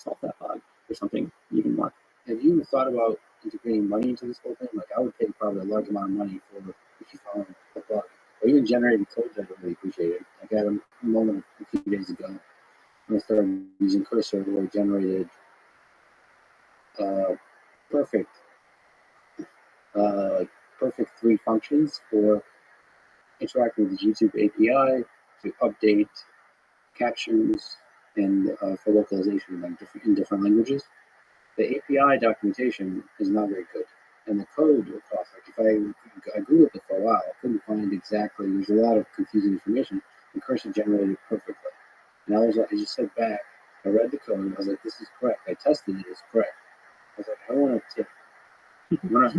solve that bug or something even more. Have you thought about integrating money into this whole thing? Like, I would pay probably a large amount of money for if you found a bug, or even generating code that I would really appreciate it. Like, I had a moment a few days ago when I started using Cursor, where it generated perfect, perfect 3 functions for interacting with the YouTube API to update captions and for localization in different languages. The API documentation is not very good, and the code across, like, if I Googled it for a while, I couldn't find exactly. There's a lot of confusing information, and Cursor generated it perfectly. And I just sat back, I read the code, and I was like, this is correct. I tested it, it's correct. I was like, I want a tip. I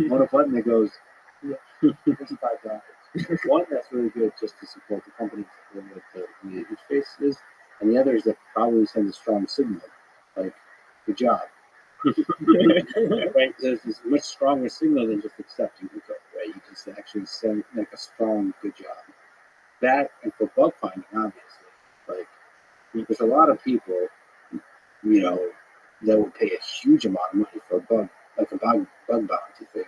want a button that goes $55. One that's really good just to support the company, what the interface is, and the other is that probably sends a strong signal, like, good job. Right? There's this much stronger signal than just accepting the code, right? You just actually send like a strong good job. That, and for bug finding, obviously, like, there's a lot of people, you know, that will pay a huge amount of money for a bug, like a bug bounty thing,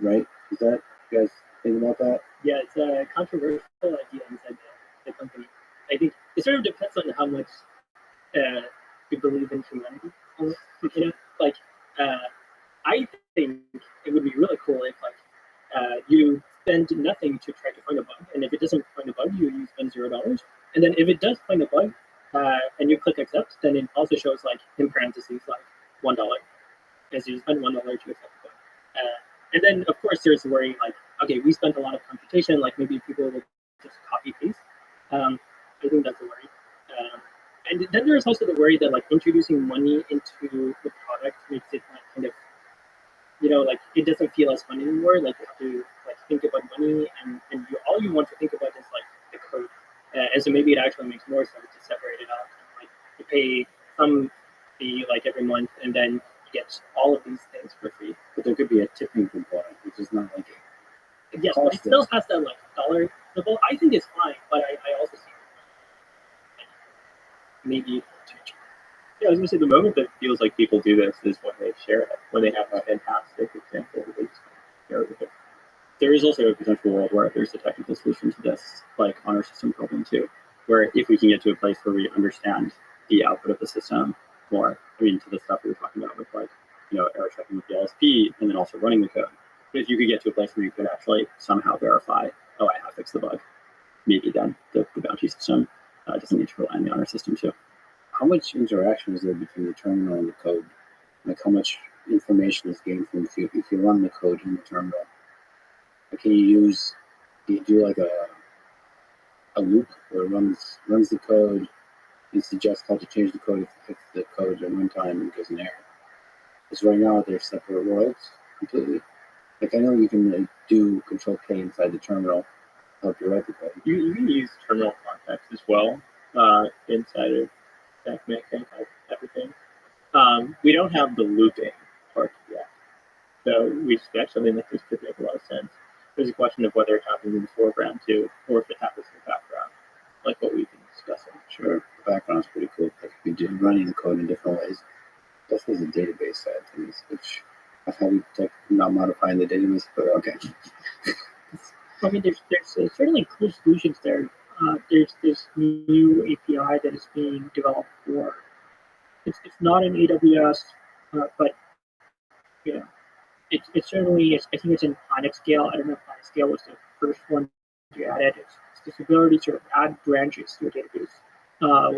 right? Is that, you guys think about that? Yeah, it's a controversial idea inside the company. I think it sort of depends on how much you believe in humanity. You know, like, I think it would be really cool if, like, you spend nothing to try to find a bug, and if it doesn't find a bug, you spend $0. And then if it does find a bug, and you click accept, then it also shows, like, in parentheses, like, $1, as you spend $1 to accept the bug. And then, of course, there's the worry, like, okay, we spent a lot of computation, like, maybe people will just copy paste. I think that's a worry. And then there's also the worry that, like, introducing money into the product makes it, like, kind of, you know, like, it doesn't feel as fun anymore. Like, you have to, like, think about money, and all you want to think about is, like, the code. And so maybe it actually makes more sense to separate it out. Like, you pay some fee, like, every month, and then you get all of these things for free. But there could be a tipping component, which is not like it. Yes, but it still has that, like, dollar level. I think it's fine, but I also see, like, maybe. Yeah, I was going to say, the moment that feels like people do this is when they share it, when they have a fantastic example. They just share it with it. There is also a potential world where there's a technical solution to this, like on our system problem too, where if we can get to a place where we understand the output of the system more, I mean, to the stuff we were talking about with, like, you know, error checking with the LSP and then also running the code. But if you could get to a place where you could actually somehow verify, oh, I have fixed the bug, maybe then the bounty system doesn't need to rely on the honor system too. How much interaction is there between the terminal and the code? Like, how much information is gained from if you run the code in the terminal? Like, do you do like a loop where it runs the code and suggests how to change the code if the code at runtime gives an error? Because right now they're separate worlds completely. Like, I know you can do Control K inside the terminal to help you write the code. You can use terminal context as well inside of that everything. We don't have the looping part yet, so we actually think this could make a lot of sense. There's a question of whether it happens in the foreground too, or if it happens in the background, like what we've been discussing. Sure, the background's pretty cool. Like, you do running the code in different ways. Definitely the database side of things, which I've had not modifying the database, but okay. I mean, there's certainly cool solutions there. There's this new API that is being developed for. It's not in AWS, but, you know, it's certainly, I think it's in PlanetScale. I don't know if PlanetScale was the first one to add it. It's this ability to sort of add branches to a database,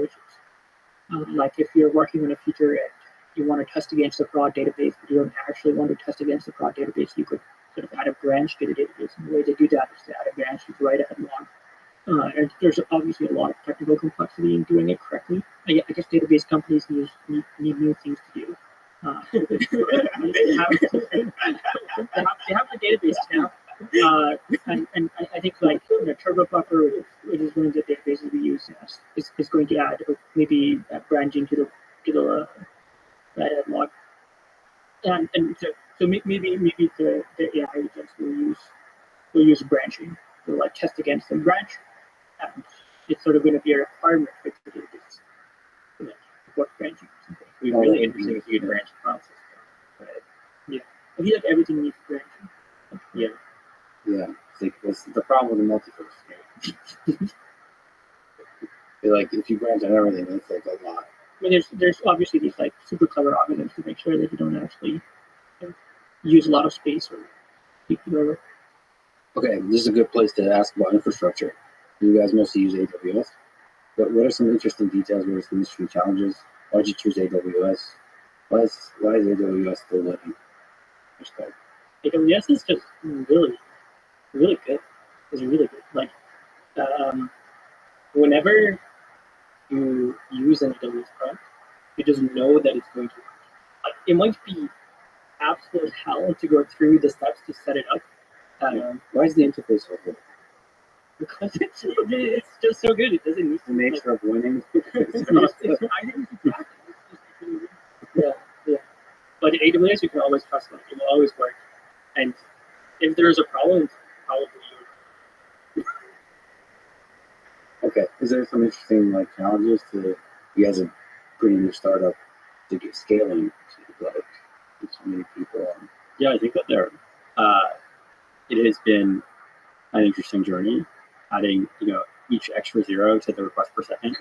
which is like, if you're working on a feature and you want to test against the broad database, but you don't actually want to test against the broad database, you could sort of add a branch to the database. And the way they do that is to add a branch to write a headlog. And there's obviously a lot of technical complexity in doing it correctly. I guess database companies need new things to do. They have the database now, and I think, like, you know, Turbo Buffer, which is one of the databases we use, is going to add maybe branching to the headlog, and so maybe the AI agents will use branching to, like, test against some branch. It's sort of going to be a requirement for the database, you know, what branching or something. We've all really that interesting if you could branch file system. Right? I feel like everything needs branching. Yeah. Yeah, it's like what's the problem with the multiverse? Like if you branch on everything, it's like a lot. I mean, there's obviously these like super clever algorithms to make sure that you don't actually use a lot of space or keep your. Okay, this is a good place to ask about infrastructure. You guys mostly use AWS. What are some interesting details? What are some interesting challenges? Why did you choose AWS? Why is AWS still living? AWS is just really, really good. It's really good. Like, whenever you use an AWS product, you just know that it's going to work. Like, it might be absolute hell to go through the steps to set it up. Why is the interface so good? Because it's just so good. It doesn't need The nature of winning. I think it's attractive. Yeah. But in AWS, you can always trust them. It will always work. And if there's a problem, it's probably you. Okay, is there some interesting like challenges to you guys a pretty new startup to get scaling to like so many people? Yeah, I think that it has been an interesting journey, adding each extra zero to the request per second.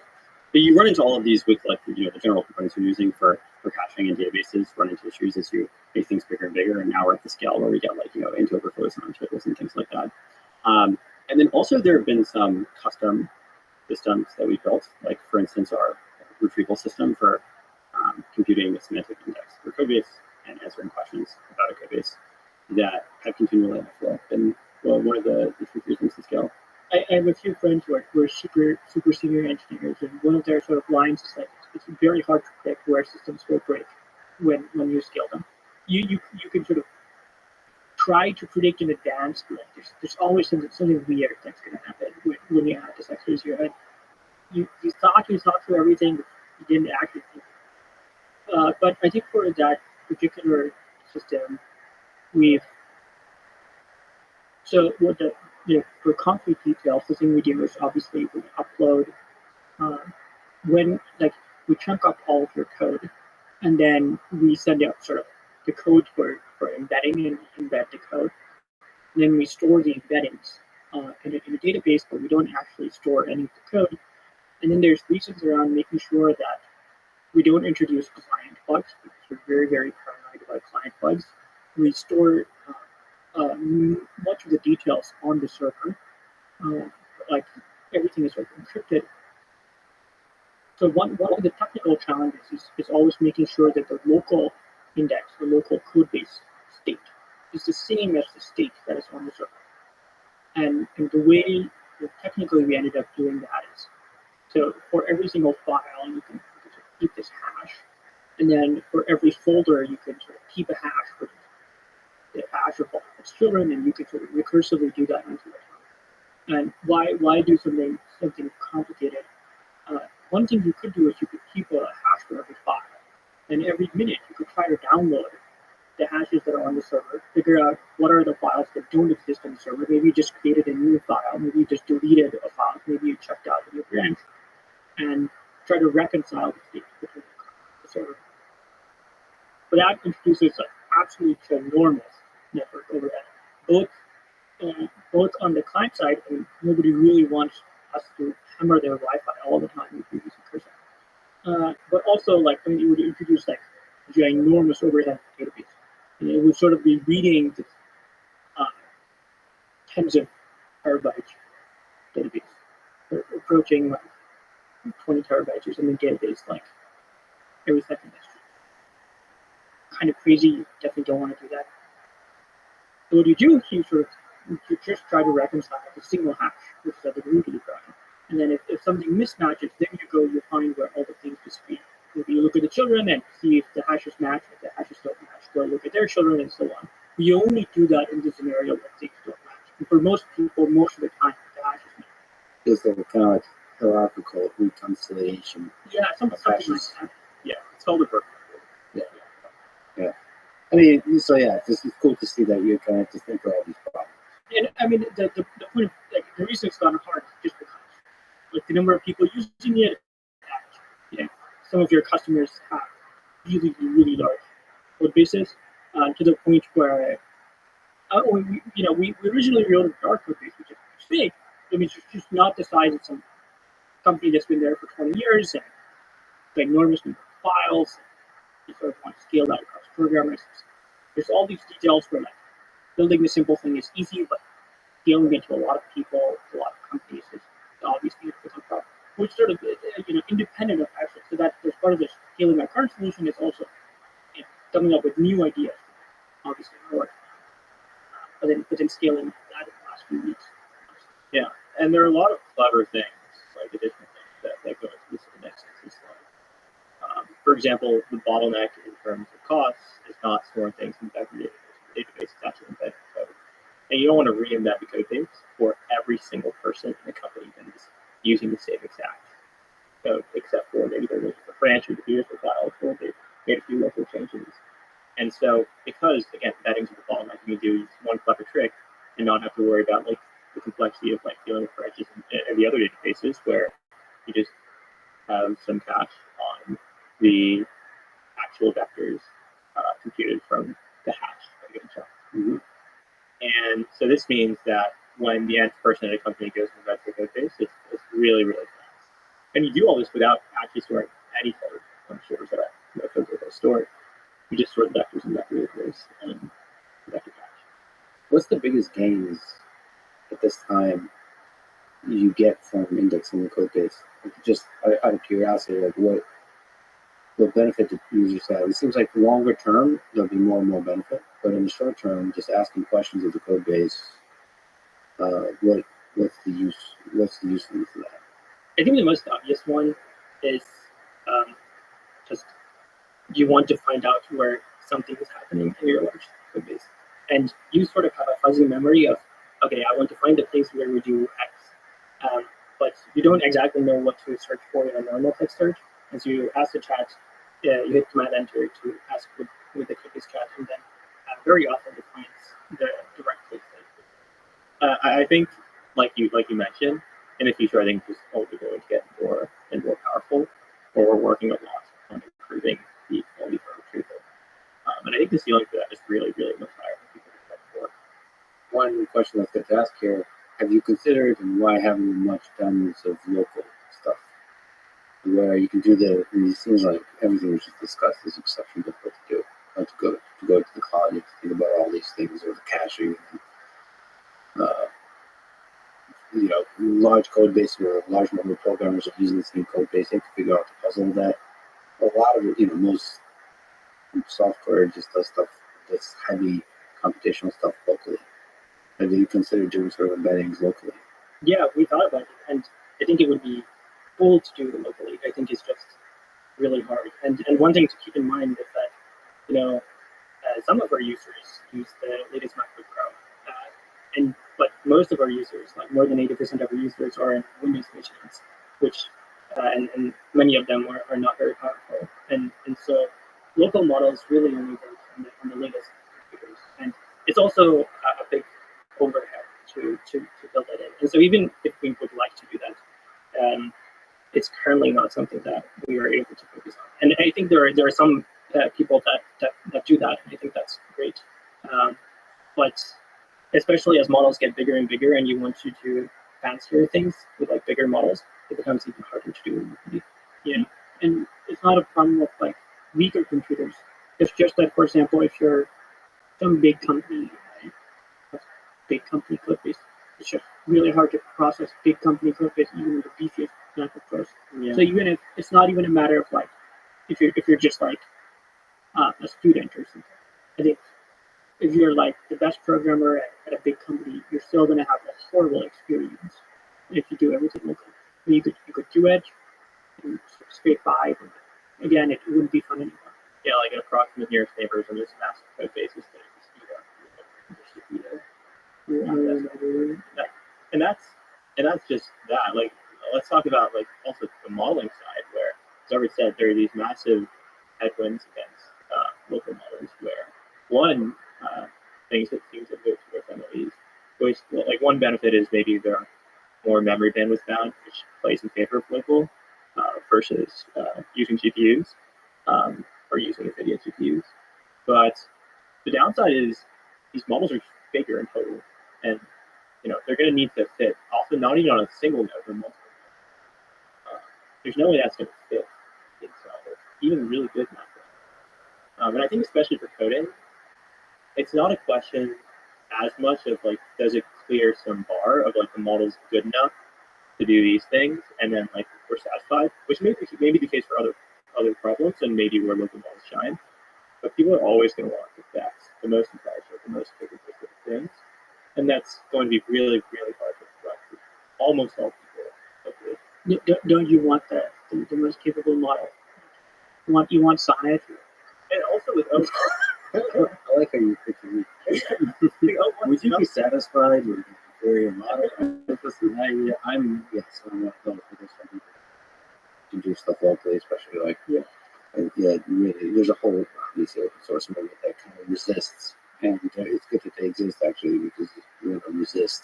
But you run into all of these with like the general components you're using for caching and databases. Run into issues as you make things bigger and bigger, and now we're at the scale where we get like into overflows and untables and things like that. And then also there have been some custom systems that we built, like for instance our retrieval system for computing the semantic index for codebase and answering questions about a codebase that have continually developed. And one of the reasons to scale. I have a few friends who are super senior engineers, and one of their sort of lines is like it's very hard to predict where systems will break when you scale them. You can sort of try to predict in advance, but like there's always something weird that's going to happen when you have this extra zero. And you thought through everything, but you didn't actually think. But I think for that particular system, for concrete details, the thing we do is obviously we upload when like we chunk up all of your code, and then we send out sort of the code for embedding and embed the code. And then we store the embeddings in a database, but we don't actually store any of the code. And then there's reasons around making sure that we don't introduce client bugs, because we're very, very paranoid about client bugs. We store much of the details on the server, like everything is sort of encrypted. So one of the technical challenges is always making sure that the local index, the local code base state, is the same as the state that is on the server. And the way that technically we ended up doing that is, so for every single file, you can sort of keep this hash, and then for every folder, you can sort of keep a hash for the hash of all its children, and you can sort of recursively do that into it. And why do something complicated? One thing you could do is you could keep a hash for every file, and every minute you could try to download the hashes that are on the server, figure out what are the files that don't exist on the server. Maybe you just created a new file, maybe you just deleted a file, maybe you checked out the new branch, and try to reconcile the state between the server. But that introduces an absolutely ginormous network overhead, both on the client side, and nobody really wants us to hammer their Wi-Fi all the time if we use a cursor. But also, like, when you would introduce like a ginormous overhead database, and it would sort of be reading the tens of terabytes database, approaching like 20 terabytes or something database like every second. That's kind of crazy. You definitely don't want to do that. So what you do is you just try to reconcile the single hash, which is at the root of the problem. And then if something mismatches, then you find where all the things disagree. Maybe you look at the children and see if the hashes match, if the hashes don't match. Go look at their children and so on. We only do that in the scenario where things don't match. And for most people, most of the time, the hashes match. Is there kind of like hierarchical reconciliation? Yeah, something like that. Yeah, it's called a perfect. Yeah. I mean, so yeah, it's cool to see that you're trying to think of all these problems. And I mean, the point of like the reason it's gotten hard is just because like the number of people using it. Some of your customers have really large code bases to the point where we originally wrote our code base, which is big. I mean, it's just not the size of some company that's been there for 20 years and the enormous number of files. You sort of want to scale that across programmers. There's all these details where like building a simple thing is easy, but scaling it to a lot of people, a lot of companies is obviously a difficult problem. Which sort of independent of Azure. So that there's part of this scaling our current solution is also coming up with new ideas. Obviously more, but then scaling that in the last few weeks. Yeah, and there are a lot of clever things, like additional things that go into this next slide. For example, the bottleneck in terms of costs is not storing things in the database, it's actually embedded code. And you don't want to reinvent the code base for every single person in the company that is using the same exact code, except for maybe they're looking for branch or the beautiful files, or they made a few local changes. And so, because again, embeddings of the bottleneck, you can do one clever trick and not have to worry about like the complexity of like dealing with branches and the other databases where you just have some cache on the actual vectors computed from the hash of a given chunk. Mm-hmm. And so this means that when the nth person at a company goes to invent the code base, it's really, really fast. And you do all this without actually storing any code on servers that are code that are stored. You just store the vectors in that database and vector cache. What's the biggest gains at this time you get from indexing the code base? Just out of curiosity, like what benefit do users have? It seems like longer term there'll be more and more benefit, but in the short term, just asking questions of the code base, what's the usefulness of that? I think the most obvious one is just you want to find out where something is happening in your large code base, and you sort of have a fuzzy memory of, okay, I want to find the place where we do X, but you don't exactly know what to search for in a normal text search, and so you ask the chat, you hit command enter to ask with the code base chat, and then very often it finds the direct place. I think, like you mentioned, in the future, I think it's only going to get more and more powerful. Or we're working a lot on improving the quality for retrieval. And I think the ceiling for that is really, really much higher than people expect before. One question that's good to ask here: have you considered, and why haven't you much done of local stuff, where you can do it seems like everything we just discussed is exceptionally difficult to do. Like to go to the cloud, you have to think about all these things, or the caching. Large code base where a large number of programmers are using the same code base. You have to figure out the puzzle of that. A lot of most software just does stuff that's heavy computational stuff locally. Have you considered doing sort of embeddings locally? Yeah, we thought about it, and I think it would be cool to do it locally. I think it's just really hard. And one thing to keep in mind is that some of our users use the latest MacBook Pro, but most of our users, like more than 80% of our users, are in Windows machines, which and many of them are not very powerful. And so local models really only work on the latest computers, and it's also a big overhead to build that in. And so even if we would like to do that, it's currently not something that we are able to focus on. And I think there are some people that do that, and I think that's great. But especially as models get bigger and bigger, and you want to do fancier things with like bigger models, it becomes even harder to do. And it's not a problem with like weaker computers. It's just that, for example, if you're some big company, code base, it's just really hard to process big company code base, even with the beefiest MacBook Pros. Yeah. So even if it's not even a matter of like if you're just like a student or something, I think if you're like the best programmer at a big company, you're still going to have a horrible experience if you do everything locally. I mean, you could do it and scrape by, but again, it wouldn't be fun anymore. Yeah, like an approximate nearest neighbors on this massive code base is going to speed up. And that's just that. Like, let's talk about like also the modeling side, where, as Robert said, there are these massive headwinds against local models. Where one things that seems to go towards MLEs, which like one benefit is maybe there are more memory bandwidth bound, which plays in favor of local versus using GPUs. are using NVIDIA GPUs. But the downside is these models are bigger in total, and they're going to need to fit often not even on a single node but multiple. There's no way that's going to fit inside of even really good macro. And I think especially for coding, it's not a question as much of like, does it clear some bar of like the model's good enough to do these things, and then like we're satisfied, which may be the case for other problems, and maybe where local models shine. But people are always going to want the best, the most intelligent, the most capable things, and that's going to be really, really hard to provide for almost all people. Don't you want the most capable model? You want Sonnet? And also with I like how you picture me. Would you be satisfied with the inferior model? I'm going to go for this one. To do stuff locally, especially like really, there's a whole piece of open source movement that kind of resists, and it's good that they exist actually because they resist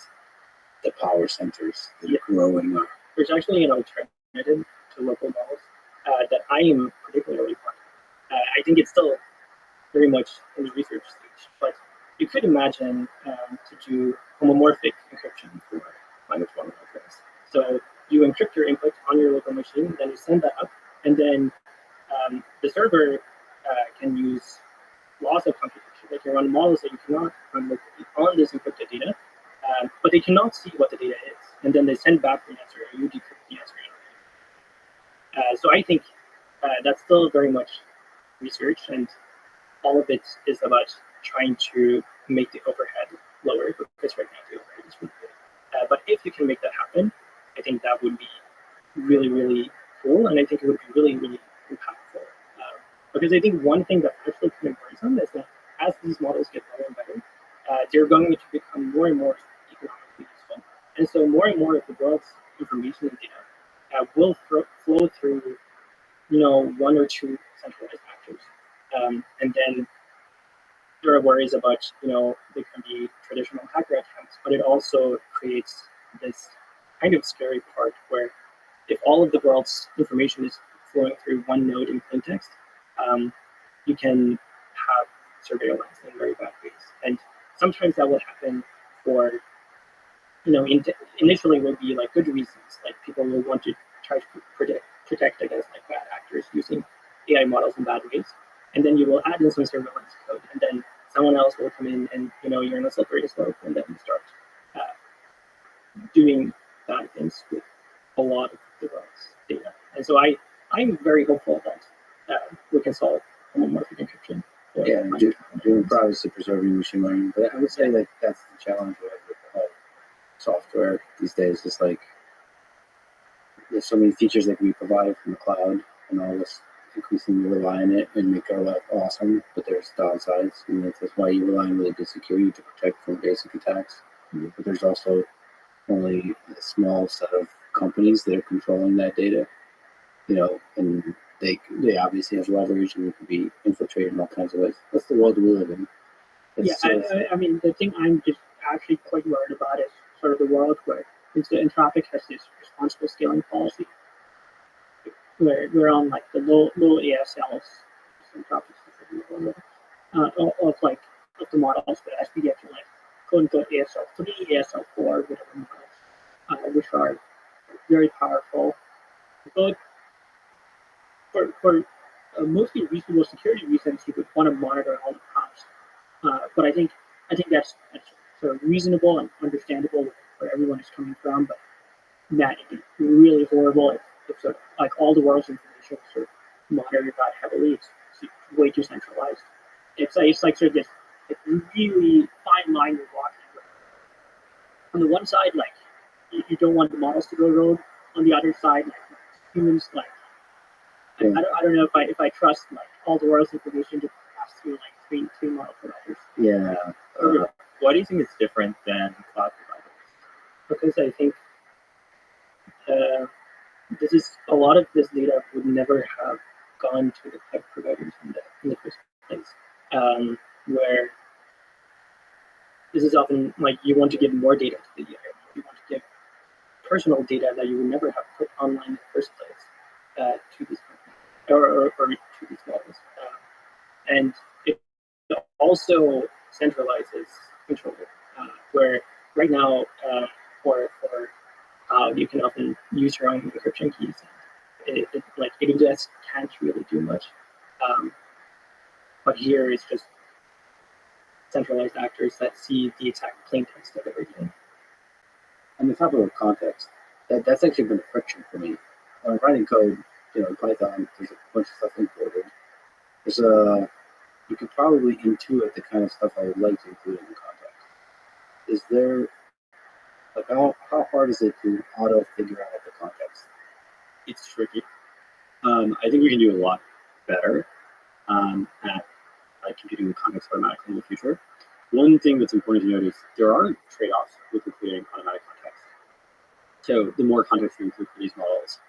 the power centers that are growing up. There's actually an alternative to local models that I am particularly fond of. I think it's still very much in the research stage, but you could imagine to do homomorphic encryption for language model like this. So you encrypt your input on your local machine, then you send that up, and then the server can use lots of computation. They can run models that you cannot run locally on this encrypted data, but they cannot see what the data is. And then they send back the answer, and you decrypt the answer. So I think that's still very much research, and all of it is about trying to make the overhead lower, because right now the overhead is really good. But if you can make that happen, I think that would be really, really cool, and I think it would be really, really impactful. Because I think one thing that actually kind of worrisome is that as these models get better and better, they're going to become more and more economically useful. And so more and more of the world's information and data will flow through, one or two centralized actors. And then there are worries about, there can be traditional hacker attempts, but it also creates this kind of scary part where if all of the world's information is flowing through one node in plain text, you can have surveillance in very bad ways. And sometimes that will happen for, initially will be like good reasons, like people will want to try to protect against like bad actors using AI models in bad ways. And then you will add in some surveillance code, and then someone else will come in and, you're in a slippery slope, and then start doing bad things with a lot of the world's data. And so I'm very hopeful that we can solve homomorphic encryption. Doing privacy preserving machine learning. But I would say that that's the challenge with the whole software these days. It's like there's so many features that can be provided from the cloud, and all this increasingly rely on it and make our life awesome, but there's downsides, and that's why you rely on really good security to protect from basic attacks. But there's also only a small set of companies that are controlling that data, and they obviously have leverage and it can be infiltrated in all kinds of ways. That's the world we live in. I mean, the thing I'm just actually quite worried about is sort of the world where Anthropic has this responsible scaling policy, where we're on like the low ASLs, of the models, but as we get to like quote unquote ASL 3, ASL 4, whatever models, which are very powerful, but for mostly reasonable security reasons, you would want to monitor all the prompts. But I think that's sort of reasonable and understandable where everyone is coming from. But that it'd be really horrible if sort of like all the world's information is sort of monitored that heavily. It's way too centralized. It's like sort of this really fine line you're walking with. On the one side, like you don't want the models to go rogue. On the other side, like humans, like I don't know if I trust like all the world's information to pass through like three model providers. Yeah. Why do you think it's different than cloud providers? Because I think a lot of this data would never have gone to the cloud providers in the first place. Where this is often like you want to give more data to the AI. You want to give personal data that you would never have put online in the first place to these companies or to these models. And it also centralizes control, where right now, for you can often use your own encryption keys. Like AWS can't really do much, but here it's just centralized actors that see the exact plain text of everything. And the top of context, that's actually been a friction for me. When I'm writing code, in Python, there's a bunch of stuff imported. You could probably intuit the kind of stuff I would like to include in the context. Is there, like, how hard is it to auto figure out the context? It's tricky. I think we can do a lot better at computing the context automatically in the future. One thing that's important to note is there are trade-offs with including automatic context. So the more context you include for these models,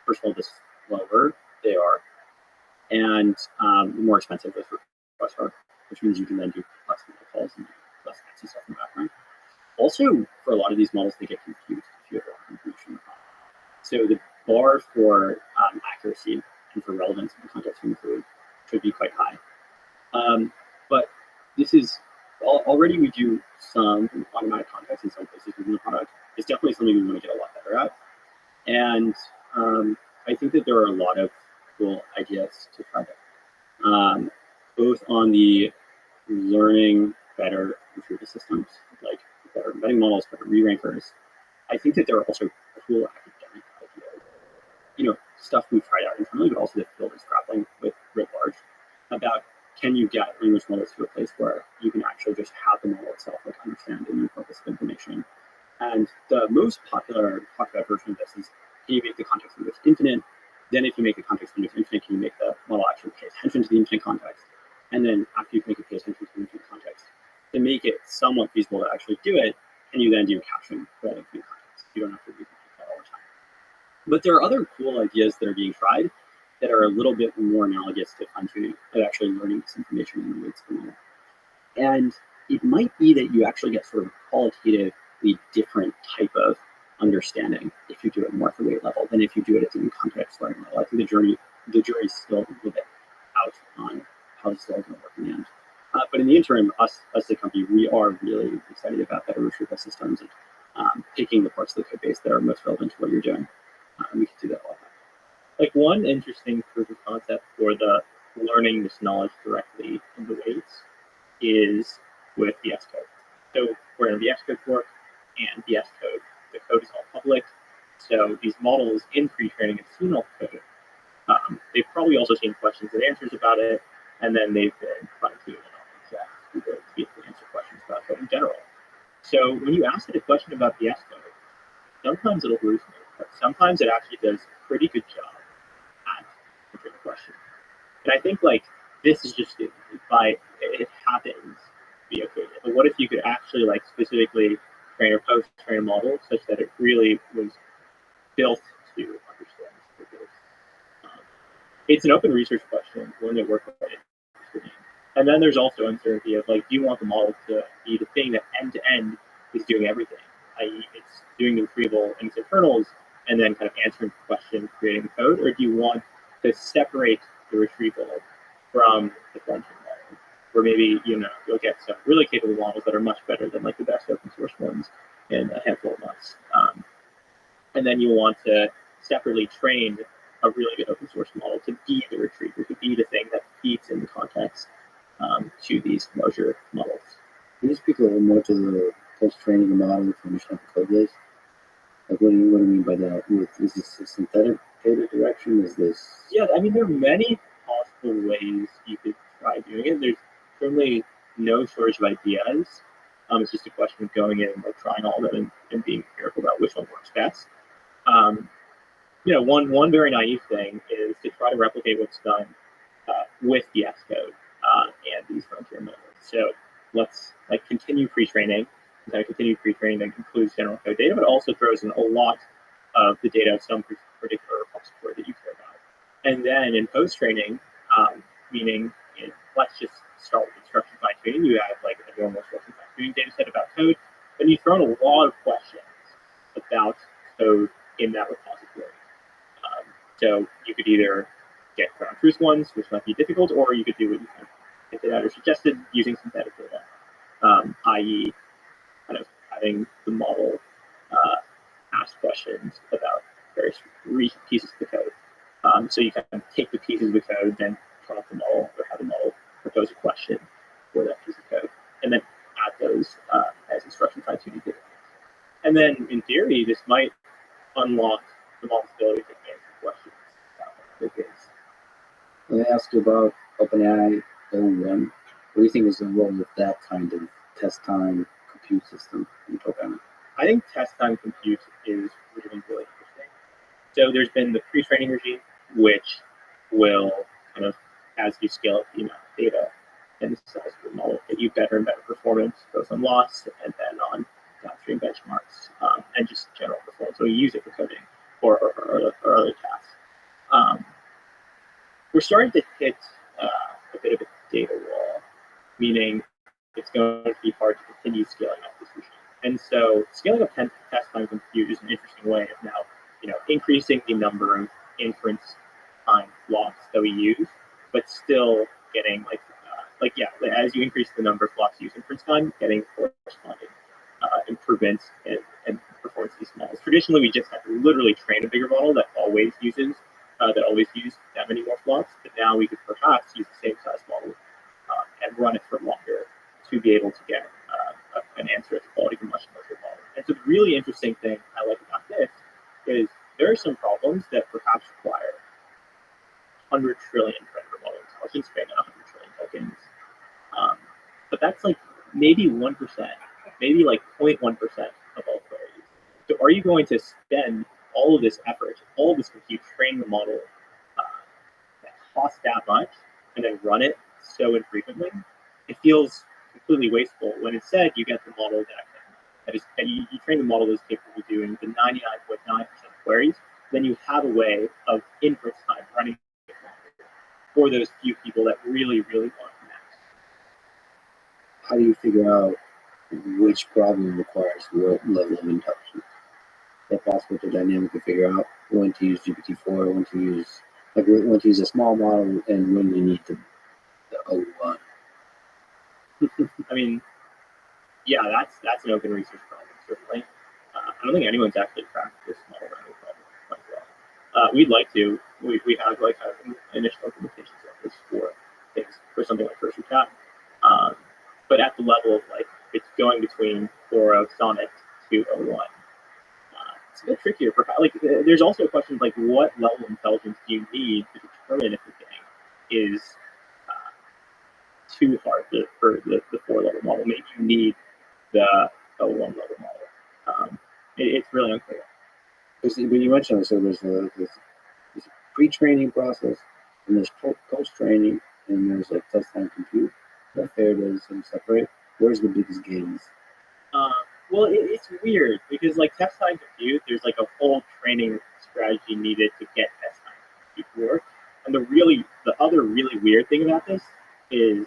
first of all, the slower they are, and the more expensive those requests are, which means you can then do less calls and less fancy stuff in the background. Also, for a lot of these models, they get confused if you have a lot of information. So the bar for accuracy and for relevance in the context you include should be quite high. But this is already we do some automatic context in some places within the product. It's definitely something we want to get a lot better at. And I think that there are a lot of cool ideas to try that, both on the learning better retrieval systems, like better embedding models, better re-rankers. I think that there are also cool academic ideas, stuff we've tried out internally, but also the field is grappling with writ large about can you get language models to a place where you can actually just have the model itself understand the new corpus of information. And the most popular talked about version of this is can you make the context windows infinite? Then if you make the context windows infinite, can you make the model actually pay attention to the infinite context? And then after you make it pay attention to the infinite context, to make it somewhat feasible to actually do it, and you then do caption for that infinite context. You don't have to reconfigure that all the time. But there are other cool ideas that are being tried that are a little bit more analogous to fine-tuning, of actually learning this information in the weights of the model. And it might be that you actually get sort of qualitatively different type of understanding if you do it more at the weight level than if you do it at the in-context learning level. I think the jury's still a little bit out on how this is all going to work in the end. But in the interim, us as a company, we are really excited about better retrieval systems and picking the parts of the code base that are most relevant to what you're doing. We can do that a lot better. Like one interesting proof of concept for the learning this knowledge directly in the weights is with VS Code. So we're in VS Code fork and VS Code. The code is all public. So these models in pre-training have seen all the code. They've probably also seen questions and answers about it, and then they've been fine-tuning it on to be able to answer questions about code in general. So when you ask it a question about VS Code, sometimes it'll hallucinate, but sometimes it actually does a pretty good job at answering the question. And I think this is just it happens via code. But what if you could actually specifically train or post-train a model such that it really was built to understand the code? It's an open research question, one that we're quite interested in. And then there's also uncertainty of do you want the model to be the thing that end-to-end is doing everything, i.e. it's doing the retrieval in its internals and then kind of answering the question, creating the code, or do you want to separate the retrieval from the front-end model, where maybe you'll get some really capable models that are much better than the best open source ones in a handful of months, and then you want to separately train a really good open source model to be the retriever, to be the thing that feeds in the context to these larger models. Can you speak a little more to the post-training the model to understand the code base? What do you mean by that? Is this a synthetic data direction? Is this? Yeah, I mean, there are many possible ways you could try doing it. There's certainly no shortage of ideas. It's just a question of going in and trying all of them and being careful about which one works best. One very naive thing is to try to replicate what's done with VS Code and these frontier models. So let's continue pre-training. Continue pre-training that includes general code data, but also throws in a lot of the data of some particular repository that you care about. And then in post-training, meaning let's just start with instruction fine-tuning. You have a normal instruction fine-tuning data set about code, then you throw in a lot of questions about code in that repository. So you could either get ground truth ones, which might be difficult, or you could do what you kind of hinted at or suggested using synthetic data, i.e., kind of having the model ask questions about various pieces of the code. So you kind of take the pieces of the code, then prompt the model or have the model propose a question for that piece of code, and then add those as instruction fine-tuning data. And then in theory, this might unlock the model's ability to answer questions about what Let me ask you about OpenAI 01. What do you think is the role of that kind of test time compute system in programming? I think test time compute is really, really interesting. So there's been the pre-training regime, which will kind of, as you scale up the amount of data and the size of the model, get you better and better performance, both on loss and then on downstream benchmarks, and just general performance. So we use it for coding or other tasks. We're starting to hit a bit of a data wall, meaning it's going to be hard to continue scaling up this regime. And so scaling up test time compute is an interesting way of now, increasing the number of inference time blocks that we use, but still getting as you increase the number of blocks used inference time, getting corresponding improvements and performance of these models. Traditionally, we just have to literally train a bigger model that always uses that many more blocks, but now we could perhaps use the same size model and run it for longer to be able to get an answer at the quality of a much larger model. And so the really interesting thing I like about this is there are some problems that perhaps require 100 trillion parameter model intelligence spanning 100 trillion tokens. But that's like maybe 1%, maybe like 0.1% of all queries. So are you going to spend all of this effort, all of this compute, train the model that costs that much, and then run it so infrequently? It feels completely wasteful when instead you get the model that you train the model that is capable of doing the 99.9% of queries, then you have a way of inference time running for those few people that really, really want to max. How do you figure out which problem requires what level of intelligence? Is it possible to dynamically figure out when to use GPT-4, when to use a small model, and when you need the O1? I mean, yeah, that's an open research problem, certainly. I don't think anyone's actually cracked this model learning problem quite well. We'd like to. We have like initial implementations of this for something like First Cat. But at the level of it's going between 4.0 Sonnet to 01. It's a bit trickier. There's also a question of what level of intelligence do you need to determine if the thing is too hard for the 4-level model. Maybe you need the 1-level model. It's really unclear. When you mentioned it, so there's this pre-training process, and there's post-training, and there's test time compute. Is that fair to separate? Where's the biggest gains? Well, it's weird because test time compute, there's a whole training strategy needed to get test time compute to work. And the other really weird thing about this is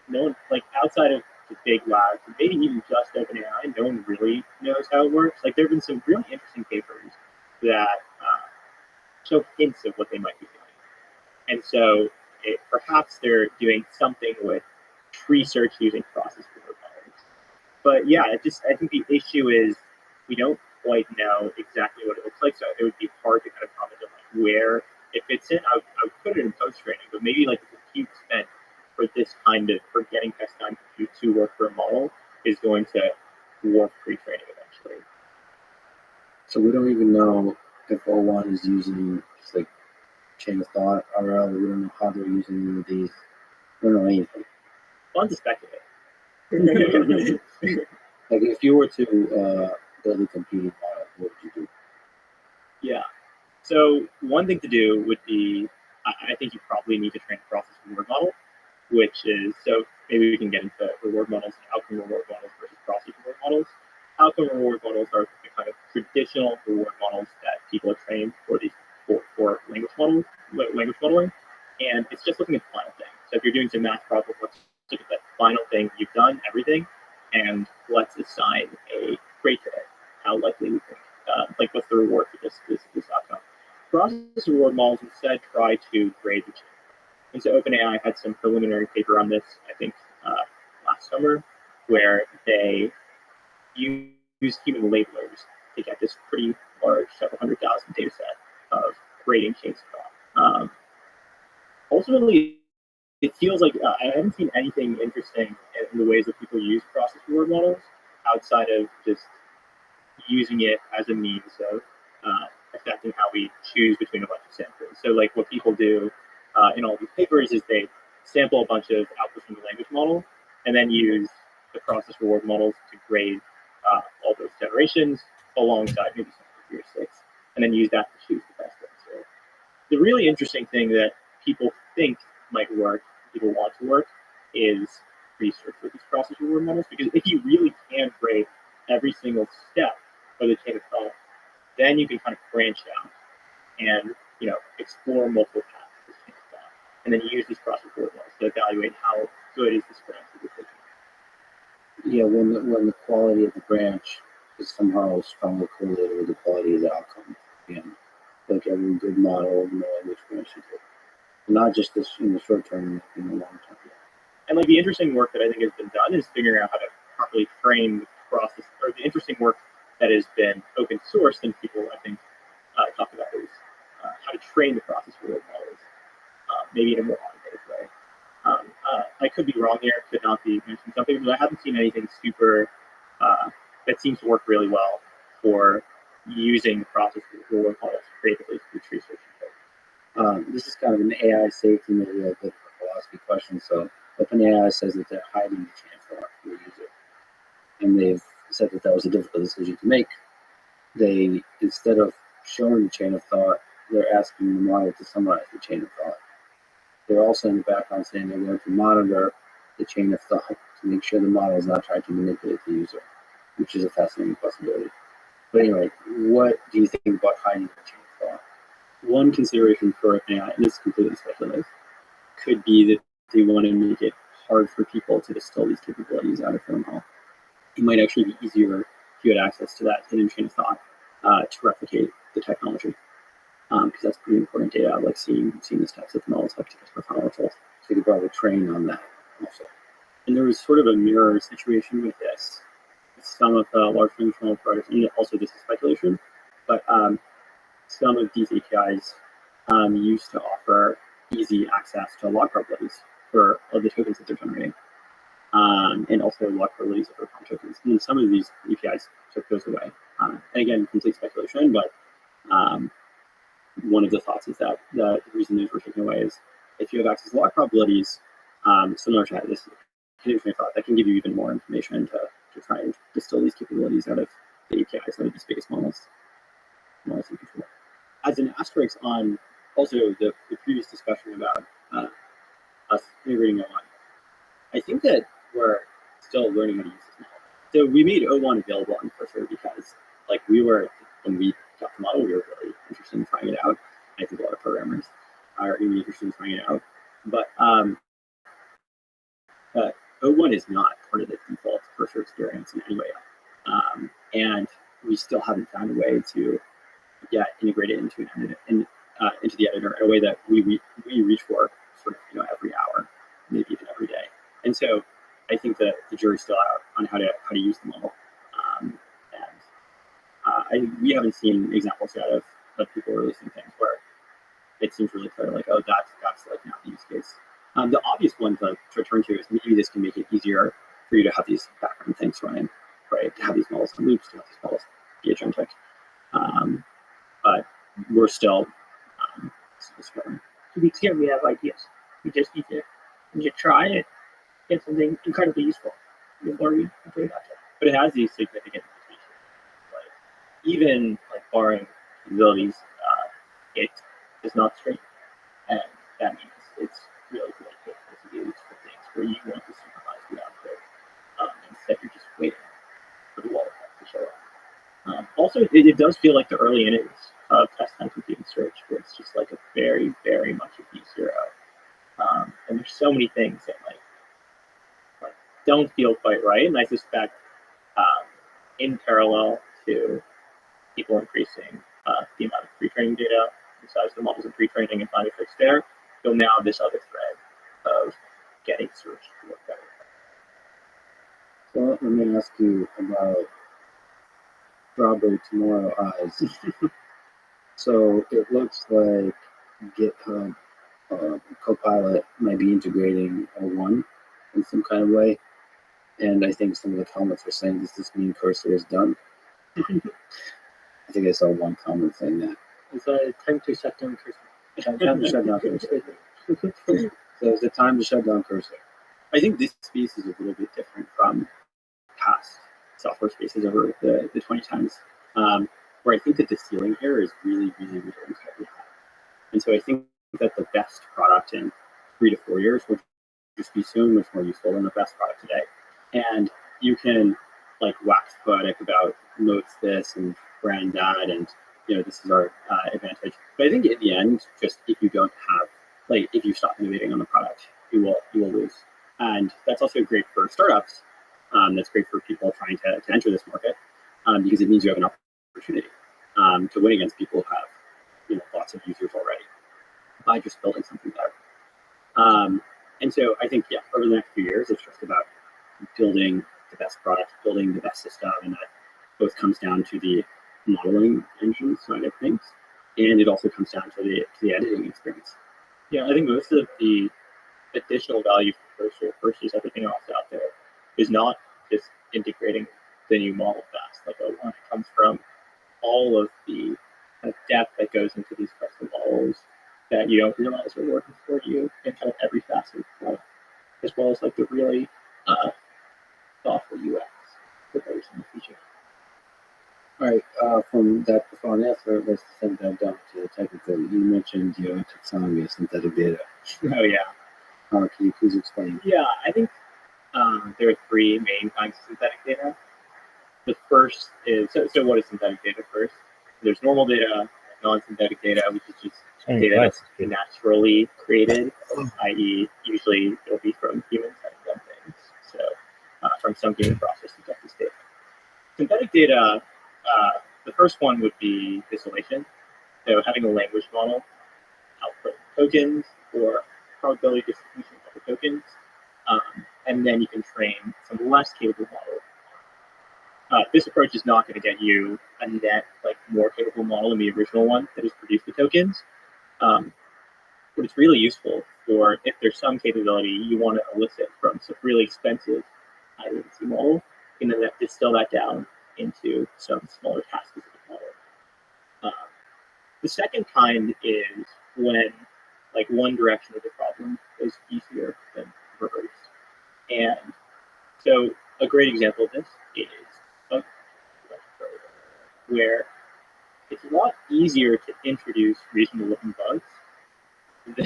no one, outside of the big labs, maybe even just OpenAI, no one really knows how it works. There have been some really interesting papers that show hints of what they might be doing. And so perhaps they're doing something with research using process models. But yeah, I think the issue is we don't quite know exactly what it looks like, so it would be hard to kind of comment on where it fits in. I would put it in post-training, but maybe the compute spent for getting test time compute to work for a model is going to work pre-training eventually. So we don't even know if O1 is using just chain of thought RL. We don't know how they're using any of these. We don't know anything. Fun to speculate. If you were to build a computing model, what would you do? Yeah. So one thing to do would be, I think you probably need to train a process reward model, which is, so maybe we can get into reward models and outcome reward models versus process reward models. Outcome reward models are the kind of traditional reward models that people are trained for language modeling, and it's just looking at the final thing. So if you're doing some math problems, let's look at that final thing you've done, everything, and let's assign a grade to it. How likely we think, what's the reward for this outcome? Process process reward models instead try to grade the chain. And so OpenAI had some preliminary paper on this, I think, last summer, where they used human labelers to get this pretty large, several 100,000 data set of grading chains of thought. Ultimately, it feels like I haven't seen anything interesting in the ways that people use process reward models outside of just using it as a means of affecting how we choose between a bunch of samples. So like what people do in all these papers is they sample a bunch of outputs from the language model and then use the process reward models to grade all those generations alongside maybe some heuristics, and then use that to choose the best answer. The really interesting thing that people think might work, people want to work, is research with these process reward models, because if you really can grade every single step of the chain of thought, then you can kind of branch out and explore multiple paths of this chain of thought, and then use these process reward models to evaluate how good is this branch that you're taking. Yeah, when the quality of the branch is somehow strongly correlated with the quality of the outcome. Again, like every good model, which branch you take. Not just this in the short term, in the long term. And like the interesting work that I think has been done is figuring out how to properly train the process, or the interesting work that has been open sourced and people, I think, talk about is how to train the process reward models, maybe in a more automated way. I could be wrong here, could not be mentioning something, but I haven't seen anything super that seems to work really well for using the process reward models creatively to do research. This is kind of an AI safety, maybe a bit of a philosophy question. So OpenAI says that they're hiding the chain of thought for the user. And they've said that that was a difficult decision to make. They, instead of showing the chain of thought, they're asking the model to summarize the chain of thought. They're also in the background saying they're going to monitor the chain of thought to make sure the model is not trying to manipulate the user, which is a fascinating possibility. But anyway, what do you think about hiding the chain of thought? One consideration for OpenAI, and this is completely speculative, could be that they want to make it hard for people to distill these capabilities out of their model. It might actually be easier if you had access to that hidden chain of thought to replicate the technology, because that's pretty important data, like seeing the steps that the models have to get to the final result. So you could probably train on that also. And there was sort of a mirror situation with this. Some of the large language model providers, and also this is speculation, but some of these APIs used to offer easy access to log probabilities for the tokens that they're generating, and also log probabilities of their tokens. And some of these APIs took those away. And again, complete speculation, but one of the thoughts is that the reason those were taken away is if you have access to log probabilities, similar to this hidden train of thought, that can give you even more information to try and distill these capabilities out of the APIs, out of these base models. As an asterisk on also the previous discussion about us integrating O1, I think that we're still learning how to use this model. So we made O1 available on Cursor because, like, when we got the model, we were really interested in trying it out. I think a lot of programmers are really interested in trying it out. But O1 is not part of the default Cursor experience in any way. And we still haven't found a way to integrate it into into the editor in a way that we reach for sort of every hour, maybe even every day. And so I think that the jury's still out on how to use the model. We haven't seen examples yet of people releasing things where it seems really clear, like, oh, that's like now the use case. The obvious one to return to is maybe this can make it easier for you to have these background things running, right? To have these models on loops, to have these models be agentic. But we're still exploring. To be clear, we have ideas. We just need to try and get something incredibly useful before we put it out there. But it has these significant limitations. Like, even like barring abilities, it is not straight, and that means it's really difficult to use for things where you want to supervise the output. Instead, you're just waiting for the waterfall to show up. Also, it does feel like the early innings of test-time computing search, where it's just like a very, very much a V0. And there's so many things that like don't feel quite right. And I suspect in parallel to people increasing the amount of pre-training data and synthesize the models in pre-training and find a fix there, you'll now have this other thread of getting search to work better. So let me ask you about Strawberry Tomorrow Eyes. So it looks like GitHub Copilot might be integrating L1 in some kind of way. And I think some of the comments were saying, does this mean cursor is done? I think I saw one comment saying that. It's time to shut down cursor. Time to shut down cursor. So it's the time to shut down cursor. I think this space is a little bit different from past software spaces over the 2010s, where I think that the ceiling here is really, really, really incredibly high. And so I think that the best product in 3 to 4 years will just be so much more useful than the best product today. And you can like wax poetic about moats this and brand that, and this is our advantage. But I think in the end, just if you don't have, like, if you stop innovating on the product, you will lose. And that's also great for startups. That's great for people trying to enter this market, because it means you have an opportunity to win against people who have lots of users already by just building something better. And so I think, over the next few years, it's just about building the best product, building the best system, and that both comes down to the modeling engine side of things, and it also comes down to the editing experience. Yeah, I think most of the additional value for Cursor versus everything else out there is not just integrating the new model fast. Like O1, it comes from all of the depth that goes into these custom models that you don't realize are working for you in kind of every facet of the product, as well as like the really thoughtful UX that goes in the feature. All right, from that profound answer, let's send that down to the technical. You mentioned taxonomy of synthetic data. Oh yeah. Can you please explain? Yeah, I think there are 3 main kinds of synthetic data. The first is, so what is synthetic data first? There's normal data, non-synthetic data, which is just data that's naturally created, i.e. usually it'll be from humans having done things. So from some human process to get this data. Synthetic data, the first one would be distillation. So having a language model output tokens or probability distribution of the tokens, and then you can train some less capable model. This approach is not going to get you a net more capable model than the original one that has produced the tokens, but it's really useful for if there's some capability you want to elicit from some really expensive high latency model, and then distill that down into some smaller task-specific model. The second kind is when one direction of the problem is easier than reverse. And so a great example of this is bug where it's a lot easier to introduce reasonable looking bugs than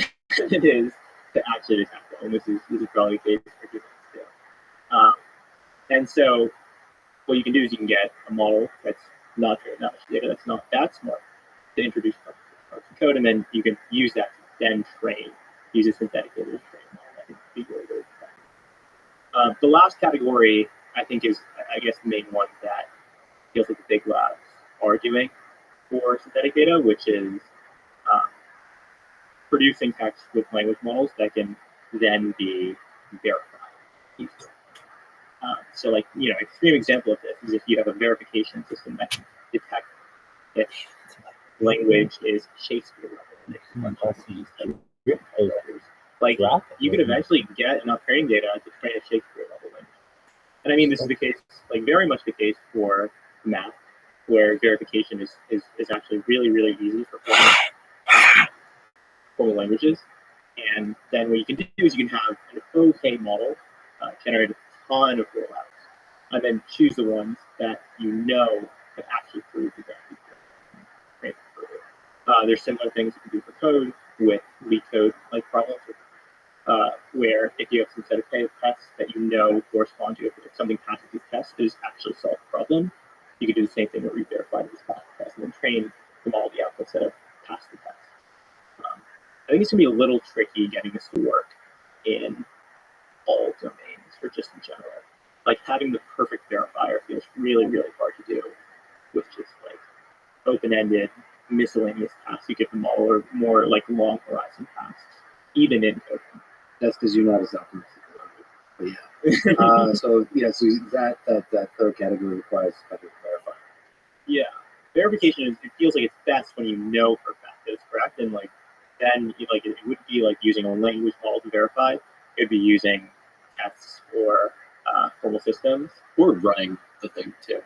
it is to actually attack them. And this is probably the case for humans too. And so what you can do is you can get a model that's not trained that much data, that's not that smart, to introduce parts of code, and then you can use that to then use a synthetic data to train a model. I think would be really, really effective. The last category, I think, is, I guess, the main one that feels like the big labs are doing for synthetic data, which is producing text with language models that can then be verified. So extreme example of this is if you have a verification system that can detect if language is Shakespeare level. You could eventually get enough training data to train a Shakespeare level language. And I mean, this is the case, very much the case for math, where verification is actually really, really easy for formal languages. And then what you can do is you can have an okay model generate a ton of rollouts, and then choose the ones that have actually proved the verification. There's similar things you can do for code with leak code problems, where if you have some set of tests that correspond to if something passes these tests, is actually solve the problem. You can do the same thing where you verify this pass the test and then train from all the outputs that have passed the test. I think it's going to be a little tricky getting this to work in all domains, or just in general. Having the perfect verifier feels really, really hard to do with just open-ended miscellaneous tasks you give the model are more like long horizon tasks, even in coding. That's because you're not as optimistic about it. But yeah. So that third category requires kind of verifying. Yeah, verification is, it feels like it's best when you know for a fact that it's correct, and like then like it would be like using a language model to verify. It'd be using tests or formal systems. Or running the thing too.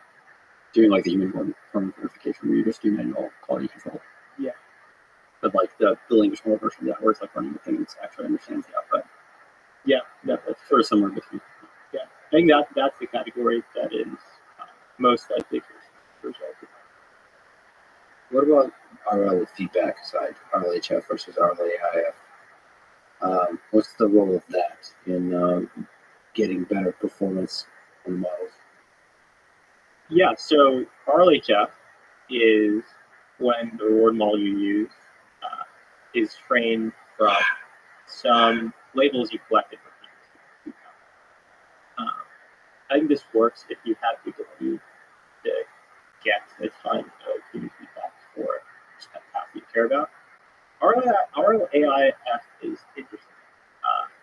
Doing like the human form verification where you just do manual quality control. Yeah. But like the language model version of that where it's like running the thing and it actually understands the output. Yeah, It's sort of somewhere between. Yeah, I think that's the category that is most likely to result. What about RL feedback side, RLHF versus RLAIF? What's the role of that in getting better performance on the models? Yeah, so RLHF is when the reward model you use is trained from some labels you collected from people. I think this works if you have the ability to get a ton of human feedback for just a task you care about. RLAIF is interesting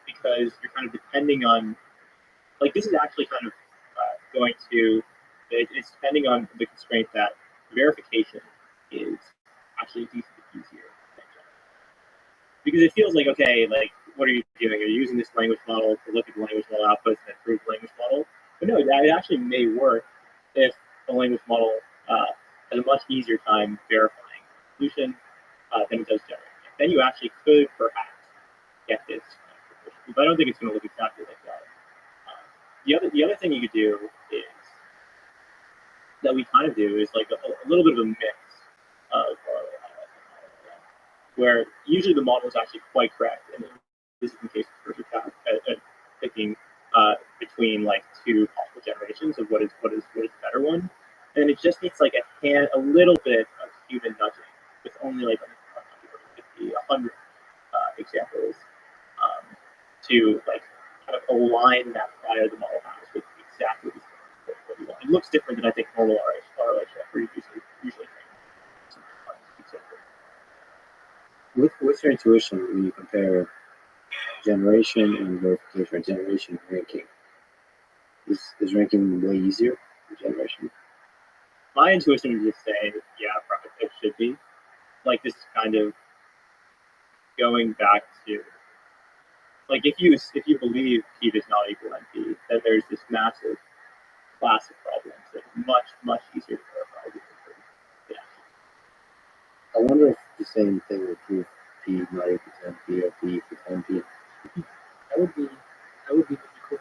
because you're kind of depending on, like, this is actually kind of going to, it's depending on the constraint that verification is actually a decent bit easier than general. Because it feels like, okay, like, what are you doing? Are you using this language model to look at the language model outputs and improve the language model? But no, that actually may work if the language model has a much easier time verifying the solution than it does generally. Then you actually could perhaps get this. But I don't think it's going to look exactly like that. The other thing you could do is that we kind of do is like a little bit of a mix of where usually the model is actually quite correct, and this is the case of first attack at picking between like two possible generations of what is the better one, and it just needs like a little bit of human nudging with only like 100 examples to like kind of align that prior the model has with exactly what you want. It looks different than I think normal RLHF where you usually What's your intuition when you compare generation and verification, or generation and ranking? Is ranking way easier than generation? My intuition would just say, yeah, probably it should be. Like, this is kind of going back to, like, if you believe P does not equal NP, then there's this massive class of problems that are much easier to verify. I wonder if the same thing would prove P not equal to NP or P equal to NP. That would be pretty cool.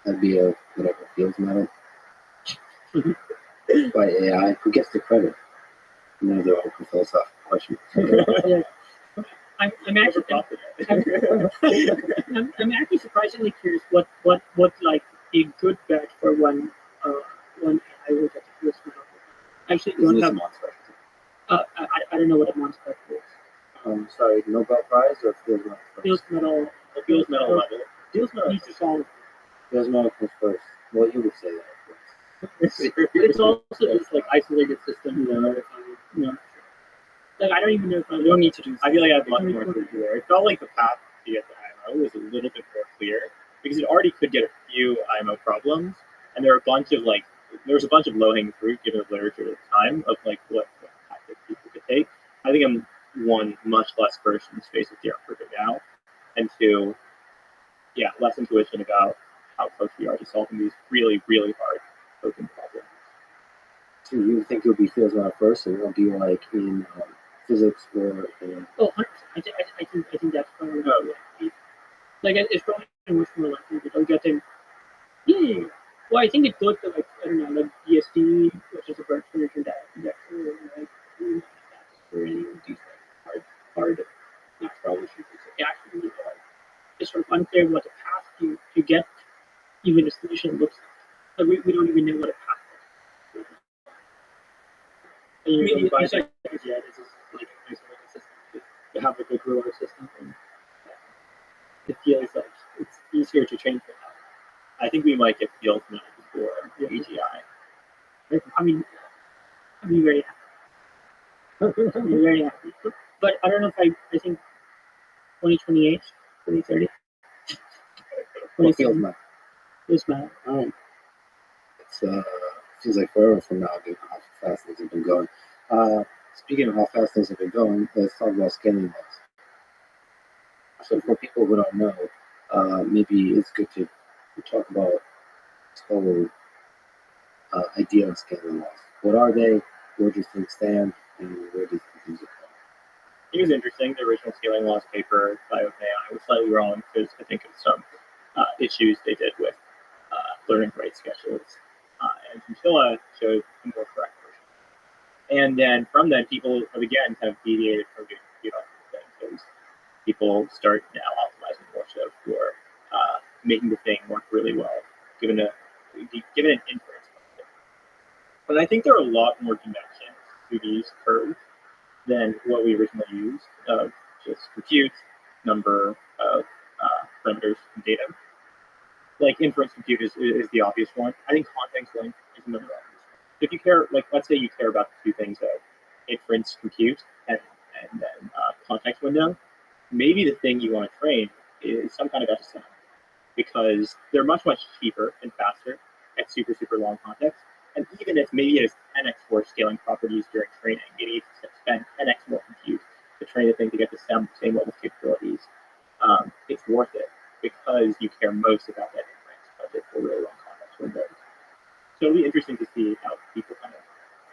That'd be a whatever fields medal by AI. Who gets the credit? You know, they're all philosophical questions. Yeah. I'm actually surprisingly curious what like a good bet for one AI will get to this medal. Actually, Isn't don't this a have. monster? I don't know what a monster is. Sorry, Nobel Prize or Fields Medal? Fields medal. Fields medal level. Fields medal needs to solve. Fields Medal comes first. Well, you would say that. It's also this like isolated system. Like I don't even know if I don't need to do. I feel like I have much more to do there. It felt like the path to get to IMO was a little bit more clear because it already could get a few IMO problems, and there were a bunch of low-hanging fruit given the literature at the time of like what tactics people could take. I think I'm one much less versed in the space of DR proving now, and two, less intuition about how close we are to solving these really hard open problems. So you think you'll be Fields Medal first, and it'll be like in physics or in... Oh, 100%. I think that's probably like it's probably much more likely that I'll get in. Yeah. Well, I think it goes to like I don't know, like DSD, which is a birth condition that like for any of these hard math problems. It's actually it's sort of unclear what the path to get even a solution looks like. We don't even know what a path is. And you this is like a system to have a good ruler system. And it feels like it's easier to train for that. I think we might get Fields medal before AGI. I mean, very happy. I'd be very happy. But I don't know if I think 2028, 2030. What feels now? Feels bad. It's feels like forever from now, given how fast things have been going. Speaking of how fast things have been going, let's talk about scaling laws. So for people who don't know, maybe it's good to talk about this whole idea of scaling laws. What are they? Where do things stand? And where do things go? It was interesting. The original scaling laws paper by OpenAI was slightly wrong because I think of some issues they did with learning rate schedules. And Chinchilla showed a more correct version. And then from then, people have again kind of deviated from doing compute on the thing because people start now optimizing more so for making the thing work really well, given an inference function. But I think there are a lot more dimensions to these curves than what we originally used of just compute, number of parameters, and data. Like inference compute is the obvious one. I think context length is another obvious one. If you care, like let's say you care about the two things of inference compute and then context window, maybe the thing you want to train is some kind of SSM because they're much cheaper and faster at super long context. And even if maybe it has 10x more scaling properties during training, you need to spend 10x more compute to train the thing to get the same level of capabilities. It's worth it because you care most about that inference budget for really long context windows. So it'll be interesting to see how people kind of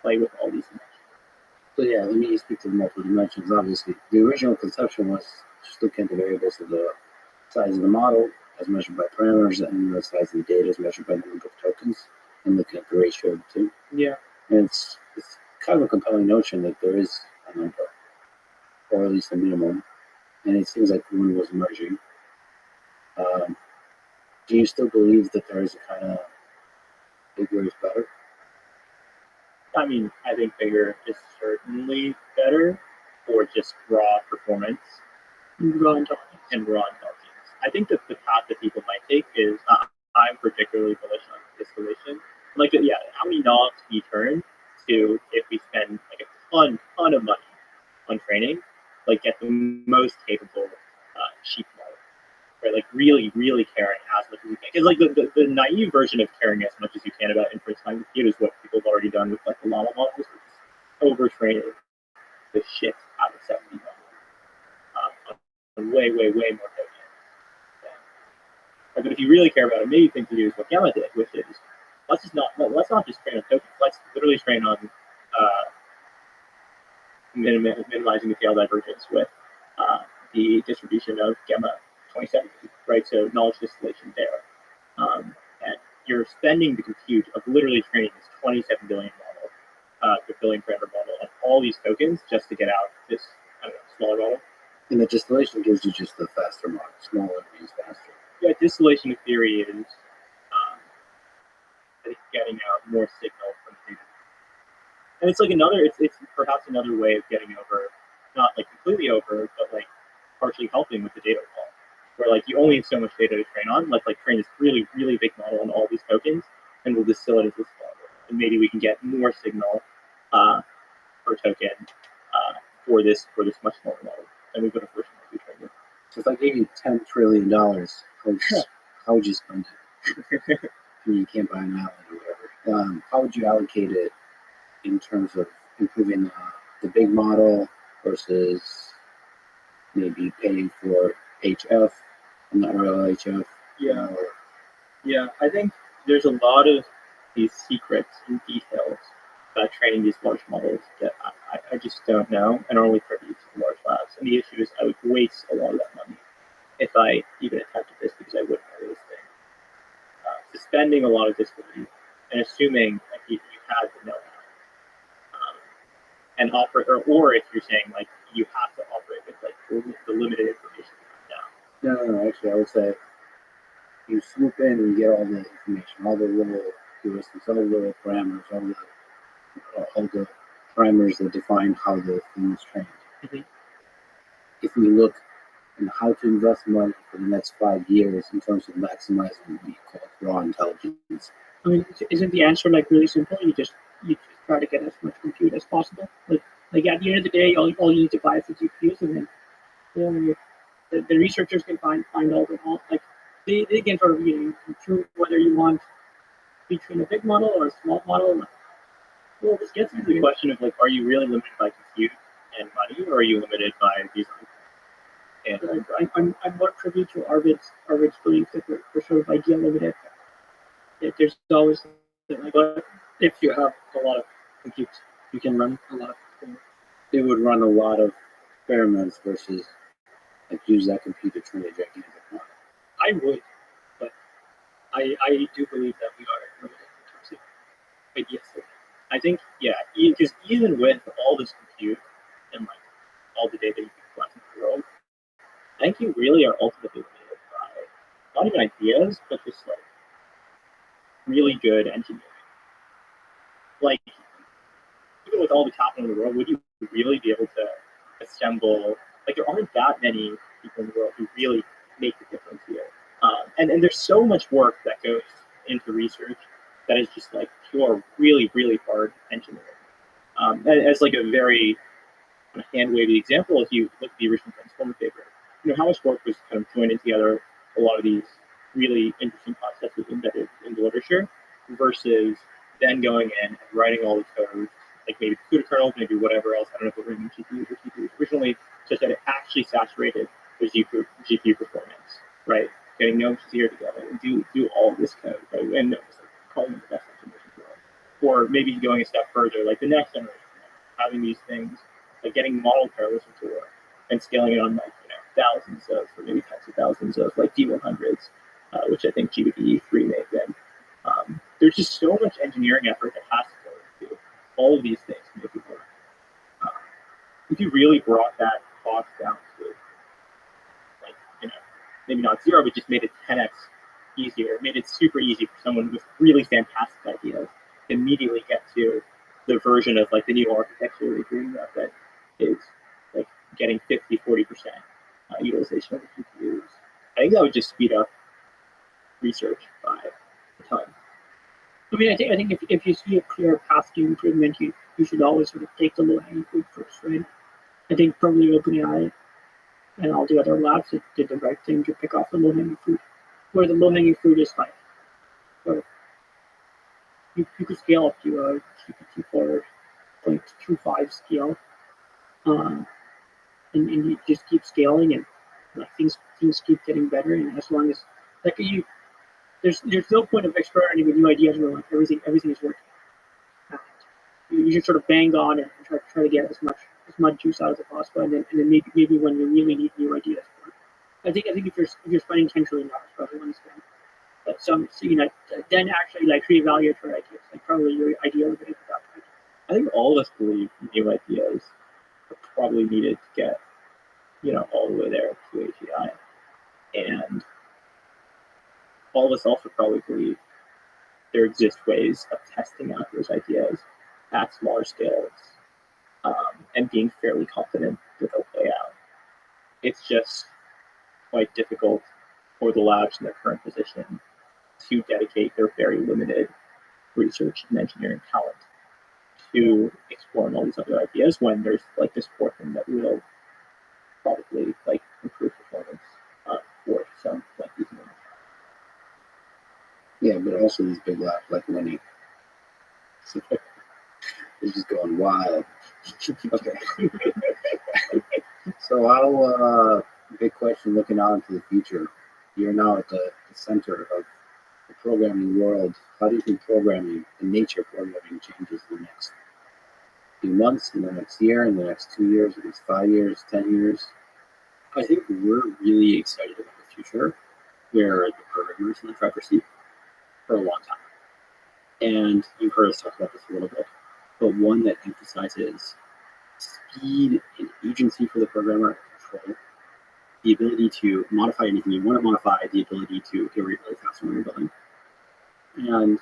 play with all these dimensions. So yeah, let me speak to the multiple dimensions. Obviously, the original conception was just looking at the variables of the size of the model as measured by parameters and the size of the data as measured by the number of tokens, and looking at the ratio of the two. Yeah. And it's kind of a compelling notion that there is a number, or at least a minimum, and it seems like one was emerging. Do you still believe that there is a kind of bigger is better? I mean, I think bigger is certainly better for just raw performance And raw intelligence. I think that the path that people might take is I'm particularly bullish on distillation. Like, yeah, how many knobs can you turn to if we spend like a ton of money on training, like get the most capable cheap model, right? Like really caring as much as you can. Because like the naive version of caring as much as you can about inference time compute is what people have already done with like the llama models, which is overtraining the shit out of 70 models. Way more tokens. But if you really care about it, maybe the thing to do is what Gamma did, which is let's not just train on tokens. Let's literally train on minimizing the tail divergence with the distribution of Gamma 27, right? So knowledge distillation there, and you're spending the compute of literally training this 27 billion model, the billion parameter model, on all these tokens just to get out this smaller model. And the distillation gives you just the faster model, smaller means faster. Yeah, distillation in theory is I think getting out more signal from the data. And it's like it's perhaps another way of getting over, not like completely over, but like partially helping with the data wall. Where like you only have so much data to train on, let's like train this really big model on all these tokens and we'll distill it into smaller. And maybe we can get more signal per token for this much smaller model. And we put a first one we trained it. So if I gave you $10 trillion, how would you spend it? You can't buy an island or whatever. How would you allocate it in terms of improving the big model versus maybe paying for HF and the RLHF? Yeah, I think there's a lot of these secrets and details about training these large models that I just don't know and are only privy to large labs. And the issue is I would waste a lot of that money if I even attempted this because I wouldn't know this thing. Suspending a lot of disbelief and assuming like you had the know-how and operate, or if you're saying like you have to operate with like the limited information you have now. No, actually, I would say you swoop in and you get all the information, all the little heuristics, all the little parameters, all the parameters that define how the thing is trained. Mm-hmm. If we look at how to invest money for the next 5 years in terms of maximizing what you call raw intelligence. I mean, isn't the answer like really simple? You just try to get as much compute as possible. Like Like at the end of the day, all you need to buy is the GPUs, and then the researchers can find all like they can sort of choose whether you want between a big model or a small model. Well, this gets into The question of like, are you really limited by compute and money, or are you limited by design? And I'm more privy to Arvid's belief that we're sort of idea limited. There's always like, But if you have a lot of compute, you can run a lot of experiments. It would run a lot of experiments versus like use that compute to train a gigantic model. I would, but I do believe that we are limited in terms of ideas. I think, yeah, because even with all this compute and like all the data you can collect in the world, I think you really are ultimately limited by not even ideas, but just like really good engineering. Like, even with all the capital in the world, would you really be able to assemble? Like, there aren't that many people in the world who really make the difference here. And there's so much work that goes into research that is just like pure, really, really hard engineering. As like a very kind of hand-wavy example, if you look at the original Transformer paper, how much work was kind of joining together a lot of these really interesting concepts embedded in the literature versus then going in and writing all the code, like maybe CUDA kernels, maybe whatever else. I don't know if we're running GPUs or CPUs originally, such that it actually saturated the GPU performance, right? Getting nodes here together and do all of this code, right? And like, calling them the best engineers in the world. Or maybe going a step further, like the next generation, having these things, like getting model parallels into work and scaling it on like thousands of, or maybe tens of thousands of like D100s, which I think GPT-3 may have been. There's just so much engineering effort that has to go into all of these things to make it work. If you really brought that cost down to, like, maybe not zero, but just made it 10x easier, made it super easy for someone with really fantastic ideas to immediately get to the version of like the new architecture we're dreaming of that is like getting 50-40% utilization of the GPUs. I think that would just speed up research by a ton. I mean, I think if you see a clear path to improvement, you should always sort of take the low-hanging fruit first, right? I think probably OpenAI and all the other labs did the right thing to pick off the low-hanging fruit, where the low-hanging fruit is like, sort of, you could scale up to a GPT-4 0.25 scale, and you just keep scaling, and like things keep getting better, and as long as like there's no point of experimenting with new ideas where like everything is working. You should sort of bang on and try to get as much juice out of it possible, and then maybe when you really need new ideas. I think if you're spending $10 trillion, probably want to spend, but then actually like reevaluate your ideas. Like probably your idea would be that point. I think all of us believe new ideas are probably needed to get all the way there to AGI, and all of us also probably believe there exist ways of testing out those ideas at smaller scales, and being fairly confident that they'll play out. It's just quite difficult for the labs in their current position to dedicate their very limited research and engineering talent to exploring all these other ideas when there's like this core thing that will probably like improve performance for some like these moments. Yeah, but also these big labs like Winnie. So they're just going wild. Okay. So how, big question looking out into the future. You're now at the center of the programming world. How do you think programming, the nature of programming changes in the next few months, in the next year, in the next 2 years, in the next 5 years, 10 years? I think we're really excited about the future where the programmers in the driver's seat for a long time. And you've heard us talk about this a little bit, but one that emphasizes speed and agency for the programmer and control, the ability to modify anything you want to modify, the ability to iterate really fast when you're building. And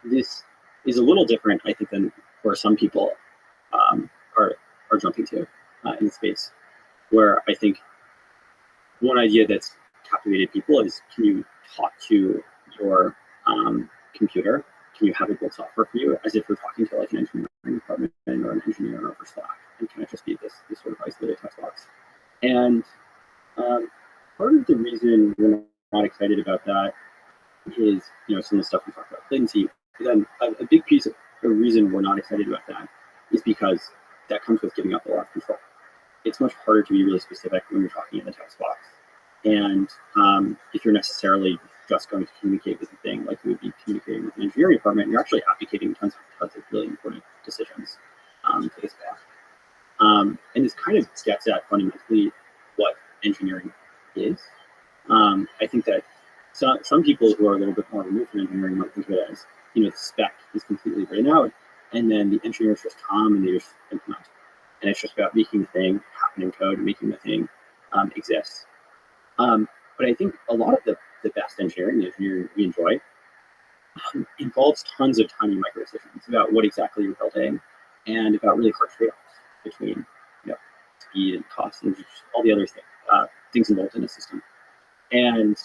this is a little different, I think, than where some people are jumping to in the space, where I think one idea that's captivated people is, can you talk to your computer? can you have it build software for you as if you're talking to like an engineering department or an engineer over Slack, and can it just be this sort of isolated text box? And part of the reason we're not excited about that is, some of the stuff we talked about latency. But then a big piece of the reason we're not excited about that is because that comes with giving up a lot of control. It's much harder to be really specific when you're talking in the text box. And if you're necessarily just going to communicate with the thing like you would be communicating with an engineering department, you're actually advocating tons of really important decisions to this box. And this kind of gets at fundamentally what engineering is. I think that some people who are a little bit more removed from engineering might think of it as, the spec is completely written out, and then the engineers just come and they just implement. And it's just about making the thing happen in code and making the thing exist. But I think a lot of the best engineering, the engineering we enjoy, involves tons of tiny micro decisions about what exactly you're building and about really hard trade-offs between speed and cost and just all the other things involved in a system. And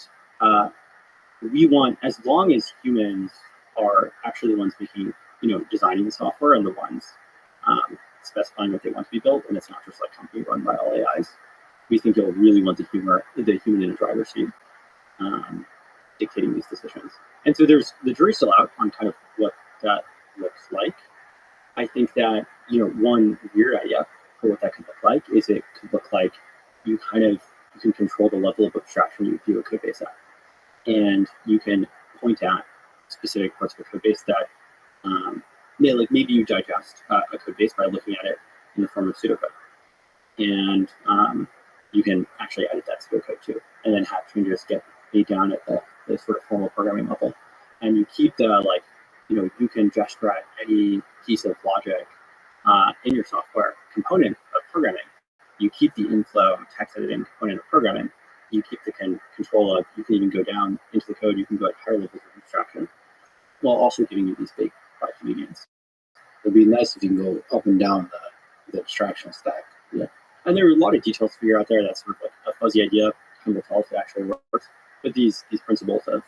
we want, as long as humans are actually the ones making, designing the software and the ones specifying what they want to be built, and it's not just like company run by all AIs, we think you'll really want the human in the driver's seat dictating these decisions. And so there's the jury's still out on kind of what that looks like. I think that, one weird idea for what that could look like is it could look like you can control the level of abstraction you view a code base at. And you can point at specific parts of a code base that, maybe you digest a code base by looking at it in the form of pseudocode. And you can actually edit that pseudocode too, and then have changes get made down at the sort of formal programming level. And you keep you can gesture at any piece of logic in your software component of programming. You keep the inflow text editing component of programming. You keep the control of, you can even go down into the code, you can go at higher levels of abstraction, while also giving you these big product convenience. It'd be nice if you can go up and down the abstraction stack. Yeah. And there are a lot of details to figure out there. That's sort of like a fuzzy idea, kind of tell if it actually works. But these principles of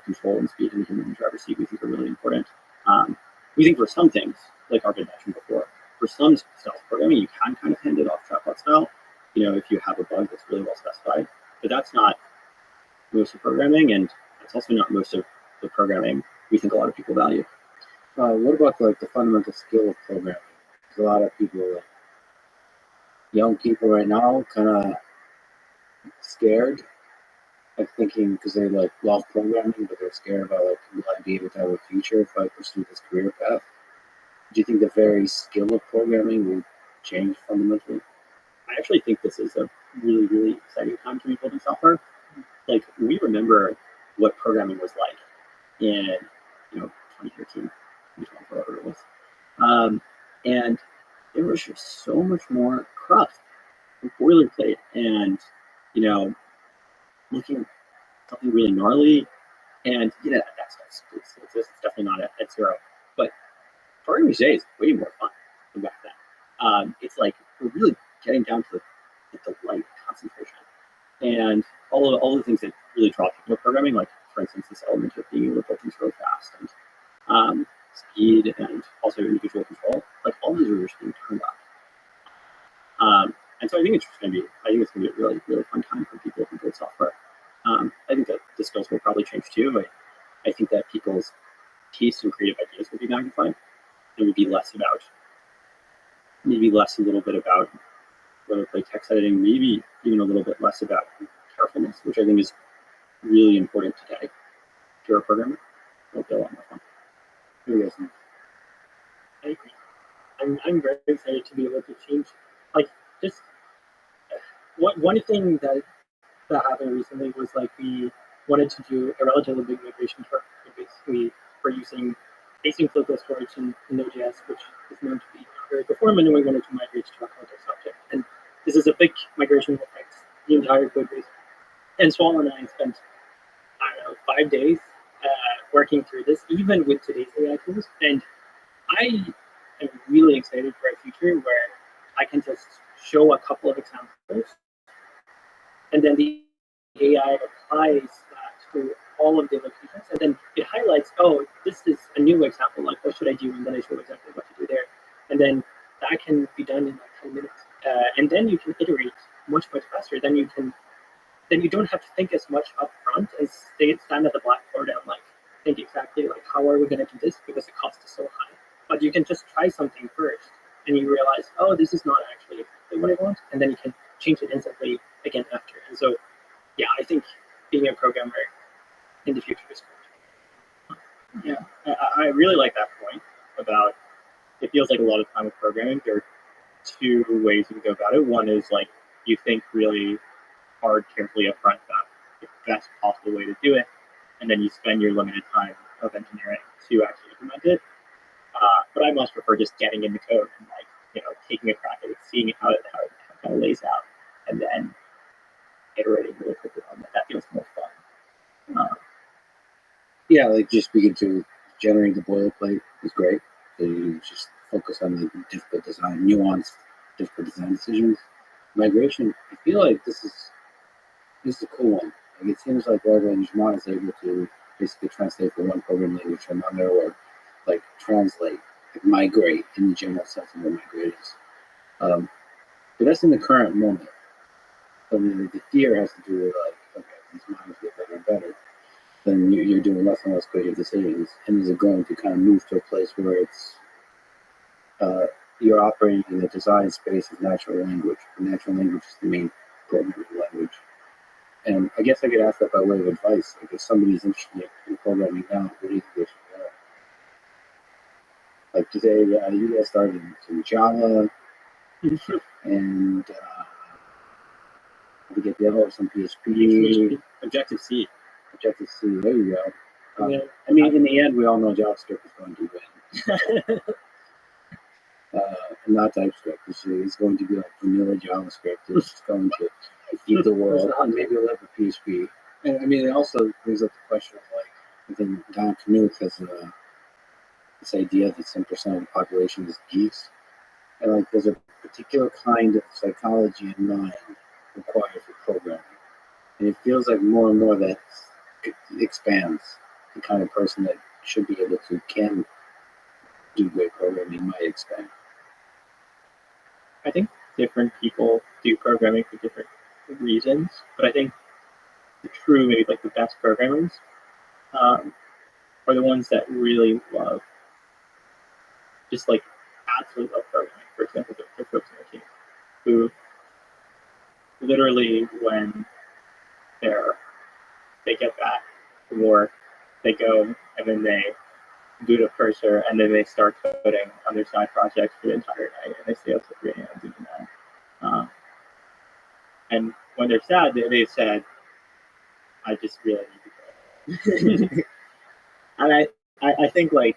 control and speed and human driver's seat, we think are really important. We think for some things, like Arvid mentioned before, for some self-programming, you can kind of hand it off chatbot style, if you have a bug that's really well specified. But that's not most of programming, and it's also not most of the programming we think a lot of people value. What about the fundamental skill of programming? Because a lot of people, young people right now, kind of scared of thinking, because they love programming, but they're scared about will I be able to have a future if I pursue this career path? Do you think the very skill of programming will change fundamentally? I actually think this is a really, really exciting time to be building software. We remember what programming was like in 2013, 2012, whatever it was. And there was just so much more cruft and boilerplate and, looking something really gnarly. And that stuff exists. It's definitely not at zero. But programming today is way more fun than back then. It's we're really getting down to the light concentration. And all the things that really draw people to programming, like, for instance, this element of being able to build things really fast and speed and also individual control, all those are just being turned up. And so I think it's going to be a really, really fun time for people who build software. I think that the skills will probably change too. I think that people's taste and creative ideas will be magnified. It would be less a little bit about whether play text editing, maybe even a little bit less about carefulness, which I think is really important today. If you're a programmer, it'll be a lot more fun. I agree. I'm very excited to be able to change. One thing that happened recently was we wanted to do a relatively big migration to our code base. We were using async local storage in Node.js, which is known to be very performant, and we wanted to migrate to a context object. And this is a big migration that affects the entire code base. And Swal and I spent, 5 days working through this, even with today's AI tools. And I am really excited for a future where I can just show a couple of examples, and then the AI applies that to all of the locations, and then it highlights, oh, this is a new example, like what should I do, and then I show exactly what to do there, and then that can be done in like 10 minutes, and then you can iterate much faster. Then you don't have to think as much up front and stand at the blackboard and like think exactly like how are we going to do this because the cost is so high. But you can just try something first, and you realize, oh, this is not actually exactly what I want, and then you can change it instantly again after. And so, yeah, I think being a programmer in the future is great. Yeah, I really like that point about it feels like a lot of time with programming. There are two ways you can go about it. One is like you think really hard, carefully up front about the best possible way to do it, and then you spend your limited time of engineering to actually implement it. But I much prefer just getting in the code and like taking a crack at it, seeing how it kind of lays out, and then iterating really quickly on it. That feels more fun. Yeah, like just begin to generate the boilerplate is great. So you just focus on the difficult design, nuanced, difficult design decisions. Migration, I feel like this is a cool one. Like it seems like large language model is able to basically translate from one programming language to another, or like translate, like migrate in the general sense of what migrate is. But that's in the current moment. So the fear has to do with like, okay, these models get better and better, then you're doing less and less creative decisions, and is it going to kind of move to a place where it's you're operating in the design space of natural language. The natural language is the main programming language. And I guess I could ask that by way of advice. Like if somebody's interested in programming now, what do you think they should know? Like today, you guys started in Java, and I forget the other, some PHP, Objective-C. Objective-C. There you go. Yeah. I mean, in the end, we all know JavaScript is going to win. And not TypeScript. It's going to be like vanilla JavaScript. It's going to eat the world. And maybe we'll have a PHP. And I mean, it also brings up the question of like, I think Don Knuth has this idea that 10% of the population is geeks. And like, there's a particular kind of psychology and mind required for programming. And it feels like more and more that expands. The kind of person that should be able to, can do great programming might expand. I think different people do programming for different reasons, but I think the true, maybe like the best programmers are the ones that really love, just like absolutely love programming. For example, the folks on our team who literally when they get back from work, they go and then they boot a cursor and then they start coding on their side projects for the entire night, and they stay up to 3 a.m. doing that. And when they're sad, they said, I just really need to code. And I think like,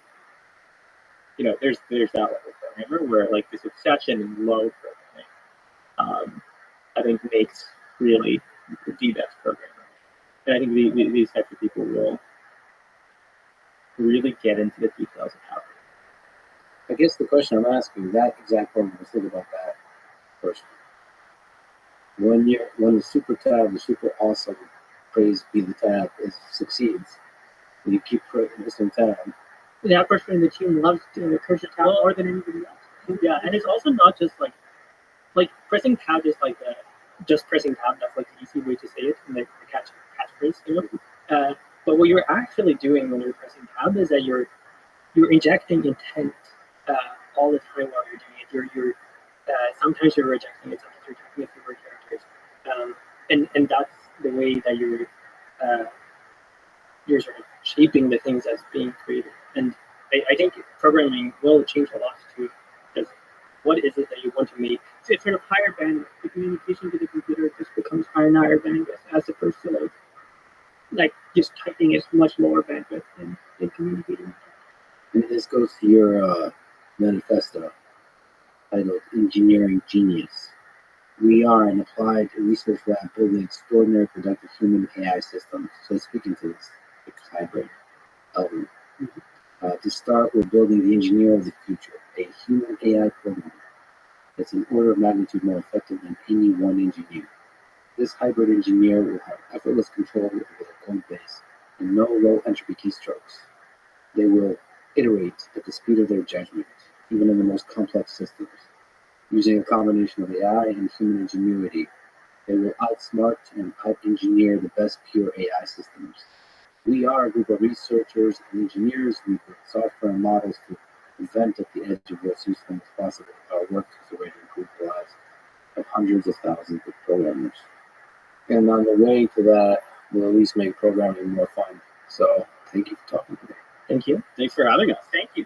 there's that level of programmer where like this obsession and love programming, I think makes really the best programmer. And I think these types of people will really get into the details of how. I guess the question I'm asking, that exact program, let's think about that first. When the super tab, the super awesome, praise be the tab, succeeds, and you keep putting this in tab. That person in the team loves doing the cursor tab more than anybody else. Yeah, and it's also not just like pressing tab is like just pressing tab. That's like the easy way to say it, and like the catchphrase, But what you're actually doing when you're pressing tab is that you're injecting intent all the time while you're doing it. You're sometimes you're rejecting it, sometimes you're rejecting it through characters, and that's the way that you're sort of shaping the things as being created. And I think programming will change a lot too, because what is it that you want to make? It's sort of higher bandwidth. The communication to the computer just becomes higher and higher bandwidth, as opposed to like just typing is much lower bandwidth than communicating. And this goes to your manifesto titled Engineering Genius. We are an applied research lab building extraordinary productive human AI systems. So speaking to this hybrid element. To start, we're building the engineer of the future, a human AI programmer that's an order of magnitude more effective than any one engineer. This hybrid engineer will have effortless control over their code base and no low entropy keystrokes. They will iterate at the speed of their judgment, even in the most complex systems. Using a combination of AI and human ingenuity, they will outsmart and out-engineer the best pure AI systems. We are a group of researchers and engineers. We build software and models to invent at the edge of what's useful and possible. Our work is a way to improve the lives of hundreds of thousands of programmers. And on the way to that, we'll at least make programming more fun. So thank you for talking today. Thank you. Thanks for having us. Thank you.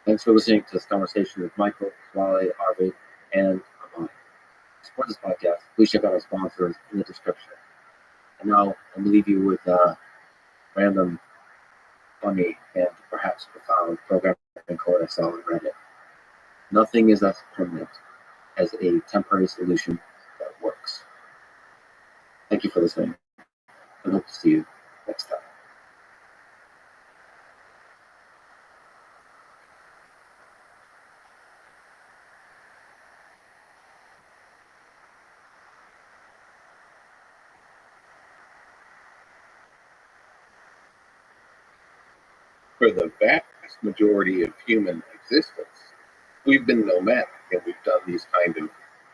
Thanks for listening to this conversation with Michael, Wale, Arvid, and Amani. To support this podcast, please check out our sponsors in the description. And now I'm going to leave you with a random, funny, and perhaps profound programming code I saw on Reddit. Nothing is as permanent as a temporary solution that works. Thank you for listening, and hope to see you next time. For the vast majority of human existence, we've been nomadic, and we've done these kind of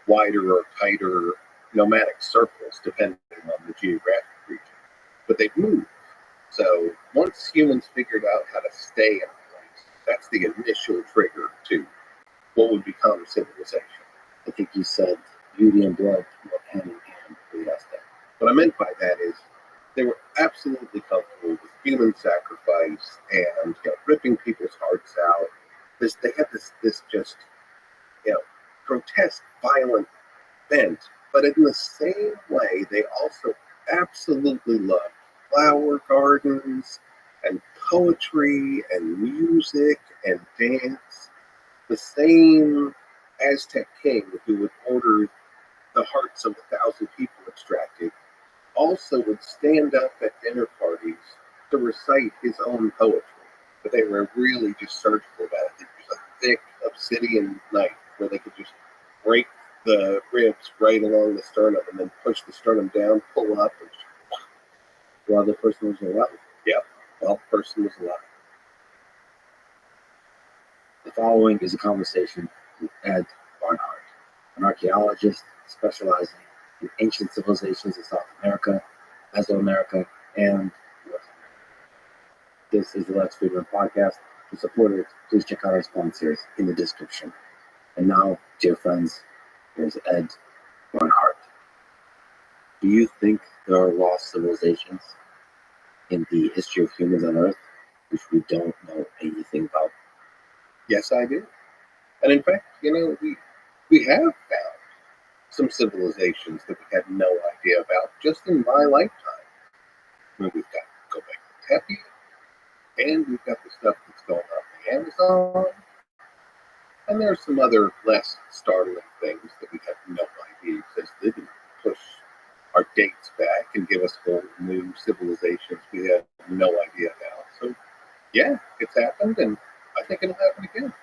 wider or tighter nomadic circles depending on the geographic region. But they've moved. So once humans figured out how to stay in a place, that's the initial trigger to what would become civilization. I think you said beauty and blood went hand in hand with that. What I meant by that is they were absolutely comfortable with human sacrifice and ripping people's hearts out. They had this just grotesque, violent bent, but in the same way, they also absolutely loved flower gardens and poetry and music and dance. The same Aztec king who would order the hearts of 1,000 people extracted also would stand up at dinner parties to recite his own poetry. But they were really just surgical about it. There was a thick obsidian knife where they could just break the ribs right along the sternum and then push the sternum down, pull up, and just, while the person was alive. Yep, while the person was alive. The following is a conversation with Ed Barnhart, an archaeologist specializing in ancient civilizations of South America, Mesoamerica, and North America. This is the Let's Freedom Podcast. To support it, please check out our sponsors in the description. And now, dear friends, here's Ed Barnhart. Do you think there are lost civilizations in the history of humans on Earth which we don't know anything about? Yes, I do. And in fact, we have found some civilizations that we had no idea about just in my lifetime. I mean, we've got Gobekli Tepe, and we've got the stuff that's going on in the Amazon, and there's some other less startling things that we have no idea existed and push our dates back and give us whole new civilizations we had no idea about. So, yeah, it's happened, and I think it'll happen again.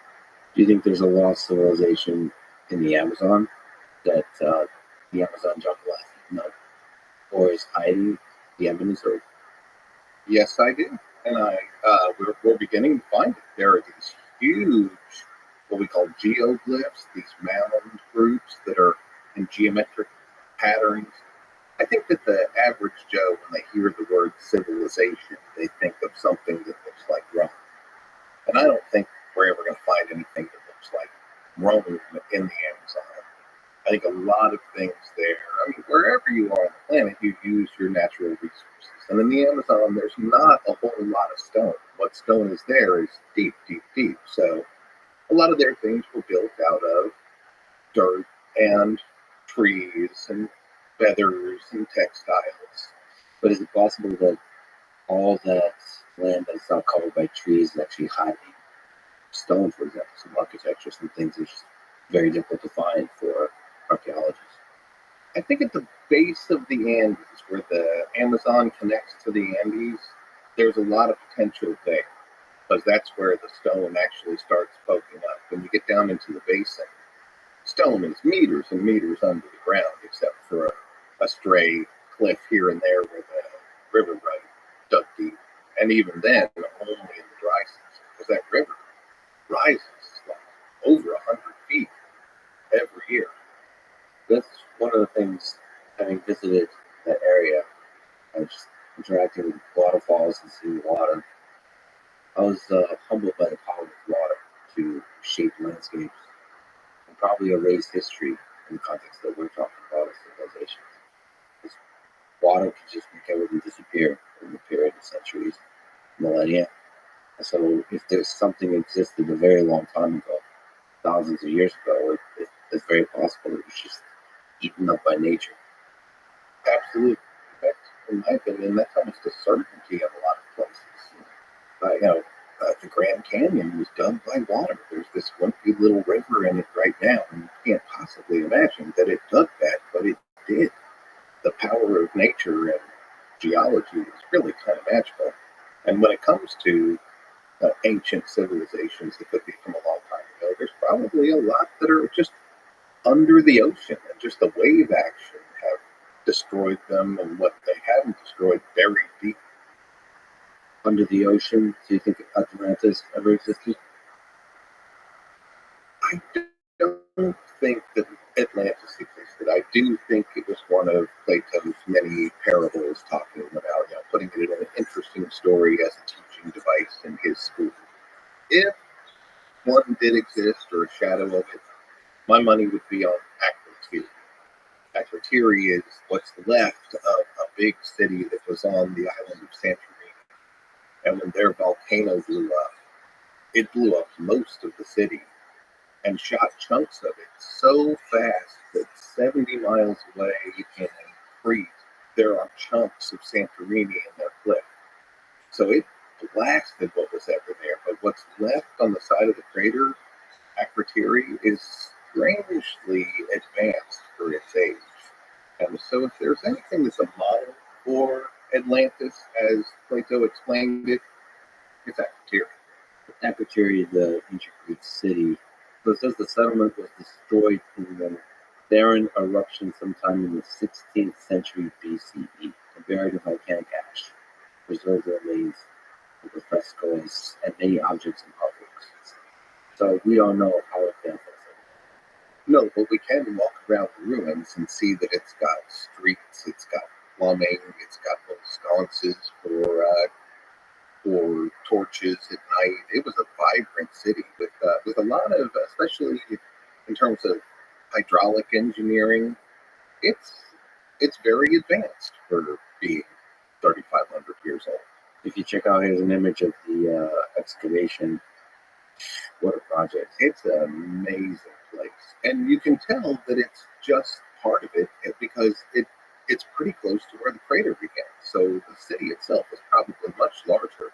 Do you think there's a lost civilization in the Amazon that the Amazon jungle has eaten up, or is hiding the evidence of? Yes, I do, and we're beginning to find it. There are these huge, what we call geoglyphs, these mound groups that are in geometric patterns. I think that the average Joe, when they hear the word civilization, they think of something that looks like Rome, and I don't think we're ever going to find anything that looks like Rome in the Amazon. I think a lot of things there, wherever you are on the planet, you use your natural resources. And in the Amazon, there's not a whole lot of stone. What stone is there is deep, deep, deep. So a lot of their things were built out of dirt and trees and feathers and textiles. But is it possible that all that land that's not covered by trees is actually hiding stone, for example, some architecture, some things that's very difficult to find for archaeologists? I think at the base of the Andes, where the Amazon connects to the Andes, there's a lot of potential there, because that's where the stone actually starts poking up. When you get down into the basin, stone is meters and meters under the ground, except for a stray cliff here and there where the river runs. And even then, only in the dry season, because that river rises like over 100 feet every year. That's one of the things, having visited that area, and just interacting with waterfalls and seeing water. I was humbled by the power of water to shape landscapes and probably erase history in the context that we're talking about as civilization. Because water can just make everything disappear in a period of centuries, millennia. And so if there's something that existed a very long time ago, thousands of years ago, it's very possible it was just eaten up by nature. Absolutely. In fact, in my opinion, that's almost a certainty in a lot of places. The Grand Canyon was dug by water. There's this wimpy little river in it right now, and you can't possibly imagine that it dug that, but it did. The power of nature and geology is really kind of magical. And when it comes to ancient civilizations that could be from a long time ago, there's probably a lot that are just under the ocean, and just the wave action have destroyed them, and what they haven't destroyed buried deep. Under the ocean, do you think Atlantis ever existed? I don't think that Atlantis existed. I do think it was one of Plato's many parables talking about, putting it in an interesting story as a teaching device in his school. If one did exist, or a shadow of it, my money would be on Akrotiri. Akrotiri is what's left of a big city that was on the island of Santorini. And when their volcano blew up, it blew up most of the city and shot chunks of it so fast that 70 miles away in Crete, there are chunks of Santorini in their cliff. So it blasted what was ever there. But what's left on the side of the crater, Akrotiri, is strangely advanced for its age. And so if there's anything that's a model for Atlantis, as Plato explained it, it's Akrotiri. Akrotiri, the ancient Greek city, so it says the settlement was destroyed in the barren eruption sometime in the 16th century BCE. A buried in volcanic ash, preserved the remains of the frescoes and many objects and artworks. So we don't know how advanced it is. No, but we can walk around the ruins and see that it's got streets, it's got plumbing, it's got little sconces for torches at night. It was a vibrant city with a lot of, especially in terms of hydraulic engineering. It's very advanced for being 3,500 years old. If you check out, here's an image of the excavation. What a project. It's an amazing place. And you can tell that it's just part of it because it's pretty close to where the crater began. So the city itself is probably much larger.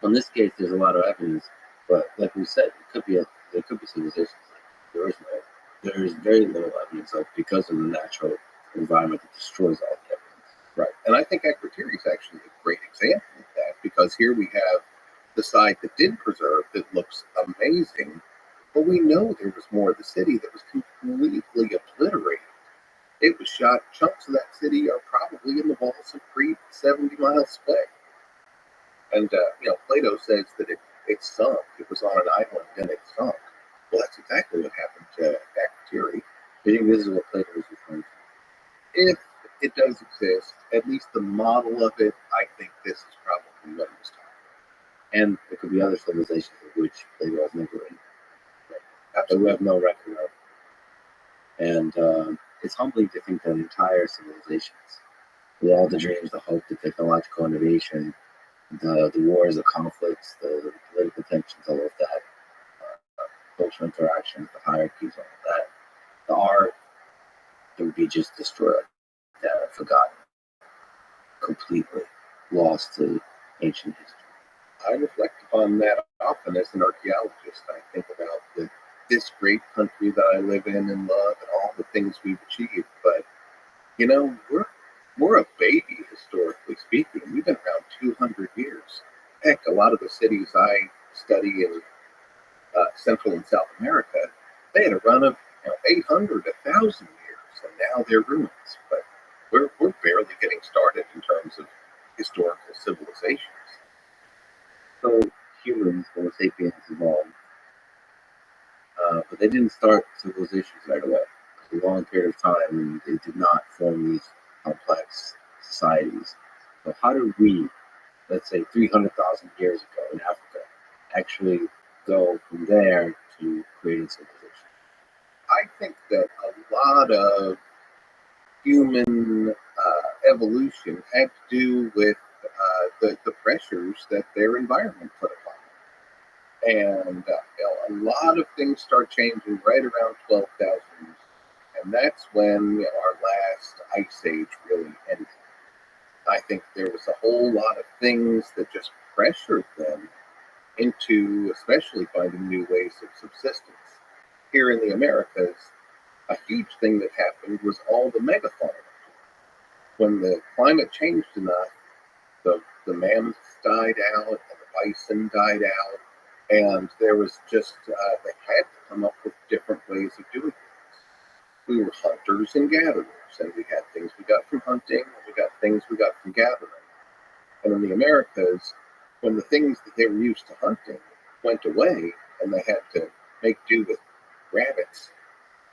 In this case, there's a lot of evidence, but like we said, there could be civilizations. There is very little evidence of, because of the natural environment that destroys all the evidence. Right. And I think Akrotiri is actually a great example of that, because here we have the side that did preserve that looks amazing, but we know there was more of the city that was completely obliterated. It was shot. Chunks of that city are probably in the walls of Crete, 70 miles away. And, Plato says that it sunk. It was on an island and it sunk. Well, that's exactly what happened to Akrotiri. I think this is what Plato was referring to. If it does exist, at least the model of it, I think this is probably what he was talking about. And there could be other civilizations of which Plato has never in. Absolutely. That we have no record of. And it's humbling to think that entire civilizations, with all the dreams, the hope, the technological innovation, the wars, the conflicts, the political tensions, all of that, social interactions, the hierarchies, all of that, the art, it would be just destroyed, forgotten, completely lost to ancient history. I reflect upon that often as an archaeologist. I think about this great country that I live in and love and all the things we've achieved. But, we're a baby, historically speaking. We've been around 200 years. Heck, a lot of the cities I study in Central and South America, they had a run of 800, 1,000 years, and now they're ruins. But we're barely getting started in terms of historical civilizations. humans, Homo sapiens, evolved. But they didn't start civilizations right away. For a long period of time, they did not form these complex societies. So how did we, let's say 300,000 years ago in Africa, actually go from there to creating civilization? I think that a lot of human evolution had to do with the pressures that their environment put upon them. And a lot of things start changing right around 12,000 years. And that's when our last ice age really ended. I think there was a whole lot of things that just pressured them into especially finding new ways of subsistence. Here in the Americas, a huge thing that happened was all the megafauna. When the climate changed enough, the mammoths died out, and the bison died out, and there was just, they had to come up with different ways of doing things. We were hunters and gatherers, and we had things we got from hunting, and we got things we got from gathering. And in the Americas, when the things that they were used to hunting went away, and they had to make do with rabbits,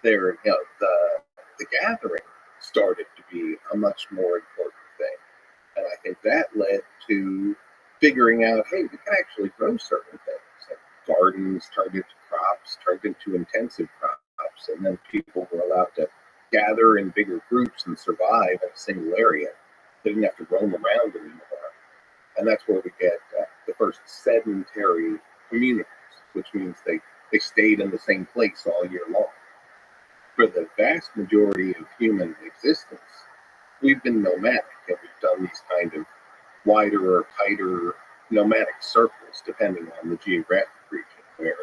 the gathering started to be a much more important thing. And I think that led to figuring out, hey, we can actually grow certain things. And gardens turned into crops, turned into intensive crops, and then people were allowed to gather in bigger groups and survive in a single area. They didn't have to roam around anymore. And that's where we get the first sedentary communities, which means they stayed in the same place all year long. For the vast majority of human existence, we've been nomadic, and we've done these kind of wider or tighter nomadic circles, depending on the geographic region, where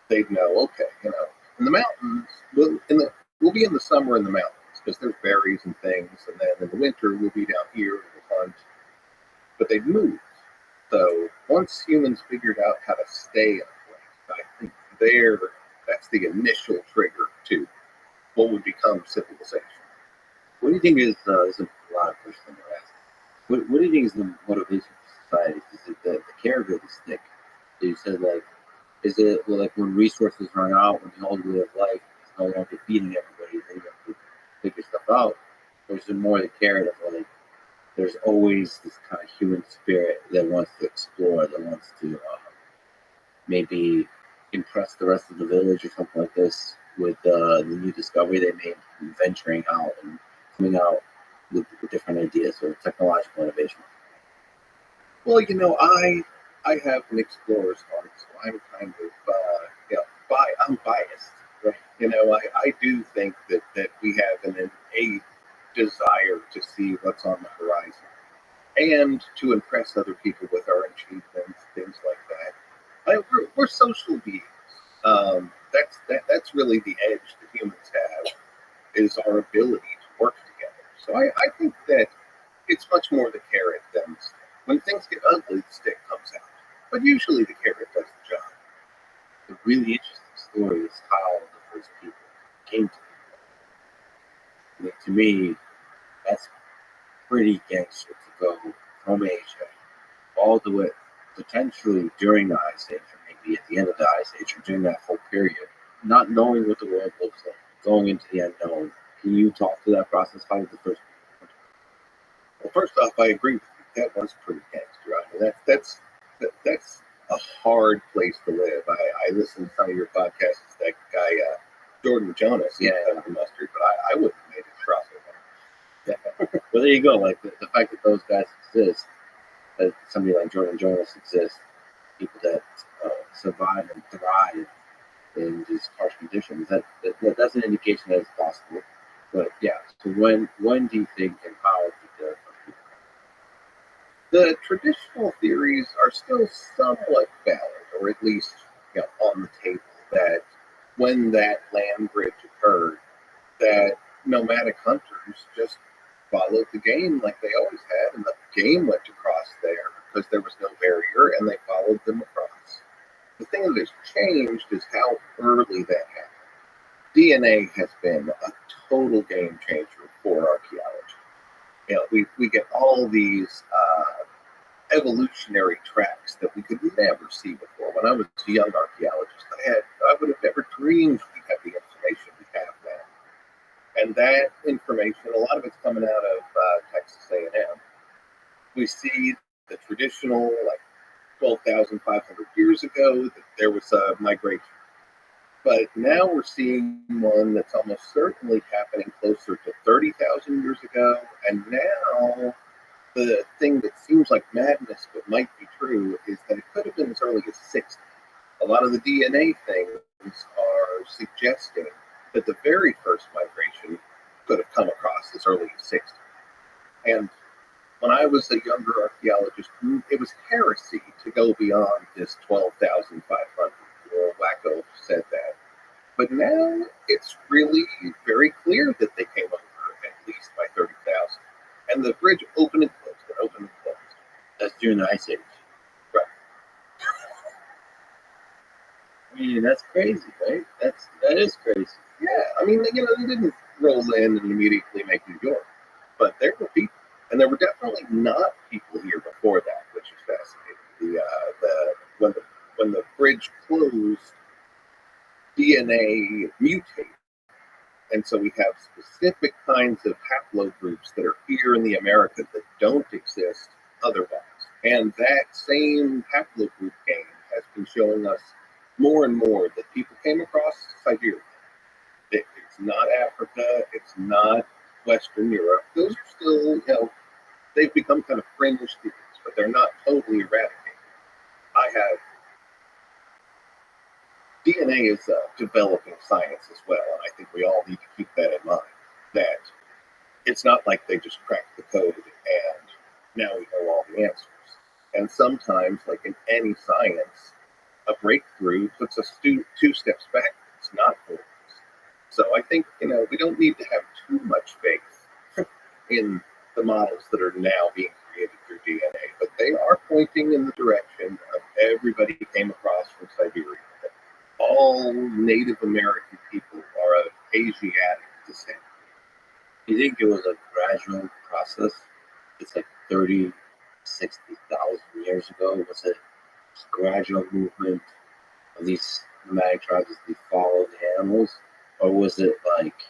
they'd know, okay, in the mountains, we'll be in the summer in the mountains because there's berries and things, and then in the winter we'll be down here and we'll hunt. But they've moved. So once humans figured out how to stay in a place, I think that's the initial trigger to what would become civilization. What do you think is a lot of question to ask? What do you think is the motivation for society? Is it the carrot or the stick? So you said, like, is it like when resources run out, when the old way of life is no longer feeding everybody, then you have to figure stuff out? Or is it more the carrot of, like, there's always this kind of human spirit that wants to explore, that wants to maybe impress the rest of the village or something like this with the new discovery they made, venturing out and coming out with different ideas or technological innovation? Well, I have an explorer's heart, so I'm kind of, I'm biased, right? I do think that we have an innate desire to see what's on the horizon and to impress other people with our achievements, things like that. We're social beings. That's really the edge that humans have, is our ability to work together. So I think that it's much more the carrot than the stick. When things get ugly, the stick comes out. But usually the carrot does the job. The really interesting story is how the first people came to the world. To me, that's pretty gangster to go from Asia all the way, potentially during the Ice Age, or maybe at the end of the Ice Age, or during that whole period, not knowing what the world looks like, going into the unknown. Can you talk to that process? How did the first people? Well, first off, I agree with you. That was pretty gangster. I mean, that's a hard place to live. I listened to some of your podcasts. That guy, Jordan Jonas, he's kind of a mustard, but I wouldn't have made it across it. Yeah. Well, there you go. Like the fact that those guys exist, that somebody like Jordan Jonas exists, people that survive and thrive in these harsh conditions, that's an indication that it's possible. But yeah, so when do you think and how did the The traditional theories are still somewhat valid, or at least on the table, that when that land bridge occurred, that nomadic hunters just followed the game like they always had, and the game went across there because there was no barrier, and they followed them across. The thing that has changed is how early that happened. DNA has been a total game changer for archaeology. We get all these evolutionary tracks that we could never see before. When I was a young archaeologist, I would have never dreamed we had the information we have now. And that information, a lot of it's coming out of Texas A&M. We see the traditional, like 12,500 years ago, that there was a migration. But now we're seeing one that's almost certainly happening closer to 30,000 years ago. And now the thing that seems like madness but might be true is that it could have been as early as 60. A lot of the DNA things are suggesting that the very first migration could have come across as early as 60. And when I was a younger archaeologist, it was heresy to go beyond this 12,500. Wacko said that. But now it's really very clear that they came over at least by 30,000. And the bridge opened and closed and opened and closed. That's during the Ice Age. Right. I mean, that's crazy, right? That is crazy. Yeah, I mean, they didn't roll in and immediately make New York. But there were people. And there were definitely not people here before that, which is fascinating. When the bridge closed, DNA mutated. And so we have specific kinds of haplogroups that are here in the Americas that don't exist otherwise. And that same haplogroup game has been showing us more and more that people came across Siberia. It's not Africa, it's not Western Europe. Those are still, they've become kind of fringe theories, but they're not totally eradicated. DNA is a developing science as well, and I think we all need to keep that in mind, that it's not like they just cracked the code and now we know all the answers. And sometimes, like in any science, a breakthrough puts us two steps backwards, not forwards. So I think, we don't need to have too much faith in the models that are now being created through DNA, but they are pointing in the direction of everybody came across from Siberia. All Native American people are of Asiatic descent. You think it was a gradual process? It's like 30, 60,000 years ago. Was it a gradual movement of these nomadic tribes as they followed the animals? Or was it like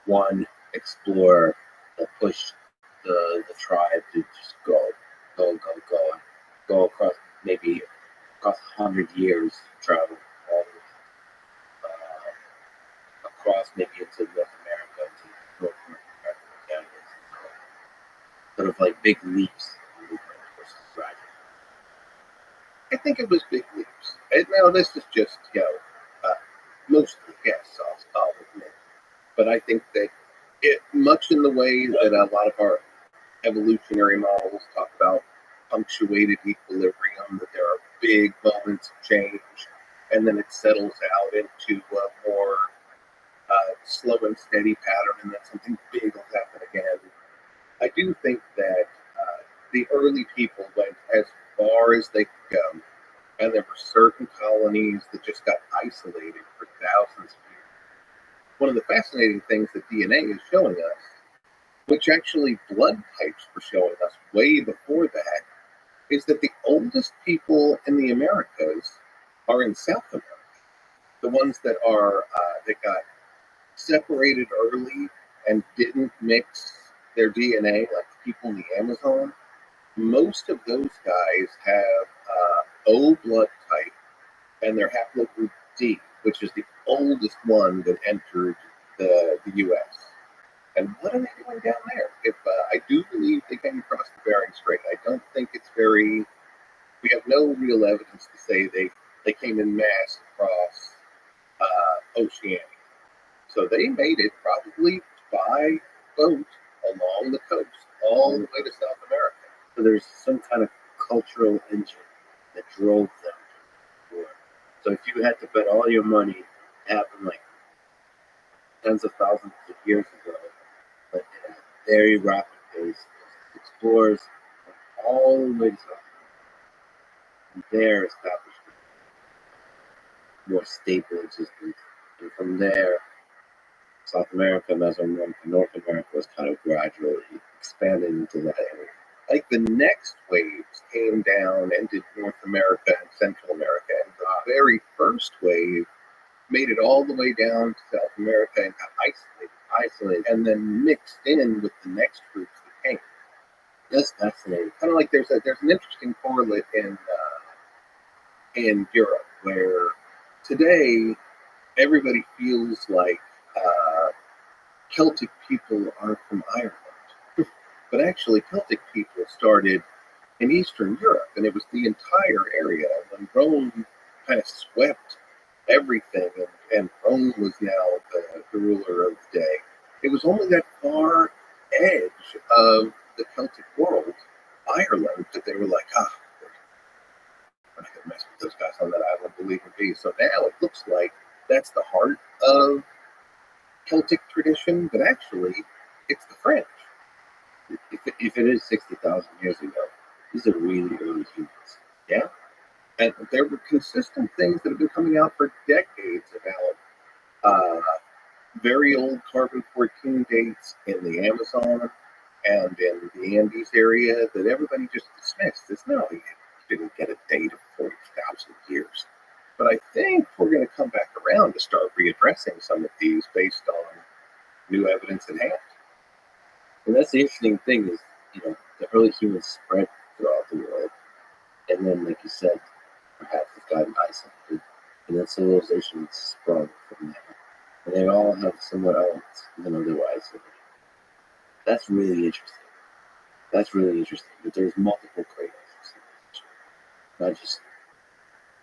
one explorer that pushed the tribe to just go across maybe across 100 years, travel all the way across maybe into North America, to North America, Canada, sort of like big leaps in movement versus gradual? I think it was big leaps. Now, this is just, mostly guess, I'll admit. But I think that much in the way that a lot of our evolutionary models talk about punctuated equilibrium, that there are big moments of change, and then it settles out into a more slow and steady pattern, and then something big will happen again. I do think that the early people went as far as they could go, and there were certain colonies that just got isolated for thousands of years. One of the fascinating things that DNA is showing us, which actually blood types were showing us way before that, is that the oldest people in the Americas are in South America. The ones that that got separated early and didn't mix their DNA, like the people in the Amazon, most of those guys have O blood type, and their haplogroup D, which is the oldest one that entered the U.S. And what are they doing down there? If I do believe they came across the Bering Strait, I don't think it's we have no real evidence to say they came in mass across Oceania. So they made it probably by boat along the coast, all the way to South America. So there's some kind of cultural engine that drove them forward. So if you had to bet all your money, it happened like tens of thousands of years ago, but at a very rapid pace, explorers went all the way to South America, and there established more stable existence. And from there, South America, Mesoamerica, North America was kind of gradually expanded into that area. Like the next waves came down and did North America and Central America, and the very first wave made it all the way down to South America and got isolated, and then mixed in with the next groups that came. That's fascinating. Kind of like there's an interesting correlate in Europe where today everybody feels like Celtic people are from Ireland, but actually Celtic people started in Eastern Europe, and it was the entire area. When Rome kind of swept everything, and Rome was now the ruler of the day, it was only that far edge of the Celtic world, Ireland, that they were like, we're not going to mess with those guys on that island, believe me. So now it looks like that's the heart of Celtic tradition, but actually it's the French. If it is 60,000 years ago, these are really early humans. Yeah. And there were consistent things that have been coming out for decades about very old carbon-14 dates in the Amazon and in the Andes area that everybody just dismissed as no, you didn't get a date of 40,000 years. But I think we're going to come back around to start readdressing some of these based on new evidence in hand. And that's the interesting thing is, the early humans spread throughout the world. And then, like you said, perhaps it's gotten isolated. And then civilization sprung from there. And they all have similar elements, even though they were isolated. That's really interesting. That there's multiple cradles of civilization, not just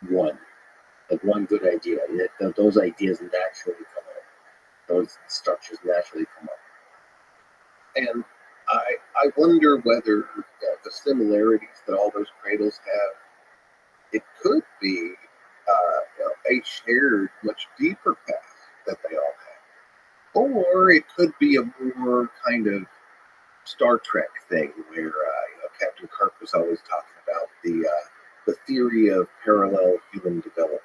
one. Like one good idea. Those ideas naturally come up. Those structures naturally come up. And I wonder whether the similarities that all those cradles have, it could be a shared, much deeper path that they all have. Or it could be a more kind of Star Trek thing where Captain Kirk was always talking about the theory of parallel human development,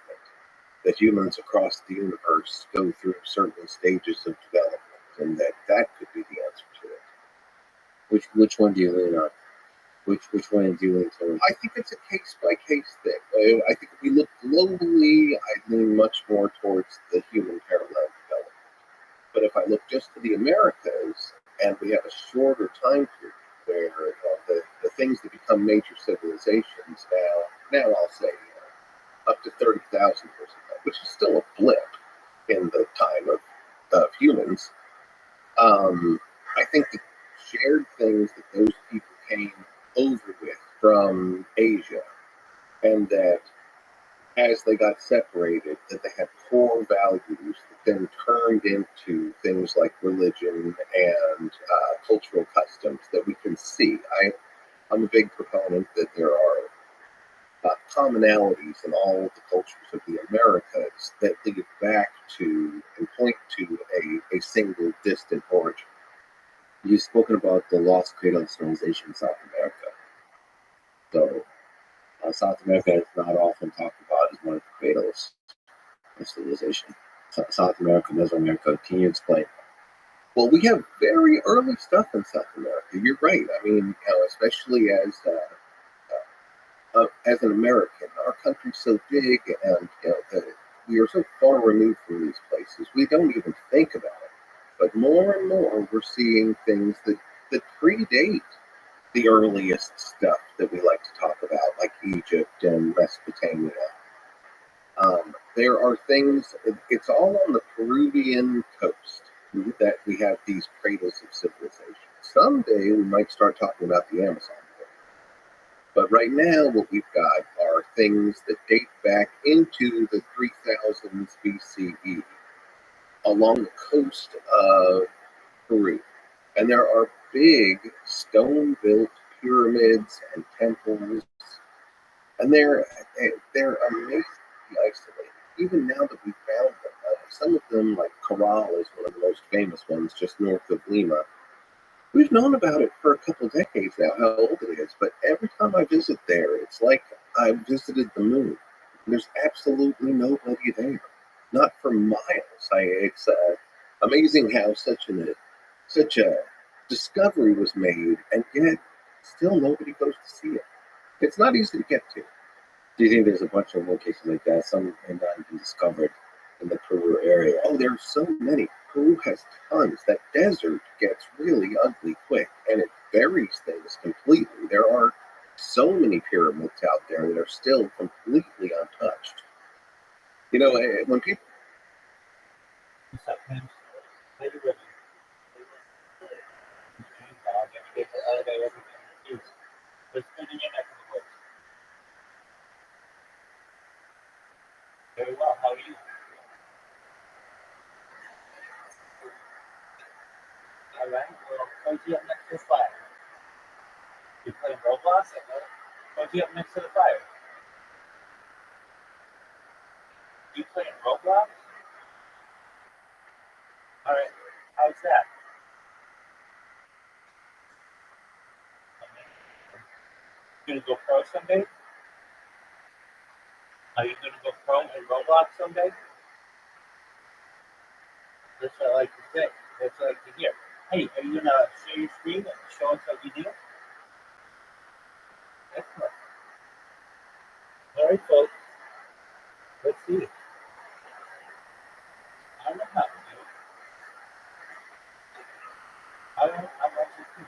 that humans across the universe go through certain stages of development, and that could be the answer to it. Which one do you lean on? Which one do you lean towards? I think it's a case by case thing. I think if we look globally, I lean much more towards the human parallel development. But if I look just to the Americas, and we have a shorter time period where the things that become major civilizations now I'll say up to 30,000 years ago, which is still a blip in the time of humans. I think the shared things that those people came over with from Asia, and that as they got separated, that they had core values that then turned into things like religion and cultural customs that we can see. I'm a big proponent that there are commonalities in all of the cultures of the Americas that lead back to and point to a single distant origin. You've spoken about the lost cradle of civilization in South America. So, South America is not often talked about as one of the cradles of civilization. South America, Mesoamerica, can you explain? Well, we have very early stuff in South America. You're right. I mean, especially as an American, our country's so big, and we are so far removed from these places, we don't even think about it. But more and more, we're seeing things that predate the earliest stuff that we like to talk about, like Egypt and Mesopotamia. There are things, it's all on the Peruvian coast that we have these cradles of civilization. Someday we might start talking about the Amazon. But right now, what we've got are things that date back into the 3000s BCE along the coast of Peru. And there are big stone-built pyramids and temples, and they're amazingly isolated. Even now that we found them, some of them, like Corral, is one of the most famous ones, just north of Lima. We've known about it for a couple decades now, how old it is. But every time I visit there, it's like I visited the moon. There's absolutely nobody there, not for miles. It's amazing how such a discovery was made, and yet still nobody goes to see it. It's not easy to get to. Do you think there's a bunch of locations like that? Some may not even discovered in the Peru area. Oh, there's so many. Peru has tons. That desert gets really ugly quick, and it buries things completely. There are so many pyramids out there that are still completely untouched. You know, when people What's up, man? How you living? Dog, every day, all day, every day. What's good in your neck of the woods? Very well. How are you? All right. Well, cozy up next to the fire. You playing Roblox? Cozy up next to the fire. You playing Roblox? All right. How's that? You gonna go pro someday? Are you gonna go pro in Roblox someday? That's what I like to say. That's what I like to hear. Hey, are you gonna share your screen and show us what you do? Excellent. All right, folks. Let's see it. I don't know how to do it. I want you to.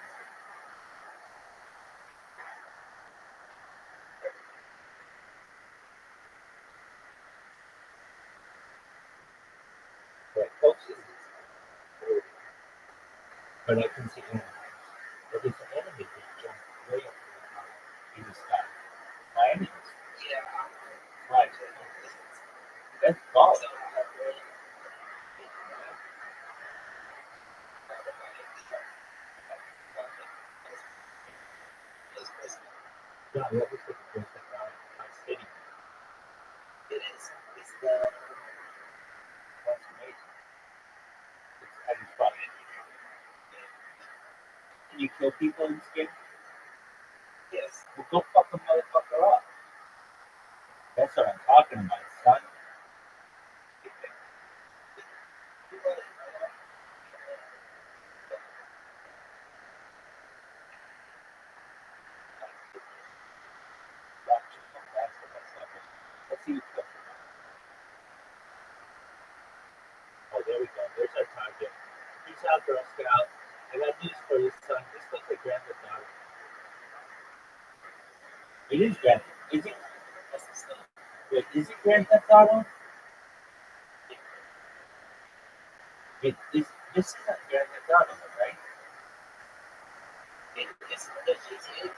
Right, folks. But I can see enemies. But there's an enemy that jumped way up to the top in the sky. My enemies. Yeah. Right. That's God. Yeah, that was the place that got my city. It is. It's the. That's amazing. It's having fun. Can you kill people in this game? Yes. Well, go fuck a motherfucker up. That's what I'm talking about, son. Let's see you kill someone. Oh, there we go. There's our target. Peace out, Girl Scout. I got news for you, son. This looks like Grand Theft Auto. It is Grand Theft. Is it? Wait, is it Grand Theft Auto? It is. This isn't Grand Theft Auto, right? It's the GTA.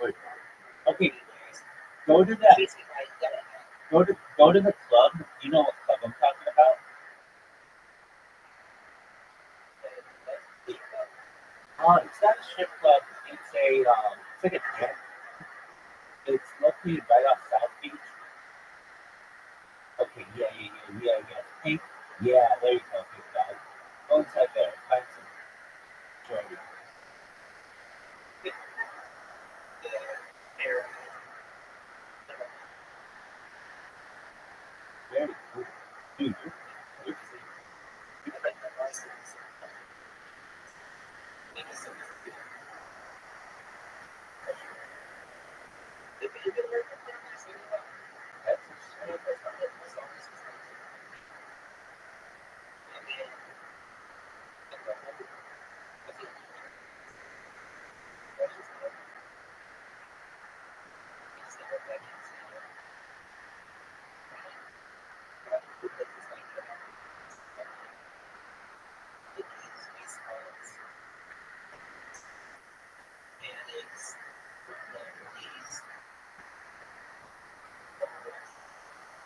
Wait. Okay, go to that. Go to the club. You know what club I'm talking about? It's not a strip club. It's like a gym. It's located right off South Beach. Okay, yeah. Pink. Yeah, there you go, big dog. Go inside there. Find some joy. Very cool. Dude, you're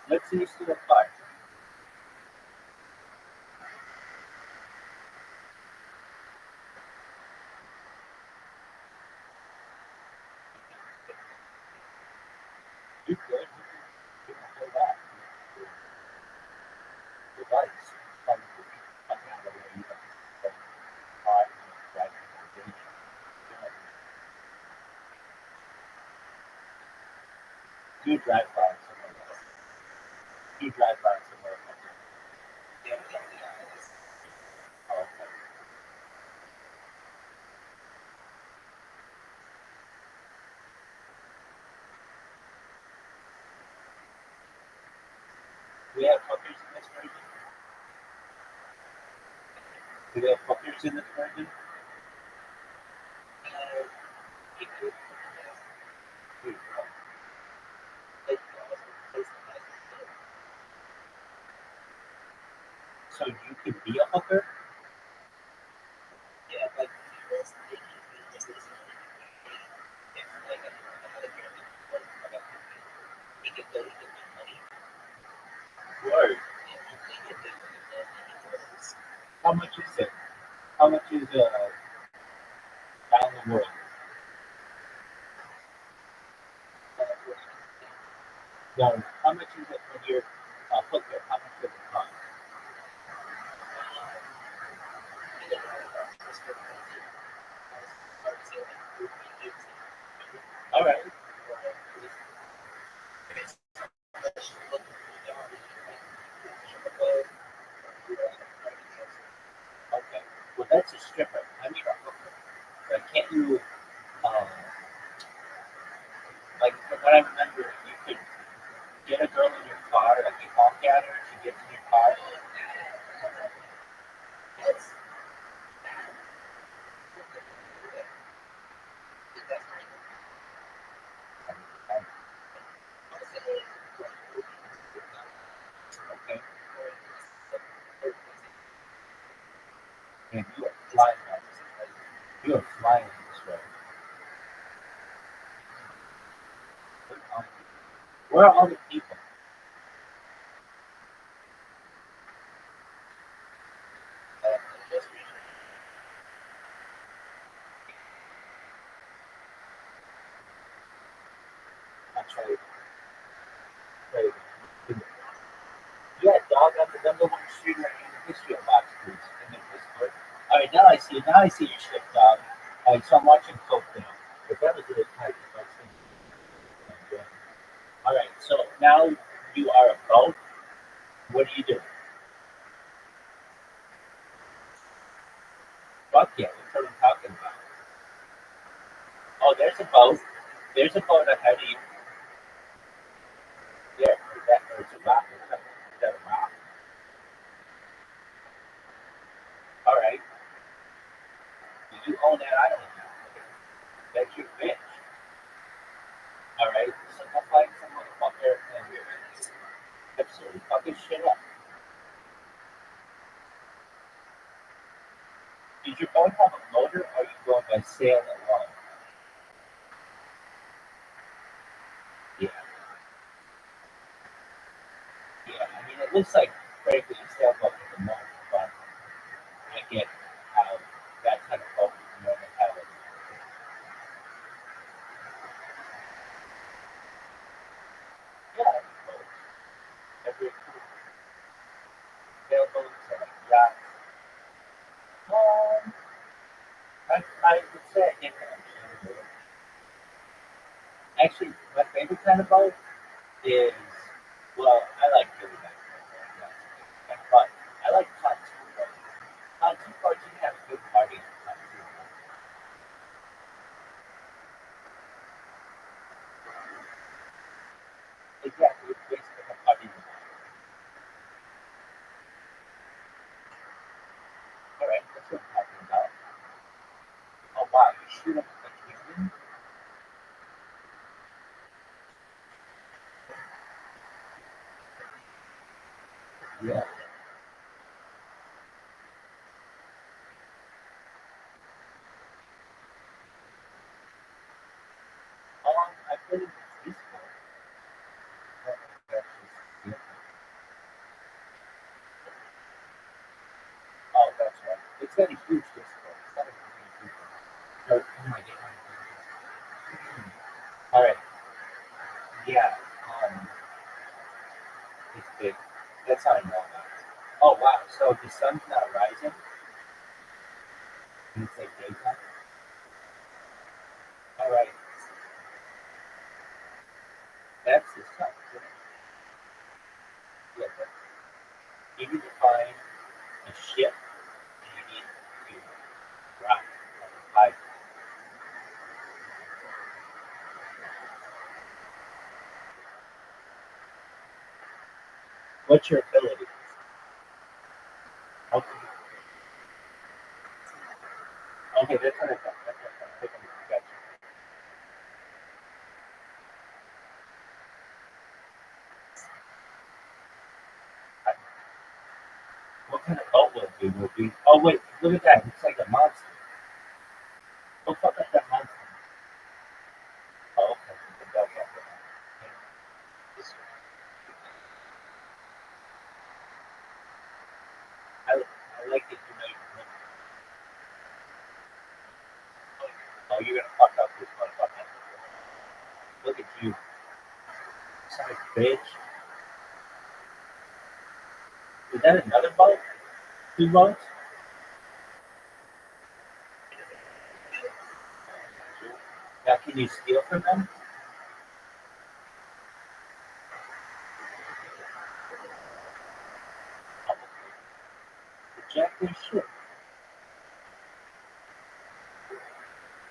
Let's see you still apart. You good? You can feel that. Your lights. You drive by somewhere else. You drive by somewhere else. Oh, okay. Do we have hookers in this version? Do we have hookers in this version? So you could be a hooker? Word. How much is it? How much is down the world? No, how much is it when you're a hooker? How much does it cost? All right. Okay. Well, that's a stripper. I mean a hooker. Like, can't you, um, like, from what I remember, you could get a girl in your car, like, you honk at her, she gets in your car. Okay. And you are flying on this. You are flying on this road. Where are all the people? Actually, yeah, dog, I'm the number one shooter in the history of box boots in the Discord. All right, now I see. Now I see your shit, dog. All right, so I'm watching Coke now. But that was really tight. All right, so now you are a boat. What do you do? Fuck yeah, that's what I'm talking about. Oh, there's a boat. There's a boat ahead of you. Yeah, there's a rock. Is that a rock? All right. You own that island now. That's your bitch. All right. So go find some motherfucker and absolutely fucking shit up. Did your boat have a motor or are you going by sail alone? Yeah. Yeah. I mean, it looks like frankly a sailboat with a motor, but I get how that kind of boat is more than how it. Yeah, boats. Every sailboats and yachts. I would say I get that. Actually, my favorite kind of boat is, well, I like really nice boats, but I like pontoon boats. Pontoon boats, you can have a good party on a pontoon boat. Exactly, it's basically a party boat. All right, that's what I'm talking about. Oh wow, you shoot up a cannon? Yeah. I've been in the police boat. Oh, that's right. It's got a huge disco. It's got a huge disco. Oh my god. All right. Yeah. Um, it's big. That's how I know that. Oh wow. So the sun's not rising. And it's like daytime. All right. That's the What's your ability? Okay. Okay, that's what I thought. That's what I thought. Okay, gotcha. What kind of boat would it be? Would it be? Oh wait, look at that. It's like a monster. Go fuck up that monster. Oh, okay. Go fuck it up. I like it. You know, oh, you're gonna fuck up this motherfucker. Look at you, son of a bitch. Is that another boat? Two boats? Now, can you steal from them? Jack their shit.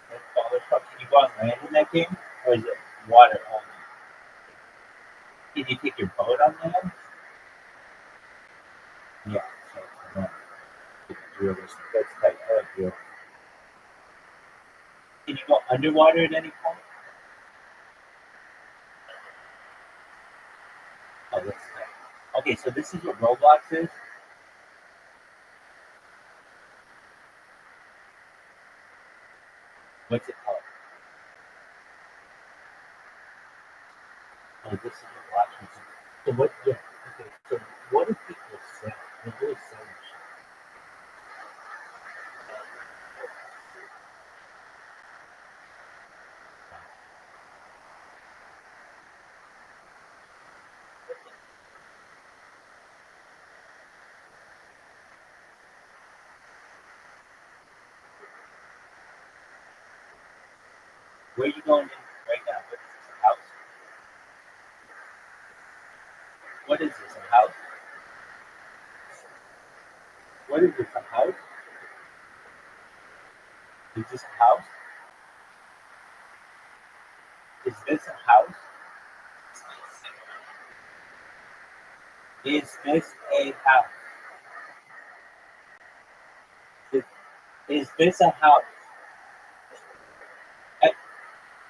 Can you go on land in that game? Or is it water only? Can you take your boat on land? Yeah, so that's tight. I like real. Can you go underwater at any point? Oh, that's tight. Okay, so this is what Roblox is. What's it called? Oh, this is what watching. So what? Yeah. Okay. So what do people sell? They really sell shit. Where are you going in right now? What is this? A house? What is this? A house? What is this? A house? Is this a house? Is this a house? Is this a house? Is, is this a house?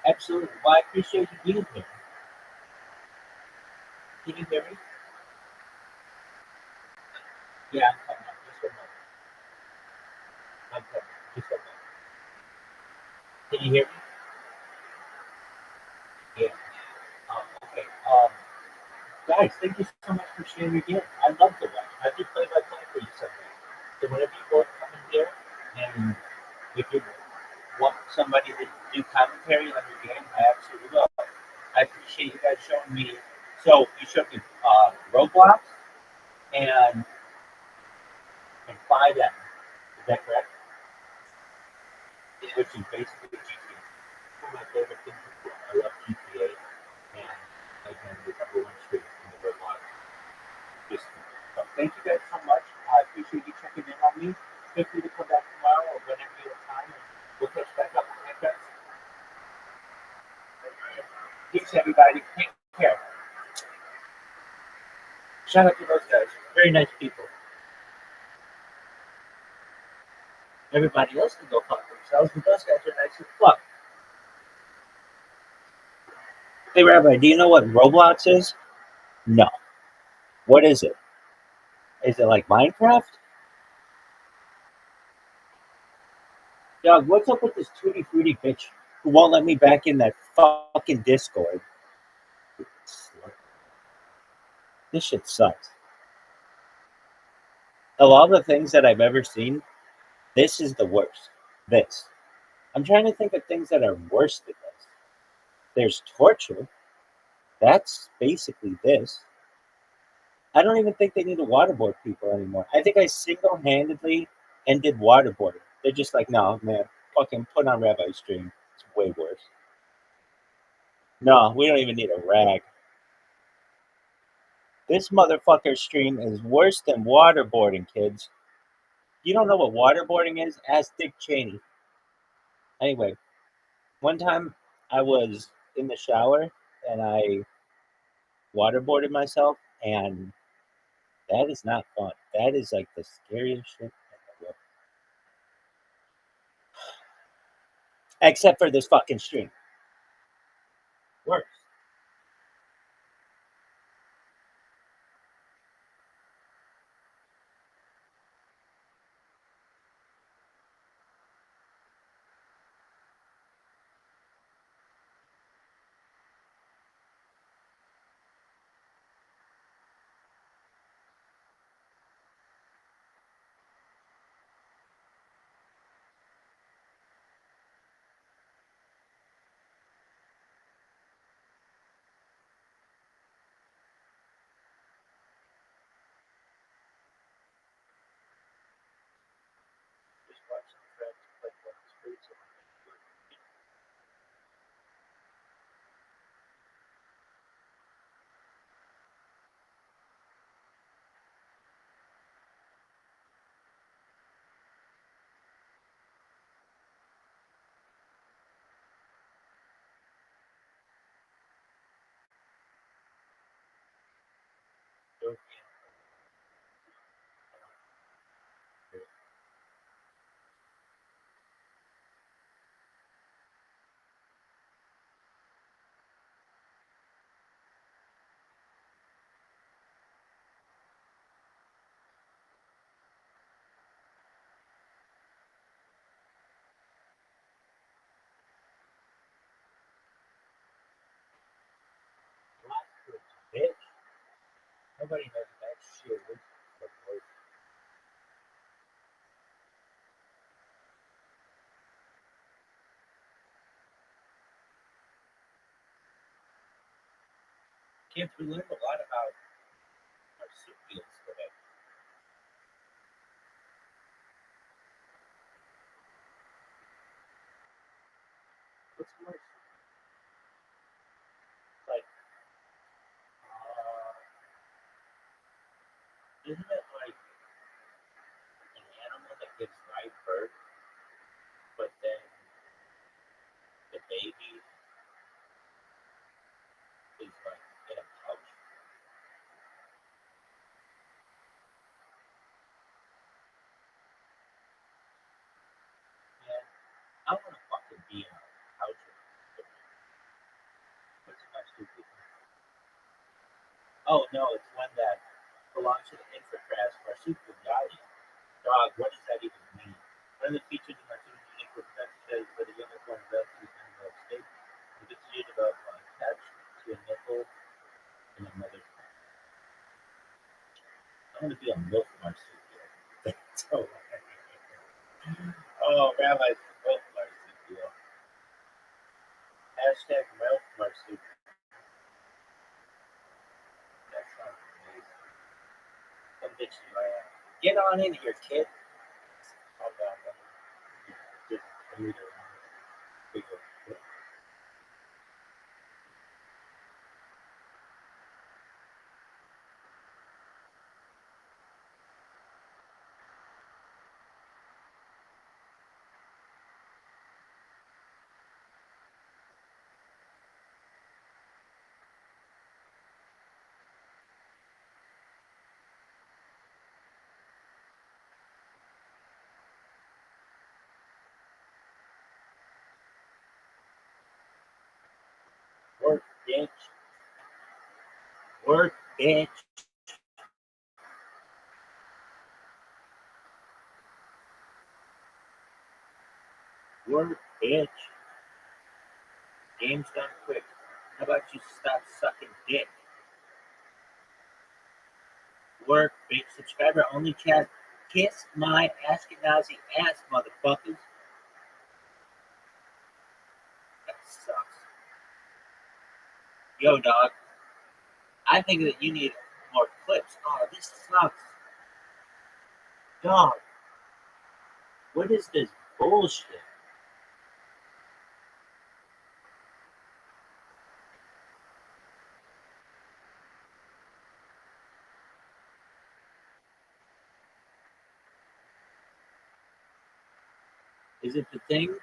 Absolutely. Well, I appreciate you being here. Can you hear me? Yeah, I'm coming up. Just a moment. I'm coming. Just a moment. Can you hear me? Yeah. Okay. Guys, thank you so much for sharing your game. I love the one. I do play by play for you someday. So whenever you both come in here, and if you want somebody to do commentary on your game, I absolutely will. I appreciate you guys showing me. So you showed me Roblox and 5M. Is that correct? Which is basically GTA. One of my favorite things to do. I love GTA, and again, the number one stream in the Roblox. Just so thank you guys so much. I appreciate you checking in on me. Feel free to come back tomorrow or whenever you have time, and we'll catch back up. Okay, guys? Peace, everybody. Take care. Shout out to those guys. Very nice people. Everybody else can go fuck themselves, but those guys are nice as fuck. Hey, Rabbi, do you know what Roblox is? No. What is it? Is it like Minecraft? Dog, what's up with this tutti frutti bitch who won't let me back in that fucking Discord? This shit sucks. Of all the things that I've ever seen, this is the worst. This. I'm trying to think of things that are worse than this. There's torture. That's basically this. I don't even think they need to waterboard people anymore. I think I single-handedly ended waterboarding. They're just like, no, man, fucking put on Rabbi stream. It's way worse. No, we don't even need a rag. This motherfucker stream is worse than waterboarding, kids. You don't know what waterboarding is? Ask Dick Cheney. Anyway, one time I was in the shower and I waterboarded myself, and That is not fun. That is like the scariest shit in the world. Except for this fucking stream. Works. Just watch some friends play on the streets. Bitch. Nobody knows that shit. Kids, we learned a lot about marsupials today. What's a marsupial? Like, isn't it like an animal that gives live birth, but then the baby is like in a pouch? Man, I want to fucking be in a pouch. What's a marsupial? Oh no, it's one that belongs to the infraclass marsupialia. Dog, what does that even mean? One of the features of marsupial unique protected for the uniform relative to the state. The feature developed on attached to a nipple in a mother's mouth. I want to be a milk marsupial. So, oh, Rabbi's milk marsupial. Hashtag milk marsupial. That sounds amazing. Some bitch you like, get on in here, kid. Oh, no, no. Just food or bigger. Work, bitch. Work, bitch. Work, bitch. Game's done quick. How about you stop sucking dick? Work, big subscriber, only chat. Kiss my Ashkenazi ass, motherfuckers. That sucks. Yo, dog. I think that you need more clips. Oh, this sucks. Dog. What is this bullshit? Is it the thing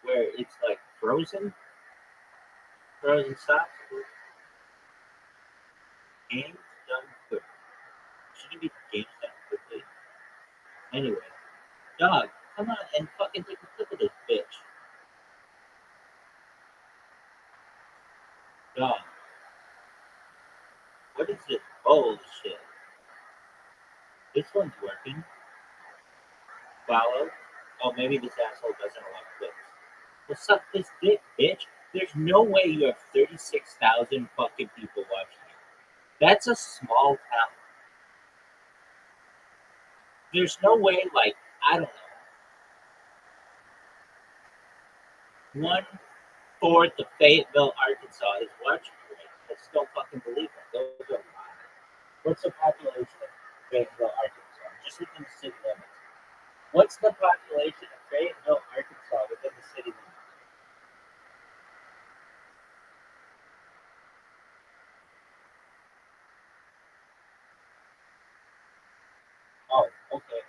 where it's like frozen? Frozen socks? Game's done quick. Anyway, dog, come on and fucking take a clip of this bitch. Dog, what is this bullshit? This one's working. Follow. Oh, maybe this asshole doesn't allow clips. Well, suck this dick, bitch. There's no way you have 36,000 fucking people watching you. That's a small town. There's no way, like, I don't know, 1/4 of Fayetteville, Arkansas is watching you. I just don't fucking believe it. Those are lies. What's the population of Fayetteville, Arkansas? Just within the city limits. What's the population of Fayetteville, Arkansas within the city limits? Oh, okay.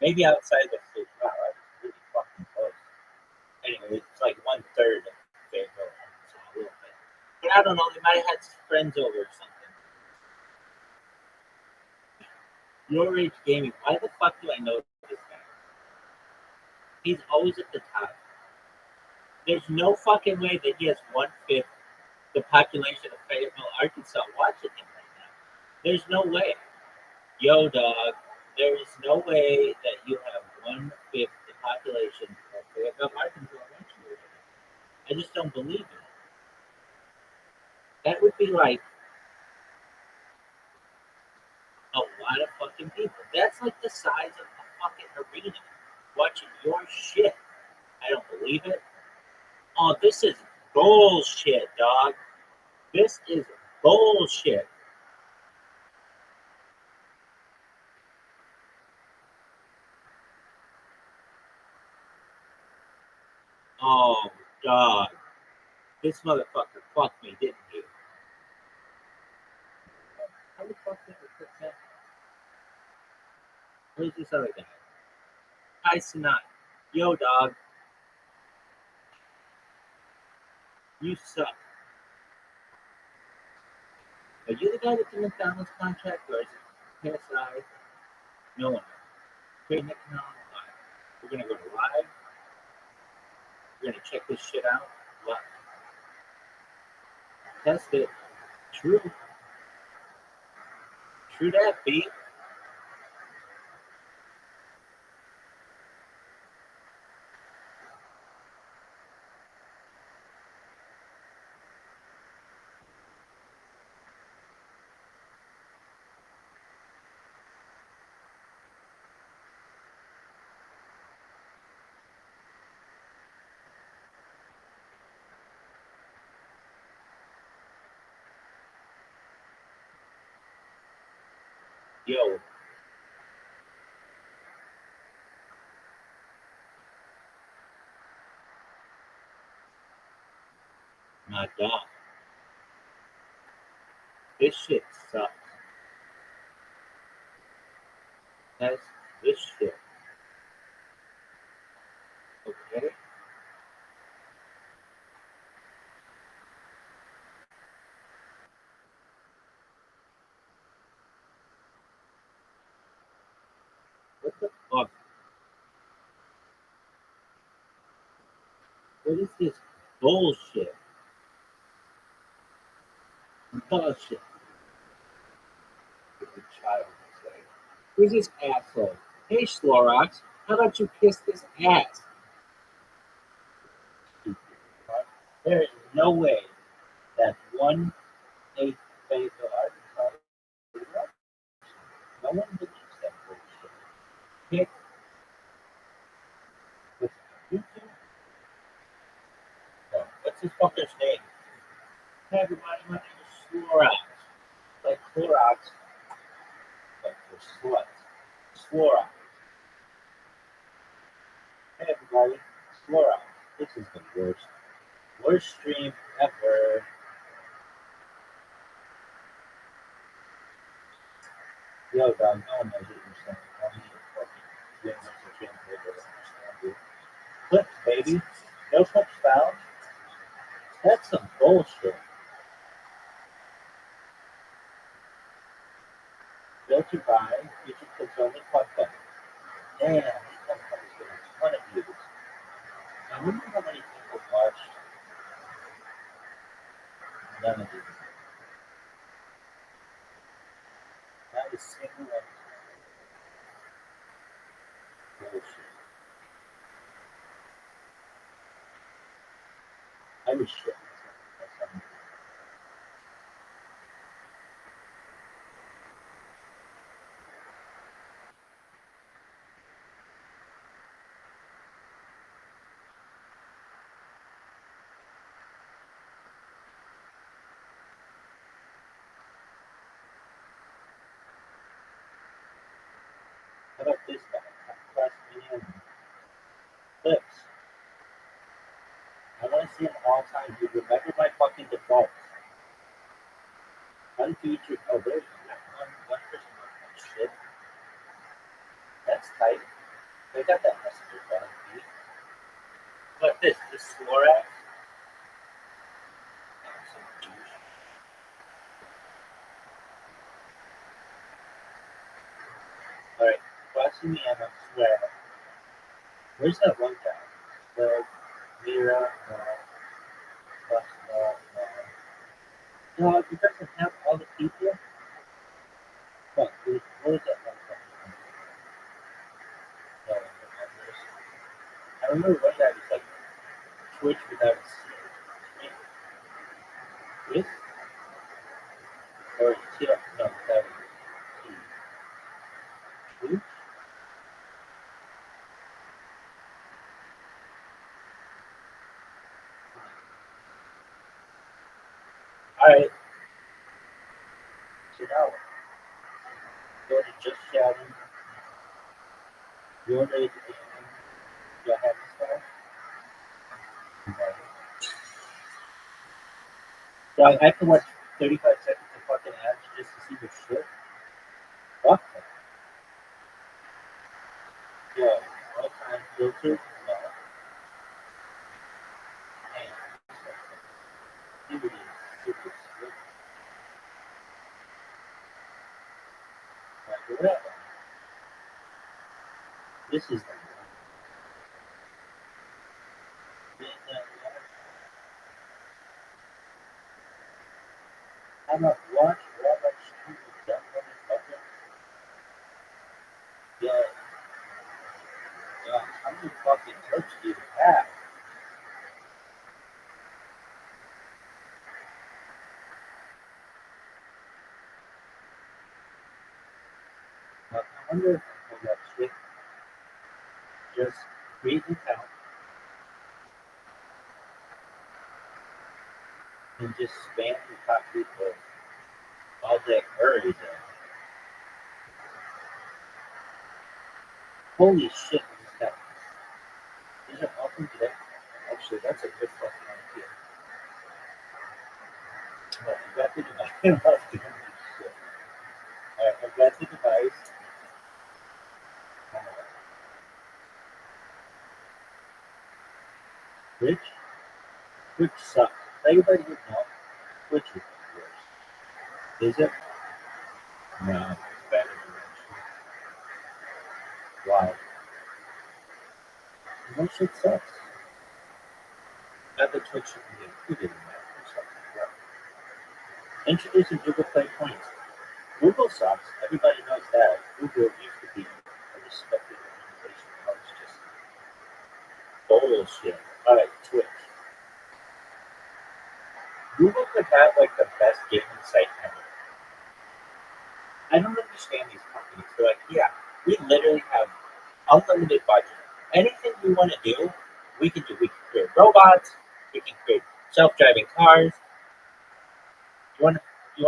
Maybe outside the city. Wow, that's really fucking close. Anyway, it's like 1/3 of Fayetteville, Arkansas, a little bit. But I don't know, they might have had friends over or something. Your Age Gaming, why the fuck do I know this guy? He's always at the top. There's no fucking way that he has 1/5 the population of Fayetteville, Arkansas watching him right now. There's no way. Yo, dog, there is no way that you have 1/5 the population of Fayetteville, Arkansas watching you right now. I just don't believe it. That would be like a lot of fucking people. That's like the size of a fucking arena watching your shit. I don't believe it. Oh, this is bullshit, dog. This is bullshit. Oh, dog. This motherfucker fucked me, didn't he? How the fuck did I fix that? Where's this other guy? Hi, Sinat. Yo, dog. You suck. Are you the guy with the McDonald's contract, or is it KSI? No one. Okay, Nick, no, live. We're gonna go to live. We're gonna check this shit out. Live. Test it. True. True that, B. Yo. My dog. This shit sucks. Test this shit. Okay? What the fuck? What is this bullshit? Bullshit. The child would say. Who's this asshole? Hey, Slorox, how about you kiss this ass? There is no way that 1/8 Fayetteville, Arkansas is right. No one believes that bullshit. Kick with YouTube. No, what's this fucker's name? Hey, everybody, my name is Slorox. Like Clorox, but for sluts. Slorox. Hey, everybody, Slorox. This is the worst stream ever. Yo, dog, no one knows what you're saying. Only you fucking Guinness or Champion doesn't understand you. Clips, baby. No clips found. That's some bullshit. Filter by, feature clips only, fuck that. Damn, these motherfuckers get a ton of views. I wonder how many people watched none of these. Not a single one. Bullshit. I was shit. How about this guy? Press million clips. I want to see him all time, dude. Remember my fucking defaults. Unfeatured. Oh, there's one person on that shit. That's tight. They got that messenger button, dude. But this Slorax. Alright, watching the end, I swear. Where's that one guy? The Mira, no, it doesn't have all the people. Fuck, dude, what is that one guy? No, I remember one guy was like Twitch without a C. Twitch? Or T, no, without a T. Twitch? Alright. So now, go to just chatting. Your name, your happy stuff. So I have to watch 35 seconds of fucking ads just to see the shit. Fuck that. Yo, all time filter? No. Damn. Puberty. Super slick. Like, whatever. This is the one. I'm not watch Rabbi Street with that motherfucker. Yeah. Yeah. How many fucking clips do you have? I wonder if I can that shit. Just create an account and just spam the top people all day, every day. Holy shit, this guy. Is it open today? Actually, that's a good fucking idea. Well, I got the device. Alright, I got the device. Twitch? Twitch sucks. Everybody would know. Twitch is the worst. Is it? No, it's better than that. Why? That shit sucks. Not that Twitch should be included in that. Or something like that. Introducing Google Play Points. Google sucks. Everybody knows that. Google used to be a respected organization. Now it's just bullshit. Alright, Twitch. Google could have like the best gaming site ever. I don't understand these companies. They're like, yeah, we literally have unlimited budget. Anything we want to do, we can do. We can create robots. We can create self-driving cars. You want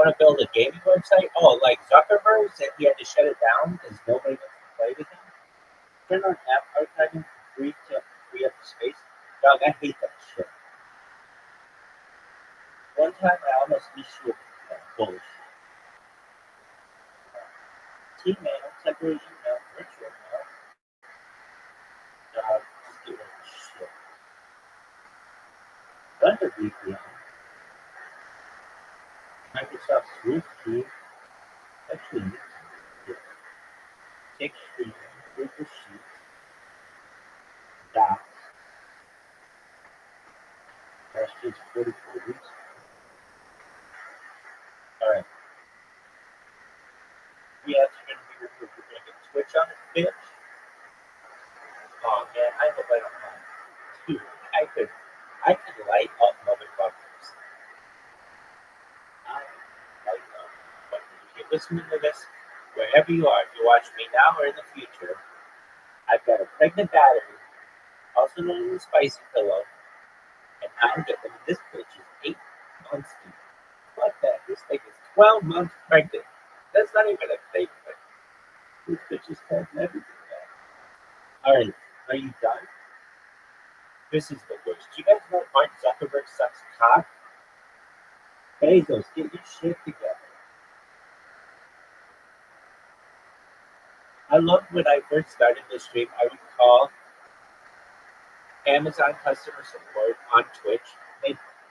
to build a gaming website? Oh, like Zuckerberg said he had to shut it down because nobody wants to play with him. Turn on app archiving for free to free up the space. Dog, I hate that shit. One time I almost issued bullshit. T-mail, temporary email, virtual mail. Dog, just do that shit. Thunder VPN. Microsoft Swift key. Actually, take streaming. with the sheet. Docs. Questions 44 weeks. Alright. We have to we're gonna get Twitch on it, bitch. Oh man, I hope I don't mind. Dude, I could light up motherfuckers. I light up. But if you're listening to this, wherever you are, if you watch me now or in the future, I've got a pregnant battery, also known as a spicy pillow, and I'm getting this bitch is 8 months deep. Fuck that. This thing is 12 months pregnant. That's not even a fake thing. This bitch is pregnant everything. Alright, are you done? This is the worst. Do you guys know Mark Zuckerberg sucks cock? Bezos, get your shit together. I loved when I first started this stream, I would call Amazon customer support on Twitch.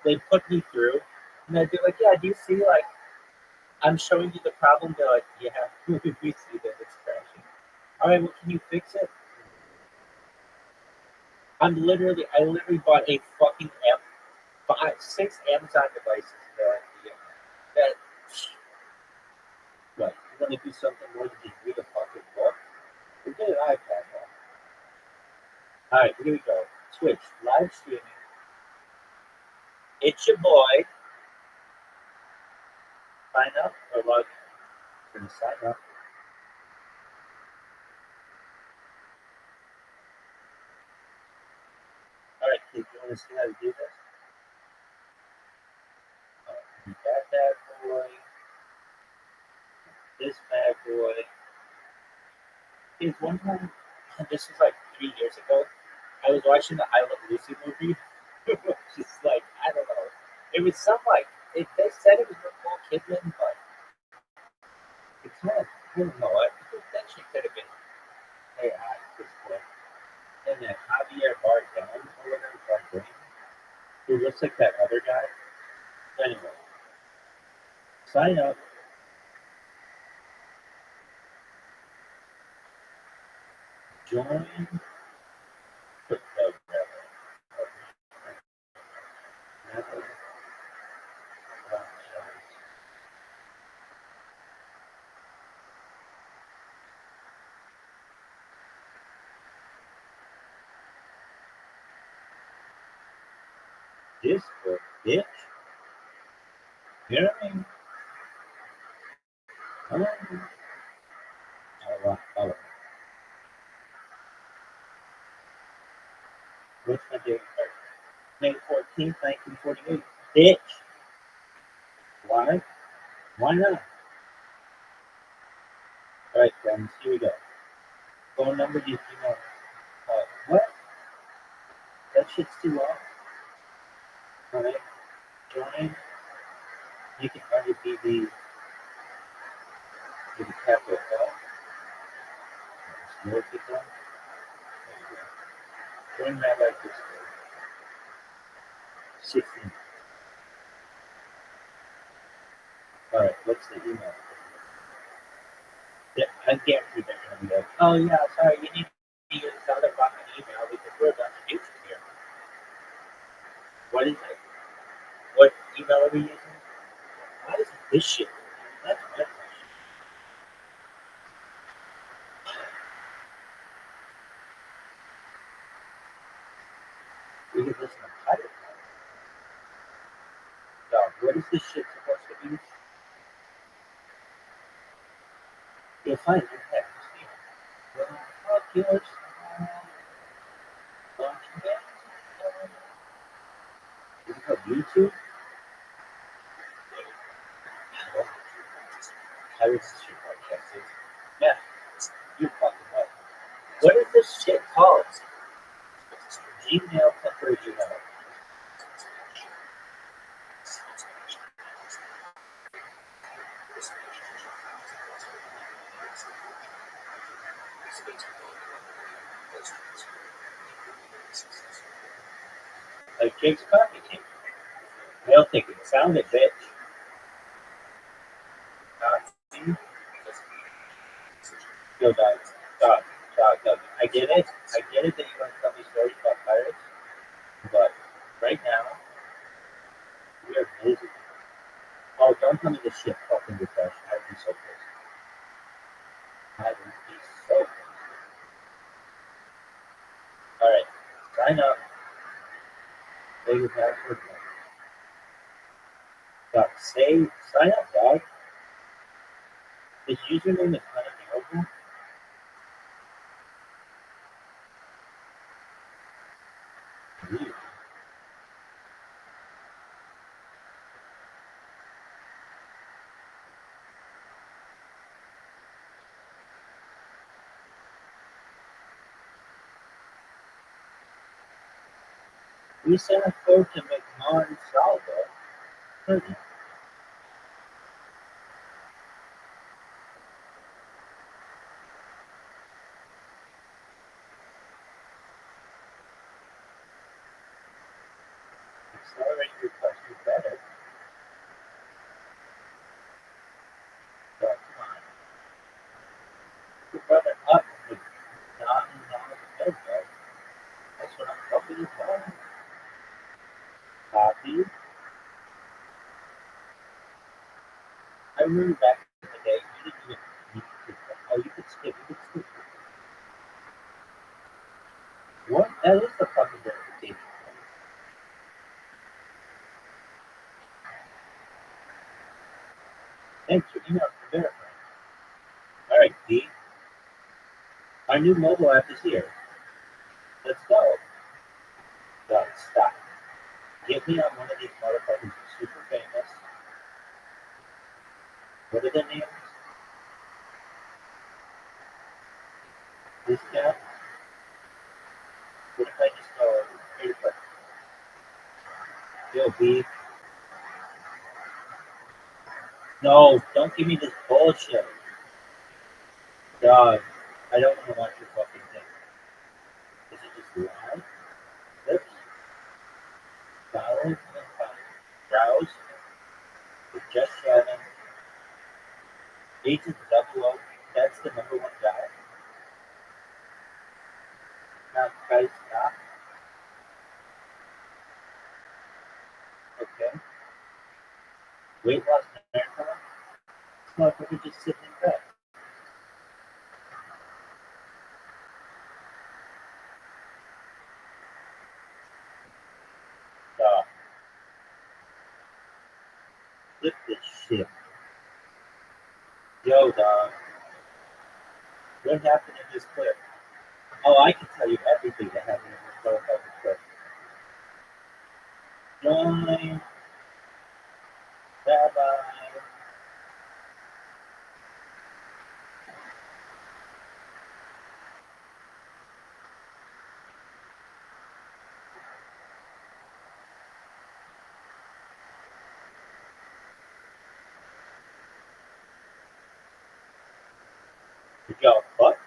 They'd put me through, and I'd be like, yeah, do you see, like, I'm showing you the problem? They're like, yeah, we see that it's crashing. All right, well, can you fix it? I literally bought a fucking 6 Amazon devices. They're like, yeah, that, what, you want to do something more than just read a fucking book? We get an iPad now. All right, here we go. Twitch, live streaming. It's your boy. Sign up or log in. Gonna sign up. All right, kids, you want to see how to do this? That bad boy. This bad boy. Kids, one time, this was like 3 years ago, I was watching the I Love Lucy movie. Just like, I don't know. It was some like, they said it was Nicole Kidman, but it kind of, I don't know. I think that she could have been AI at this point. And then Javier Bardem, or whatever, Bardem, who looks like that other guy. Anyway, sign up. Join the Discord, bitch. You know what I mean? What's my date? May 14th, 1948. Bitch. Why? Why not? Alright, friends, here we go. Phone number, you know. What? That shit's too long. Alright. Join. You can already be the capital L. More people. There you go. Join that like this. 16. Alright, what's the email? Yeah, I guarantee they're going to be like, oh yeah, sorry, you need to use this other fucking email because we're about to use it here. What is it? What email are we using? Why is this shit? That's my question. We can listen to pirate. So, what is this shit supposed to be? You'll find it. Well, fuck yours. Is it called YouTube? Pirates shit podcast. Yeah, you're fucking right. What is this shit called? Gmail or Gmail? Like Jake's coffee cake. They'll think it sounded bitch. Yo, guys, stop. Doug, I get it. I get it that you want to tell me stories about pirates, but right now we are busy. Oh, don't tell me this shit fucking refresh. I'd be so pissed. I would be so pissed. All right, sign up. Vegas password. Doc, sign up, dog. His username is unavailable. Weird. We sent a code to McMahon Salvo. Accelerate your question better. But come on. Your brother up with not the bed, bro. That's what I'm helping you tell. Copy. I remember back in the day, you didn't even need to. Oh, you could skip. You could skip. What? That is the fucking verification. Thanks for email for verifying. All right, D. Our new mobile app is here. Let's go. No, stop. Get me on one of these motherfuckers who's super famous. What are their names? This guy? What if I just go, here's what, yo, B. No, don't give me this bullshit. Dog, I don't want to watch your fucking thing. Is it just loud? Lips? Vowels? Browse? Just Shannon. Agent Double O. That's the number one guy. Not guys, not. Okay. Weight loss marathon? This motherfucker just sitting in bed. Dog. Flip this shit. Yo, dog. What happened in this clip? Oh, I can tell you everything that happened in this motherfucking clip. Join Rabbi. Yo, what?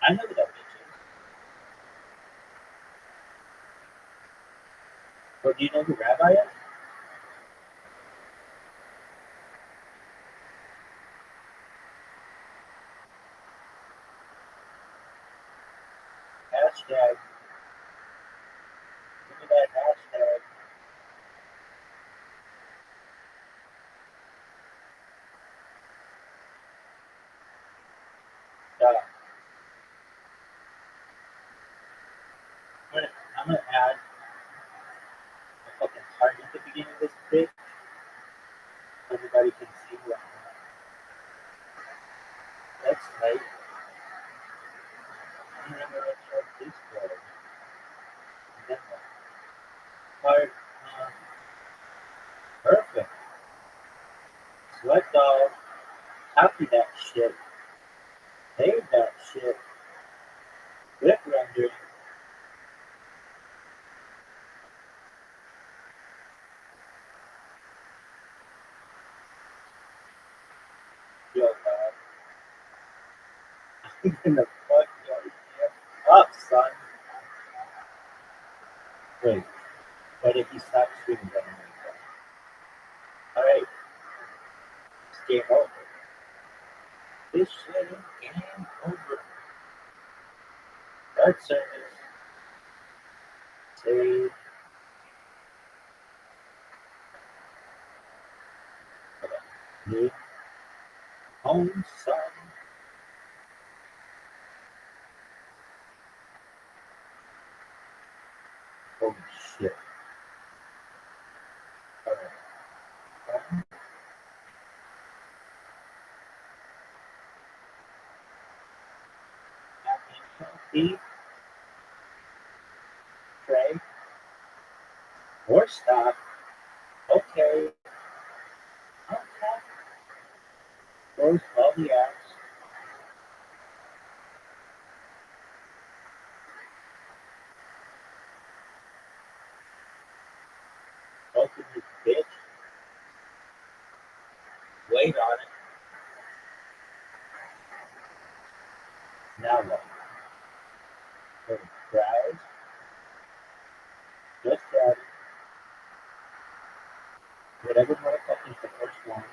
I know what that bitch is. But do you know who Rabbi is? Hashtag. Give me that hashtag. I'm gonna add a fucking heart at the beginning of this bitch. So everybody can see who I am. That's right. I'm gonna show this photo. And then what? Heart. Perfect. Select all. Copy that shit. Save that shit. Click render. Yo, dog. I'm gonna fuck your shit up, son. Wait. But if he stopped streaming. All right, it's game over. This shit is game over. Start service. Save. New home son. Holy shit. Alright. Beef, tray, or stop. Okay. Okay. Close all the apps. Open this bitch. Wait on it. Now what? Go to browse. Just grab it. Whatever motherfucker is the first one.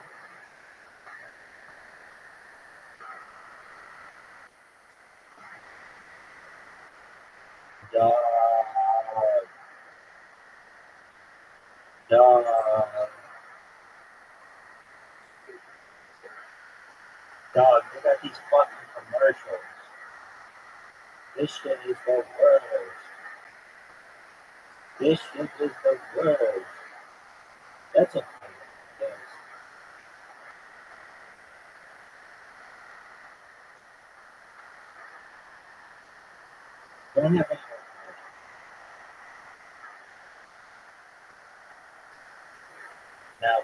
Dog. Dog. Dog, look at these fucking commercials. This shit is the worst. This shit is the worst. That's a yes. Don't have any. Now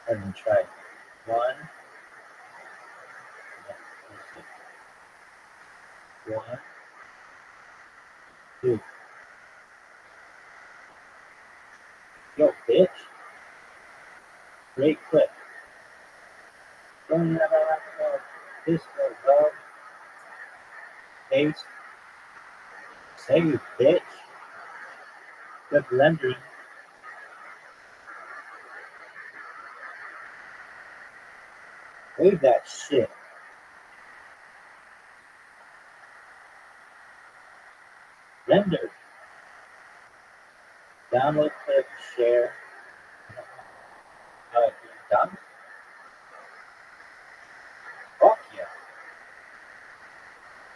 let me try. One. One. Two. Yo, bitch. Great clip. Don't have this love. Taste. Save, bitch. Good rendering. Save that shit. Render. Download, clip, share. Done? Fuck yeah.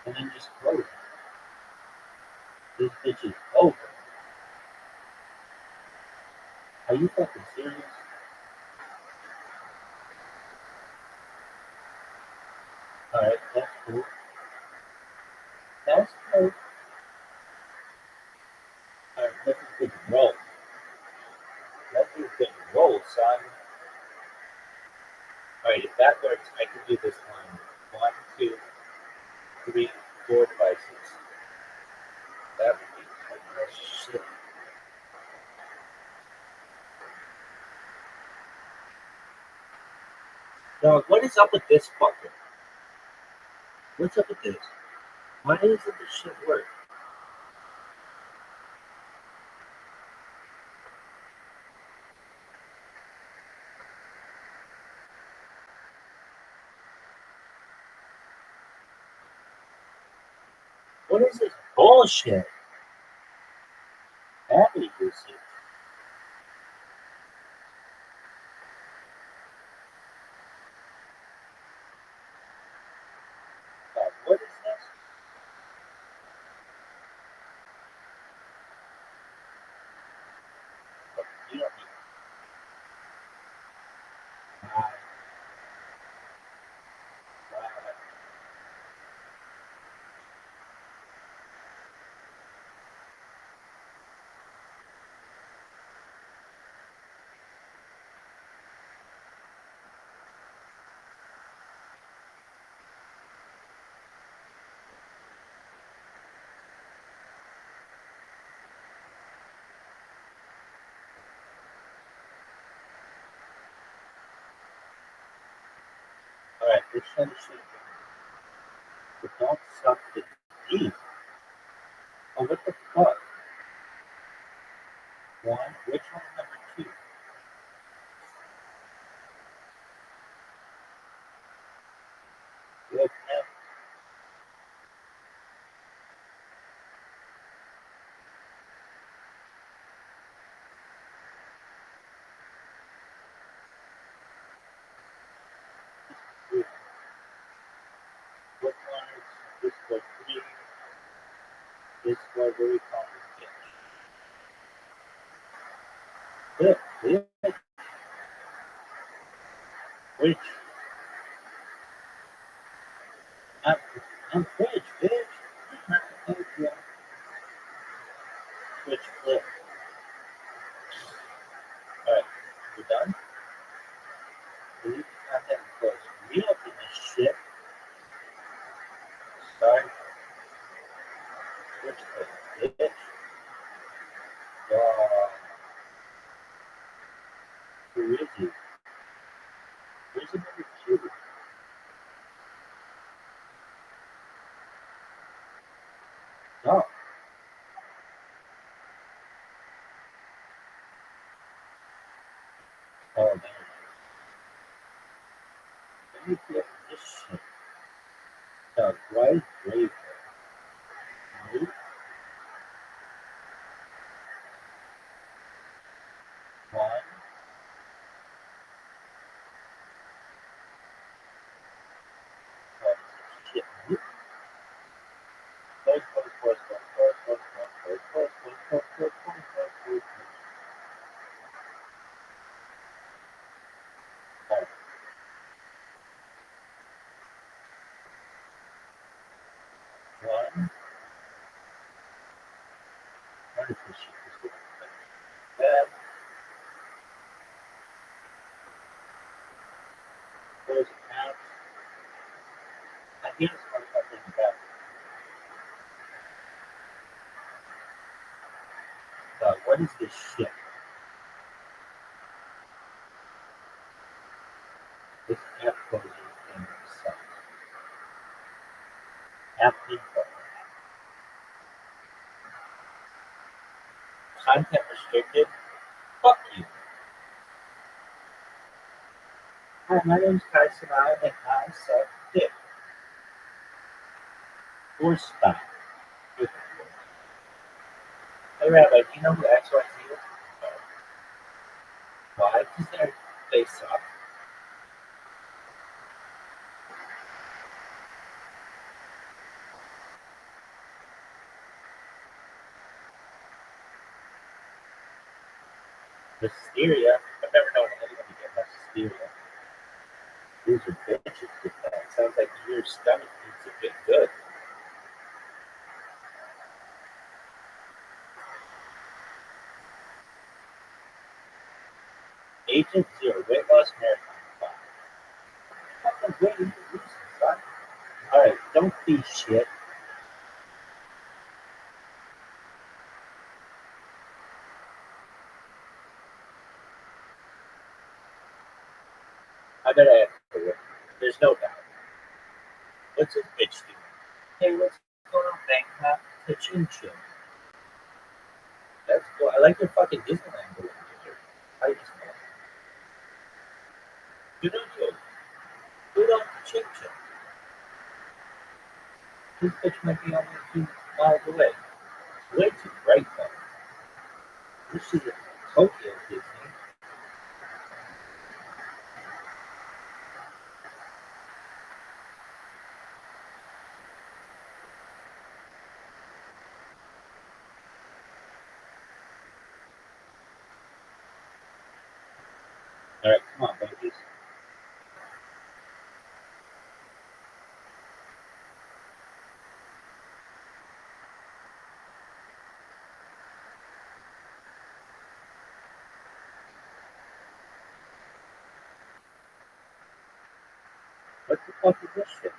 And then just close it. This bitch is over. Are you fucking serious? Alright, that's cool. That's cool. Alright, let's do a good roll. Let's do a good roll, son. Alright, if that works, I can do this one. 1, 2, 3, 4 devices. That would be oh shit. Dog, what is up with this fucker? What's up with this? Why doesn't this shit work? What is this bullshit? Battery usage. What is this? You don't need. Alright, this shit is shit. But don't suck the deep. Oh, what the fuck? one. Which one number two? Look now. What one is this was three? This was what we call it. Look, look. Which? I'm Twitch, bitch. Okay. Switch flip. Alright, you done? Delete the content and close. Reopen this shit. Start. Switch flip, bitch. Who is he? Where's the number two? No. Oh, man. Let me flip this shit. Now, why is Brave there? Nope. One. Oh, shit. Nope. Close, close, close, close, close, close, close, close, close, close, close, close, close, close, close. Alright. One. What is this shit? This is bad. Close out. I hear this motherfucker in the back. What is this shit? This app closes in itself. App info. Content restricted? Fuck you. Hi, my name's Kai Sanai and I suck dick. Or stop. Hey, Rabbi, do you know who XYZ is? No. Why? Because they suck. Hysteria? I've never known anyone to get much hysteria. These are bitches with that. Sounds like your stomach needs to get good. Agent Zero, weight loss marathon 5. What the weight are you losing, son? Alright, don't be shit. I gotta answer it. There's no doubt. What's this bitch doing? Hey, what's going on, Bangkok? Chin chin. That's cool. I like your fucking Disneyland balloon. I just know. You don't do. Put on the chin chin. This bitch might be only a few miles away. It's way too bright though. This is a Tokyo Disney. Alright, come on, babies. What the fuck is this shit?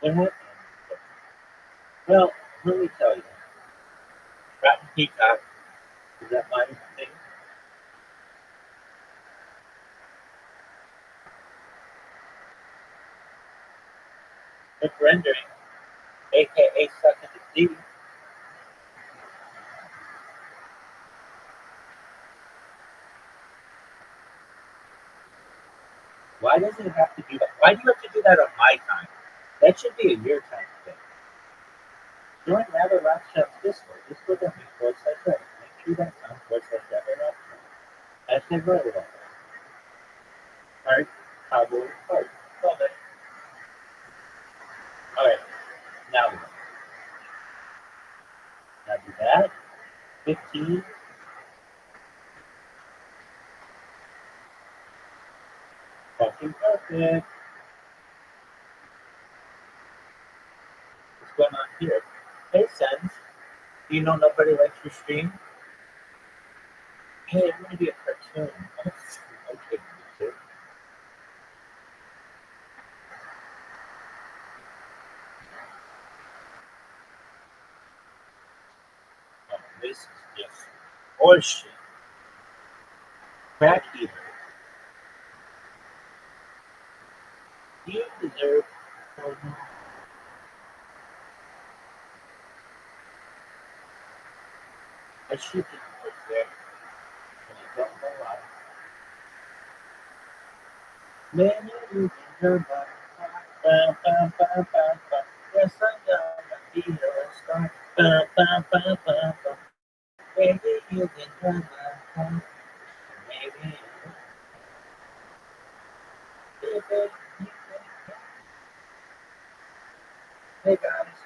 What happened? Well, let me tell you. Rotten Peacock is at my It's rendering, aka sucking the D. Why does it have to do that? Why do you have to do that on my time? That should be a your time thing. Join Rabbi Rothschild's Discord. Discord.me/Rabbi. Make sure that com/Rabbi Rothschild. Hashtag Rabbi. Alright, cowboy party. Love it. Alright, now we go. Now do that. 15. Fucking perfect. What's going on here? Hey, Sens. Do you know nobody likes your stream? Hey, I'm gonna be a cartoon. Okay, you too. Oh, this is just horseshit. Crack eater. You deserve. Oh, no. I should be more there, and I don't know why. Maybe you can turn back. Ba, ba, ba, ba, ba. Yes, I'm gonna be a star. Ba, ba, ba, ba, ba. Maybe you can turn back. Maybe you can. Hey guys,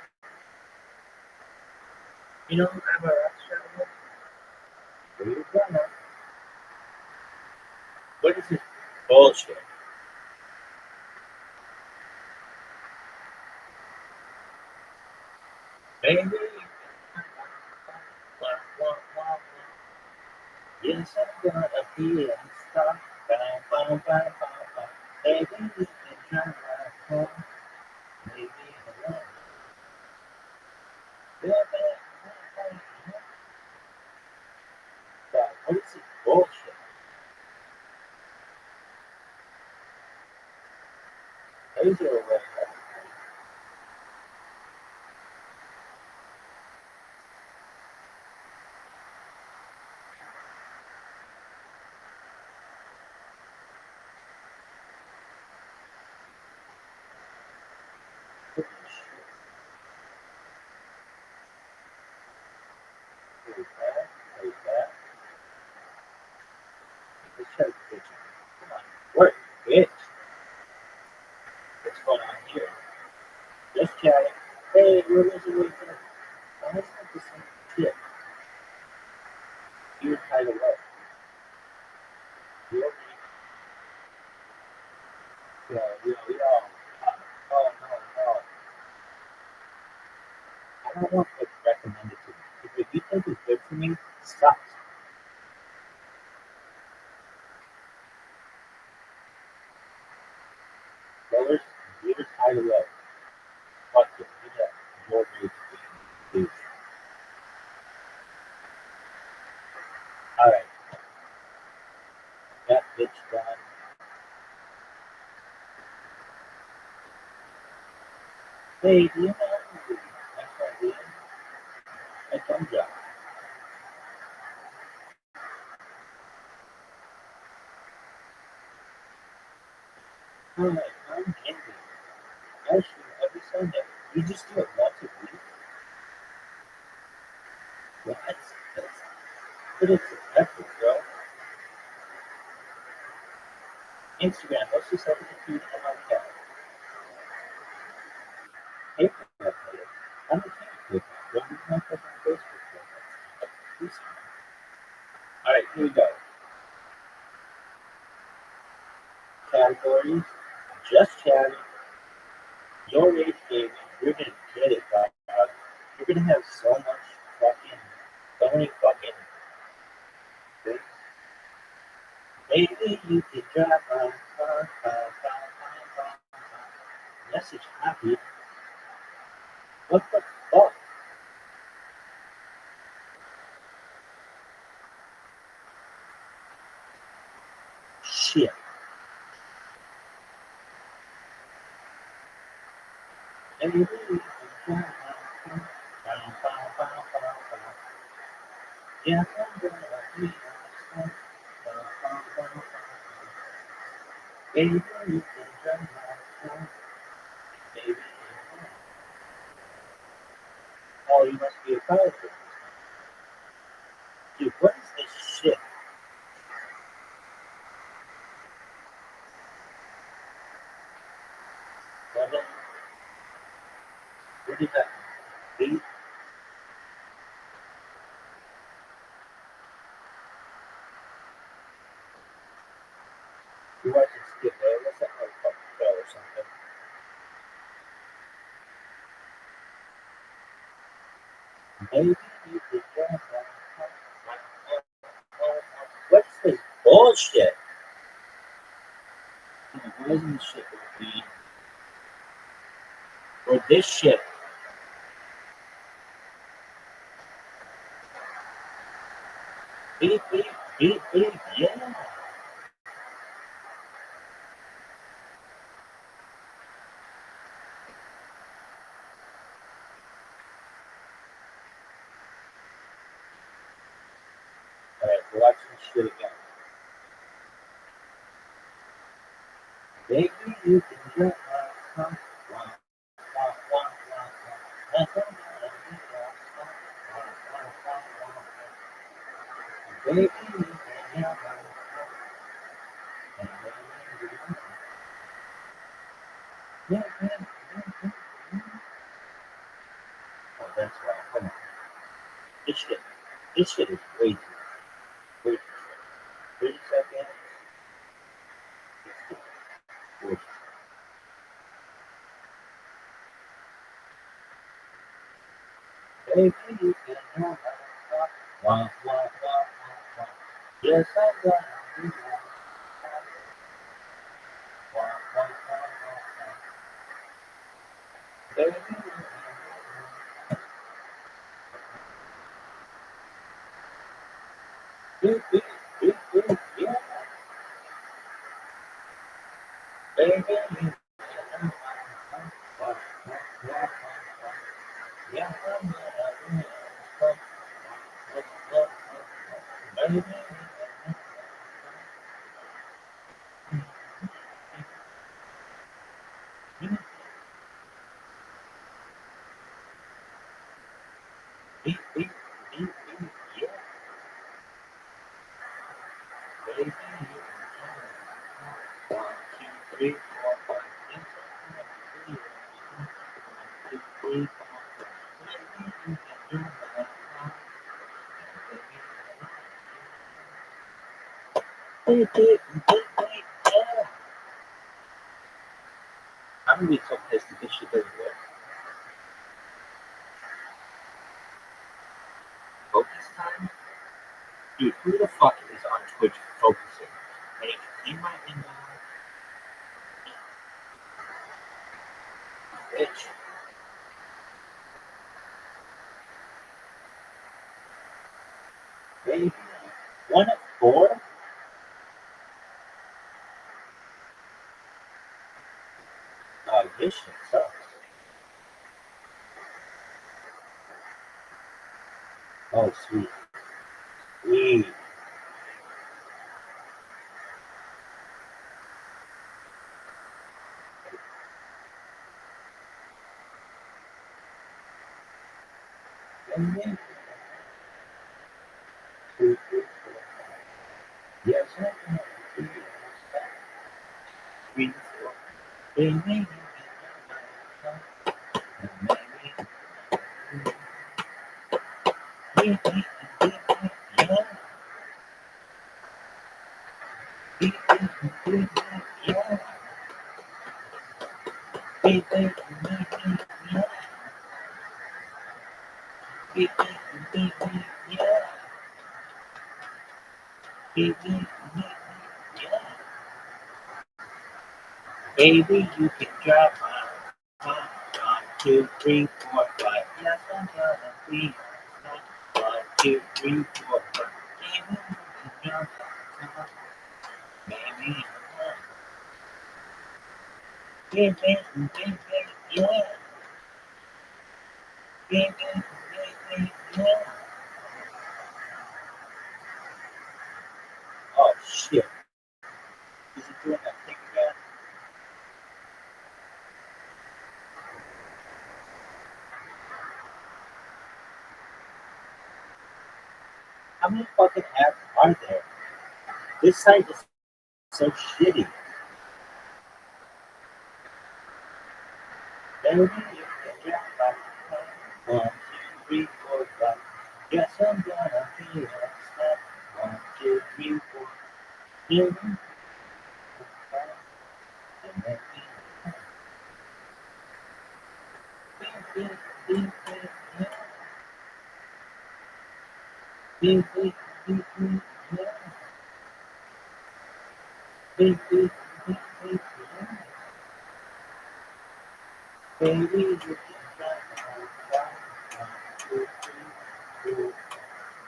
you know I'm a Rothschild? Where you going? What is this bullshit? Maybe you can. Wah, wah, wah, wah. Yes, I'm gonna be a star. Ba, ba, ba, ba, ba. Maybe you can turn back. Maybe I won't. Ba, ba, ba, ba, ba. God, what is this bullshit? Those are away. Holy shit. Holy crap. Holy crap. Let's try the kitchen. Come on. Work, bitch. What's going on here? Just chatting. Hey, where was it? Why is that the same shit? You're tied away. You're yo. Oh, no. I don't want what's recommended to me. If what you think is good for me, stop. Brothers, you're tied away. Fuck it. Give me that your rage, please. Alright. That bitch done. Hey, do you know who FRD is? I told ya. Alright, I'm Andy. I stream every Sunday. You just do it once a week? What? But it's effort, bro. Instagram, let's just have a computer on my cat. Hey, I'm a cat. Don't use my fucking Facebook. Please. Alright, here we go. Categories. Just chatting. Your age gaming. You're gonna get it, dog. You're gonna have so much many fucking things. Maybe you can drive my car. Message happy. What the fuck? Shit. Baby, you can drive my car. Bow, bow, bow, bow, bow. Yes, I'm gonna be outside. Bow, bow, bow, bow, bow. Baby, you can drive my car. Baby, oh, you must be a pilot. Dude, what is this shit? Seven? What is that? 8? You watching Skip Bayless? That motherfucking show or something. Baby, you can drive my car. What's this bullshit? Why isn't this shit working? Or this shit? Beep, beep, beep, beep, yeah. Alright, we're watching this shit again. Baby, you can drive my car. Wah, wah, wah, wah, wah. That's all I need. Wah, wah, wah, wah, wah. Baby, you can drive my car. Yeah, yeah, yeah, yeah, yeah. Oh, that's right. Come on. This shit is way too 30 seconds. Which, baby, you can drive my car. Wah, wah, wah, wah, wah. Yes, I'm gonna be there. Wah, wah, wah, wah, wah. Baby, you can beep, beep, beep, beep, yeah. Baby, you can drive my car. Wah, wah, wah, wah, wah. Yeah, I'm gonna be there. Wah, wah, wah, wah. Baby, you can drive my car. Beep, beep, beep, beep, yeah. Baby, you can drive my car. 1, 2, 3, 4, 5. Yes, I'm gonna be there. 1, 2, 3, 4, 5. Baby, you can drive my car. Beep, beep, beep, beep, yeah. I'm gonna be so pissed if this shit doesn't work. Focus time? Dude, who the fuck is on Twitch focusing? Hey, you might be bitch. Baby, 1 of 4? Oh, this shit sucks. Oh, sweet. Sweet. Baby, 2, 3, 4, 5. Yes, I'm gonna be there. 3, 4. Baby, you can drive my car. Baby, beep, beep, beep, beep, yeah. Beep, beep, beep, beep, yeah. Beep, beep, beep, beep, yeah. Beep, beep, beep, beep, yeah. Beep, beep, beep, beep, yeah. Baby, you can drive my car. 1, 2, 3, 4, 5. Yes, I'm gonna be outside. 1, 2, 3, 4, 5. Baby, you can drive my car. Baby, beep, beep, beep, beep, yeah. Oh shit. Is it doing that thing again? How many fucking ads are there? This site is so shitty. Baby, you can get back. 1, 2, 3, 4, 5. Yes, I'm gonna be a star. 1, 2, 3, 4. Baby,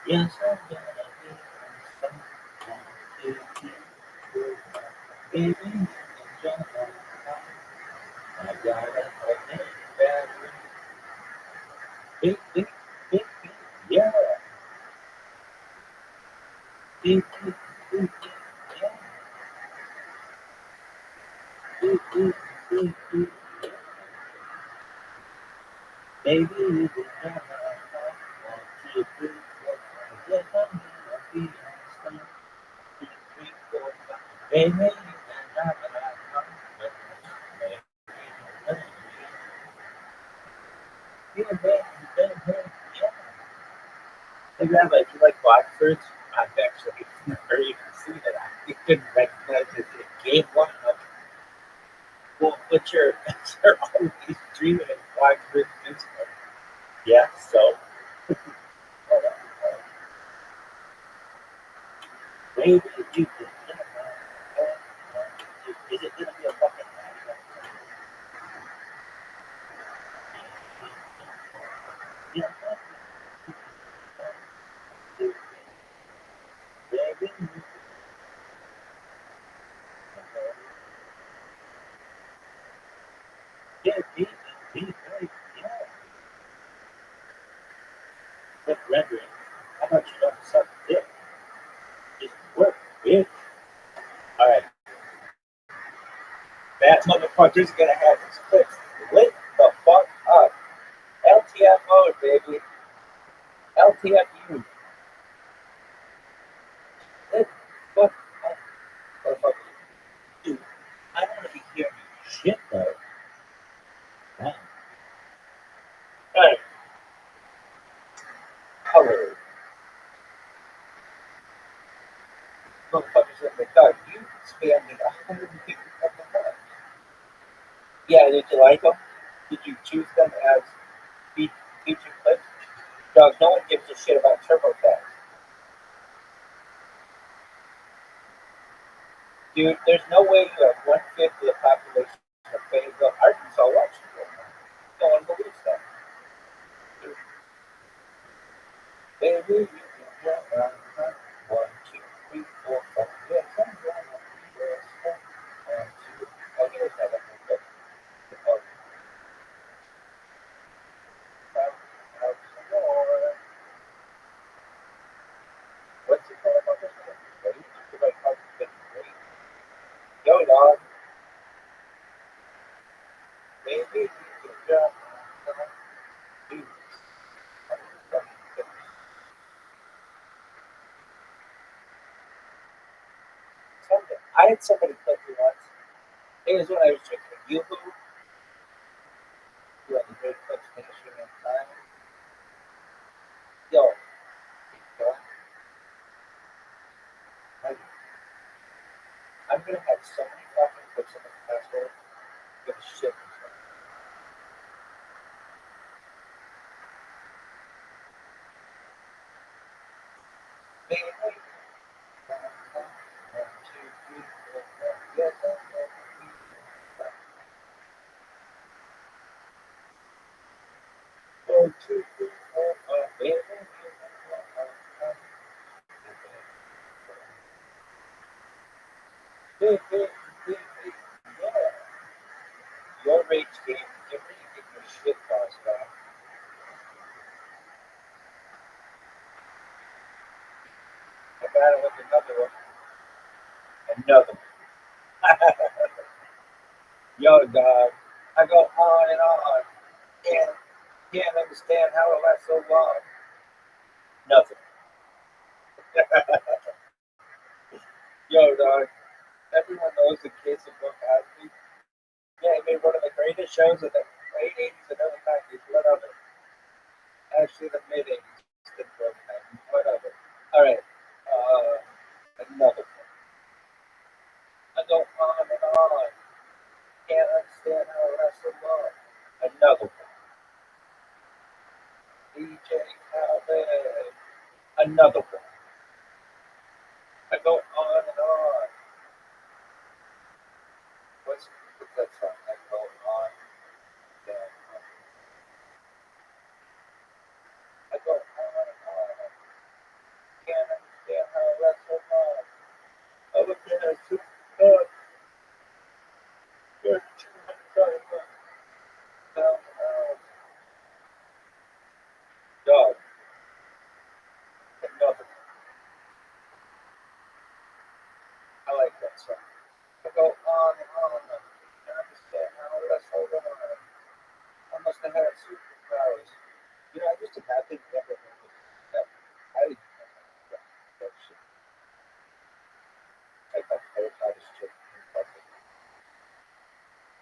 yes, I'm gonna be a star. 1, 2, 3, 4, 5. Baby, you can jump on top. I got a big battery. Big, yeah. Big, yeah. Big, baby, you can jump on top. 1, 2, 3, 4, 5. Yes, I'm gonna be a star. 1, 2, 3, 4, 5. Baby, you can jump on top. Hey, Rabbi, do you like Boxford's? I've actually never even seen it. I couldn't recognize it in game one. Well, but you're always dreaming of Boxford's music. Yeah, so. Maybe you could. Is it going to be a fucking yeah, maybe. Yeah, yeah. But rendering. How about you don't suck dick? Just work, bitch. Alright. That motherfucker's gonna have his clicks lit the fuck up. LTF mode, baby. LTFU. Lit the fuck up, motherfucker. Dude, I don't want to be hearing shit though. Wow. Alright. Color. Motherfuckers at the dog. You spammed 150 fucking times. Yeah, did you like them? Did you choose them as featured clips? Dog, no one gives a shit about TurboTax. Dude, there's no way you have 1/5 of the population of Fayetteville, Arkansas watching you. No one believes that. Baby, you can jump around. 1, 2, 3, 4, 5. Yes, I'm gonna be your star. 1, 2. Oh, here's that one. Oh, some more. What's it called about this one? Ready? It's like hard to get ready. Yo, dog. Baby, you can jump around. Dude. I had somebody clip me once. It was when I was drinking a Yoo-Hoo. You had the great clips finishing in time. Yo, I'm gonna have so many fucking clips in the password. I'm gonna shit myself. Baby, 1, 2, 3, 4, 5. Yes, I'm gonna be 1, 2, 3, 4, 5. Baby, yeah. Your rage game, you're gonna get your shit tossed off. another one, another one. Yo, dog, I go on and on. Can't understand how it lasts so long. Nothing. Yo, dog, everyone knows the kids of Book Cosby. Yeah, he made one of the greatest shows of the late 80s and early 90s. Whatever. Actually, the mid 80s and early 90s. Whatever. All right. Another one. I go on and on. Can't understand how it lasts so long. Another one. DJ Khaled. Another one. I go on and on. What's that song? I go on and on. I go on and on. Can't understand how it lasts so long. I look at it, it's good. 200,000 dog. Another one. I like that song. I go on and on. Can't understand how it lasts so long. I must have had superpowers. You know, I used to have things never heard that. I didn't know that shit. I thought I was shit.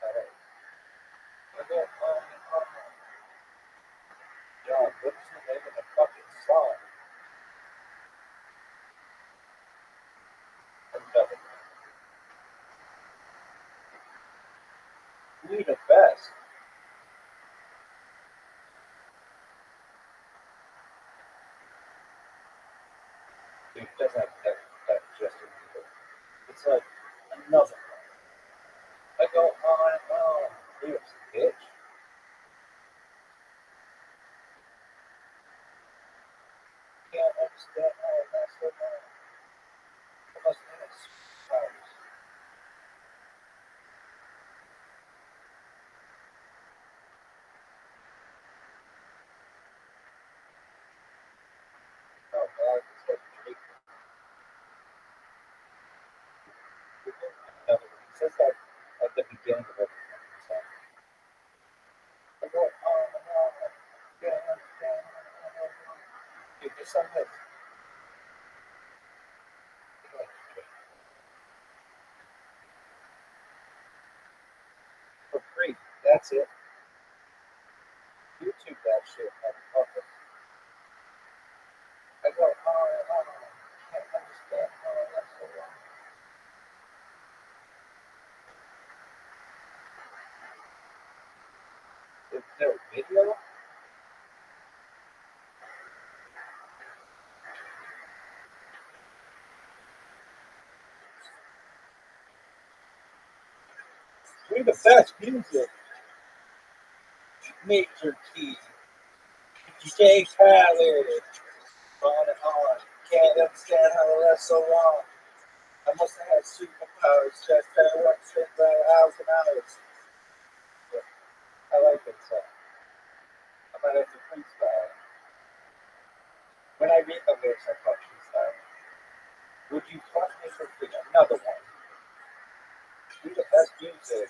Alright. I go on and on. John, what's the name of the fucking song? Another one. We the best. It doesn't have that Justin Bieber. It's like another one. I go on and on. Lyrics, bitch. Can't understand how it lasts so long. I must have superpowers. Oh God, it's like Drake. Another one. It says that at the beginning of every song. I go on and on. Can't understand how it lasts so long. Dude, this song has for free. That's it. YouTube that shit, motherfucker. I go on and on. Can't understand how it lasts so long. Is there a video? We're the best music. Major Key. DJ Khaled. On and on. Can't understand how it lasts so long. I must have had superpowers. Just one shit by hours and hours. I like that song. I might have to freestyle. When I read the lyrics, I thought freestyle. Would you fuck me for free? Another one. We the best music.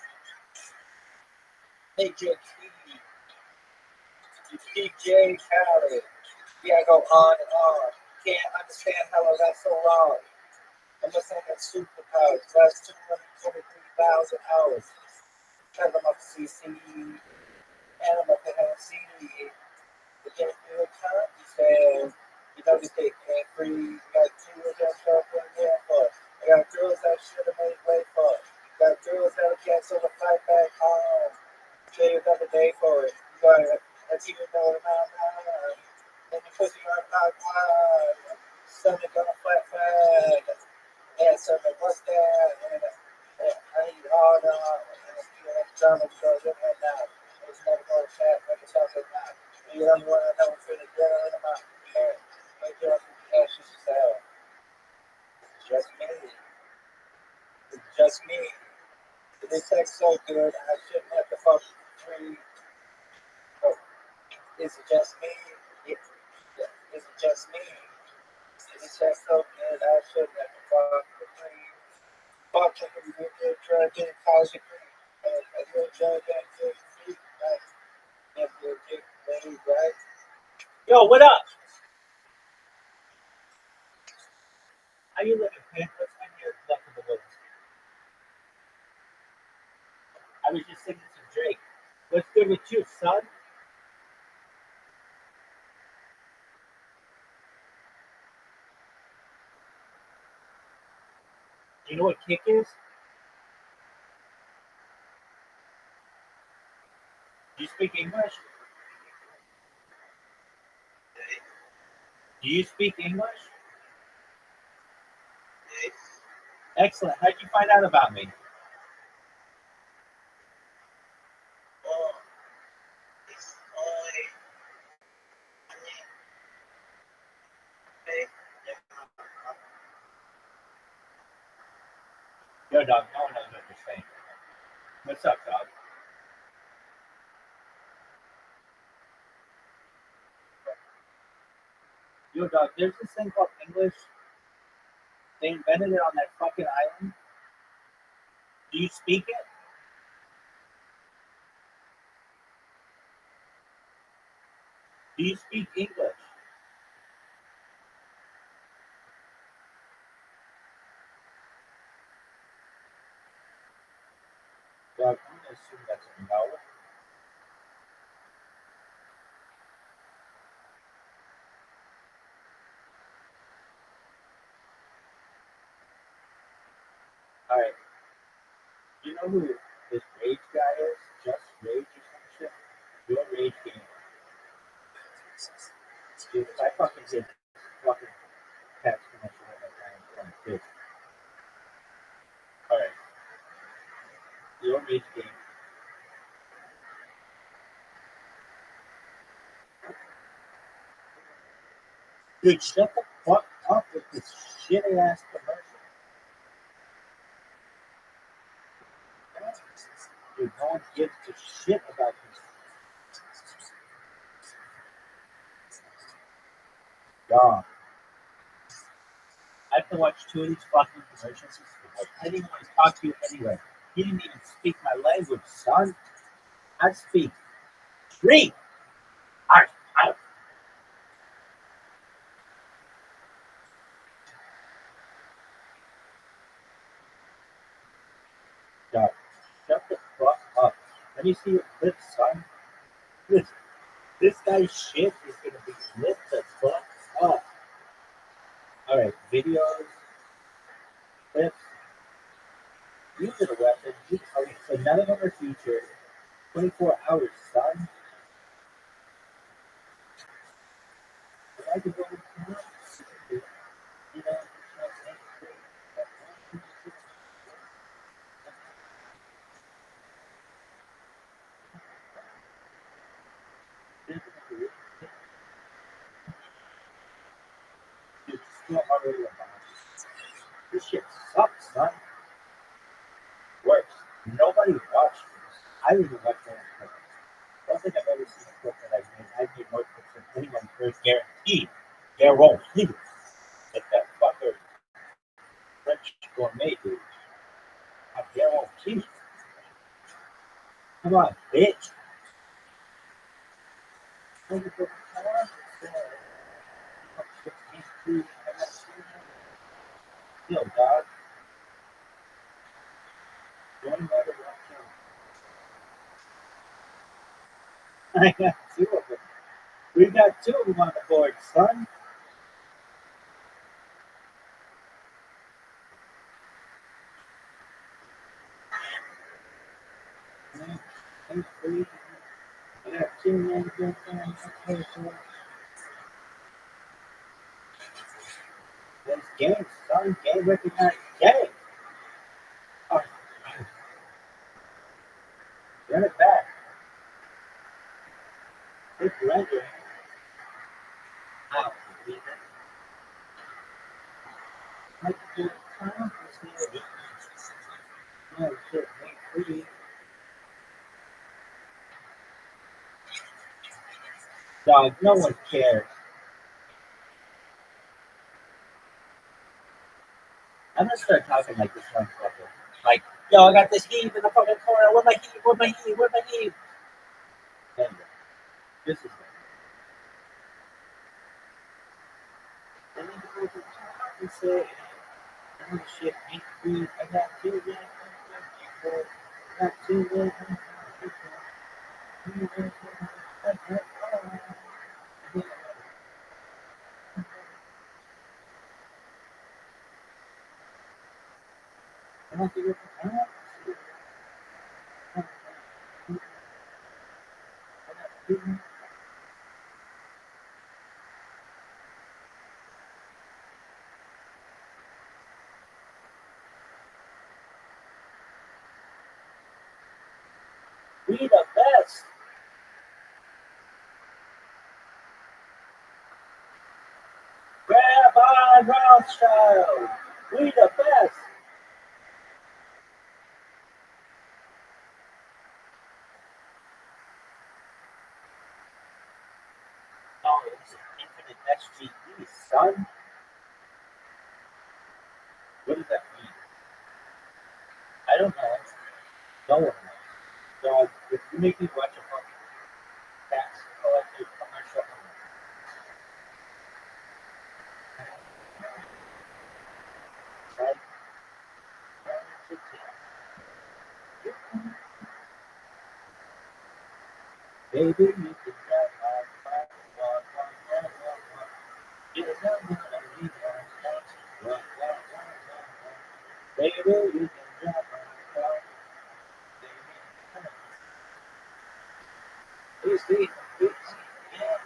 Major Key. DJ Khaled. Yeah, I go on and on. Can't understand how it lasts so long. I must have had superpowers. Last 223,000 hours. Tell them up CC. And I'm up to have CD. The Jack Bill Trump, he said, you know, this day can't free. You got tools that stuff in there for. I got girls that should have made way for. Got girls that can't sort of fight back home. Trade another day for it. You got it. That's even though I'm not. And the pussy on my wide. Stomach on a flat flag. And something, what's that? And I eat hard on. And drama goes in and out. It's never going to chat like it's also not. You don't want to know for the girl in my hair. My girl from Ashes Cell. It's just me. It's just me. They text so good, I shouldn't have to fuck tree. Oh, is it just me? Is it just me? Is it That's so good. I should have fucked the free. Fuck it. We did try to get a college degree. I did try to get a degree. Right? Yo, what up? How you living, man? What's on your neck of the woods? I was just singing some Drake. What's good with you, son? Do you know what kick is? Do you speak English? Do you speak English? Excellent. How'd you find out about me? Yo, dog, no one knows what you're saying. What's up, dog? Yo, dog, there's this thing called English. They invented it on that fucking island. Do you speak it? Do you speak English? Dog, I'm gonna assume that's a no. Alright. Do you know who this Rage guy is? Just Rage or some shit? Your Rage game. Dude, if I fucking did fucking text connection with my parents, I'm pissed. Alright. Your Rage game. Dude, shut the fuck up with this shitty ass commercial. Dude, no one gives a shit about this. Dog. I have to watch 2 of these fucking commercials. I didn't even want to talk to you anyway. You didn't even speak my language, son. I speak 3. Dog, shut the fuck up. Let me see your clips, son. This guy's shit is gonna be lit the fuck up. Alright, videos, clips. Use it a weapon. Okay, so none of them are featured. 24 hours, son. If I could go with you know, it's still already a boss. This shit sucks, son. Works. Nobody watched this. I didn't even watch it. I don't think I've ever seen a clip that I've made. I've made more clips than anyone first guaranteed. Guaranteed. Like that fucker French gourmet dude. I guarantee. Come on, bitch. Yo, dog. I got 2 of them. We got 2 of them on the board, son. I got 2 men. That's game, son. Game recognized. Game. Oh, run it back. It's legend. Out. Oh, shit. Free. Dog, no one cares. I'm gonna start talking like this motherfucker. Like, yo, I got this heave in the fucking corner. Where my heave? Where my heave? Where my heave? Anyway, this is it. And then you go to the top and say, oh shit, ain't good. I got two red, I got two red, we the best. Rabbi Rothschild. We the best. Oh, it's infinite SGE, son. What does that mean? I don't know. No one knows. So if you make me watch a fucking tax collector commercial, right? Baby, you can drive my car. You don't wanna be there. Baby, you can drive my car. Please, please, please. Yeah.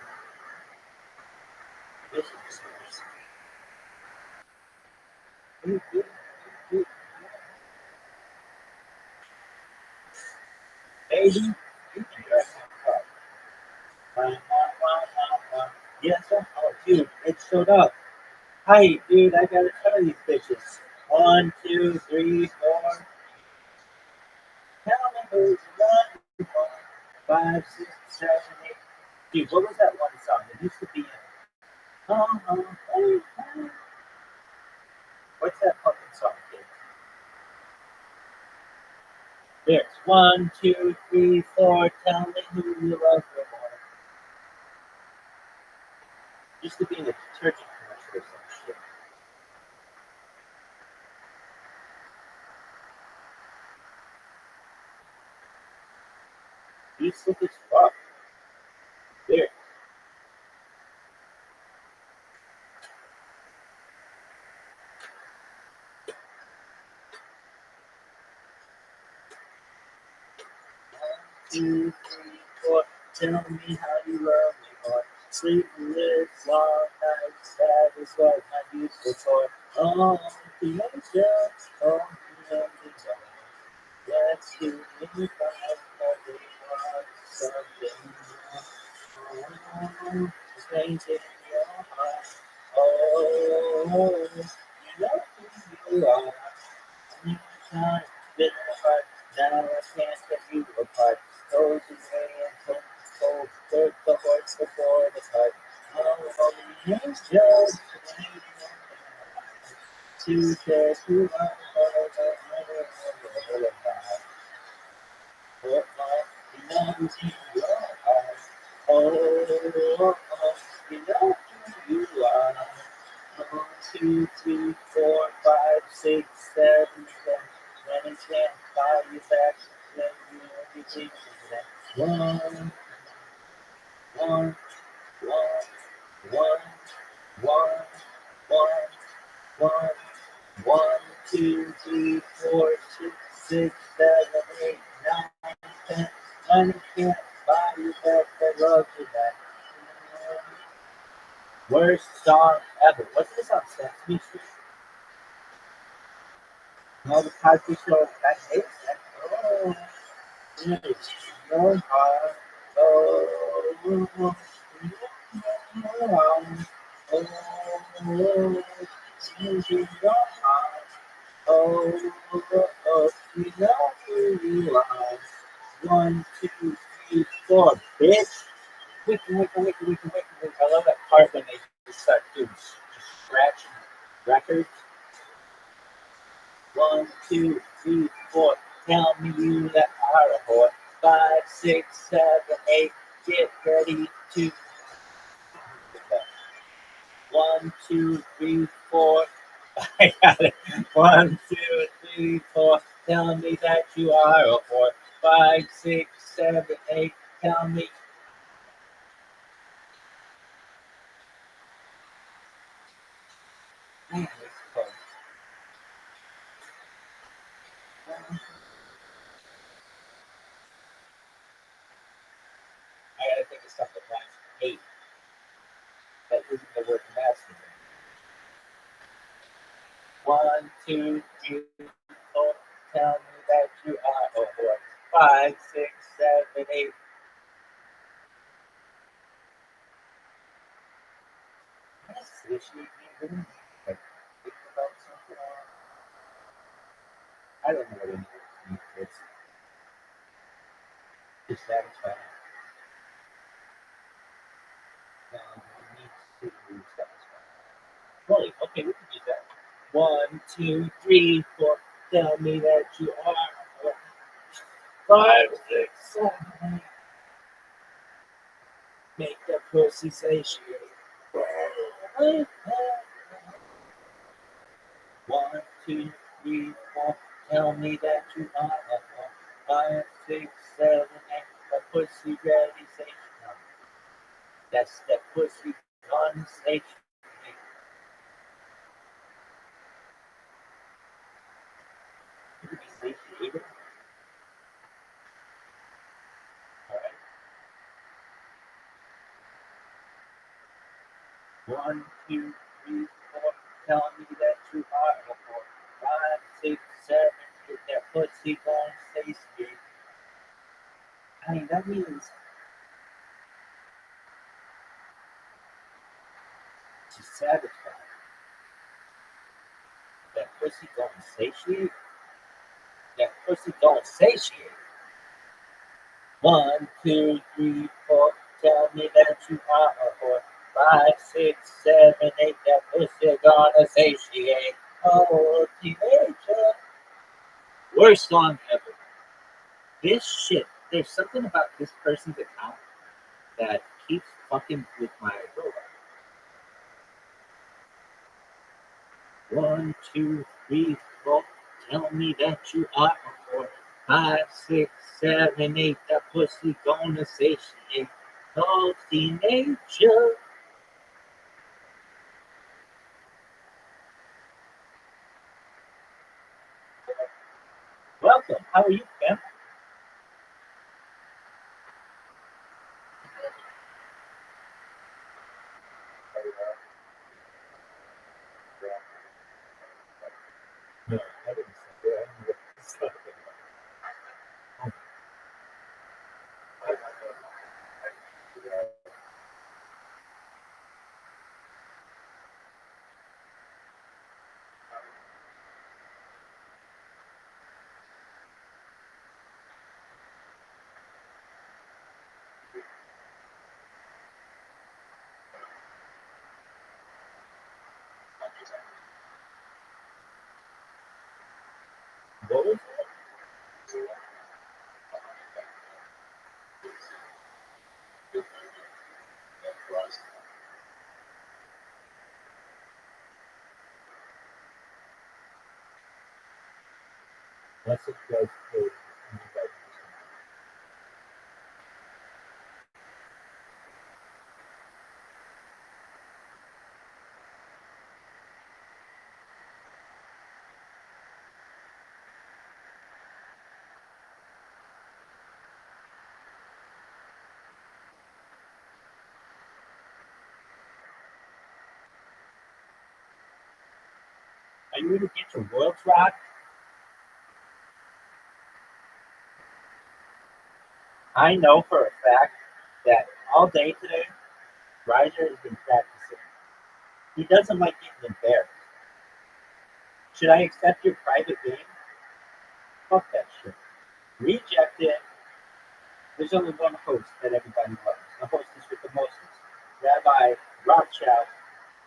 This is baby, you can drive my car. Yes, sir. Oh, dude, it showed up. Hi, dude, I got a ton of these bitches. 1, 2, 3, 4. Tell me who's 1, 4, 5, 6, 7, 8. Dude, what was that one song? It used to be in. What's that fucking song, kid? There's 1, 2, 3, 4. Tell me who you love more. Used to be in a detergent commercial or some shit. You sick as fuck. There. Two, 3, 4. Tell me how you love me more. Sleepless, long nights, that is what I used before. Oh, the angel, oh, the angel. Let's do me five, every one, something more. Strange in your heart. Oh, you know who you are. Time been apart, now I can't set you apart. Goes away and cold, hurt the horse before the fight. Oh, the angels, to care who I what you know who's in your eyes. Oh, you know who you are. 1, 2, 3, 4, 5, 6, 7, 10. When it's can't buy you back, then you think that. 1, 1, 1, 1, 1, 1, 2, 3, 4, 6, 6, 7, 8, 9, 10. When it can't buy you back, I love you back. Worst song ever. What's this on Sesame Street? No, the Cosby Show. I hate that. Oh, yes. No heart. Oh, you know, you know who you are. 1, 2, 3, 4, bitch. Wicking. I love that part when they just start doing just scratching records. 1, 2, 3, 4. Tell me you that are a whore. 5, 6, 7, 8. Get ready to. 1, 2, 3, 4. I got it. 1, 2, 3, 4. Tell me that you are a whore. 5, 6, 7, 8. Tell me. Man, this is close. I gotta think of something like 8. That isn't the word I'm asking. 1, 2, 3, 4. Tell me that you are a whore. 5, 6, 7, 8. What does satiate mean? Like, think about something. I don't know what it means. It's dissatisfied. You need to satisfy. Really? Okay, we can use that. 1, 2, 3, 4. Tell me that you are a whore. 5, 6, 7, 8. Make the pussy satiate. 1, 2, 3, 4. Tell me that you are a whore. 5, 6, 7, 8. The pussy ready satiate. That's the pussy gone satiate. You can be satiated. All right. 1, 2, 3, 4. Tell me that you are a whore. 5, 6, 7, 8. That pussy gone satiate. I mean, that means to satisfy. That pussy don't satiate. That pussy don't satiate. 1, 2, 3, 4. Tell me that you are a whore. 5, 6, 7, 8. That pussy gonna satiate. Oh, teenager. Worst song ever. This shit. There's something about this person's account that keeps fucking with my robot. 1, 2, 3, 4. Tell me that you are a whore. 5, 6, 7, 8. That pussy gonna satiate. Oh, teenager. Welcome. How are you, Pam? No, I didn't say that. What was that? That's what you guys do. Are you going to get your world rock? I know for a fact that all day today, Ryder has been practicing. He doesn't like getting embarrassed. Should I accept your private game? Fuck that shit. Reject it. There's only one host that everybody loves. The hostess with the mostest. Rabbi Rothschild,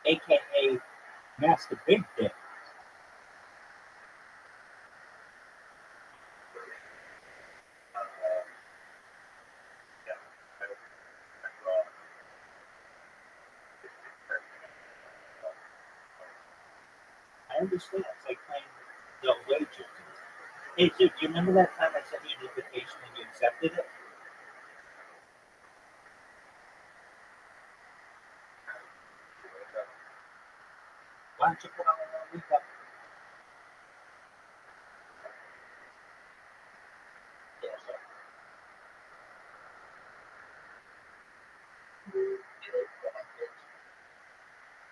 aka Master Big Dick. understand. It's like playing the wager. Hey, dude, do you remember that time I sent you an invitation and you accepted it? Why don't you put on a week up?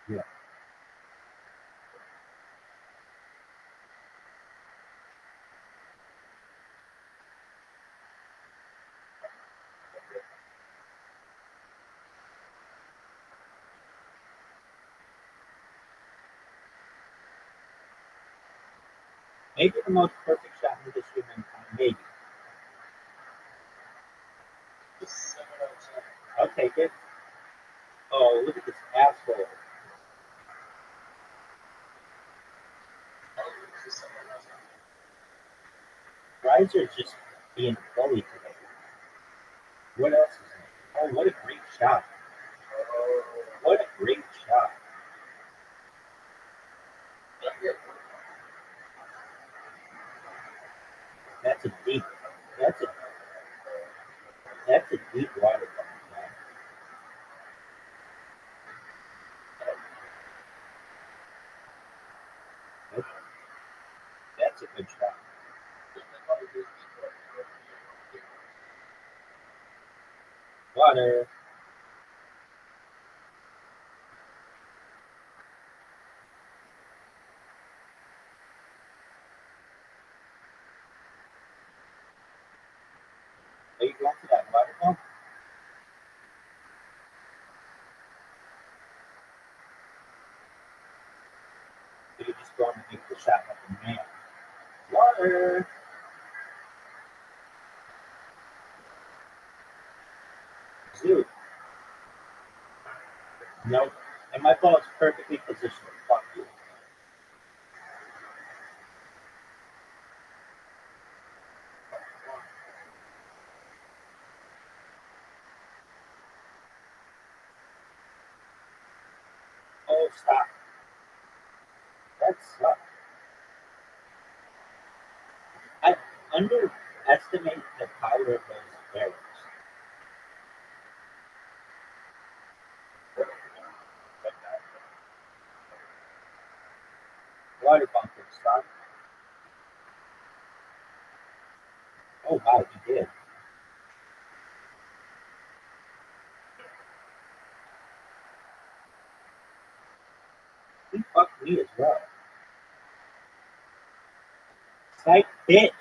Yeah. Maybe the most perfect shot in the history of mankind. Maybe. I'll take it. Oh, look at this asshole. Riser is just being a bully today. What else is there? Oh, what a great shot. What a great shot. That's a deep. That's a that's a deep water ball. Okay. That's a good shot. Water. Are you going to that waterfall? Or you just going to make the shot like a man? Water. Dude. No. And my ball is perfectly positioned. Fuck you. Oh, stop. That sucks. I underestimate the power of those arrows. Water bunker, son. Oh, wow, he did. He fucked me as well. Psych bitch.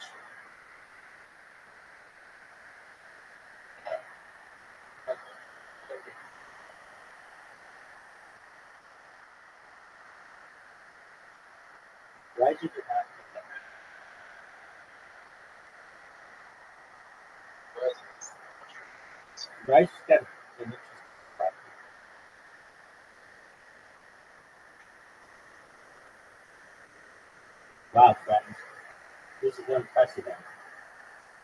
Why did you not get that? Bryce got an interesting problem. Wow, friends. This is unprecedented.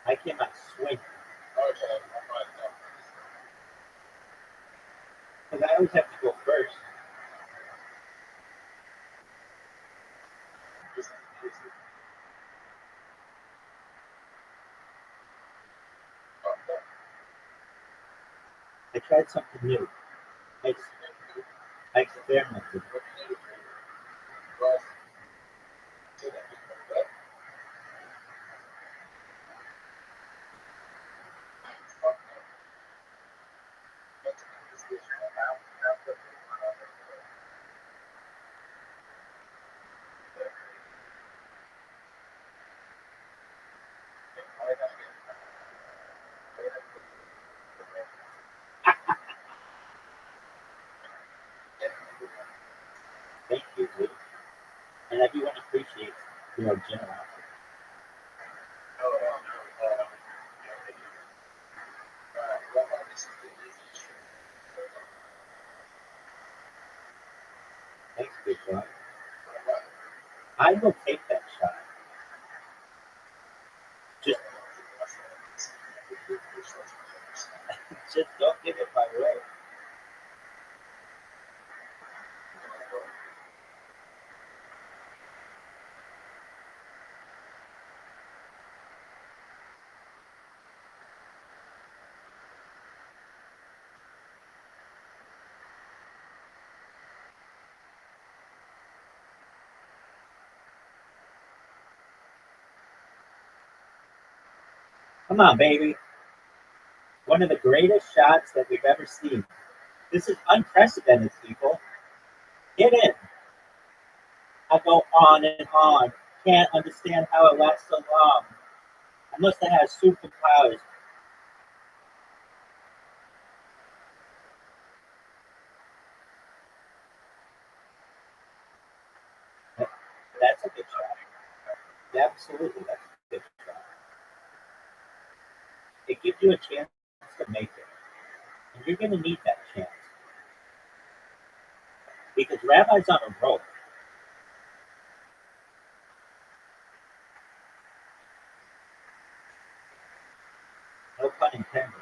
I came out swinging. Because I always have to go first. I tried something new. I experimented. Thank you, dude. And everyone appreciates your generosity. Thanks, big boy. I will take that shot. Just, just don't give it my way. Come on, baby. One of the greatest shots that we've ever seen. This is unprecedented, people. Get in. I go on and on. Can't understand how it lasts so long. I must have had superpowers. That's a good shot. Absolutely, that's a good shot. It gives you a chance to make it. And you're going to need that chance. Because Rabbi's on a roll. No pun intended.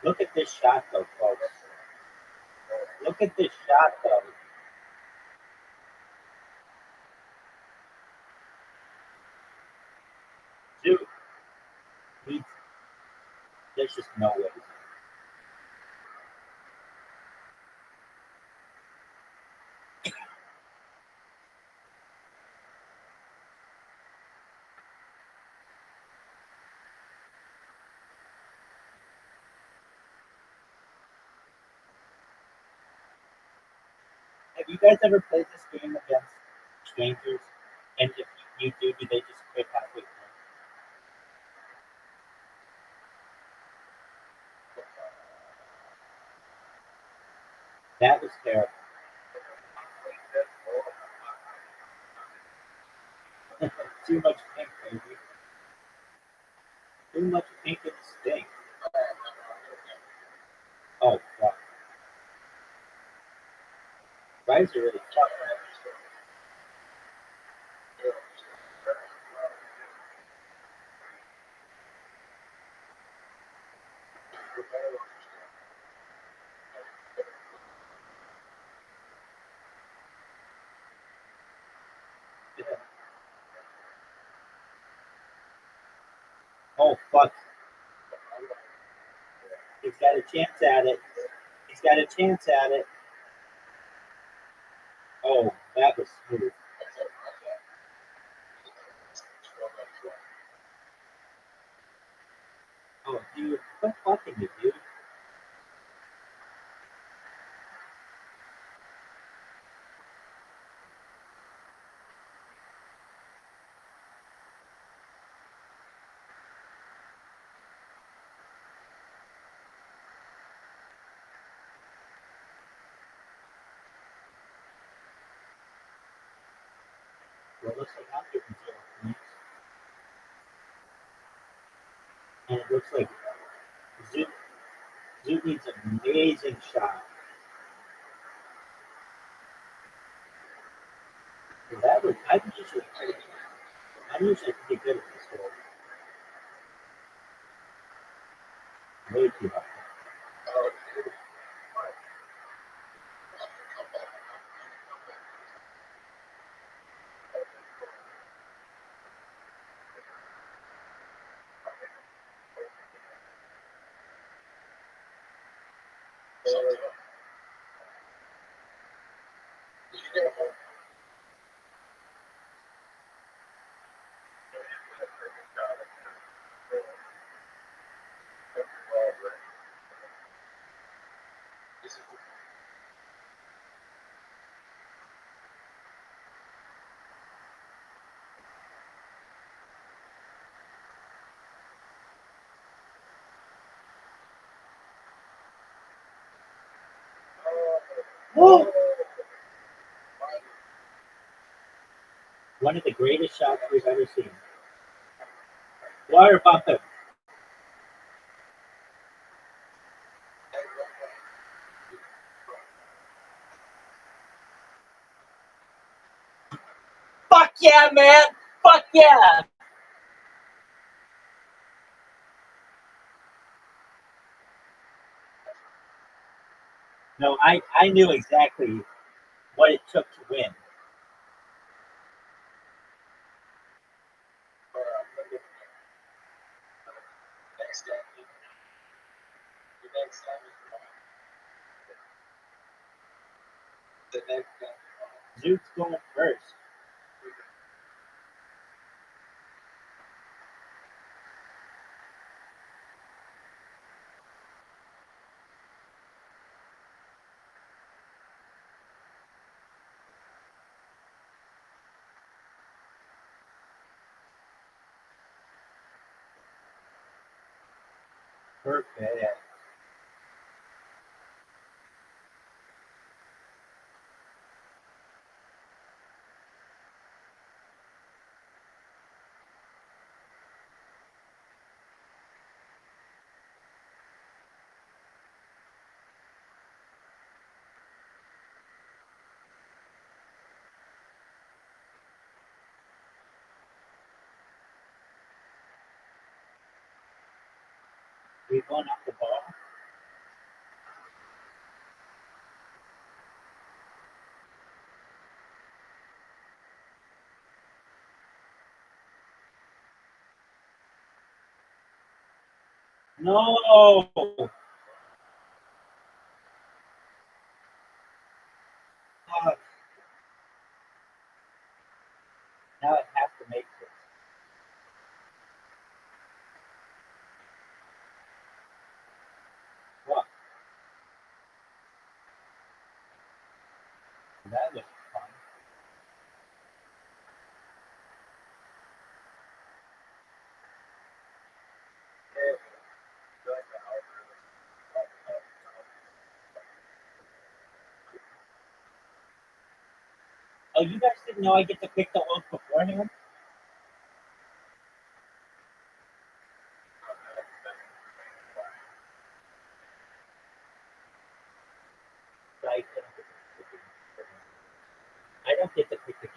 Look at this shot, though, folks. Look at this shot, though. Dude, there's just no way. Have you guys ever played this game against strangers? And if you do they just quit halfway through? That was terrible. Too much pink, baby. Too much pink in the stink. Oh, fuck. Guys are really tough. Oh, fuck. He's got a chance at it. He's got a chance at it. Oh, that was smooth. Oh, dude, quit fucking me, dude. Well, it looks like I'm getting 0 points. And it looks like Zoot needs an amazing shot. And that was, I'm usually pretty good at this goal. Way too high. Oh! One of the greatest shots we've ever seen. Water bumping. Fuck yeah, man! Fuck yeah! No, I knew exactly what it took to win. Zoot's going first. Perfect. We going up the bar? No. Fuck. Now I have to make this. What? That was fun. Oh, you guys didn't know I get to pick the host beforehand? I don't get to pick the.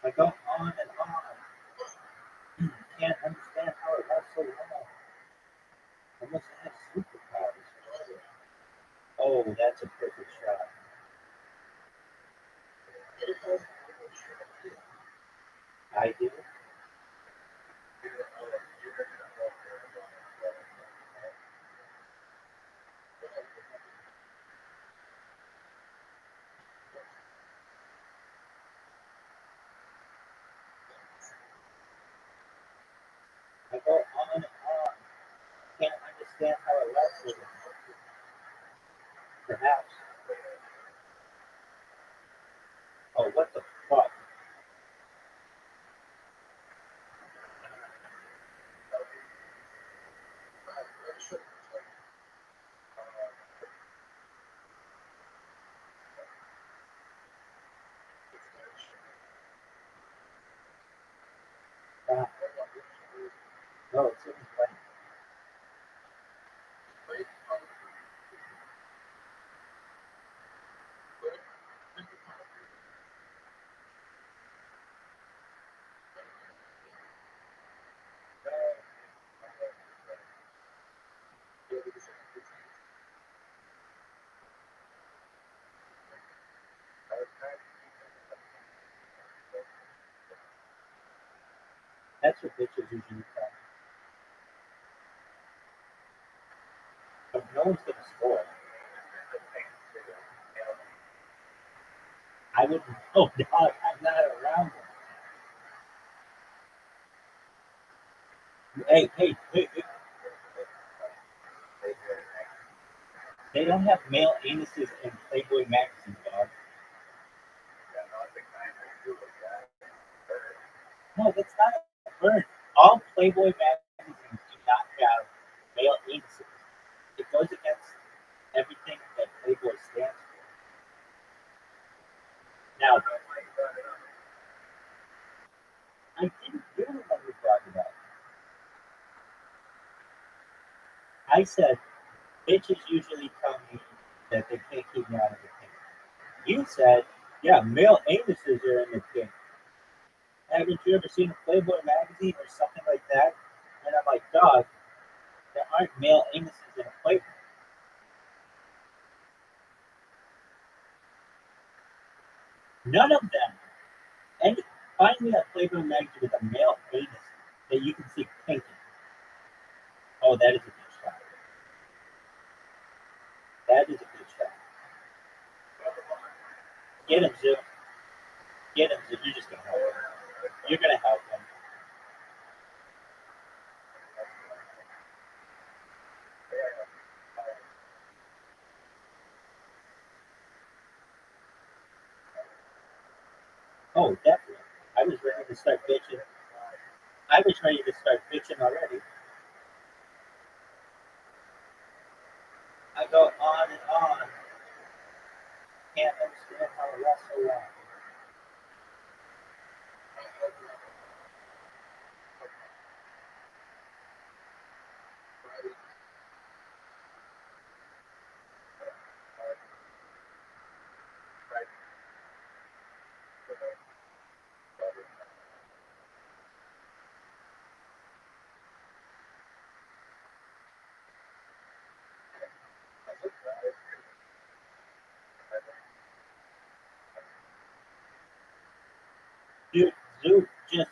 I go on and on. Can't understand how it lasts so long. I must have superpowers. Oh, that's a perfect shot. I do. I go on and on. Can't understand how it lasts so long. Perhaps. Oh, what the fuck? Ah, no, it's in blank. That's what bitches usually tell me. But no one's gonna score. I wouldn't. Oh, dog, I'm not around them. Hey. They don't have male anuses in Playboy magazine, dog. No, that's not a burn. All Playboy magazines do not have male anuses. It goes against everything that Playboy stands for. Now, I didn't really what we talking about. I said bitches usually tell me that they can't keep me out of the pink. You said, yeah, male anuses are in the pink. Haven't you ever seen a Playboy magazine or something like that? And I'm like, dog, there aren't male anuses in a Playboy. None of them. And find me a Playboy magazine with a male anus that you can see pink in. Oh, that is a good shot. That is a good shot. Get him, Zip. Get him, Zip. You're just going to help him. You're going to help him. Oh, definitely. I was ready to start bitching. I was ready to start bitching already. I go on and on. Can't understand how it lasts so long. Dude, Zook just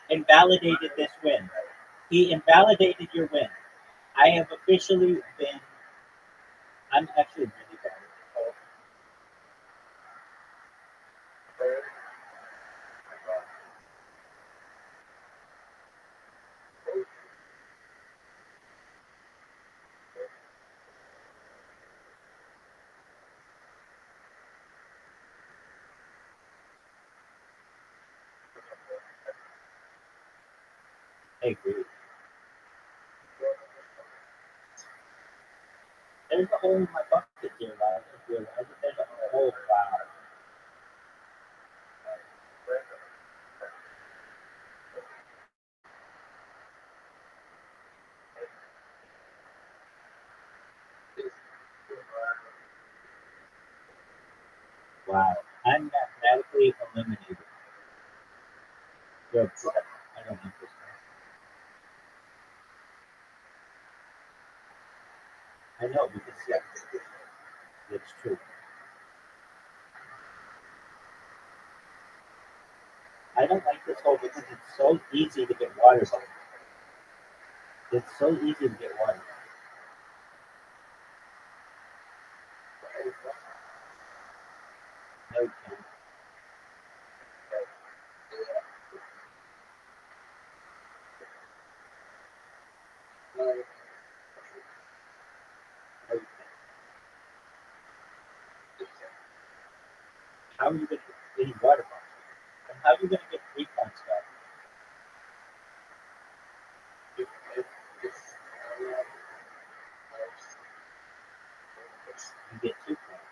invalidated this win. He invalidated your win. I have officially been. I'm actually really bad. I agree. There's a hole in my bucket here, guys. If you realize it, there's a hole. Wow. Wow. I'm mathematically eliminated. Good. I don't understand. I know because yeah, it's true. I don't like this hole because it's so easy to get water bucket. It's so easy to get water. No, you can't. No, you can't. How are you going to get any water bucket? And how are you going to get 3 points back? You get 2 points.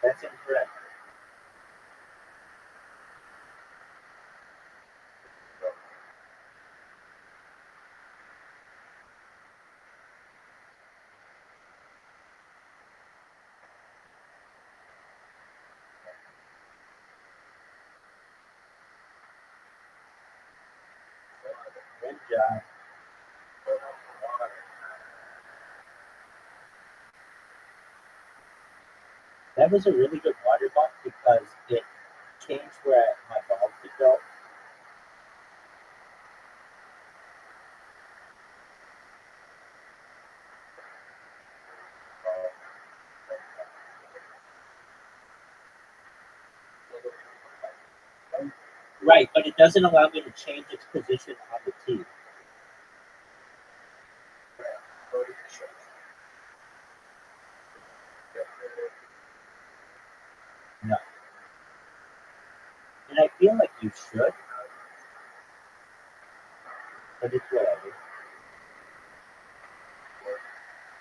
That's incorrect. Good job. That was a really good water bump because it changed where my ball could go. Right, but it doesn't allow me to change its position on the tee. No. And I feel like you should, but it's whatever.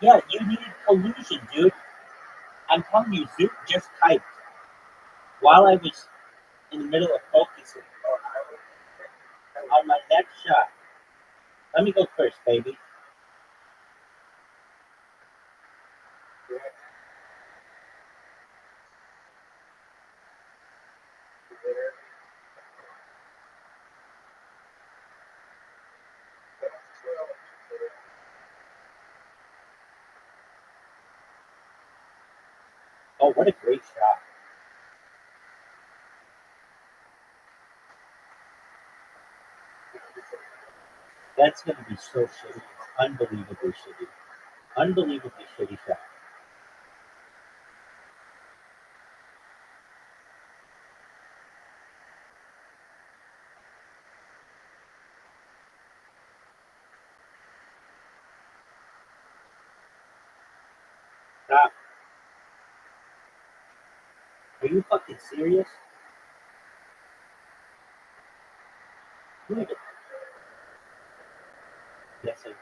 Yeah, you needed collusion, dude. I'm telling you, Zook just typed while I was in the middle of focusing on my next shot. Let me go first, baby. Oh, what a great shot. That's going to be so shitty. Unbelievably shitty. Unbelievably shitty shot. Stop. Are you fucking serious? Good. Yes, I did.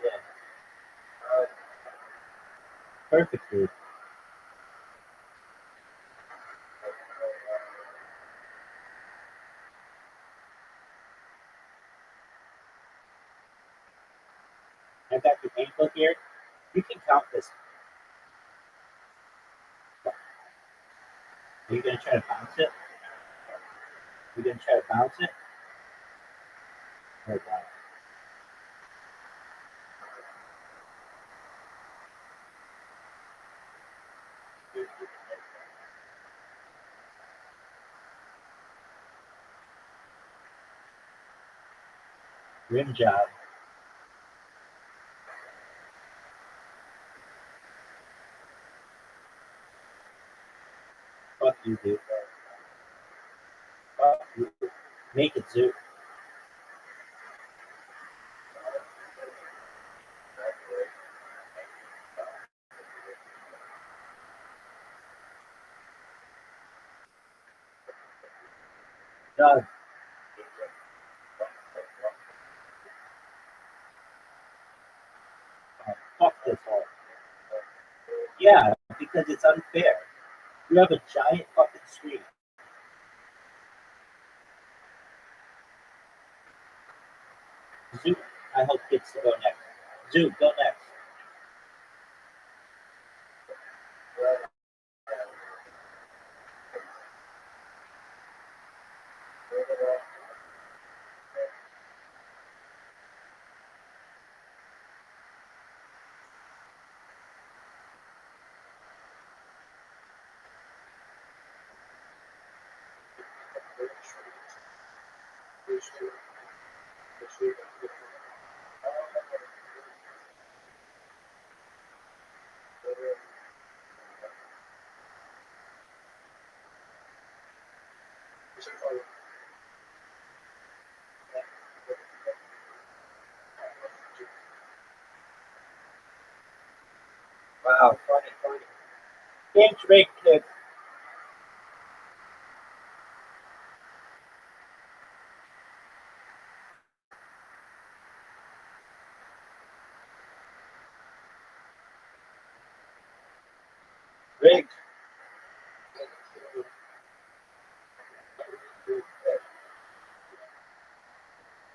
Perfect, dude. I got your ankle here. You can count this. Are you gonna try to bounce it? You gonna try to bounce it? Oh god. Rim job. Fuck you, dude. Fuck you. Make it zoo. Doug. Oh, fuck this hole. Yeah, because it's unfair. You have a giant fucking screen. Zoo. I hope gets to go next. Zoo, go next. Wow, funny. Thanks, Rick. Rick.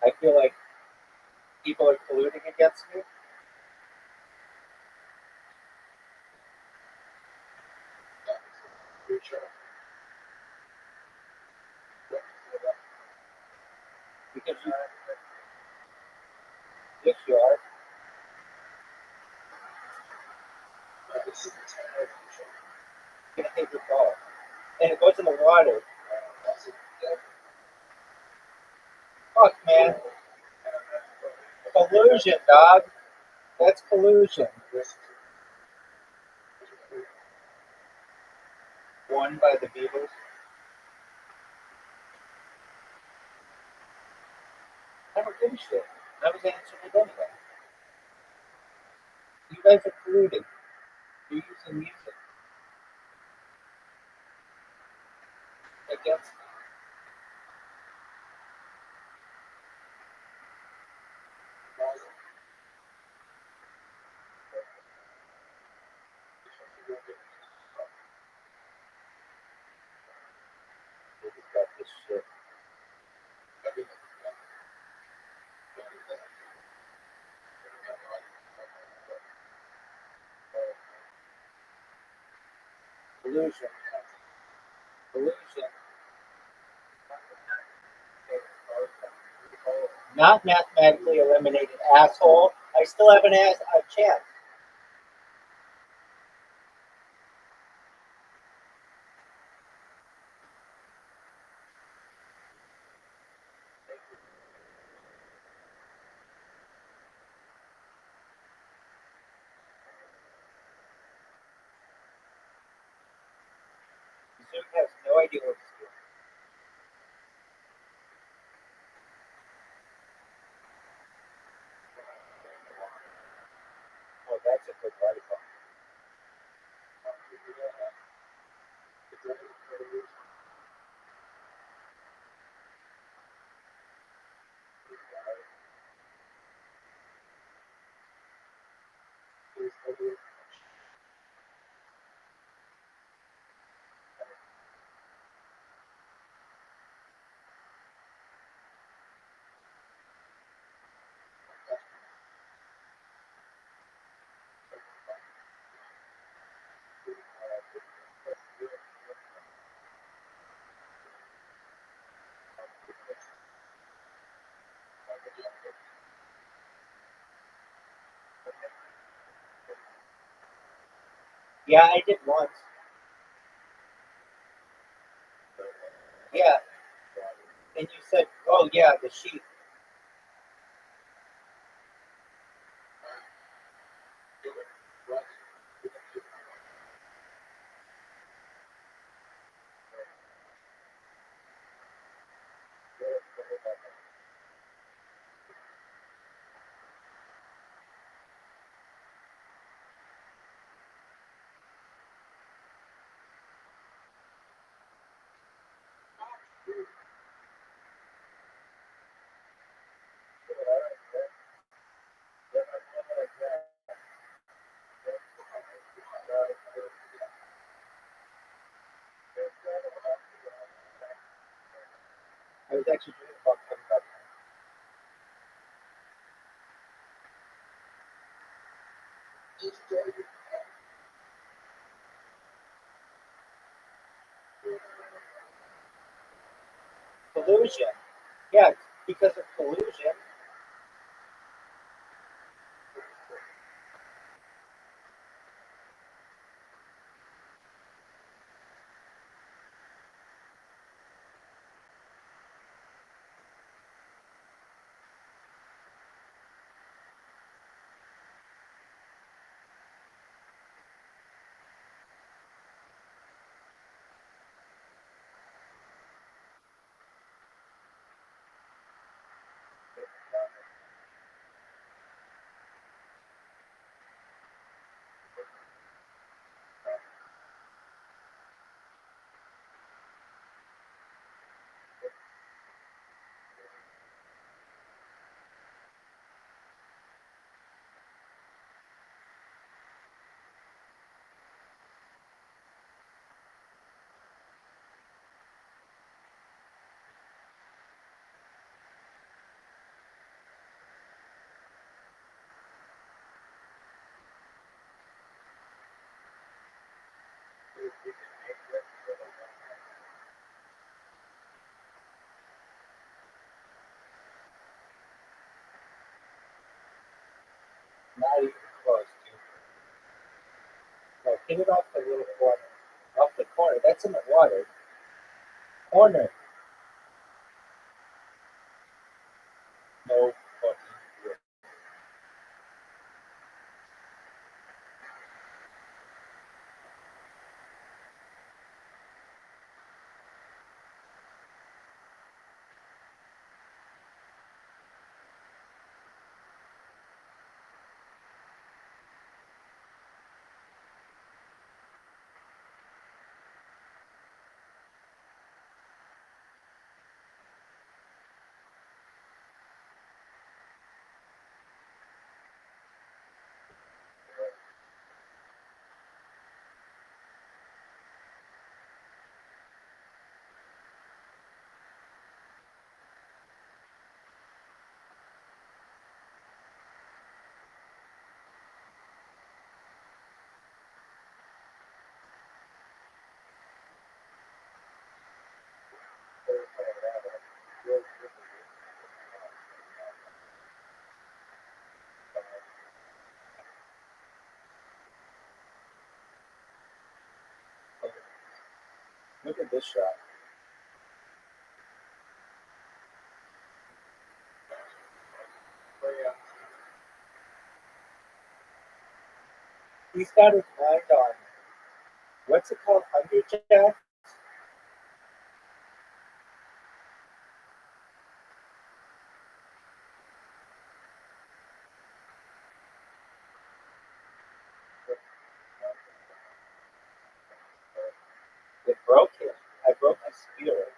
I feel like people are colluding against me. Because you, yes, you are. You're gonna take your ball, and it goes in the water. Fuck, man. Collusion, dog. That's collusion. Won by the Beatles. Never give a shit. I was answering it anyway. You guys are colluding. You're using music against me. Got this shit. Collusion. Collusion. Not mathematically eliminated, asshole. I still have a chance. Zoom has no idea what it's doing. Oh, that's a good article. Yeah, I did once. Yeah, and you said, "Oh yeah, the sheep." I was actually doing about collusion. Yeah, because of collusion. Not even close. No, hit it off the little corner. Off the corner. That's in the water. Corner. No fucking way. Look at this shot. He's got his mind on what's it called? Underjack? It broke him. I broke his spirit.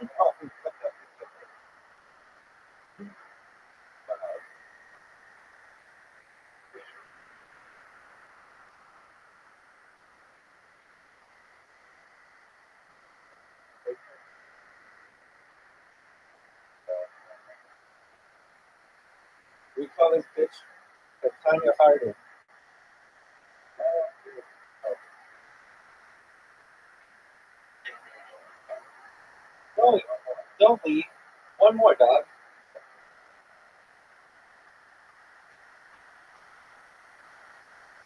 Oh, we call this bitch Tanya Harding. No, don't leave. One more, dog.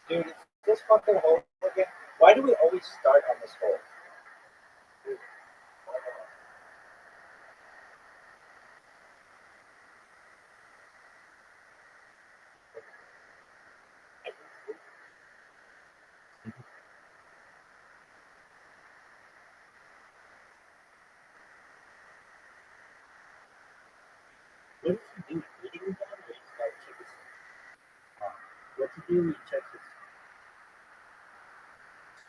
Dude, it's this fucking hole again. Why do we always start on this hole? What does he do? Reading them or just like check his what's he do when he checks his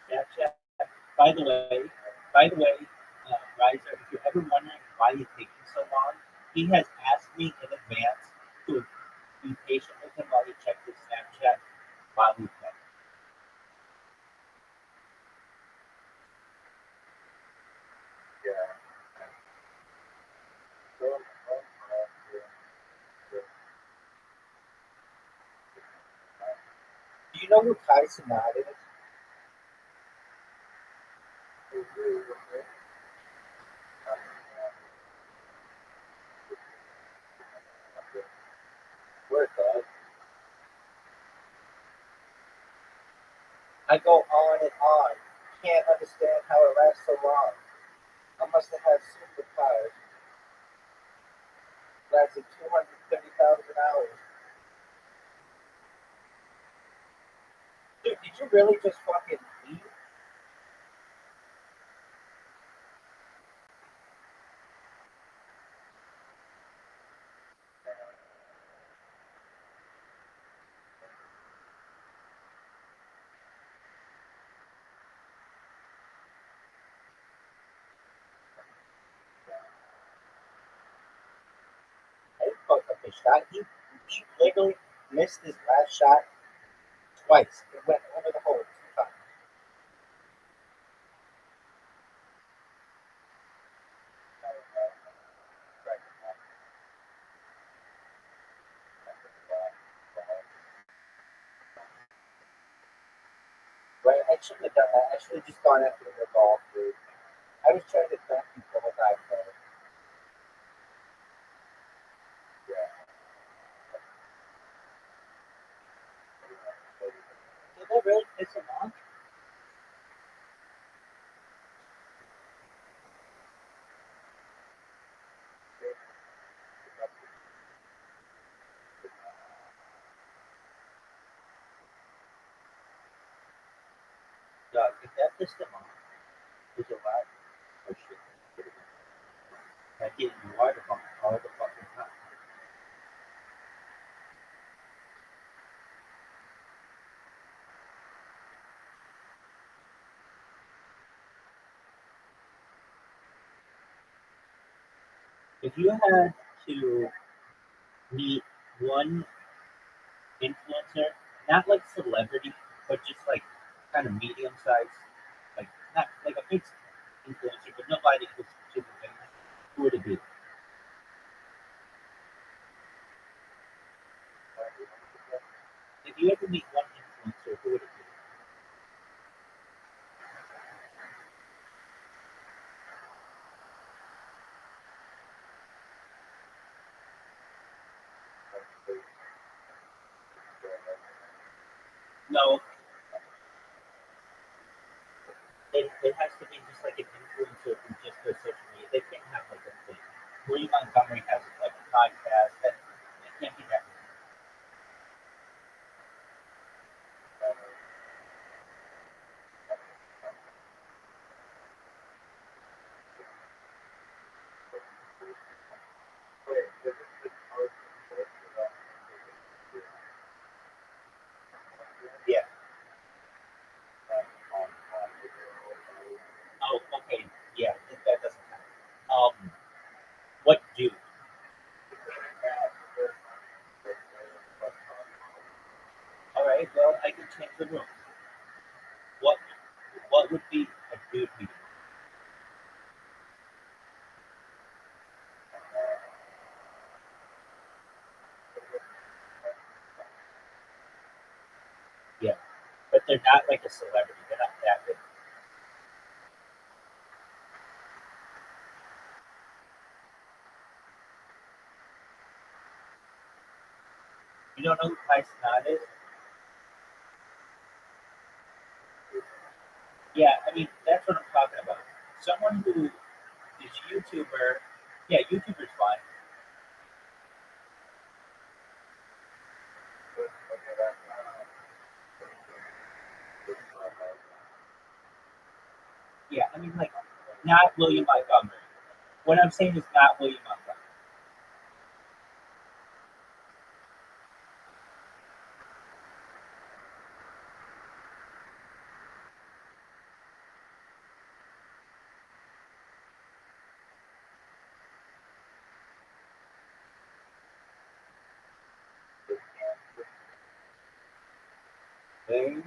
Snapchat? By the way, Riser, if you're ever wondering why he's taking so long, he has asked me in advance to be patient with him while he checks his Snapchat while he's there. Do you know who Kai Cenat is? Where, dog? I go on and on. Can't understand how it lasts so long. I must have had superpowers. Lasted 230,000 hours. Dude, did you really just fucking leave? I didn't fuck up his shot. He literally missed his last shot twice. It went over the hole 2 times. Right, I shouldn't have done that. I should have just gone after the ball, dude. I was trying to thank you for what I've done. Did that really piss him off? Dog, if that pissed him off, there's a lot of shit. Like getting water pump all the fucking time. If you had to meet one influencer, not like celebrity, but just like kind of medium size, like not like a big influencer, but nobody who's super famous, who would it be? If you had to meet one influencer, who would it be? No, it has to be just like an influencer who just does social media. They can't have like a thing. William Montgomery has like a podcast. It can't be that. Yeah, change the rules, what would be a good meeting? Yeah, but they're not like a celebrity. They're not that big. You don't know who Ty Snod is? Yeah, I mean that's what I'm talking about. Someone who is YouTuber. Yeah, YouTuber's fine. Yeah, I mean like not William Montgomery. What I'm saying is not William Montgomery. They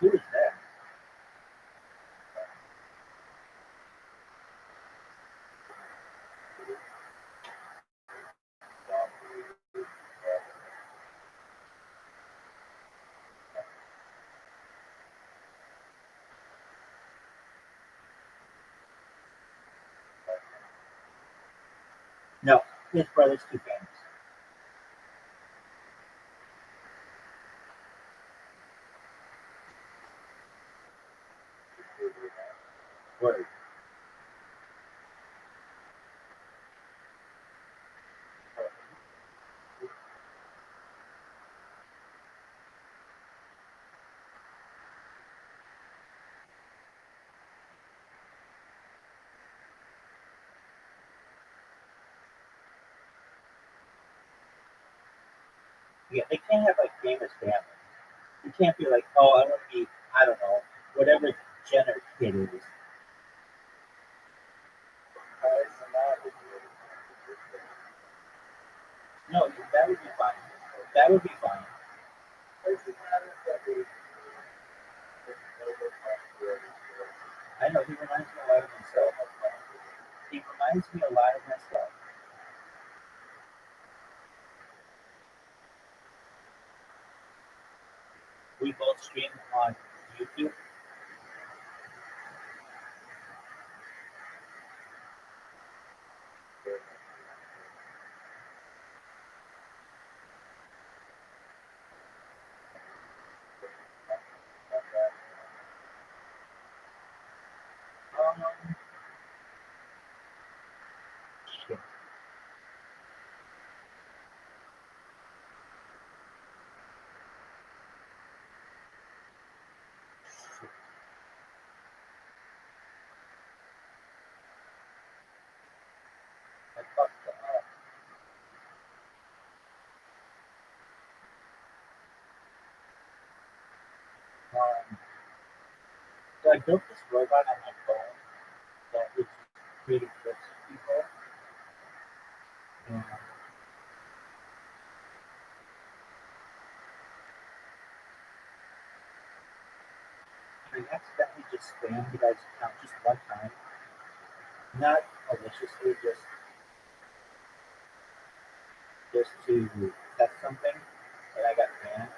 who is that? No, his brother's too famous. Word. Yeah, they can't have like famous family. You can't be like, oh, I want to be, I don't know, whatever Jenner kid is. No, that would be fine. That would be fine. I know he reminds me a lot of himself. He reminds me a lot of myself. We both stream on YouTube. Um, shit. I fucked up. So I built this robot on my phone that is creating clips of people. And I accidentally just spammed you guys' account just one time. Not maliciously, just to test something, and I got banned.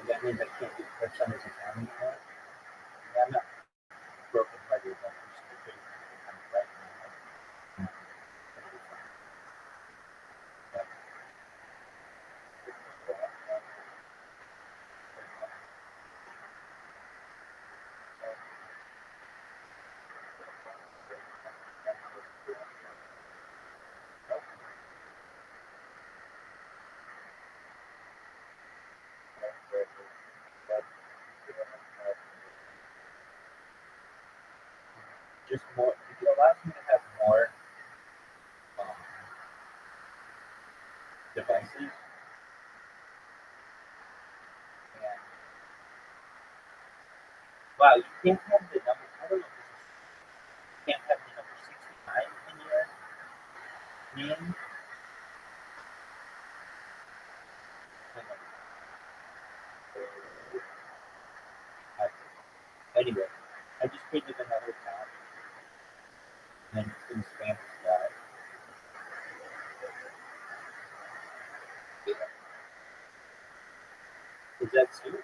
And that means I can't get clips on his account anymore. And I'm not broken hearted about this because I'm right now. But, just more, it allows me to have more um, devices. And wow, you can't have the number. I don't know if this is Man. Anyway, I just created another account, and it's been spammed with that. Is that too?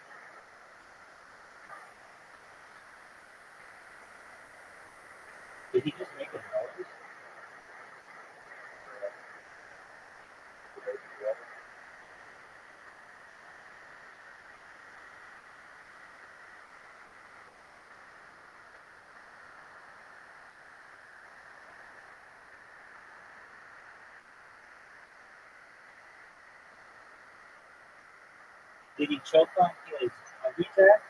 Did he just make a noise? Did he choke on his hungry jack?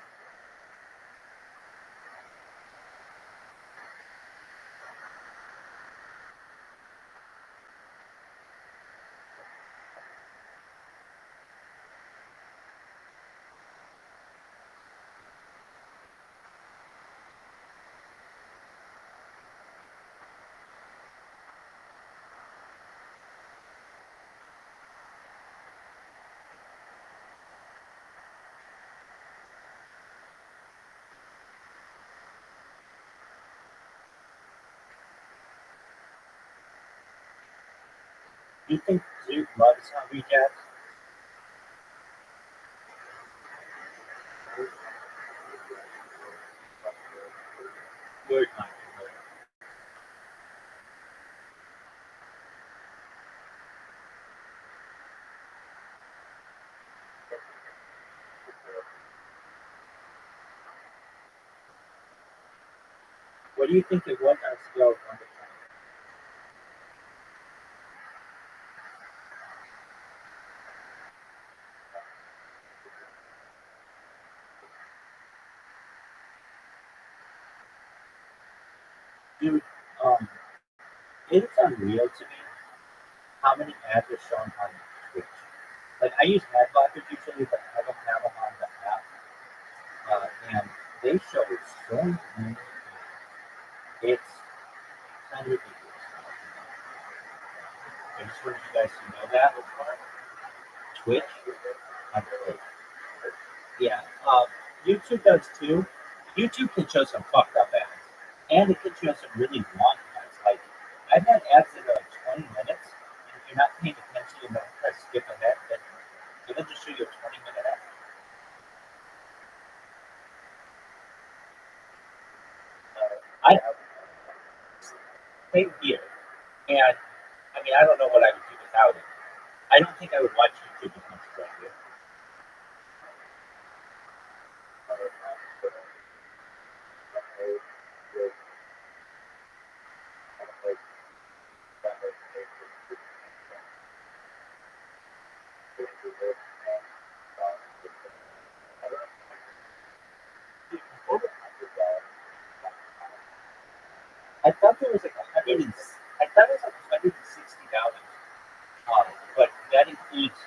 Do you think Zoot loves hungry jacks? Yours might be. What do you think it was on a scale of 1 to 10? Dude, it's unreal to me how many ads are shown on Twitch. Like, I use ad blockers usually, but I don't have them on the app. And they show so many. It's kind of ridiculous. I just wanted you guys to know that. Twitch on Twitch. Yeah, YouTube does too. YouTube can show some fucked up ads. And it can show some really long ads. Like, I've had ads that are like 20 minutes, and if you're not paying attention, you don't press skip ahead, then it'll just show you a 20-minute ad. I same here. And, I mean, I don't know what I would do without it. I don't think I would watch YouTube as much as I do. I thought there was like I thought it was like $160. But that includes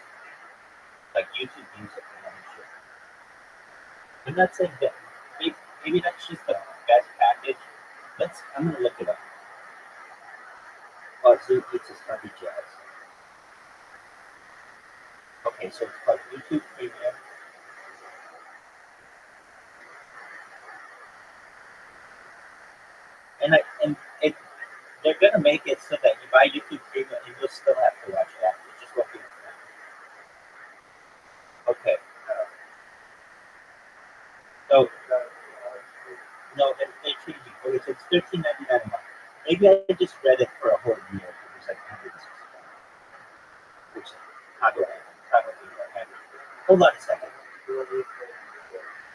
like YouTube Music and other shit. I'm not saying that maybe that's just the best package. I'm gonna look it up. Oh, Zoo Pizza Stubby Jazz. Okay, so it's called YouTube Premium. And they're gonna make it so that you buy YouTube Premium and you'll still have to watch that. It just won't be the same. Okay. So no, they're changing. Okay, so it's $13.99 a month. Maybe I just read it for a whole year. It was like $160, which probably Hold on a second.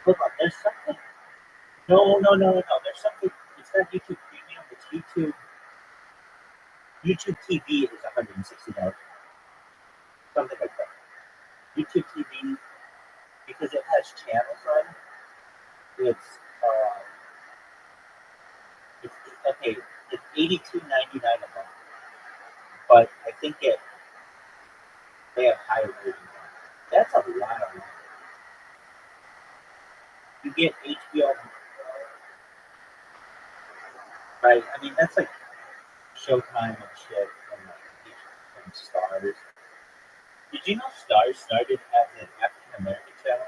Hold on. There's something. No. There's something. It's not YouTube Premium. It's YouTube. YouTube TV is $160. Something like that. YouTube TV, because it has channels on it. It's okay. It's $82.99 a month, but I think they have higher ratings. That's a lot of money. You get HBO, right? I mean, that's like Showtime and shit, and like and Stars. Did you know Stars started as an African American channel?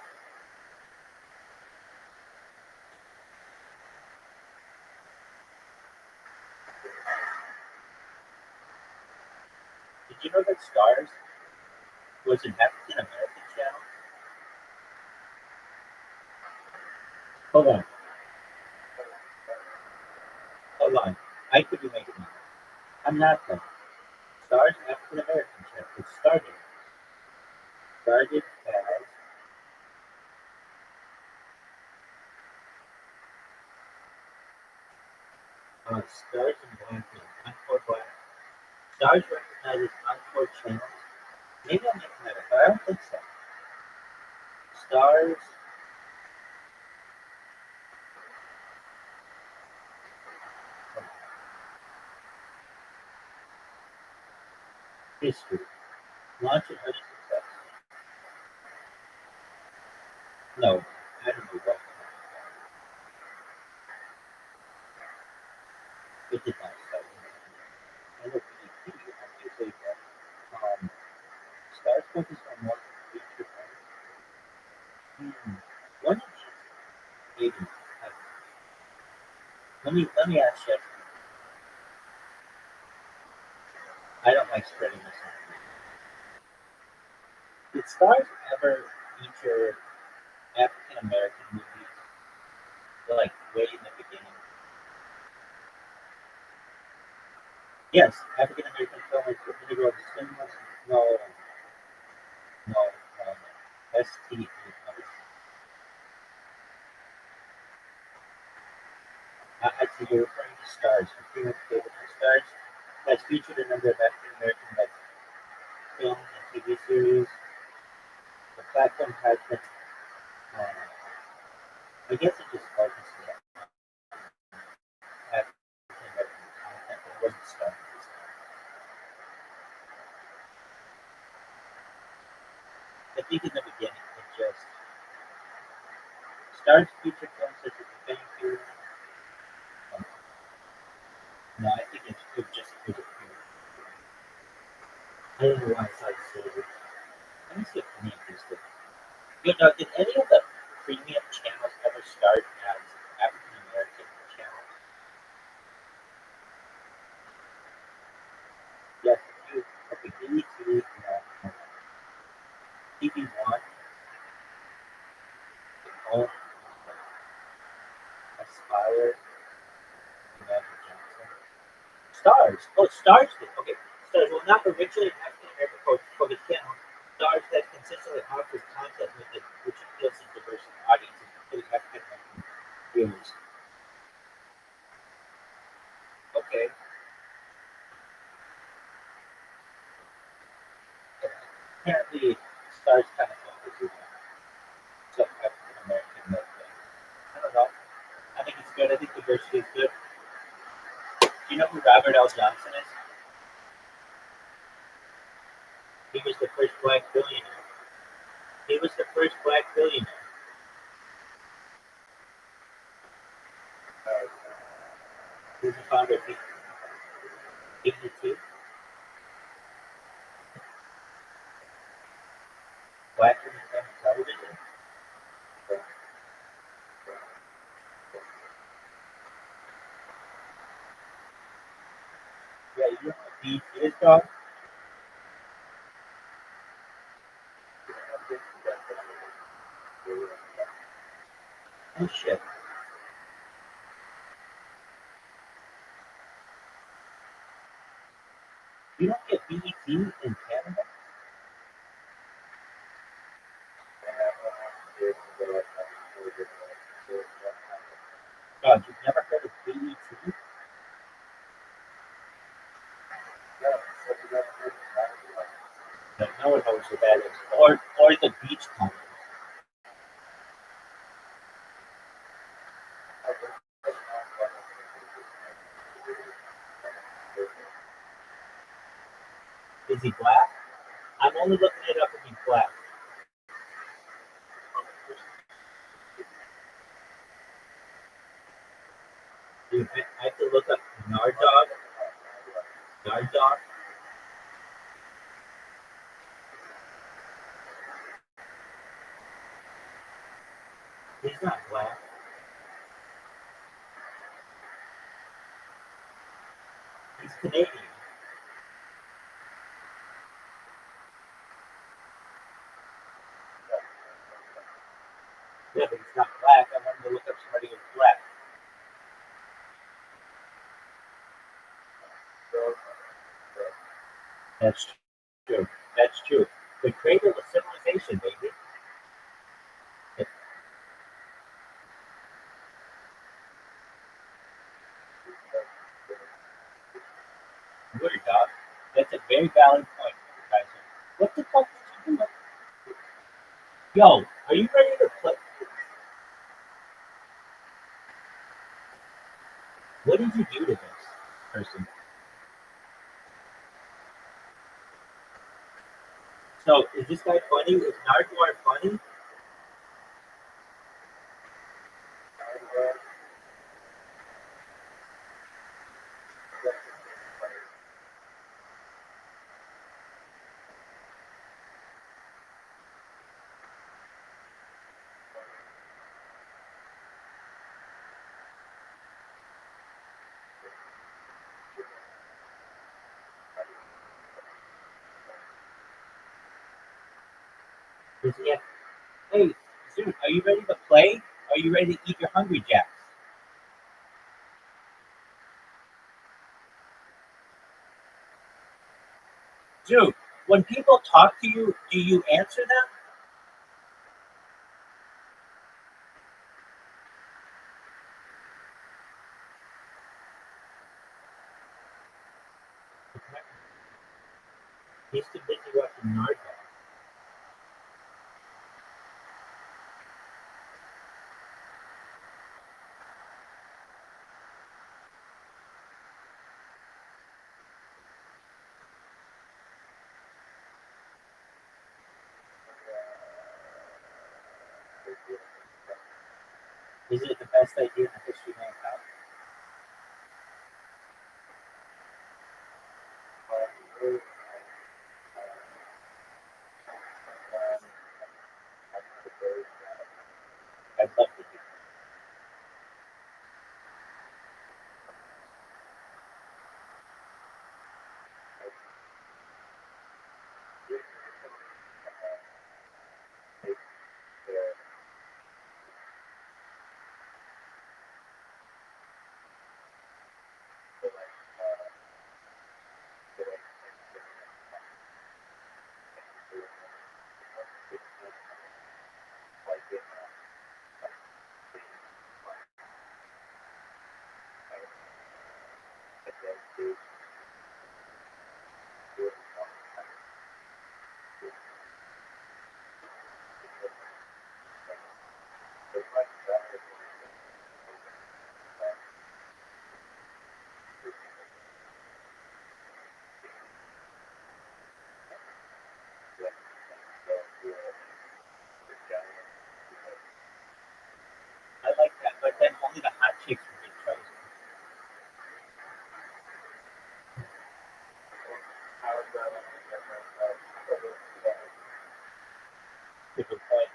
Did you know that Stars was an African American channel? Hold on. Hold on. I could be making that. I'm not done. Stars African American channel. It started as Stars and Black men. Encore Black. Stars recognizes Encore channels. Maybe I'm making that up, but I don't think so. Stars. History. Launch and other success. No, I don't know what. It did not start. I looked at the TV on the say that. Stars focus on more feature films. One of these agents has. Let me ask you. I don't like spreading this out. Did Stars ever feature African American movies? Like way in the beginning? Yes, African American films were integral to cinema. No. ST. I see you're referring to Stars. Female cable for Stars has featured a number of African American like film and TV series. The platform has been, I guess it just focuses on African American content. It wasn't started this time. I think in the beginning it just Stars featured films such as The Bang Theory. No, I think it just was a few. I don't know why I thought it said it. Let me see if any of these did. You know, did any of the premium channels ever start as African American channels? Yes, a few. Okay, BET, TV1, Home, Aspire, Magic Johnson. Stars. Oh, Stars did. Okay, Stars. Well, not originally an African American focused channel. Stars that consistently offers content which appeals to diverse audiences, including African American viewers. Okay. Apparently, Stars kind of focuses on some African American thing. I don't know. I think it's good. I think diversity is good. Do you know who Robert L. Johnson is? He was the first black billionaire. He was the first black billionaire. He was the founder of BET. Black Independent Television. Yeah, you know what BET is called? Oh shit. You don't get BET in Canada? God, you've never heard of BET? No one knows what that is. Or the beach company. Is he black? I'm only looking it up if he's black. Dude, I have to look up Nardog. Nardog. He's Canadian. Yeah, but he's not black. I wanted to look up somebody who's black. That's true. That's true. The cradle of civilization, baby. Word, dog. That's a very valid point, Kaiser. What the fuck did you do? Yo, are you ready to play? What did you do to this person? So, is this guy funny? Is Nardwar funny? Is he? Hey, dude, are you ready to play? Are you ready to eat your Hungry Jacks? Dude, when people talk to you, do you answer them? He's too busy watching Nardwar. Is it the best idea in the history of mankind? I'd love to do. I like that, but then only the hot chicks would get chosen. Good point.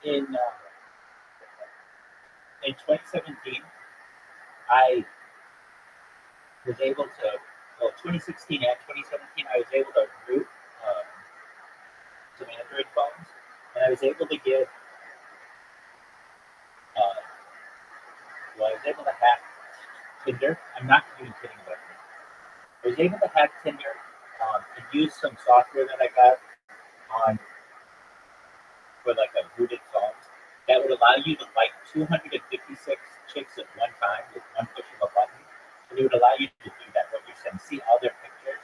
In 2017, I was able to, well, 2016 and 2017, I was able to root some Android phones, and I was able to give, uh, well, I was able to hack Tinder. I'm not even kidding about this. I was able to hack Tinder and use some software that I got on for like a rooted phone that would allow you to like 256 chicks at one time with one push of a button. And it would allow you to do that, what you're saying, see all their pictures.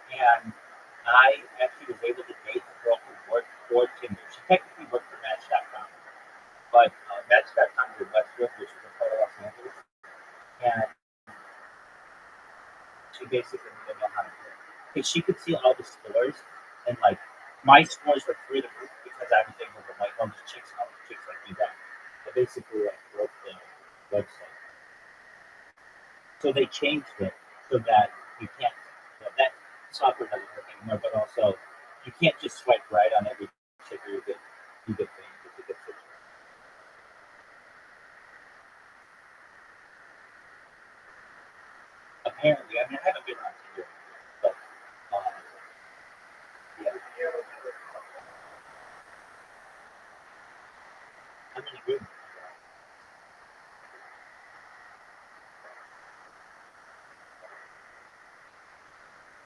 And I actually was able to date a girl who worked for Tinder. She technically worked for Match.com, but Match.com is in Westwood, which is a part of Los Angeles. And she basically didn't know how to do it. Because she could see all the scores, and like my scores were through the roof because I was able to like all these chicks like you got. I basically like broke the website. So they changed it so that you can't, that software doesn't work anymore, but also you can't just swipe right on every ticker you get banned if you get switched. Apparently, I mean, I haven't been on Tinder, but yeah. I'm in agreement.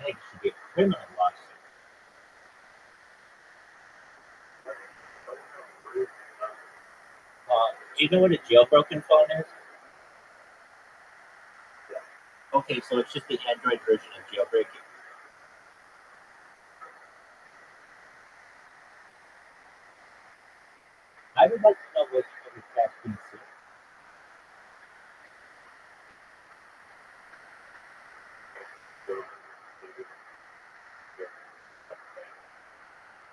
I think it should be a criminal lawsuit. Do you know what a jailbroken phone is? Okay, so it's just the Android version of jailbreaking. I would like to know what that's been seen.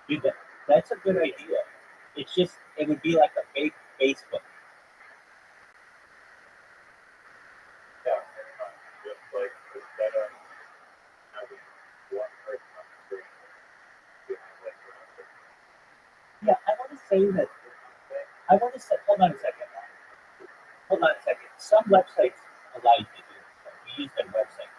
Dude, that's a good idea. It's just, it would be like a fake Facebook. Yeah, I want to say that. Hold on a second. Some websites allow you to do this. Like, we use their website.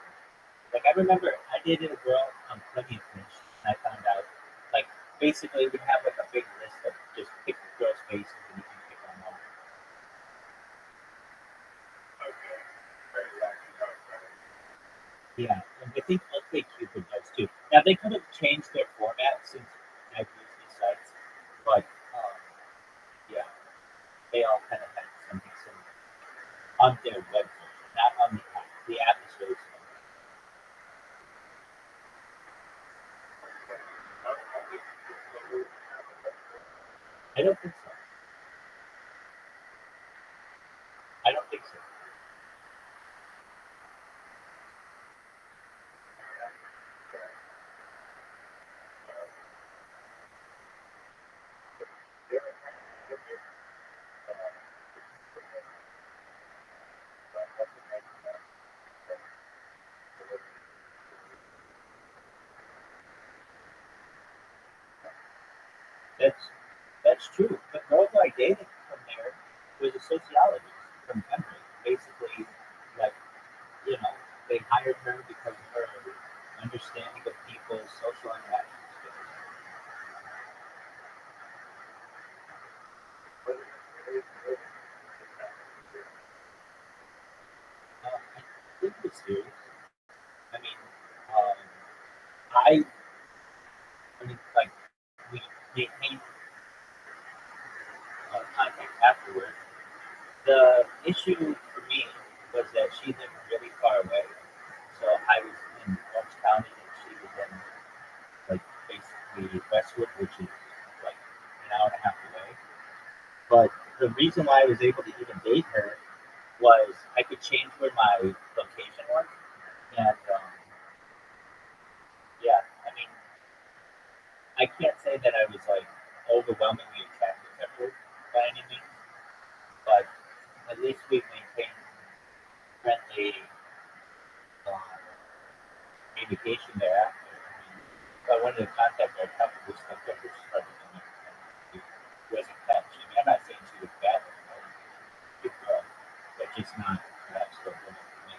Like, I remember I dated a girl on Plenty of Fish, and I found out, like, basically we have like a big list of just pick the girls' faces and you can pick on them. Yeah, and I think OkCupid does too. Now they could have changed their format since I've used these sites, but yeah, they all kind of had something similar on their web version, not on the app. The app is very similar. I don't think so. I don't think so. That's true. The girl who I dated from there was a sociologist from Emory. Basically, like, you know, they hired her because of her understanding of people's social interactions. I think it's serious. I mean, um, I, I mean, like, we maintained contact afterward. The issue for me was that she lived really far away. So I was in Orange County and she was in, like, basically Westwood, which is like an hour and a half away. But the reason why I was able to even date her was I could change where my location was. And yeah, I mean, I can't say that I was like overwhelmingly attracted to her by any means, but at least we maintained friendly communication thereafter. I mean, if I wanted to contact her, I probably stepped up her started and it wasn't that. I mean, I'm not saying she was bad or good girl, but just not perhaps the woman for me.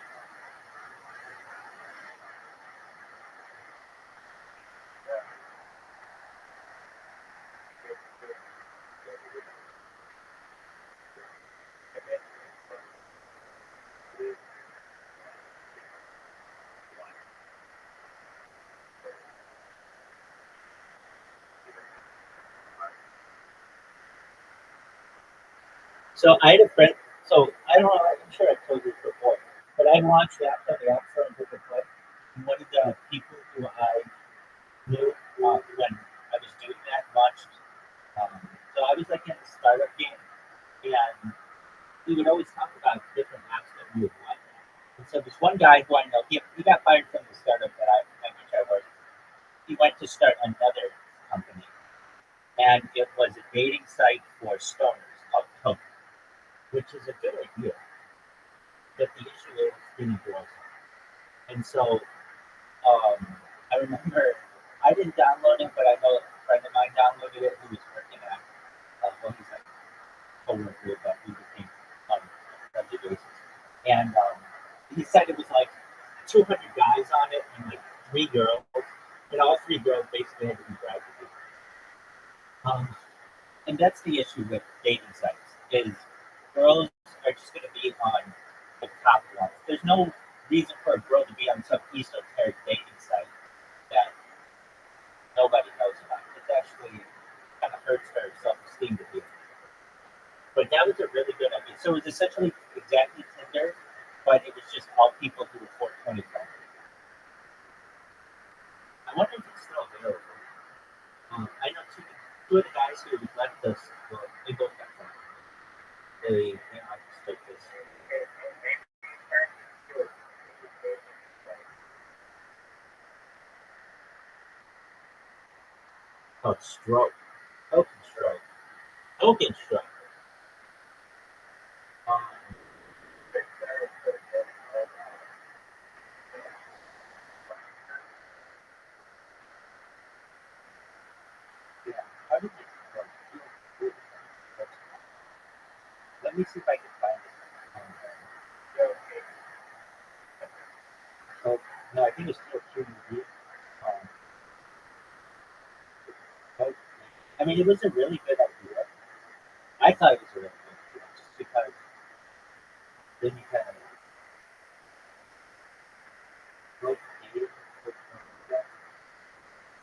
So I had a friend. So I don't know. I'm sure I've told you this before, but I launched the app on the App Store and Google Play. And one of the people who I knew when I was doing that launched. So I was like in the startup game, and we would always talk about different apps that we would want. And so this one guy who I know, he got fired from the startup that at which I worked. He went to start another company, and it was a dating site for stoners called Coke. which is a good idea. But the issue is skinny girls. And so I remember I didn't download it, but I know a friend of mine downloaded it who was working at well, he's like co-worker, but we became on a friendly basis. And he said it was like 200 guys on it and like 3 girls, and all 3 girls basically had to be graduated. And that's the issue with dating sites is girls are just going to be on the top ones. There's no reason for a girl to be on some esoteric dating site that nobody knows about. It actually kind of hurts her self-esteem to do. But that was a really good idea. So it was essentially exactly Tinder, but it was just all people who were 420 friendly. I wonder if it's still available. I know two of the guys who left us, well, they both got fired. They took this. Oh, stroke. Open stroke. Open stroke. Yeah. How did you let me see if I can find it. Oh, no, I think it's still QED. I mean, it was a really good idea. I thought it was a really good idea, just because then you kind of broke the game.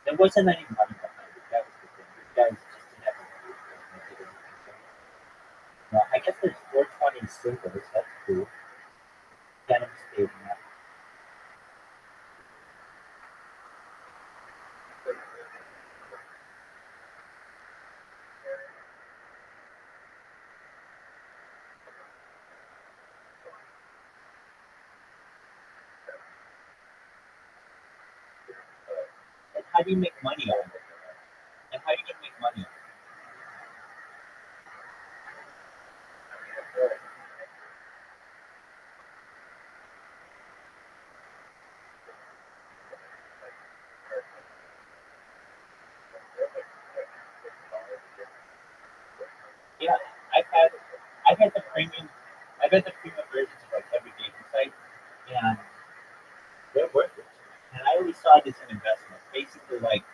There wasn't any money behind it. That was the thing. These guys just didn't have any money. Well, I guess there's 420 singles. That's cool. Denim skating. And how do you make money on it? And how are you going to make money on it? Yeah, I've had the premium. I've had the premium versions of like every dating site, and they're worth it. And I always saw it as an investment. Basically, like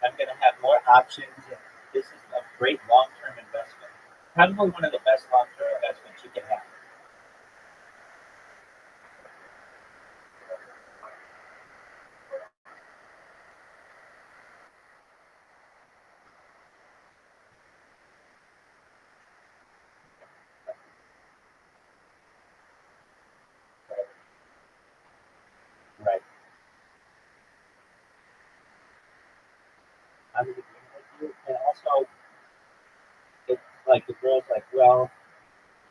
I'm going to have more options. And this is a great long-term investment. Probably one of the best long-term investments you can have. Right. I was agreeing with you. And also, it's like the girl's like, well,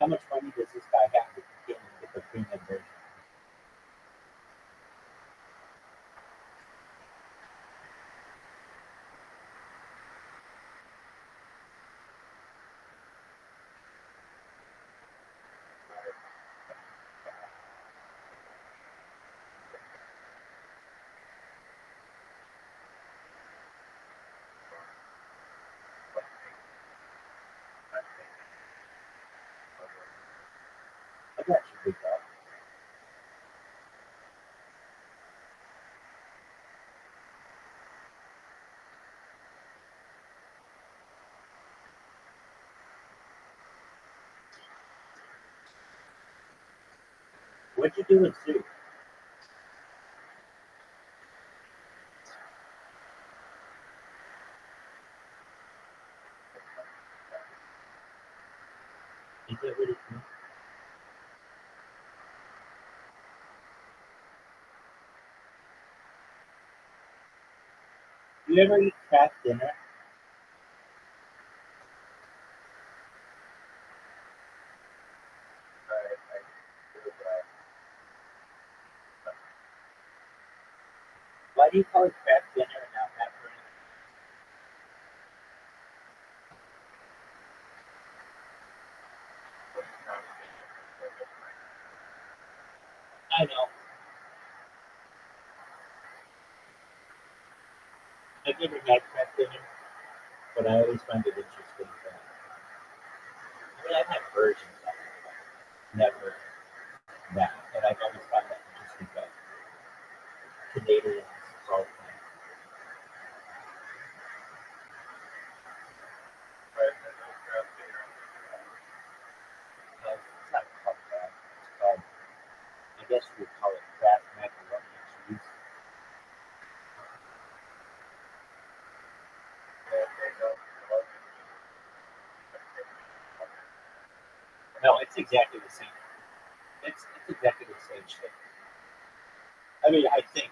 how much money does this guy have to get the premium version? I got you, big dog. What'd you do with Sue? You get rid of Sue? You ever eat craft dinner? Why do you call it craft dinner and not pepperoni? I know. I've never had craft dinner, but I always find it interesting that I've had versions of it, but never that. And I've always found that interesting that Canadians salt thing. It's not called that. It's called, I guess we would call it Kraft macaroni and cheese. No, it's exactly the same. It's exactly the same shit. I mean, I think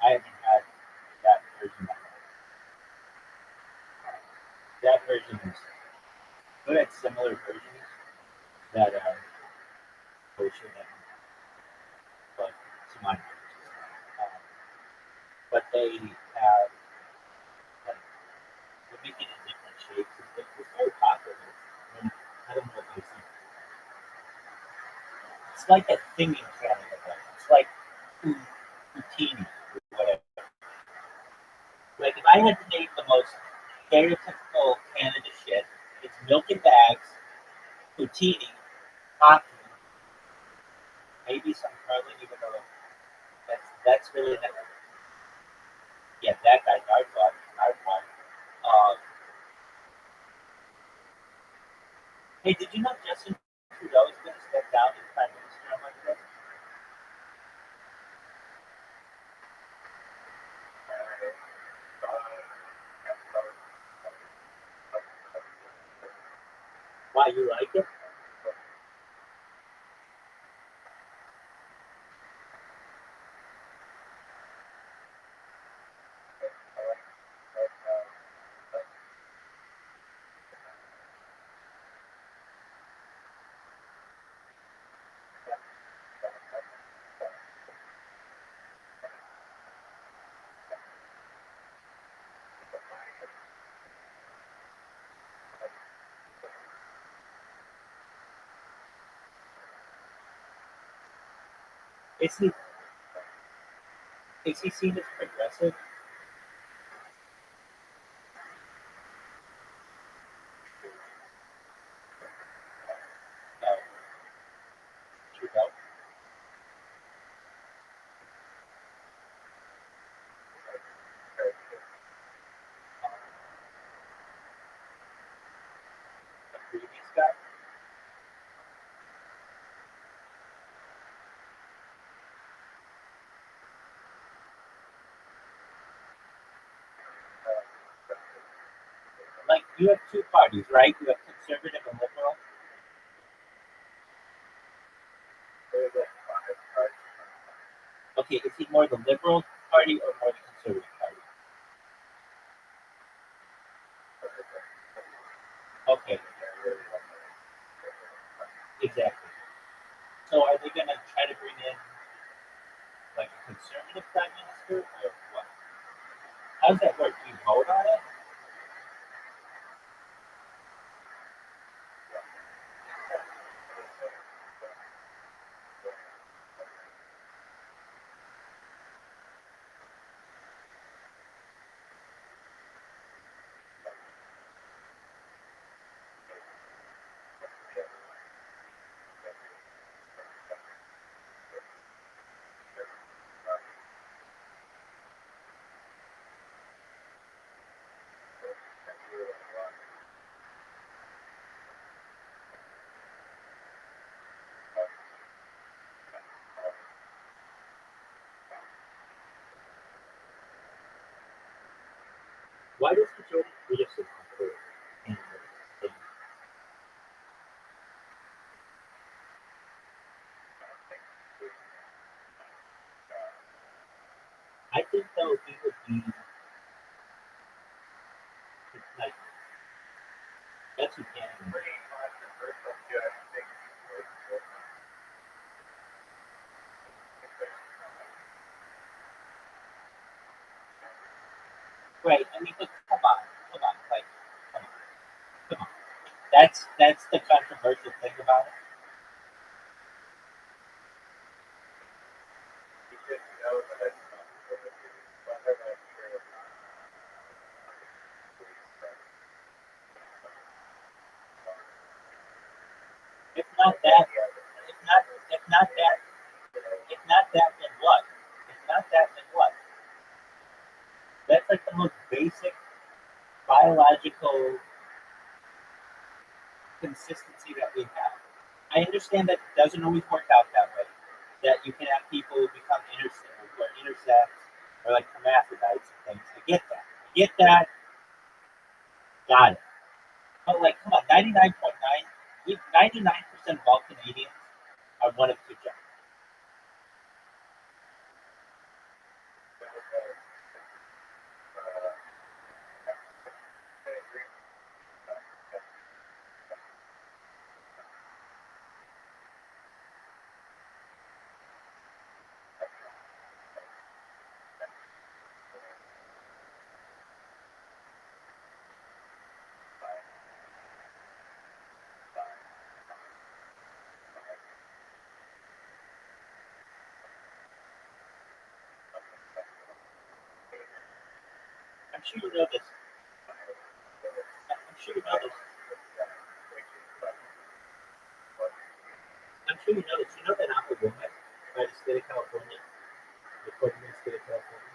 I haven't had that version. That version is. But had similar versions that kosher that, but to my knowledge, but they have like they make it in different shapes. It's very popular. And I don't know if you see. It's like a thing in Canada. Though. It's like poutine or whatever. Like if I had to name the most stereotypical Canada shit, it's milk in bags, poutine, hockey, maybe some curling, even though that's really not. Yeah, that guy, Nardwar. Uh, hey, did you know Justin Trudeau is going to step down as prime minister on Monday? Why, you like it? Is he seen as progressive? No, Trudeau. The previous guy. Like you have two parties, right? You have conservative and liberal. Okay, is he more the liberal party or more the conservative party? Okay, exactly. So are they going to try to bring in like a conservative prime minister or what? How does that work? Do you vote on it? Why does the Jordan Peterson offer in the thing? I think though he would be like that's who can right. I mean, but come on, like come on, come on. That's the controversial thing about it. not that, if not that, if not that, then what? If not that, then what? That's like the most basic biological consistency that we have. I understand that it doesn't always work out that way. That you can have people who become intersex or like hermaphrodites and things. I get that. I get that. Got it. But like, come on, 99% of all Canadians are one of two genders. I'm sure you know this. I'm sure you know this. I'm sure you know this. You know that I'm a woman by the state of California, according to the state of California.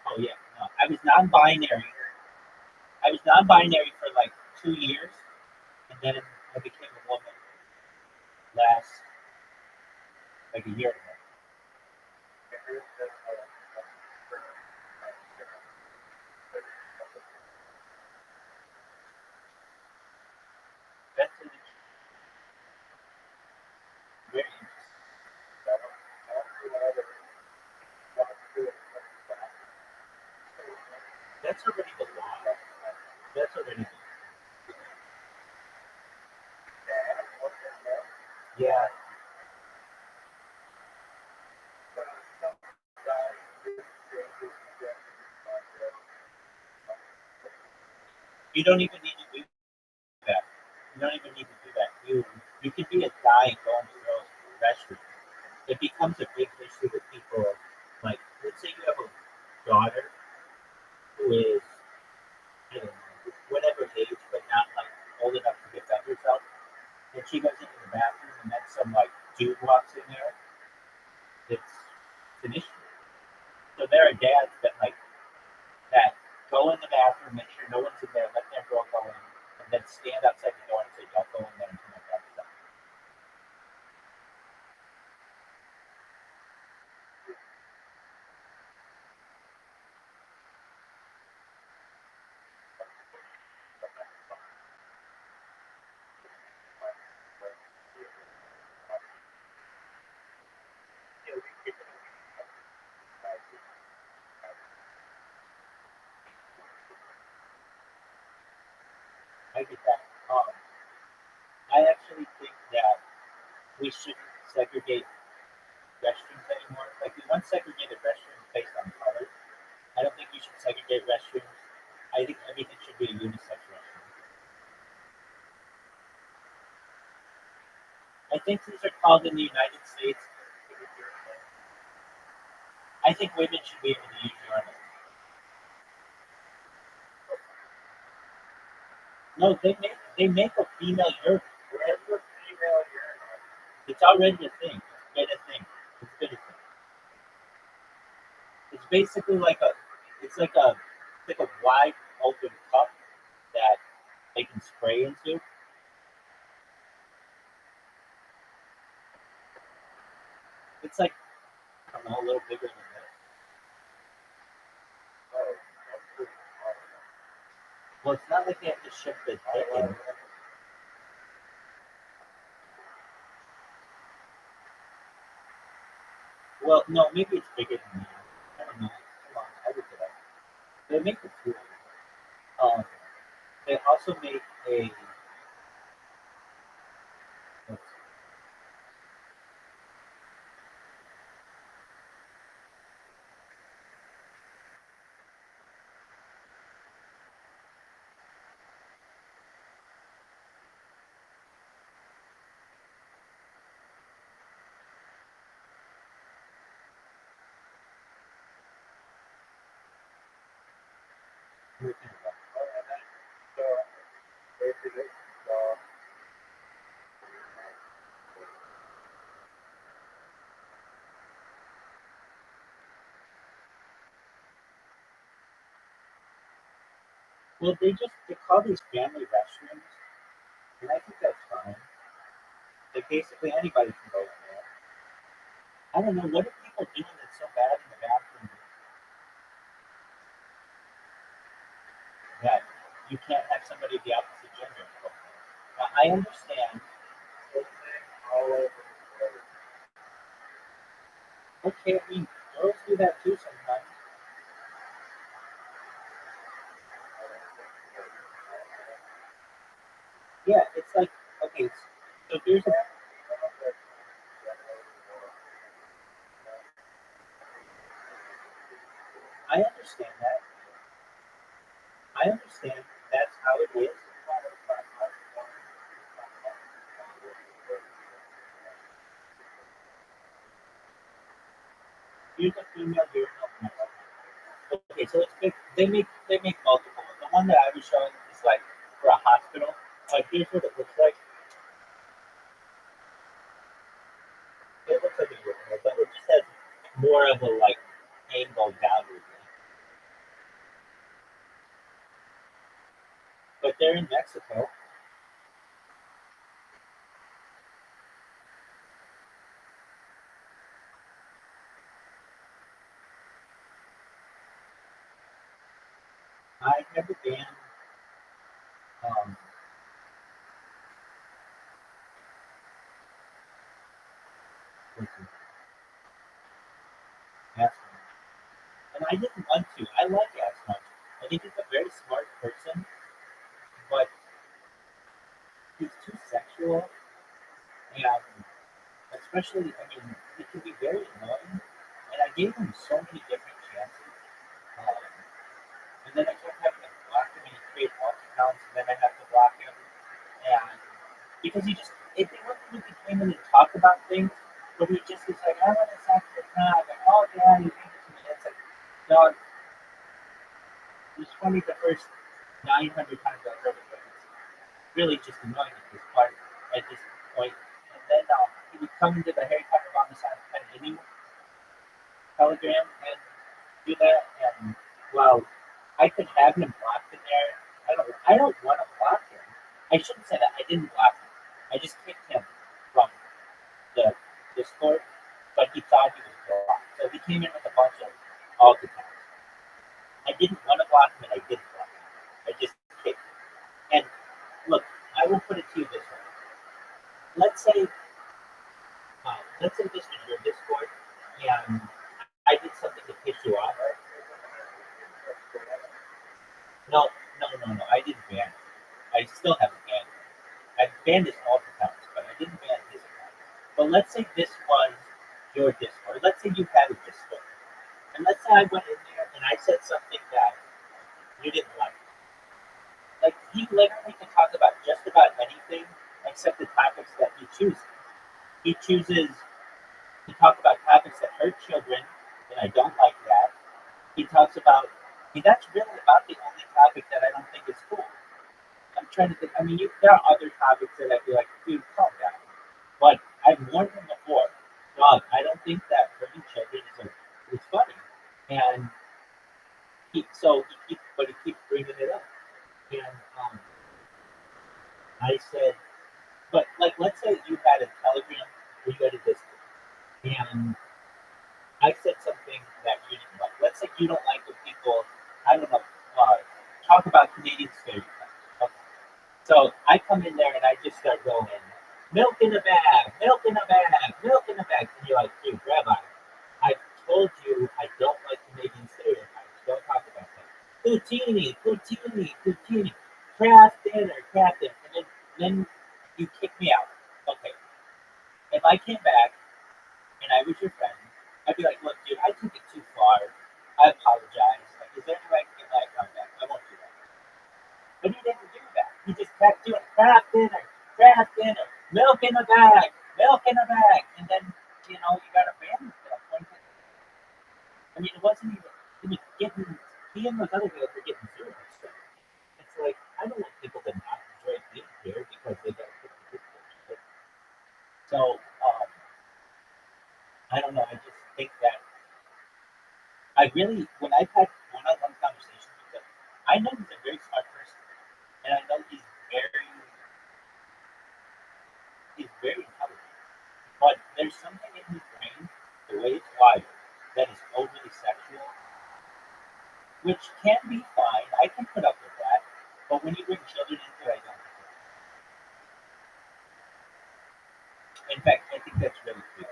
Oh yeah, no. I was non-binary. I was non-binary for like 2 years, and then I became a woman last like a year ago. That's very interesting. That's already the law. That's already yeah. You don't even need to do that. You don't even need to do that. You can be a guy and go into those restrooms. It becomes a big issue with people. Like, let's say you have a daughter who is, I don't know, whatever age, but not like old enough to defend herself, and she goes into the bathroom, and then some like dude walks in there. It's an issue. So there are dads that like that go in the bathroom, make sure no one's in there, let their girl go in, and then stand outside the door and say, "Don't go in there until my dad's done." I get that. I actually think that we shouldn't segregate restrooms anymore. Like we once segregated restrooms based on color. I don't think you should segregate restrooms. I think everything should be a unisex restroom. I think these are called in the United States. I think women should be able to use urinals. No, they make a female urinal. It's already a thing. It's been a thing. It's been a thing. It's basically like a wide open cup that they can spray into. It's like I don't know, a little bigger than that. Well, it's not like they have to ship the dick in. Well, no, maybe it's bigger than that. I don't know. Hold on, I'll look it up. They make a few. Um, they also make a. Well, they call these family restrooms, and I think that's fine. Like basically anybody can go in there. I don't know what are people doing that's so bad in the bathroom that you can't have somebody of the opposite gender go in there. Now, I understand. Okay, I mean girls do that too sometimes. Yeah, it's like okay, so there's a I understand that. I understand that's how it is. Here's a female, here's a male. Okay, so they make multiple. The one that I was showing is like for a hospital. Like here's what it looks like. It looks like a urinal, but it just has more of a like angle downward. But they're in Mexico. I never banned um asthma. And I didn't want to. I like asthma. I think he's a very smart person, but he's too sexual and especially I mean it can be very annoying. And I gave him so many different chances. Um, and then I kept having to block him and he create alt accounts and then I have to block him. And because he just if they want him to come in and talk about things, but he just is like, I want to suck your cock and oh yeah, you gave it to me. It's like dog, it's funny the first 900 times I heard it, but it's really just annoying at this part at this point. And then he would come into the Harry Potter on the side and hitting Telegram and do that. And well, I could have him blocked in there. I don't want to block him. I shouldn't say that. I didn't block him. I just kicked him from the Discord, but he thought he was blocked. So he came in with a bunch of alt accounts. I didn't want to block him and I didn't block him. I just kicked him. And look, I will put it to you this way. Let's say this is your Discord and I did something to piss you off. No. I didn't ban it. I still haven't banned it. I banned his alt accounts, but I didn't ban his account. But let's say this was your Discord. Let's say you had a Discord. And let's say I went in there and I said something that you didn't like. Like, he literally can talk about just about anything except the topics that he chooses. He chooses to talk about topics that hurt children, and I don't like that. He talks about, that's really about the only topic that I don't think is cool. I'm trying to think. I mean, there are other topics that I feel like, dude, calm down. But I've warned him before. Dog, I don't think that hurting children is funny. And he keeps bringing it up. And I said, but like, let's say you had a Telegram or you had a Discord, and I said something that you didn't like. Let's say you don't like when people, I don't know, talk about Canadian stereotypes. Okay. So I come in there and I just start going, milk in a bag, milk in a bag, milk in a bag. And you're like, dude, Rabbi, I told you I don't like Canadian stereotypes. Don't talk about that. Poutine, craft dinner, craft dinner. And then you kick me out. Okay. If I came back and I was your friend, I'd be like, look, dude, I took it too far. I apologize. Like, is there any way I can get back on that? I won't do that. But he didn't do that. He just kept doing craft dinner, milk in a bag, and then you got abandoned at that point. I mean, it wasn't even he was getting he and those other guys were getting zero stuff. It's like I don't want people to not enjoy being here because they got to pick the. So I don't know. I just think that I really when I've had one-on-one conversations with him, I know he's a very smart person. which can be fine. I can put up with that. But when you bring children into it, I don't. In fact, I think that's really creepy.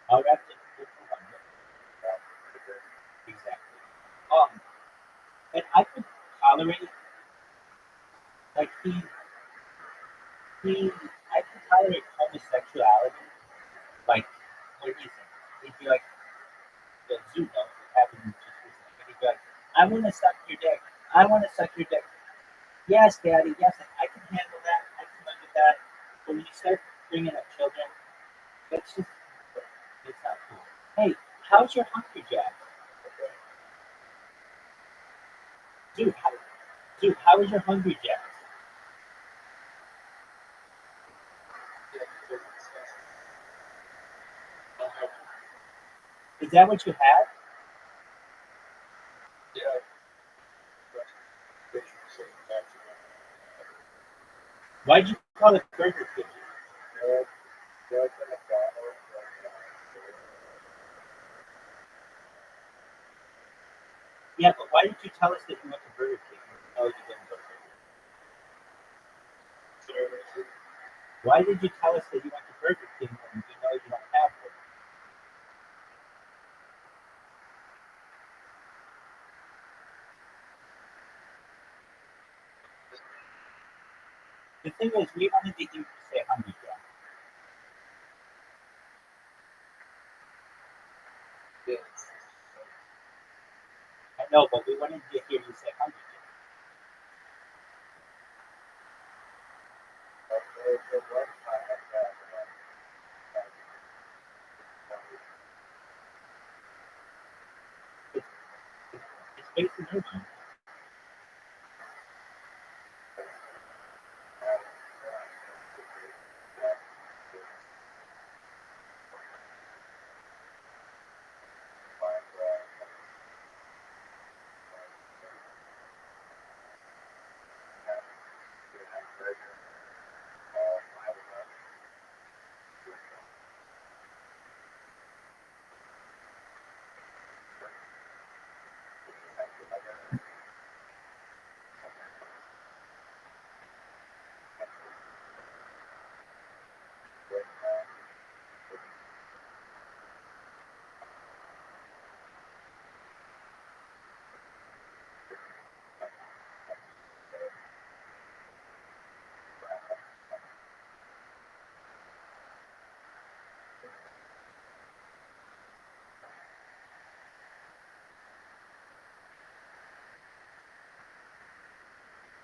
I'll wrap it with 200. Exactly. And I could tolerate, like, I could tolerate homosexuality. Like, what do you think? He'd be like, the Zuko happened just recently. He'd be like, I want to suck your dick. I want to suck your dick. Yes, Daddy. Yes, I can handle that. I can live with that. But when you start bringing up children, that's just it's not cool. Hey, how's your Hungry Jack? Dude, how is your Hungry Jack? Is that what you had? Why'd you call it Burger King? Yeah, but why didn't you tell us that you went to Burger King? Oh, you didn't go to Burger King. Why did you tell us that you went to Burger King when you know you don't have one? The thing is, we wanted to hear you say Hungry Jack. I know, but we wanted to hear you say Hungry Jack. It's based in Irvine.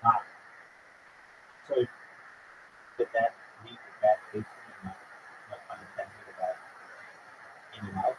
Wow. So did that leave a bad taste in your mouth? No pun intended about in your mouth?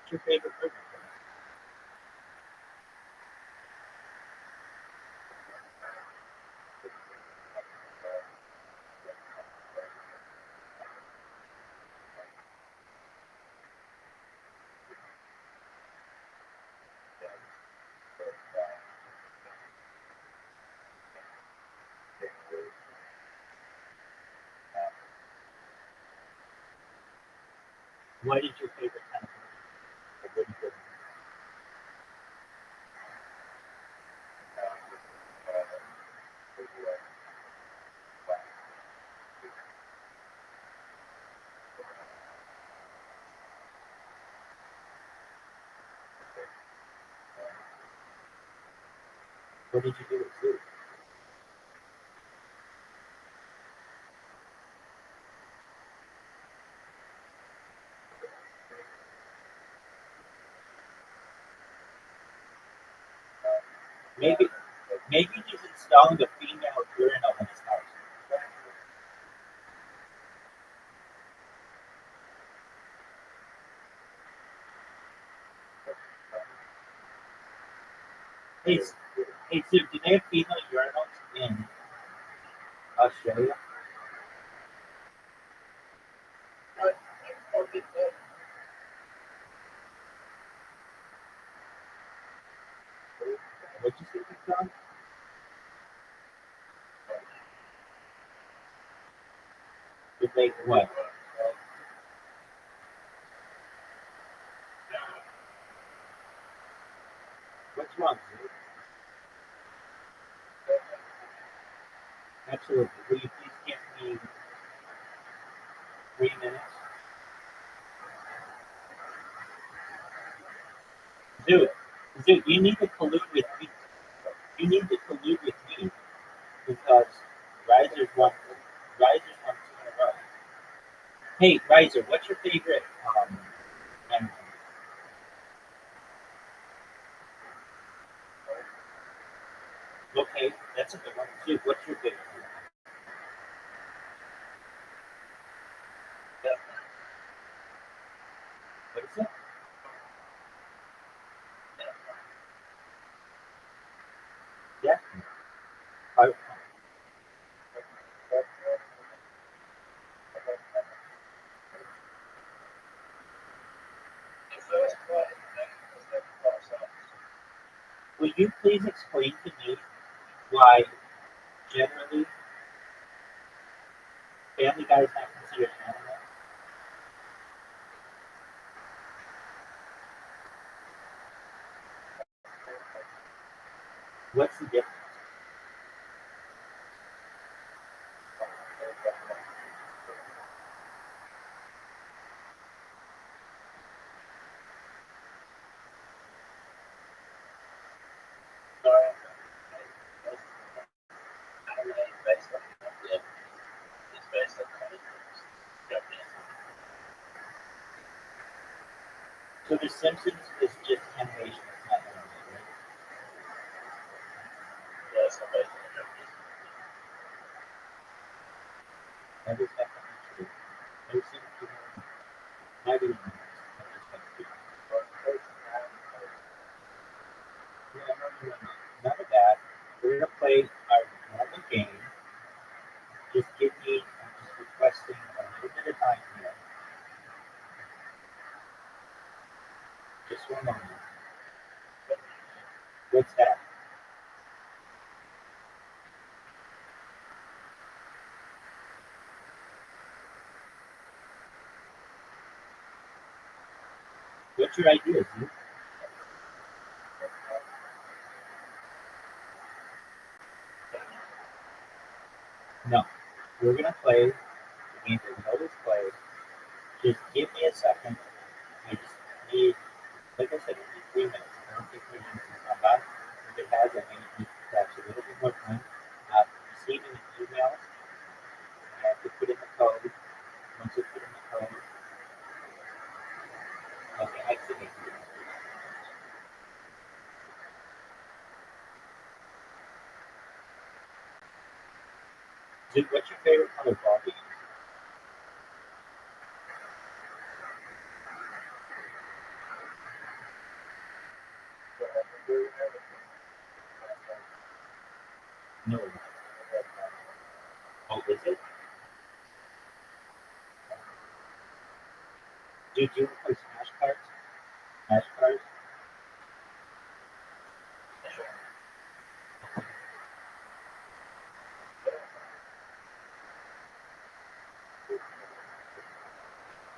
What's your favorite burger? What is your favorite kind of burger? What do you think? What did you do with food? think he's installing a female urinal in his house. Hey, hey, Sue, do they have female urinals in Australia? What'd you say, John? Did they what? What's wrong, Sue? Absolutely. Will you please give me 3 minutes? Zoo, you need to collude with me. You need to collude with me because Risers won 2 in a row. Hey, Riser, what's your favorite animal? Okay, that's a good one. Zoo, what's your favorite? What is it? Yeah. I, will you please explain to me why generally Family Guy is not considered an animal? What's the difference? So The Simpsons is just animation. It's not anime, right? That is definitely true. Those Simpsons might be animals. That is definitely true. Yeah, no. None of that. We're gonna play our normal game. Just give me. I'm just requesting a little bit of time here. Just one moment. What's that? What's your idea, Zoo? No. We're gonna play the game that we always play. Just give me a second. I just need, like I said, I need 3 minutes. I don't think 3 minutes is not bad. If it has, I may need perhaps a little bit more time. Receiving an email, I have to put in the code. Once I put in the code, okay, activate it. Dude, what's your favorite color Barbie? No. Oh, is it? Dude, do you want to play Smash Cards? Smash Cards?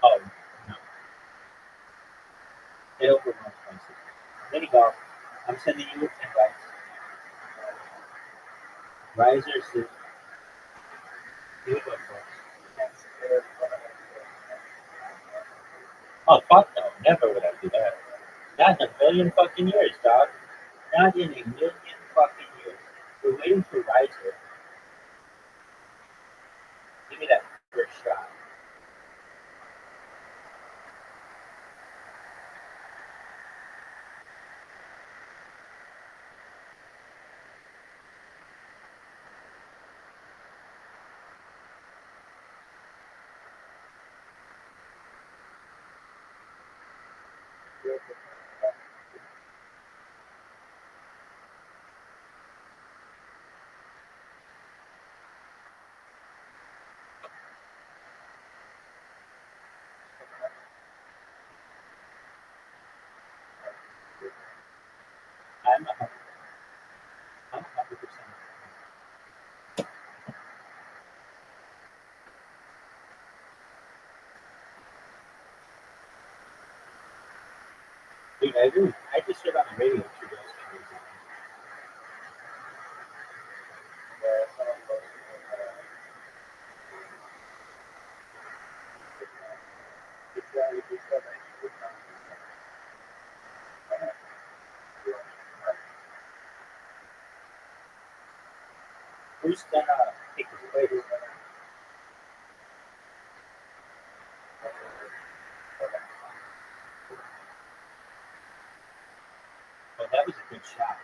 Oh, no. It overruns my system. There you go. I'm sending you a invite. Riser Soup. Do it for us. Oh, fuck no. Never would I do that. Not in a million fucking years, dog. Not in a million fucking years. We're waiting for Riser. Give me that first shot. Dude, I just heard on the radio 2 days ago. Who's gonna take his place? Well, that was a good shot.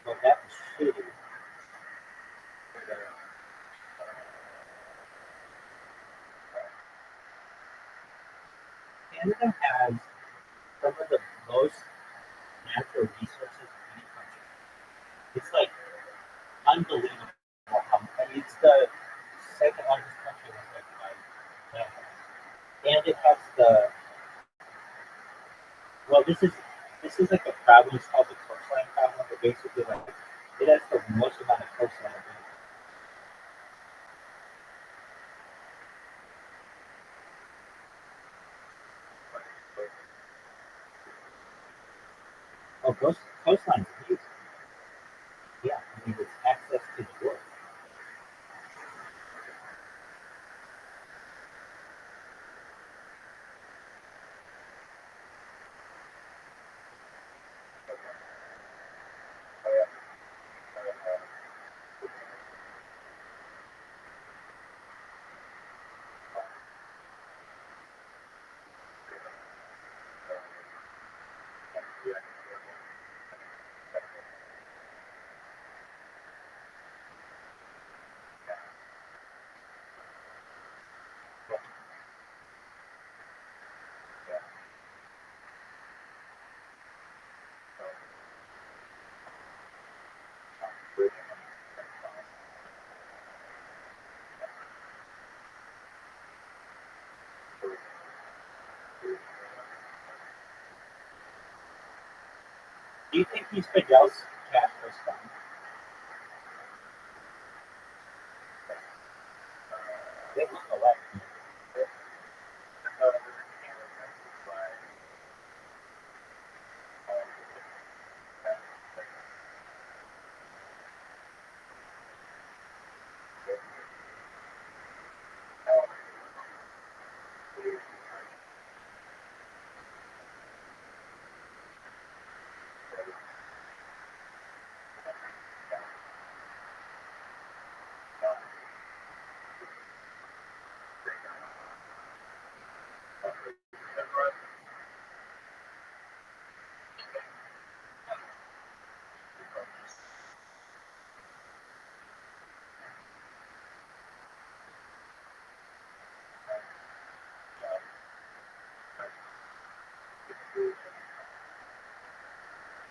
Well, that was shitty. Canada has some of the most natural resources in any country. It's like unbelievable. I mean, it's the second largest country in the world by land mass. And it has the well, this is like a problem. It's called the coastline problem. But basically, like it has the most amount of coastline. Oh, coastline's amazing. Yeah, I mean, it's access to the world. Do you think he's Fidel's cat first time? They look alike.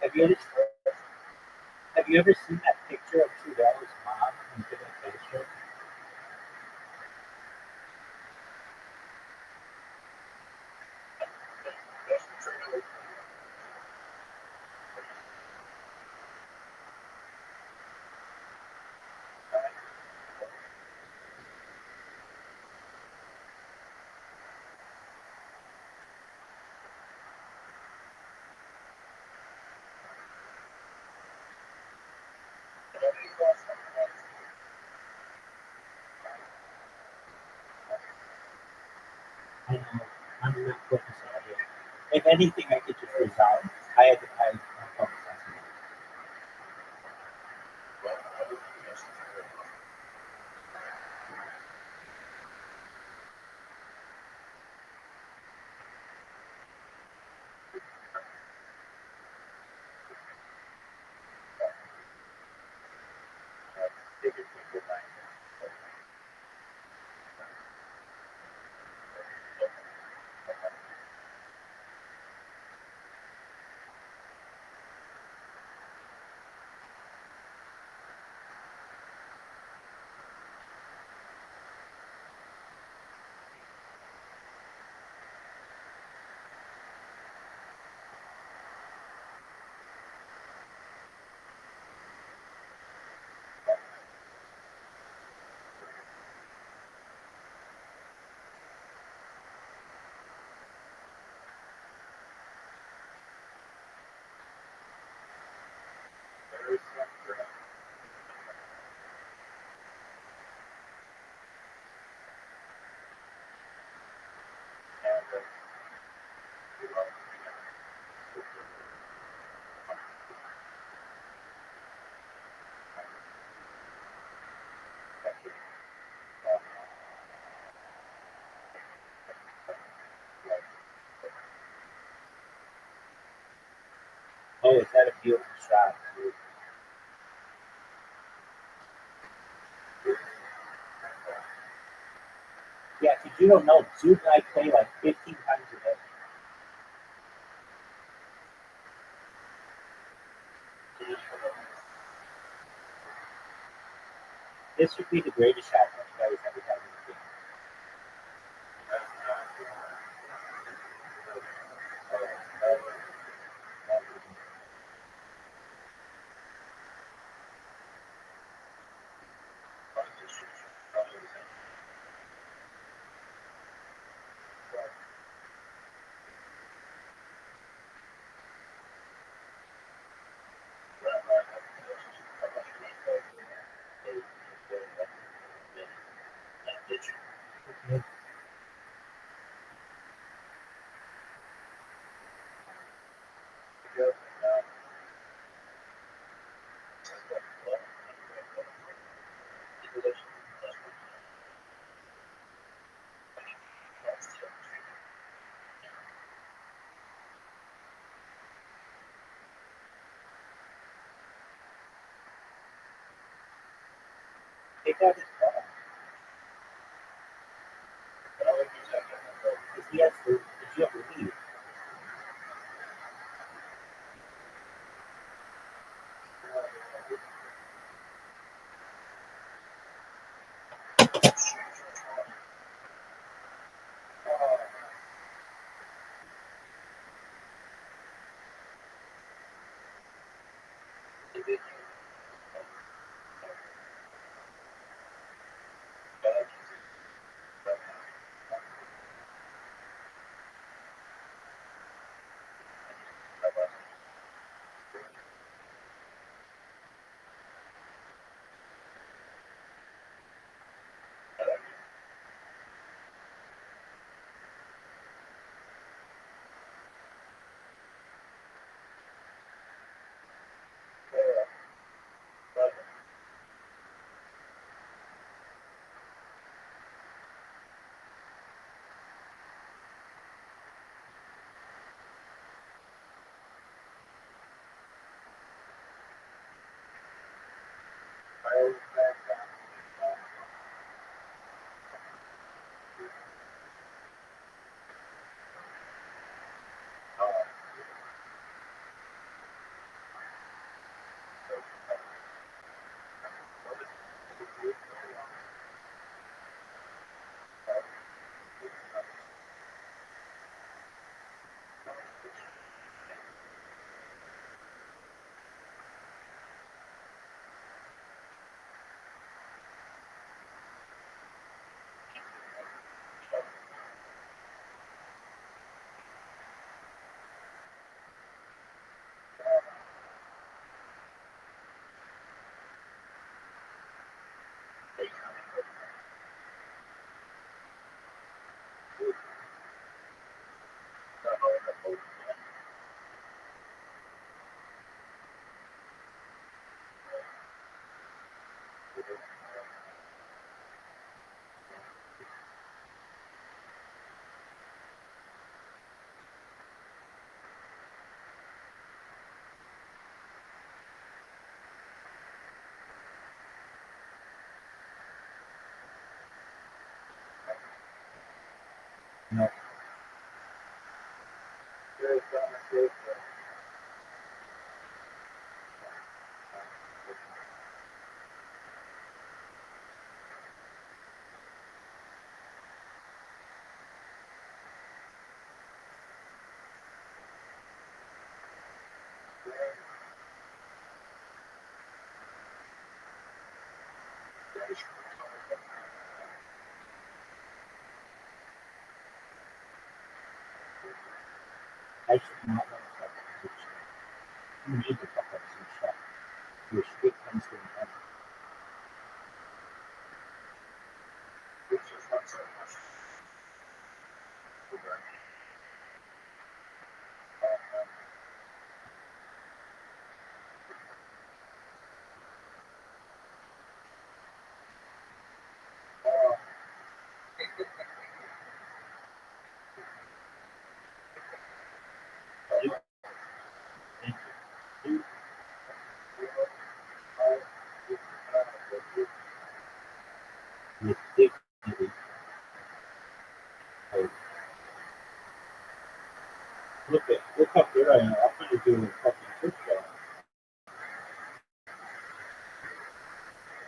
Have you ever have you ever seen that picture of Trudeau's mom in the picture? I know. I'm not focused on it. If anything, I could just resign. I'm focused on it. don't know. Jude and I play like 15 times a day. This would be the greatest shot anybody's ever had in the game. Take out his ball. Because he has the lead. No. I should not let the fuck up this shit. You need to fuck up some shit. Your shit comes to an end. With dignity. right now. I'm going to do a fucking quick show.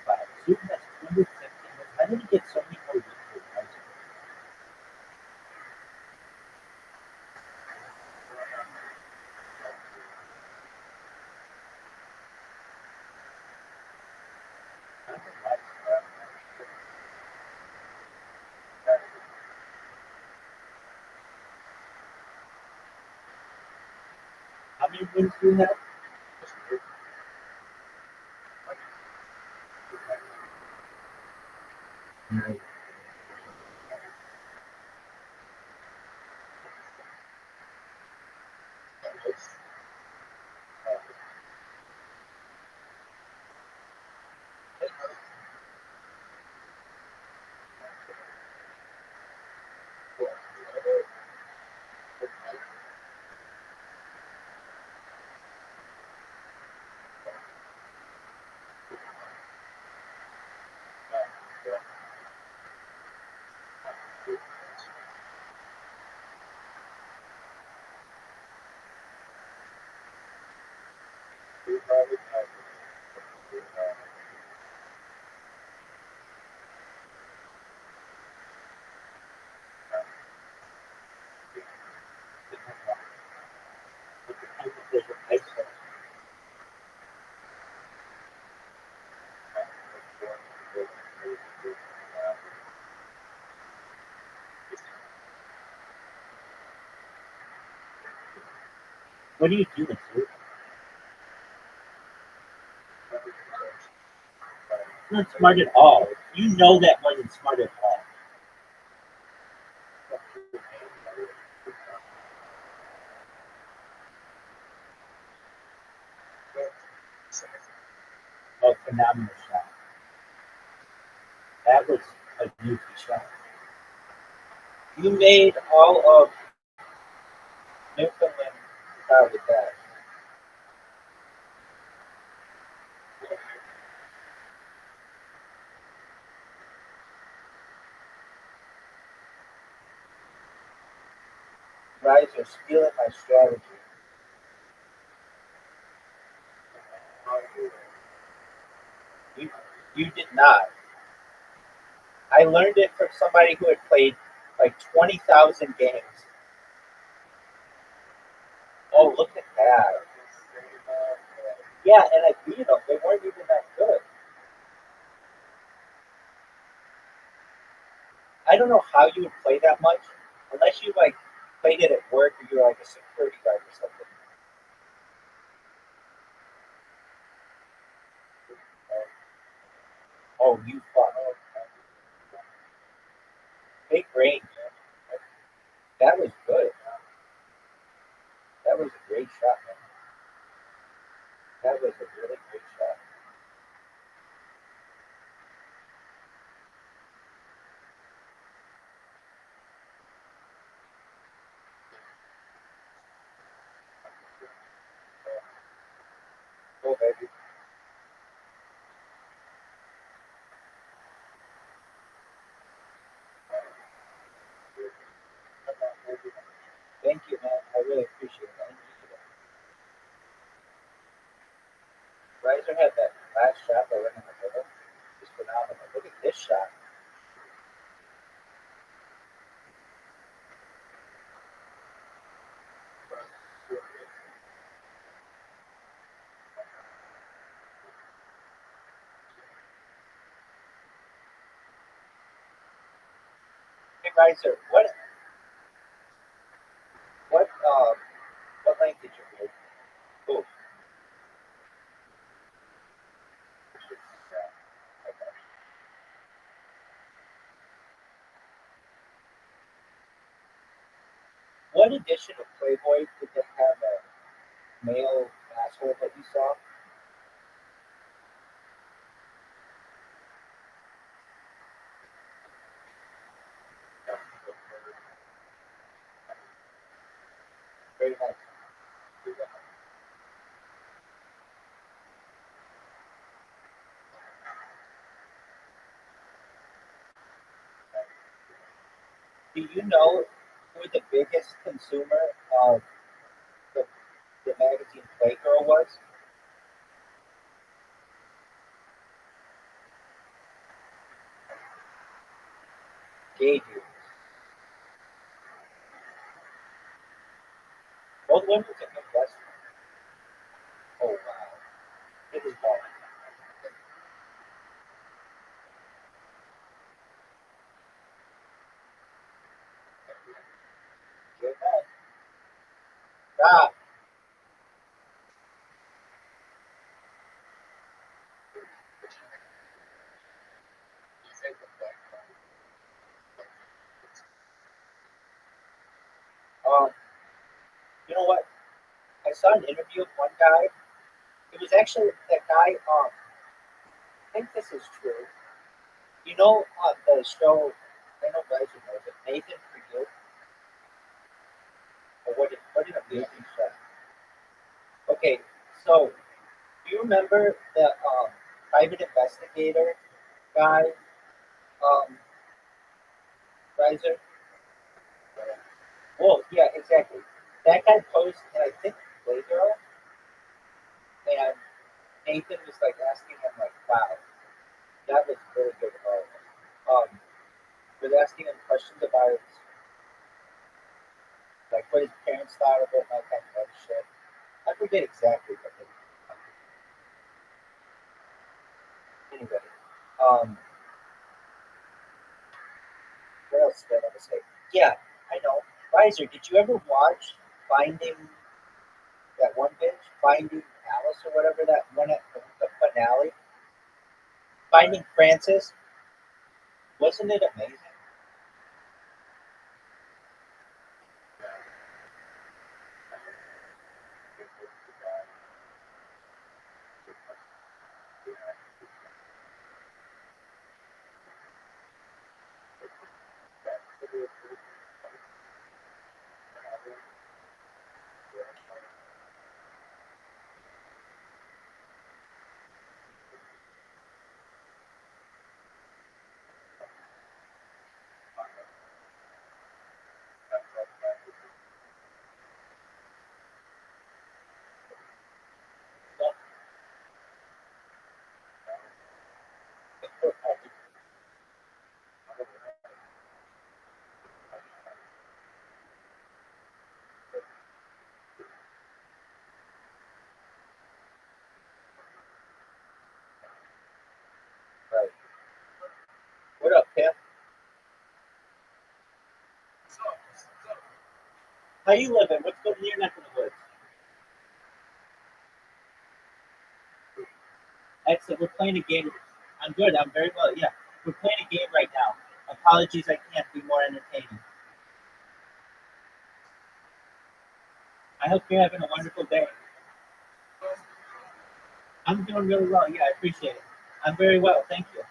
Wow, Zoom has 215 minutes. How did he get so many more YouTube likes? How many wins do you have? Nine. What are you doing, sir? It's not smart at all. You know that wasn't smart at all. Oh, phenomenal shot. That was a beauty shot. You made all of Newfoundland proud with that. Guys are stealing my strategy. You, you did not. I learned it from somebody who had played like 20,000 games. Oh, look at that. Yeah, and I beat them. They weren't even that good. I don't know how you would play that much unless you like played it at work or you're like a security guard or something. Oh, you fuck. Big range. That was good. That was a great shot, man. That was a really great shot. Go, baby. Thank you, man. I really appreciate it. I needed it. Riser had that last shot that went in the middle. It's phenomenal. Look at this shot. Hey, Riser, what length did you move? Oh, what edition of Playboy did they have a male asshole that you saw? Very nice. Do you know who the biggest consumer of the Playgirl was? Gay dudes. Both women took a West. Oh wow. It was balling. Get that. Stop. Um, you know what? I saw an interview with one guy. It was actually that guy. I think this is true. You know, the show. I know guys who knows it. Nathan for You. Or what an amazing show. Okay, so do you remember the private investigator guy, Riser? Oh, yeah, exactly. That guy posed, and I think Playgirl, and Nathan was like asking him, like, wow, that was really good. Was asking him questions about like what his parents thought of it and all kinds of other shit. I forget exactly what they anyway. Um, what else did I want to say? Yeah, I know. Riser, did you ever watch Finding that one bitch, Finding Alice or whatever that one at the finale? Finding Francis, wasn't it amazing? Right. What up, Pip? How you living? What's going on in your neck of the woods? Excellent. We're playing a game. I'm good. I'm very well. Yeah, we're playing a game right now. Apologies, I can't be more entertaining. I hope you're having a wonderful day. I'm doing really well. Yeah, I appreciate it. I'm very well. Thank you.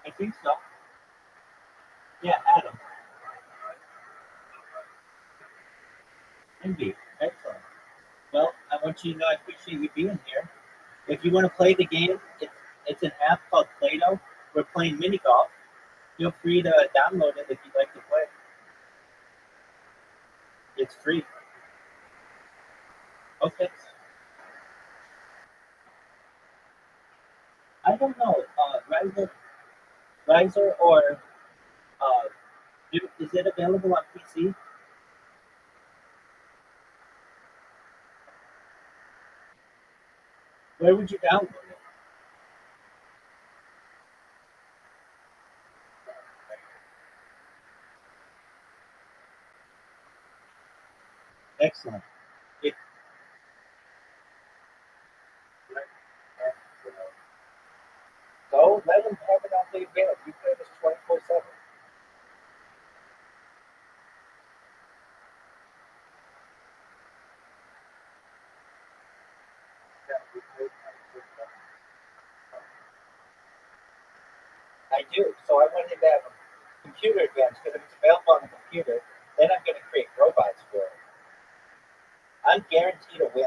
I think so. Yeah, Adam. Indeed. Excellent. Well, I want you to know I appreciate you being here. If you want to play the game, it's an app called Play-Doh. We're playing mini golf. Feel free to download it if you'd like to play. It's free. Okay. I don't know. Riser or uh, is it available on PC? Where would you download it? Excellent. It, so let them have it on the avail. You play this 24/7. I do. So I wanted to have a computer advantage because if it's available on the computer, then I'm going to create robots for it. I'm guaranteed to win.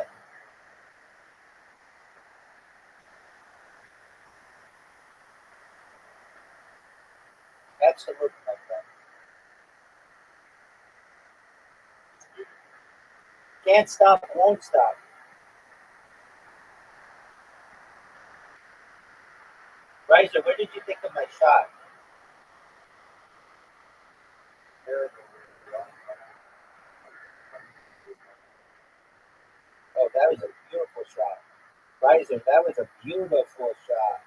Absolutely, my friend. Can't stop, won't stop. Riser, what did you think of my shot? Oh, that was a beautiful shot. Riser, that was a beautiful shot.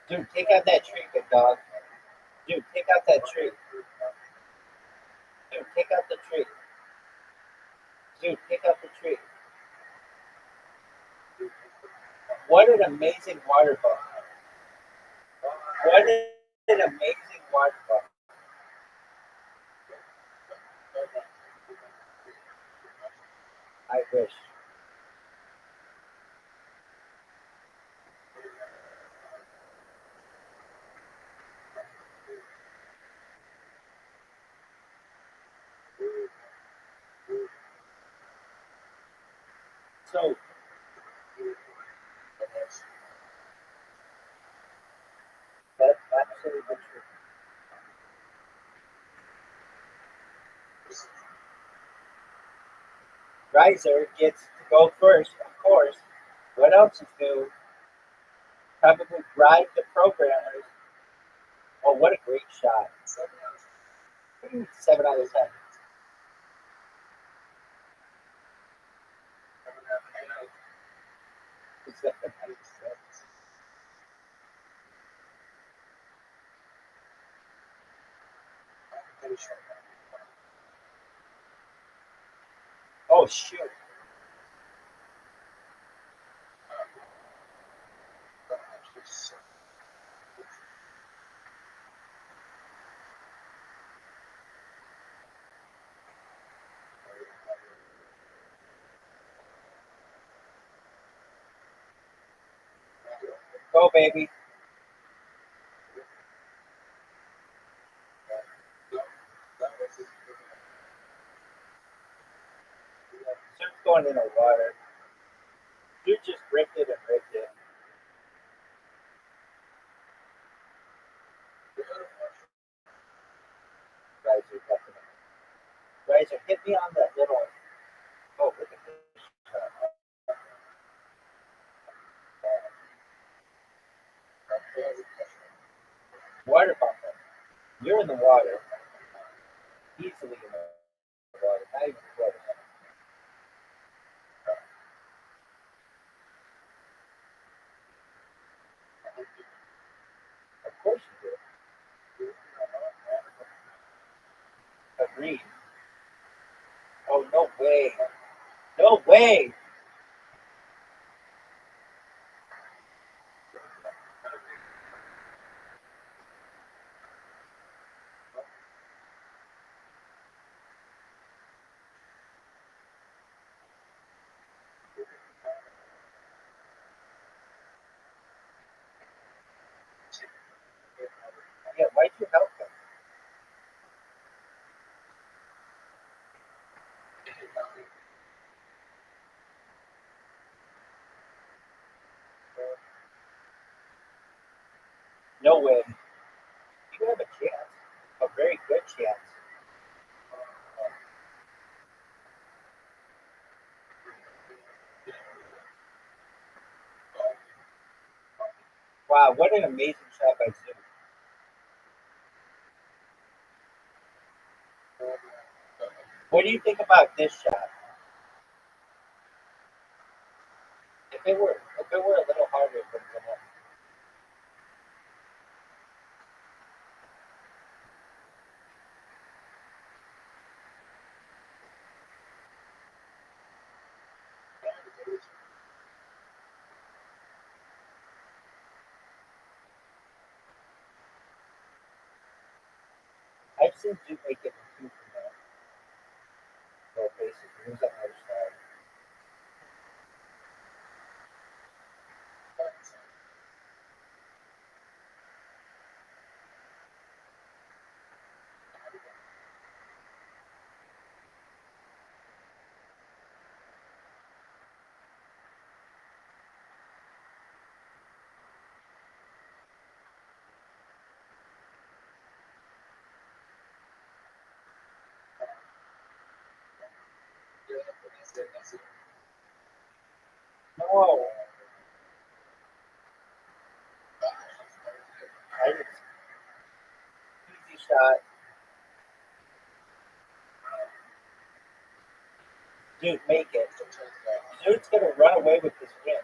Dude, take out that tree, big dog. Dude, take out that tree. Dude, take out the tree. Dude, take out the tree. What an amazing water bug. What an amazing water bug. I wish. So, that's absolutely true. Riser gets to go first, of course. What else is new? Probably bribe the programmers. Oh, what a great shot. 7 out of 10. Oh, shoot. Go, baby. Surf's going in the water. You just ripped it and ripped it. Riser, definitely. Riser, hit me on that little. Oh, look at this shot. Water bumper. You're in the water. Easily in the water. Not even close. Of course you do. Agreed. Oh, no way. No way. Yeah, why'd you help him? No way. You have a chance. A very good chance. Wow, what an amazing shot by Sue. What do you think about this shot? If it were a little harder, it would have been up. I've seen Duke make it in 2 from that. So basically, who's on the other side? shot. Dude, make it. Dude's gonna run away with this win.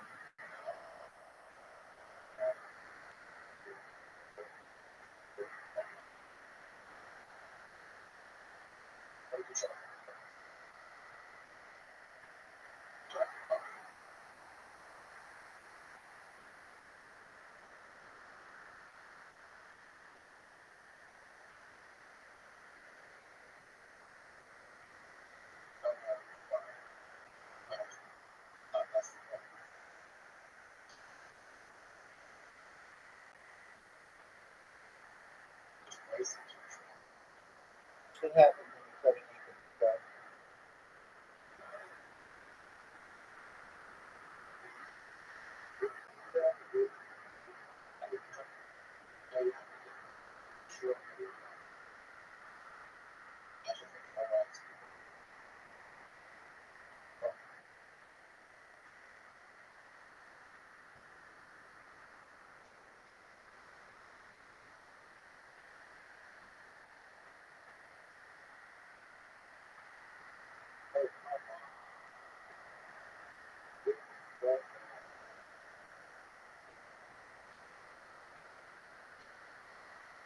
Should happen when you try to make it done.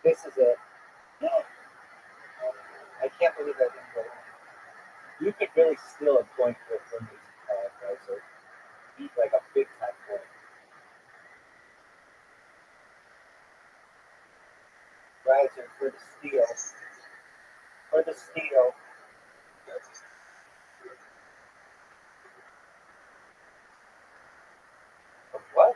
This is it. I can't believe I didn't go in. You could really steal a point from these guys, or beat like a big time point. Riser for the steal. For the steal. Of what?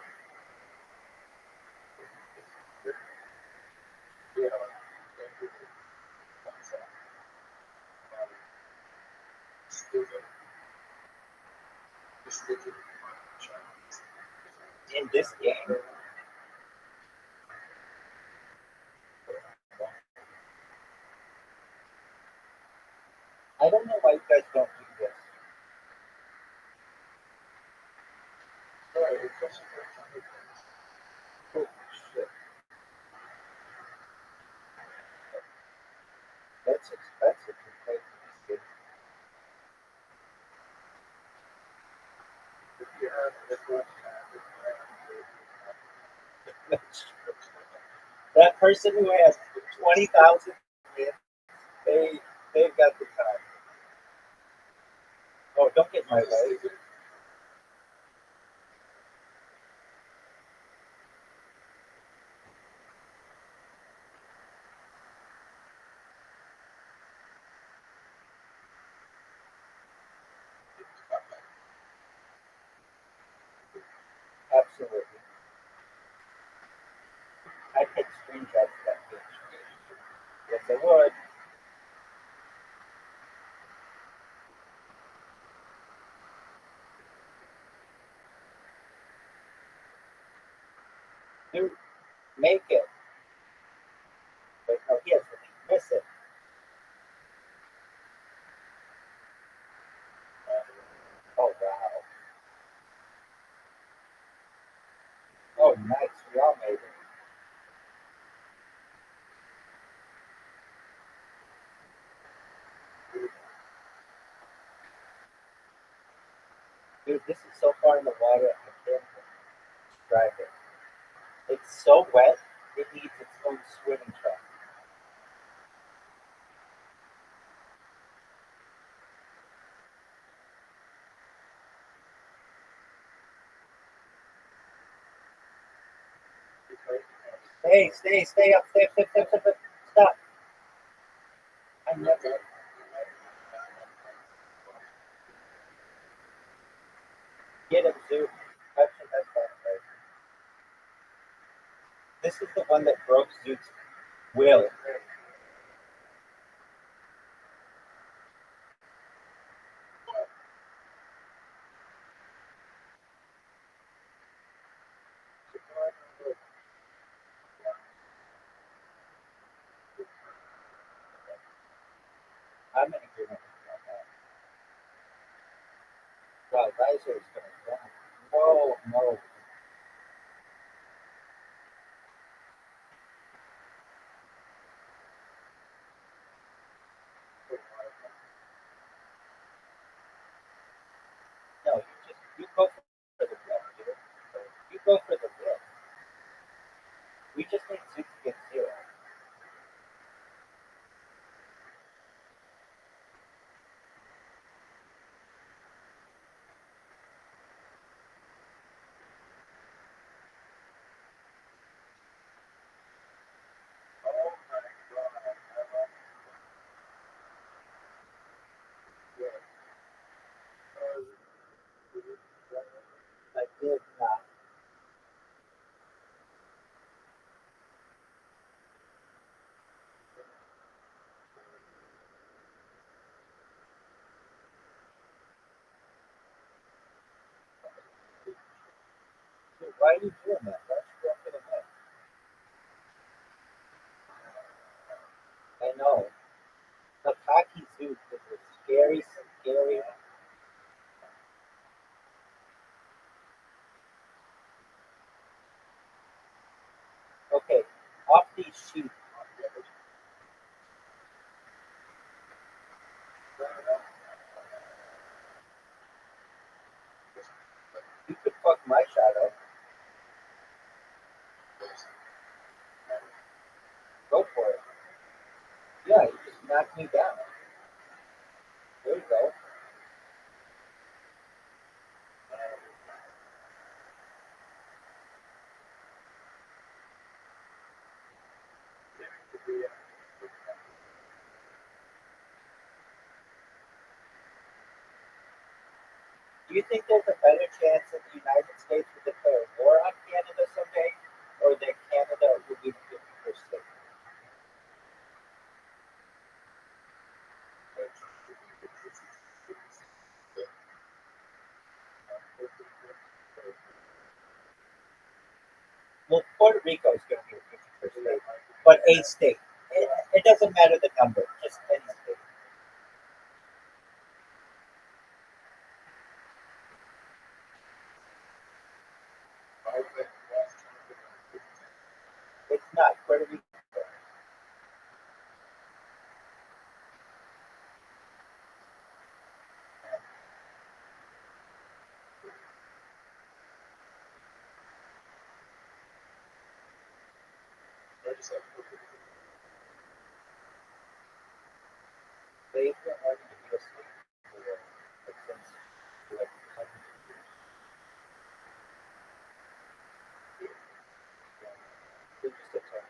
In this game? I don't know why you guys don't do this. Oh, shit. That's expensive to play for this game. That person who has 20,000 wins, they've got the time. Oh, don't get my way. Absolutely. I take screenshots of that bitch. Yes, I would. Dude, make it. Wait, no, he has to miss it. Oh, wow. Oh, nice. We all made it. Dude, this is so far in the water, I can't describe it. It's so wet, it needs its own swimming track. Stay up, stop. I never. Get him, Zoot. That's fine, right? This is the one that broke Zoot's will. I'm in agreement with that. Wow, Riser is going to run. No. Why are you doing that? Why don't you go for the win? I know. The cocky suit is a scary, scary. Okay, off these sheets. You could fuck my shot up. Go for it. Yeah, you just knocked me down. There you go. Do you think there's a better chance that the United States will declare war on Canada someday, or that Canada will be the 51st state? Well, Puerto Rico is going to be a 51st state, but a state. It doesn't matter the number, just any state. It's not Puerto Rico. They've been wanting to be a state for since like 100 years. They're just a term.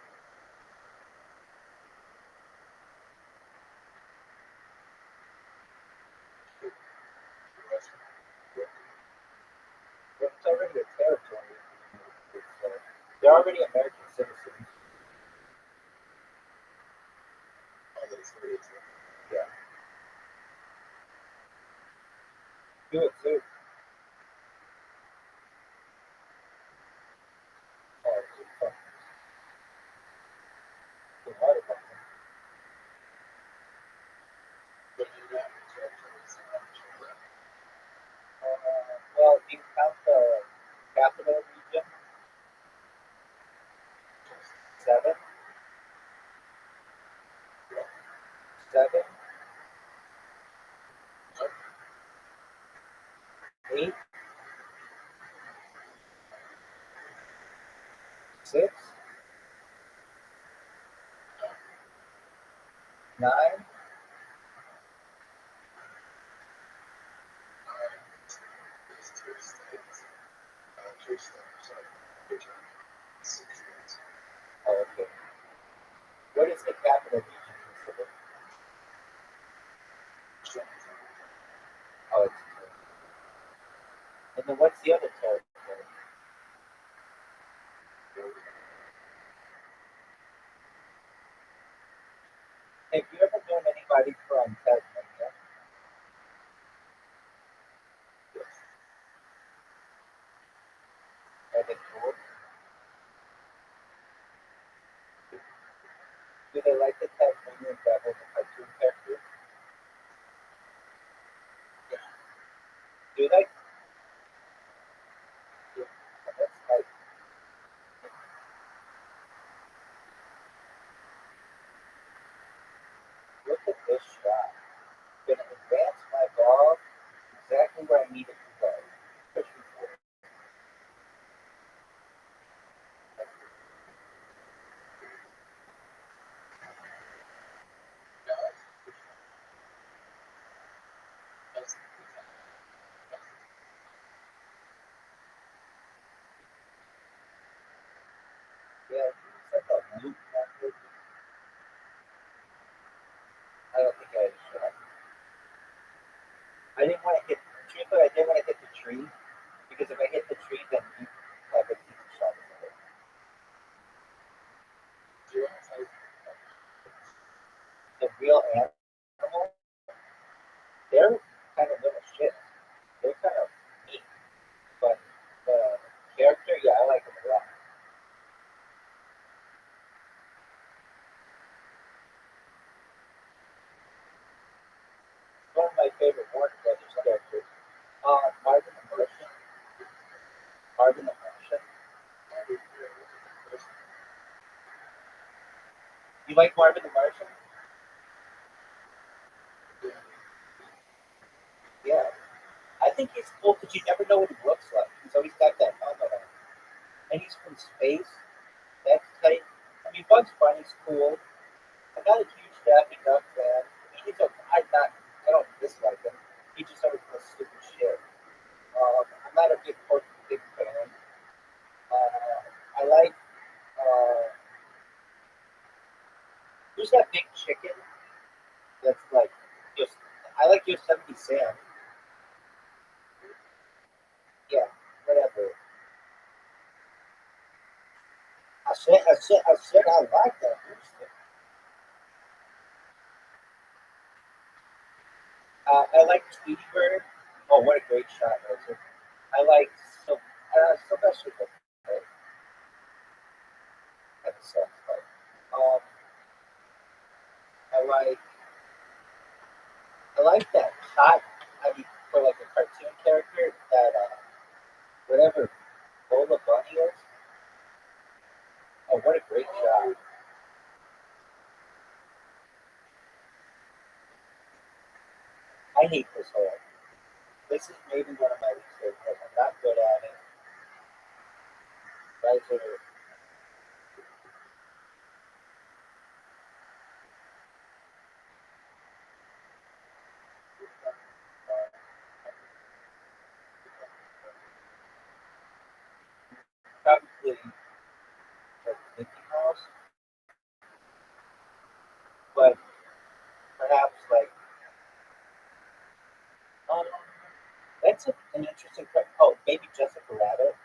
It's already a territory. So they're already American citizens. Yeah. Do it too. Oh, it's fucking hard about them. Well, do you count the capital region? 7, 7, 8, 6, 9. Oh, okay. What is the capital region considered? Oh, it's 2. And then what's the other territory? Have you ever known anybody from Tasmania? Are they cool? Do they like the Tasmanian devil, the cartoon character? Do they? Yeah. That's like, look at this shot. Gonna advance my ball exactly where I need it to go. Pushing forward. Yeah, it's like a loop method. I don't think I had a shot. I didn't want to hit, truthfully, I didn't want to hit the tree, because if I hit the tree, then you have a decent shot at it. The real animal, they're kind of little shit. They're kind of mean. But the character, yeah, You like Marvin the Martian? Yeah. I think he's cool because you never know what he looks like. He's always got that helmet on. And he's from space. That's tight. I mean, Bugs Bunny's cool. I'm not a huge Daffy Duck fan. He's a, I don't dislike him. He just always does stupid shit. I'm not a big fan. I like, who's that big chicken that's like, just, I like Yosemite Sam. Yeah, whatever. I said I like that rooster. I like Tweety Bird. Oh, what a great shot, Rosa. I like Sylvester. That sucks. Um, I like that shot. I mean, for like a cartoon character, that whatever Lola Bunny is. Oh, what a great shot! I hate this hole. This is maybe one of my least favorite. I'm not good at it. Guys are probably like Mickey Mouse, but perhaps like um, that's an interesting question. Oh, maybe Jessica Rabbit.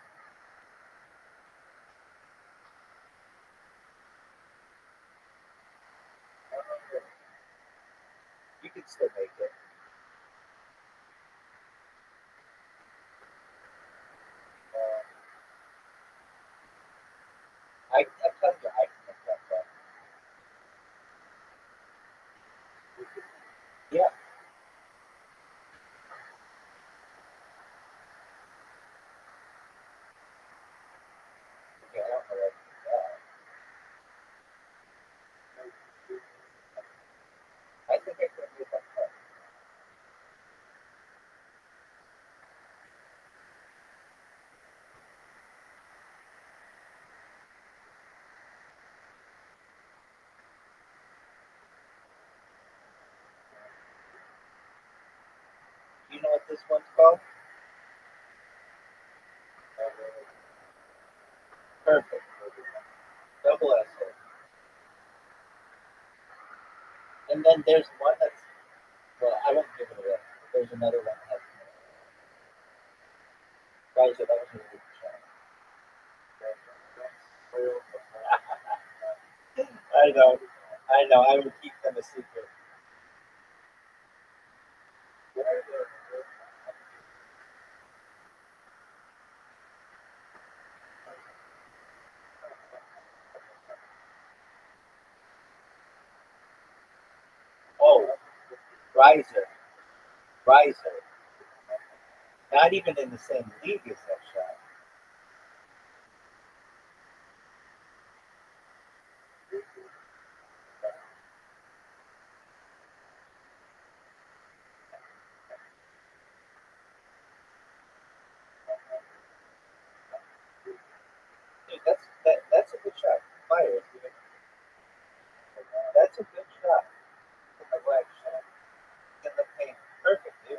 You could still make it. Uh, I tell you, I can make that. Yeah. Okay, I don't know what I think I could make that. Do you know what this one's called? Perfect. Double S. And then there's one that's, well, I won't give it away. There's another one that's, guys, that was a good shot. I know. I know. I will keep them a secret. Oh, Riser. Riser. Not even in the same league as that shot. Dude, that's a good shot. Fire. That's a good shot. A black shot. In the paint. Perfect, dude.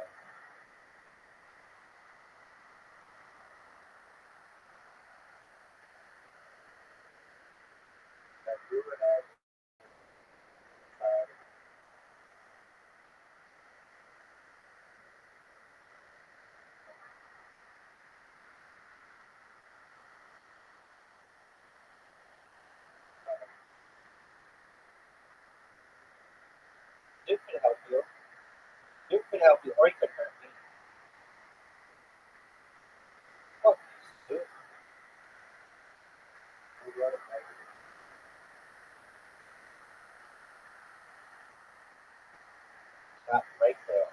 Duke could help you. Duke could help you, or he could hurt me. Oh, Duke. Shot right there.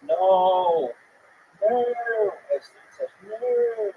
No. No. As Steve says, no.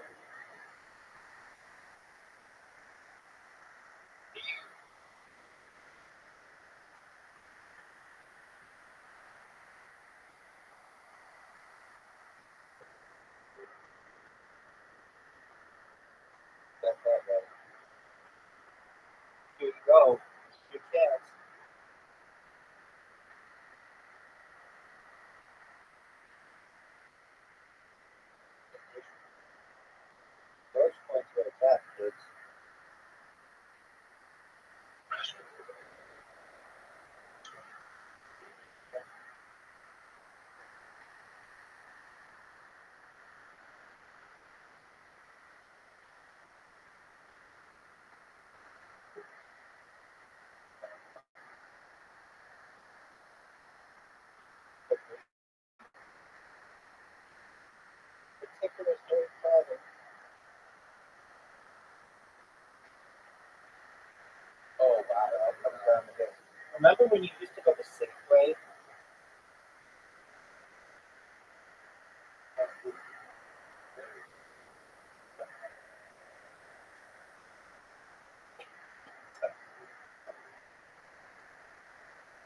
Remember when you used to go to Safeway?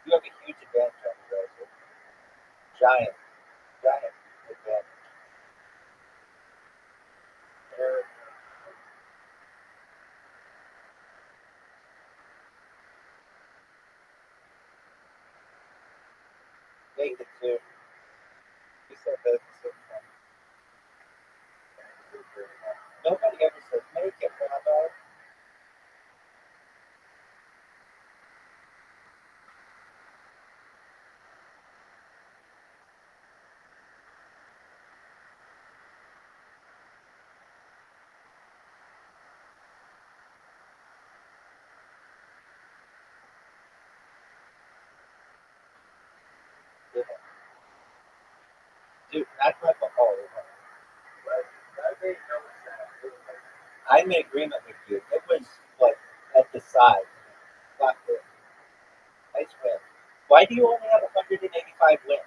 You have a huge advantage on the road. Giant advantage. Make it too. You said that so nobody ever says make it, Rabbi. Dude, that's like a whole. I'm in agreement with you. It was like at the side. Not good. Nice win. Why do you only have 185 wins?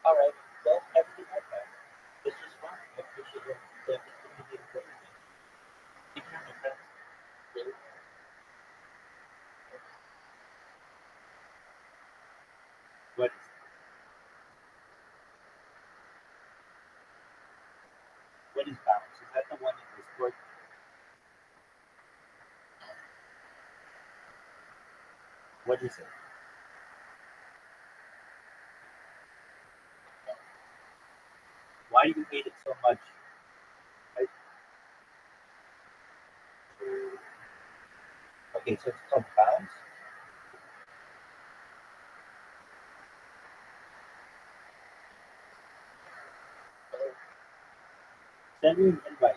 All right. Well, everything like that. This is fun. I appreciate the opportunity to play with you. Take care, my friend. What is balance? Is that the one in Discord? What is it? Why do you hate it so much? Okay, so it's called balance. Send me an invite.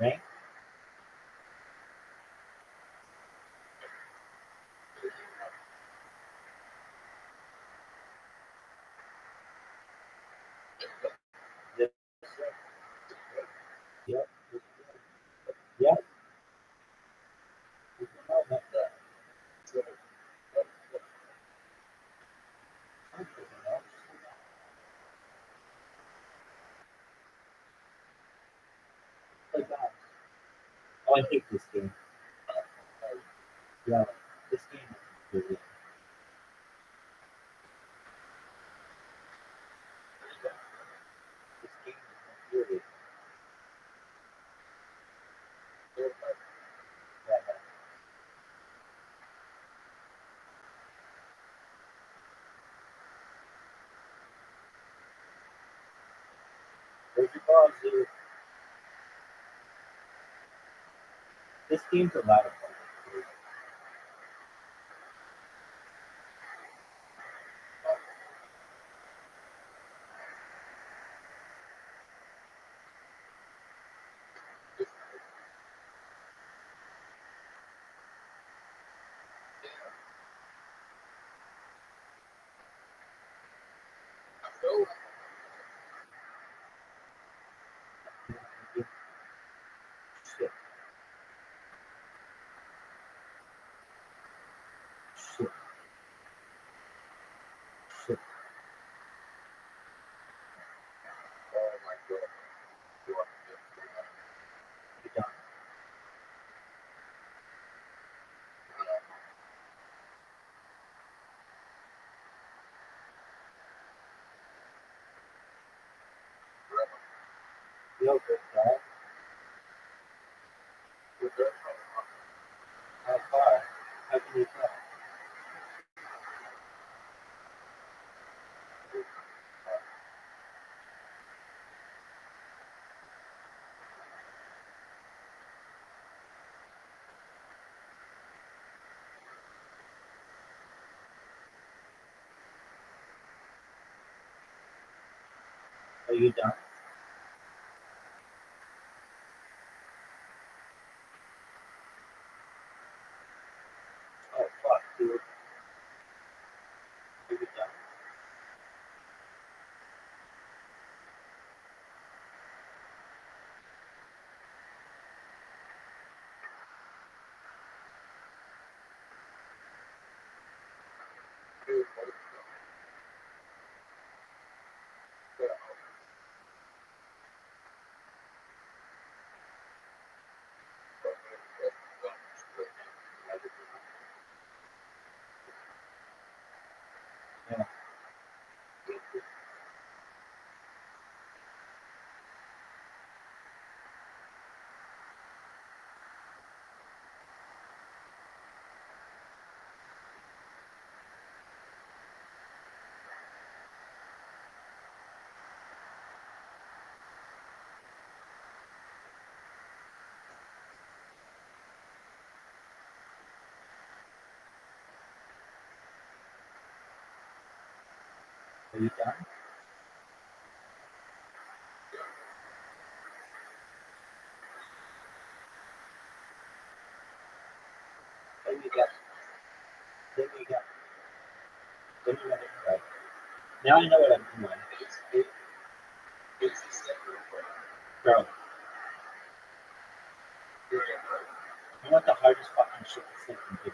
Right? Yes. Yep. Yep. Oh, I hate this game. Yeah, this game is really. This game is really. Where's your ball, dude? This game's a lot of fun. Shit. Shit. Shit. You're done. Real good, dog. How far? How can you tell? Are you done? Are you done? There you go. There you go. There you go. Right. Now I know what I'm doing. Bro, you know what the hardest fucking shit this thing can do?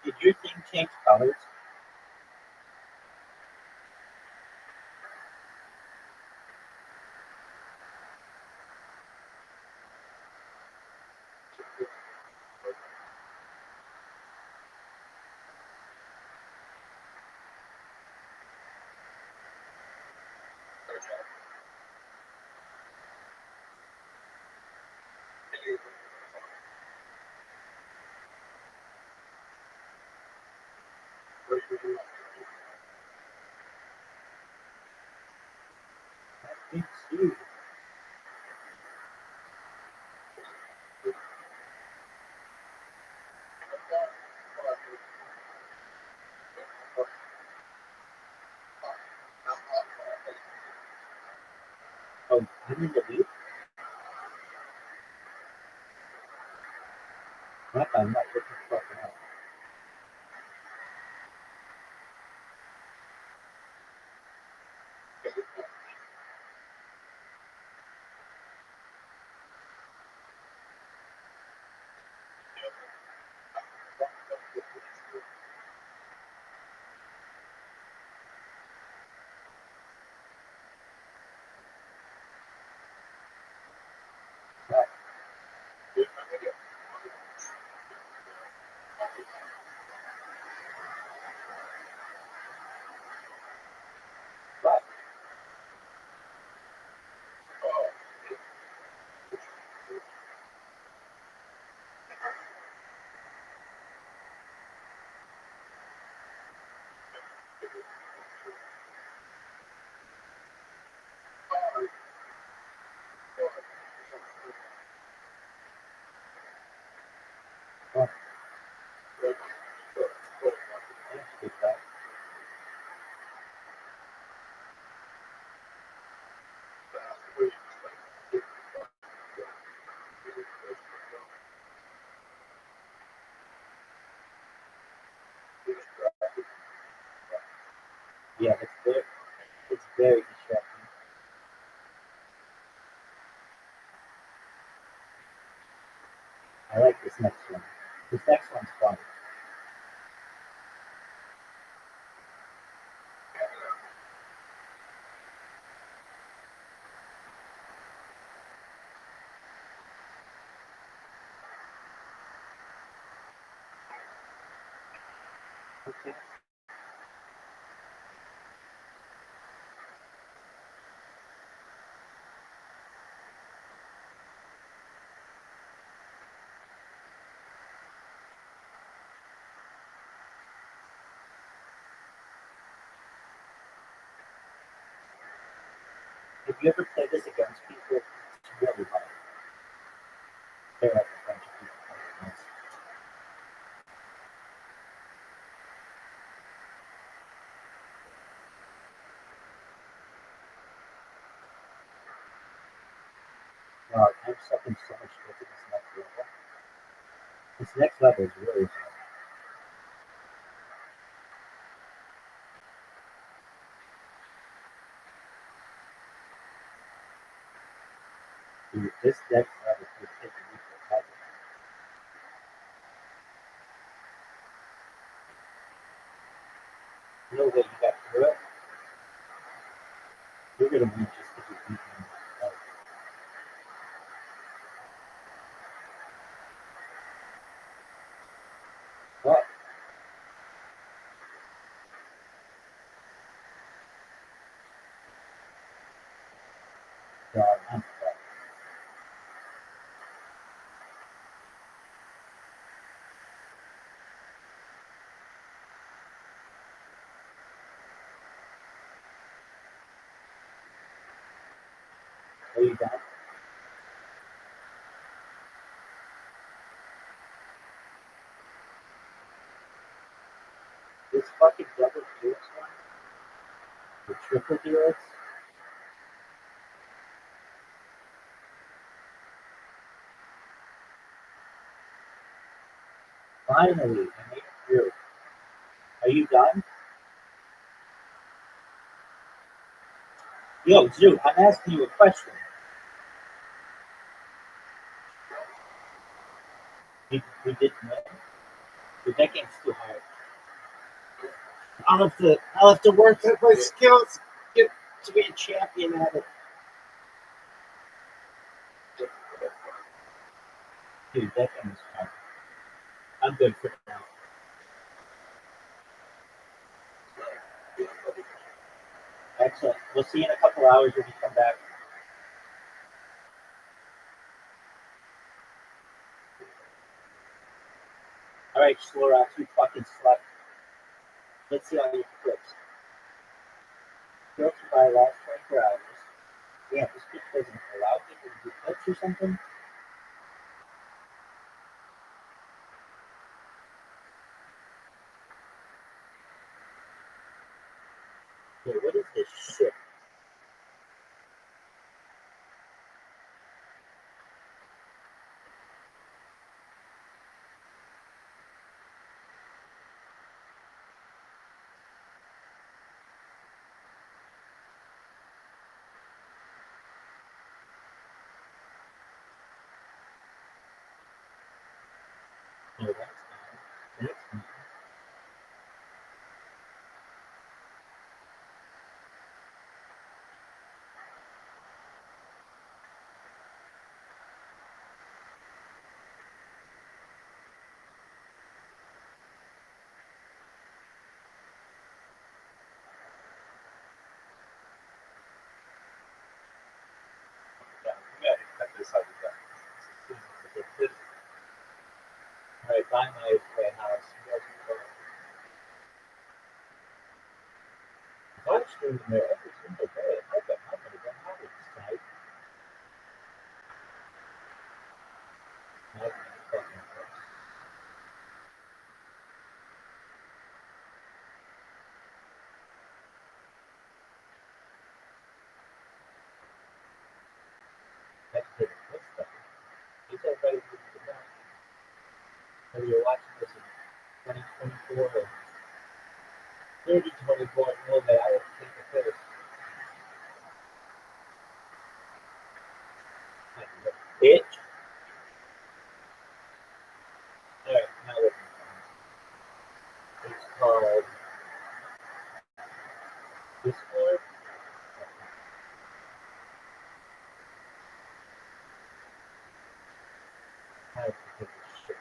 Did your thing change colors? Me too. Oh, I'm in the loop? What? I'm not looking fucking up. What? What? That's good, yeah, it's very distracting. I like this next one. This next one's fun. Okay. If you ever play this against people, it's really hard. They're like a bunch of people playing against. God, I'm sucking so much shit to this next level. This next level is really hard. Dude, this next level is taking me forever. No way you got through it. You're gonna win just because you're beating me. What? God, I'm fucked. you done? This fucking double helix one, the triple helix. Finally, I made it through. Are you done? Yo, Zoo, I'm asking you a question. We didn't win. That game's too hard. I'll have to work at my skills get to be a champion at it. Dude, that game is hard. I'm good for now. Excellent. We'll see you in a couple hours when you come back. All right, Slorax, you fucking slut. Let's see how you clips. Clips by last 24 hours. Yeah, this clip doesn't allow people to do clips or something. Wait, what is this shit? No, that's not. That's not. All right, buy my house. I'm streaming there every single day. I'm gonna go out with this guy. That's fucking gross. That's good. What's that? Is everybody moving the back? Whether you're watching this in 2024 or 3024, know that I have to take a piss. Bitch. All right, now listen. It's called Discord. I have to take a shit.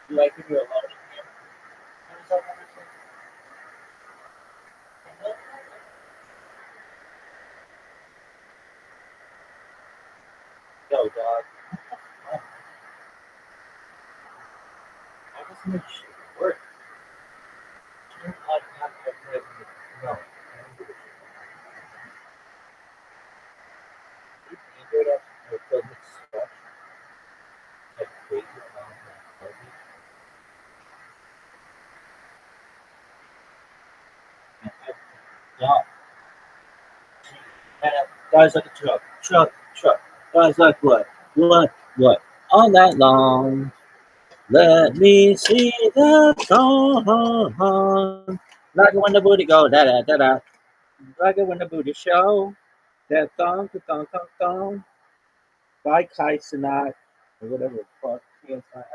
You like when you're alone in here? How does that ever say? Yo, dog. I just make shit work. Turn on not my present. No. I don't give a shit. These Android apps are filled with stuff. Like crazy amount of garbage. And dog. Guys like a truck. Guys like what? What? All night long. Let me see the song. Like it when the booty go, da da da da. Like it when the booty show. That thong. By Kai Sinat, or whatever the fuck. Yes, I have.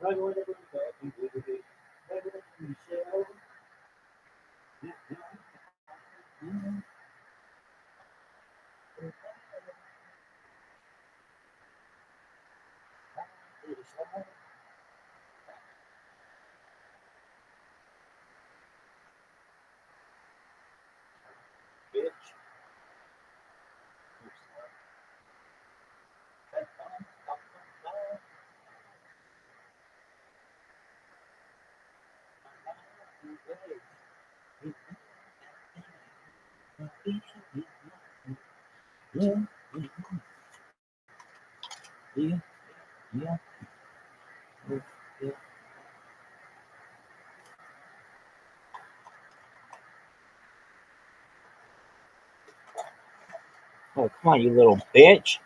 Oh, come on, you little bitch.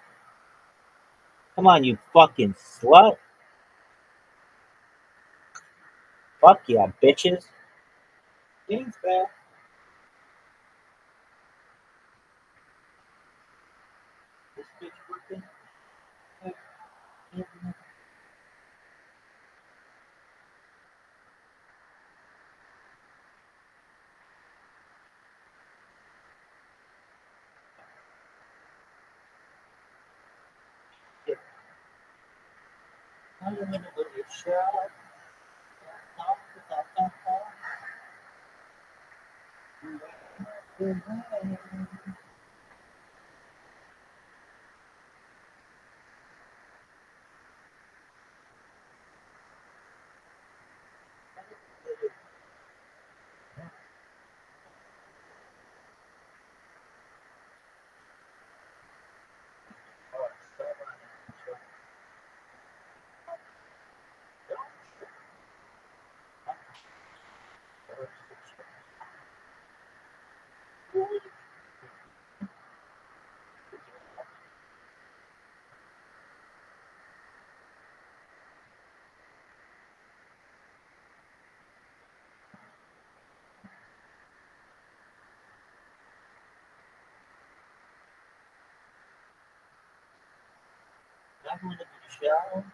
Come on, you fucking slut. Fuck yeah, bitches. Game's back. This bitch working. I'm gonna go get shot. I'm gonna get shot.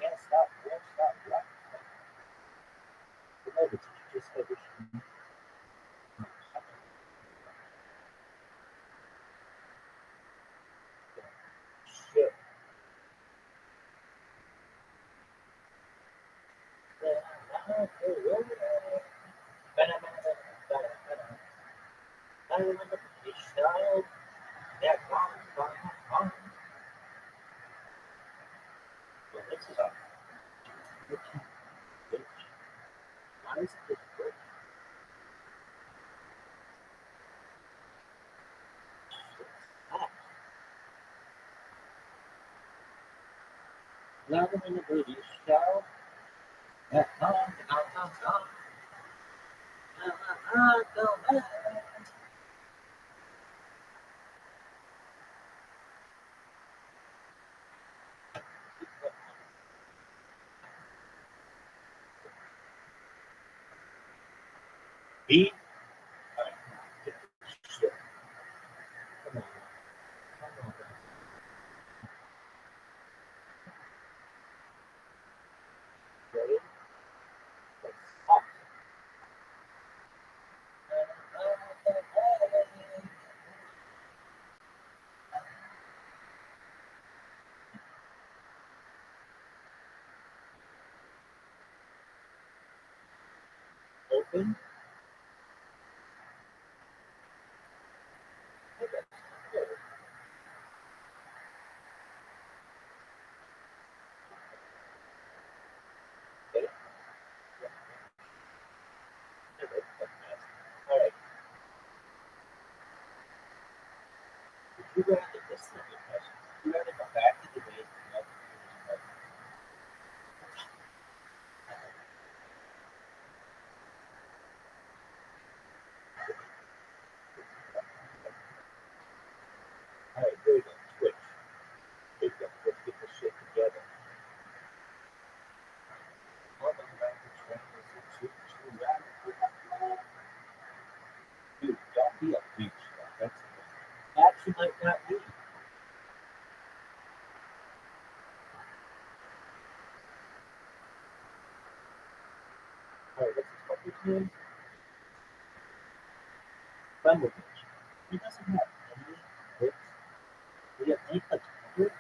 Can't stop, won't stop, right? Remember, just have this shit. I'm gonna get shot. That bomb. Well, this is a bitch. Why is this break? Now I'm gonna go get shot. That bomb. Beat. Shit. Come on. Come on. Ready? Up. Open. You rather, this is a good question. You rather go back to the days when love was all right, here we go. Twitch. Here we go. Let's get this shit together. Welcome back to Too Radical. Dude, don't be a bitch. That's the thing. That you might not be. All right, what's this fucker's name? Femovich. He doesn't have any hits. He has any attacker.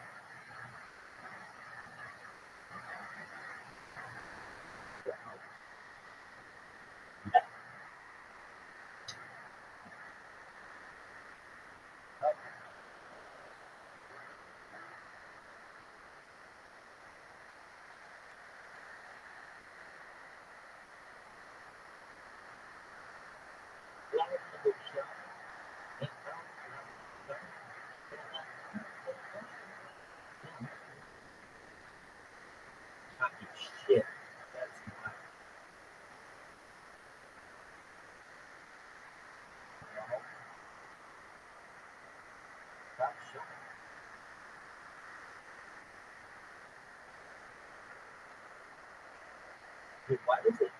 Shit. That's not. No. Stop shot. Dude, why is it?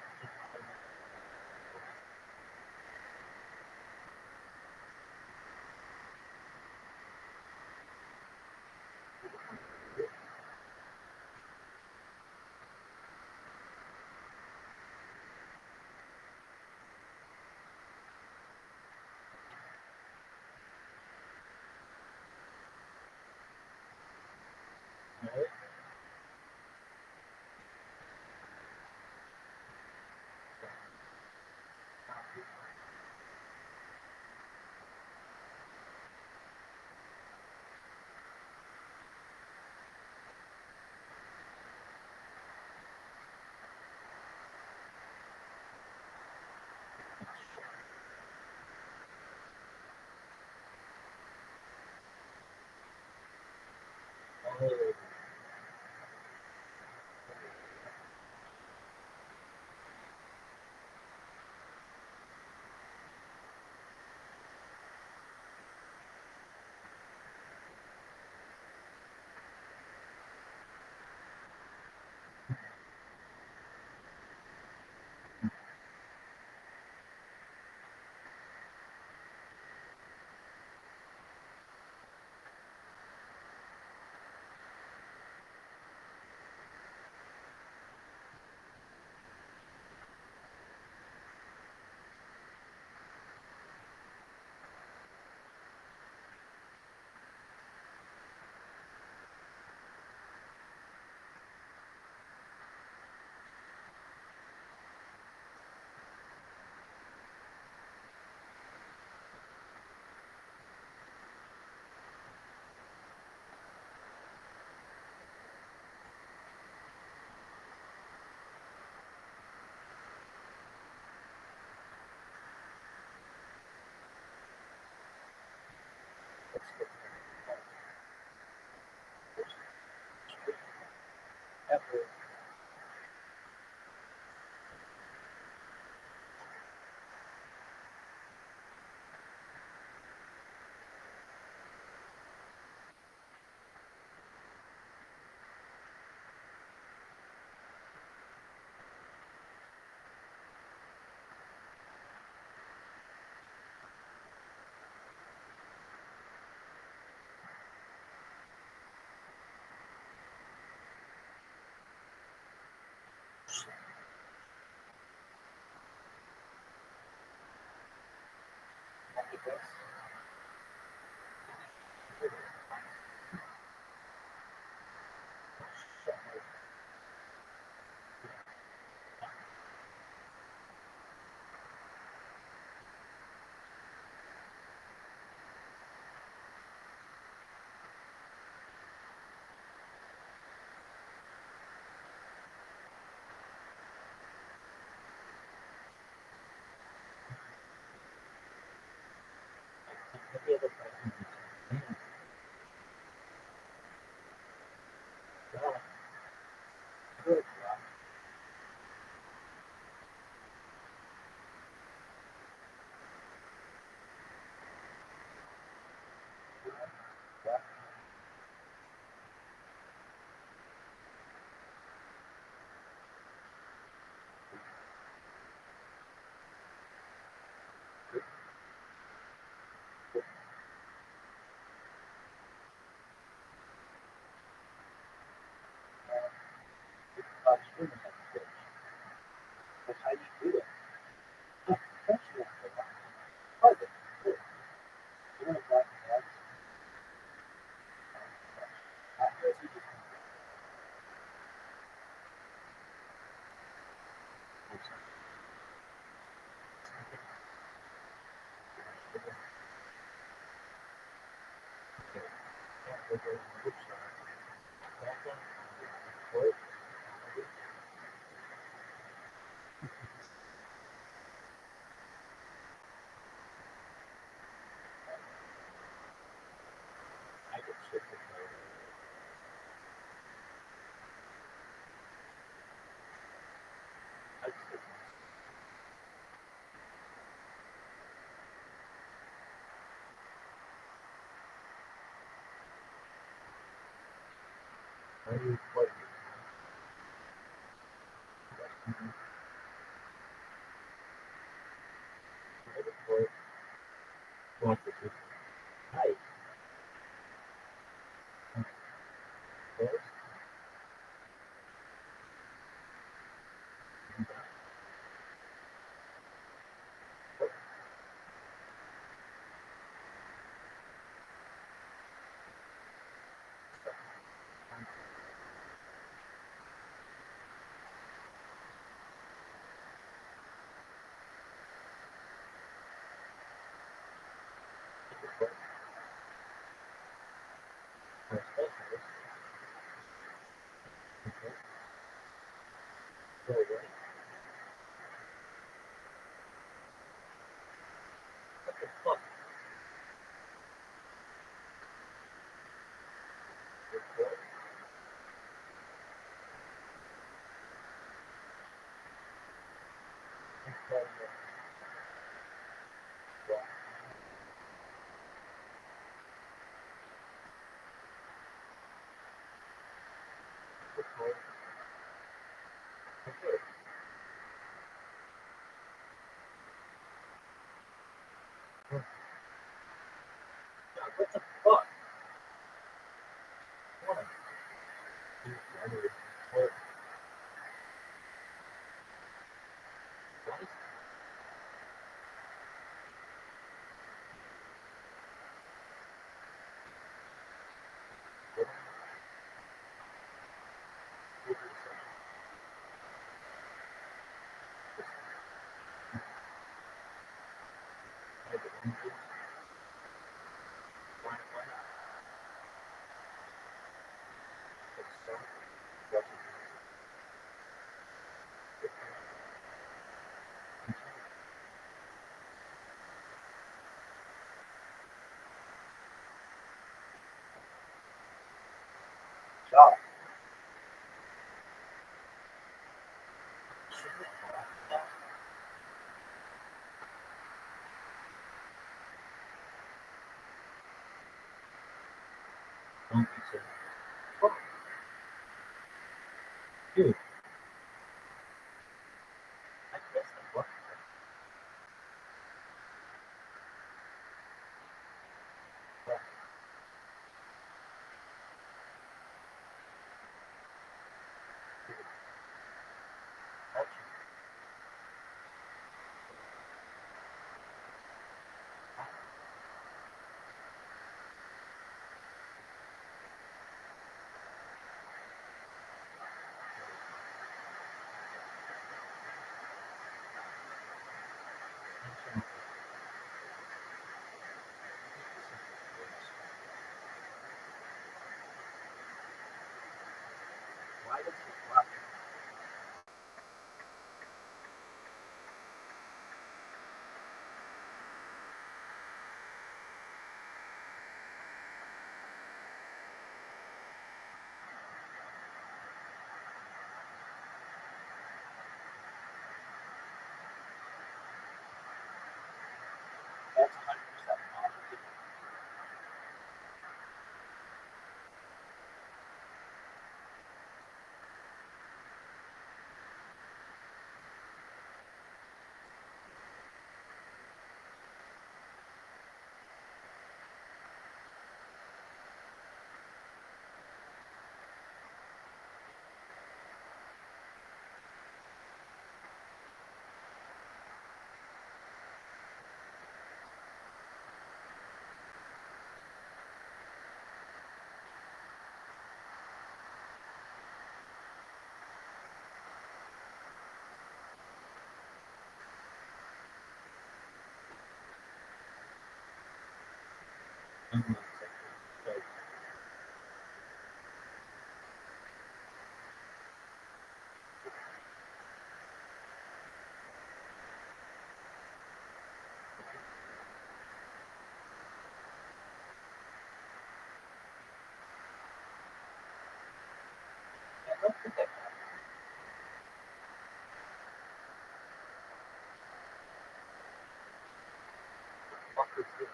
Open.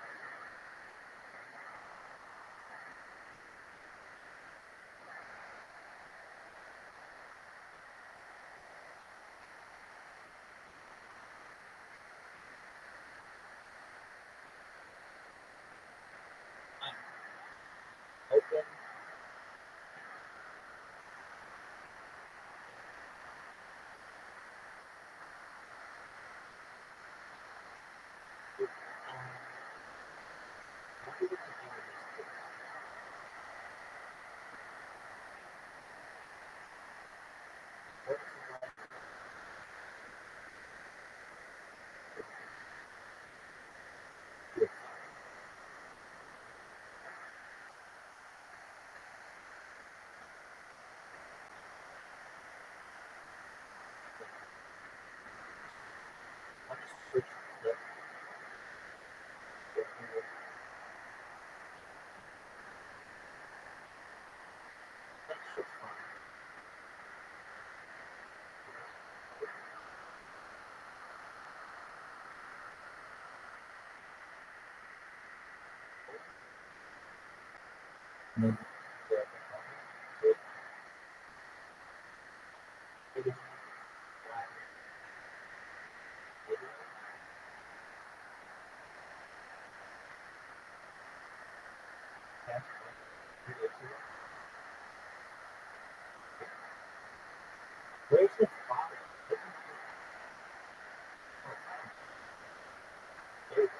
Where's the fire? There you go.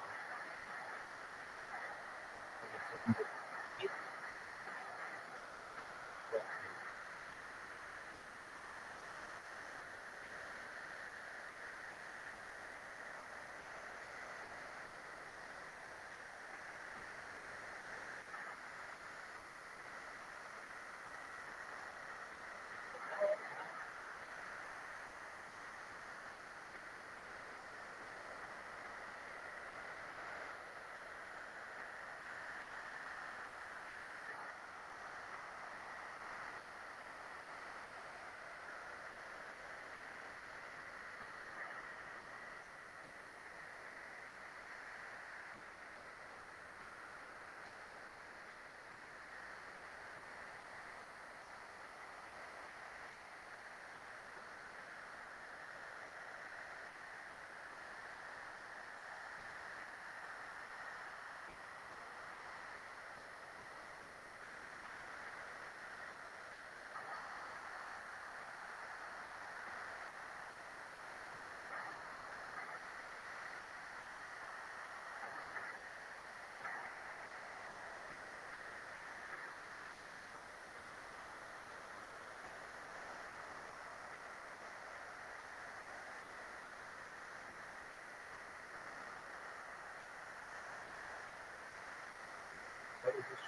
What is this?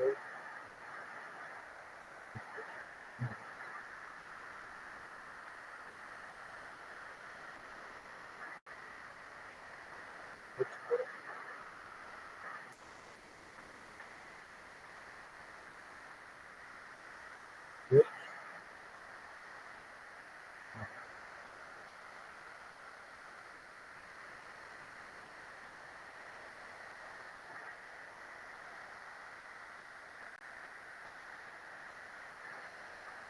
Where? What's what? Rich?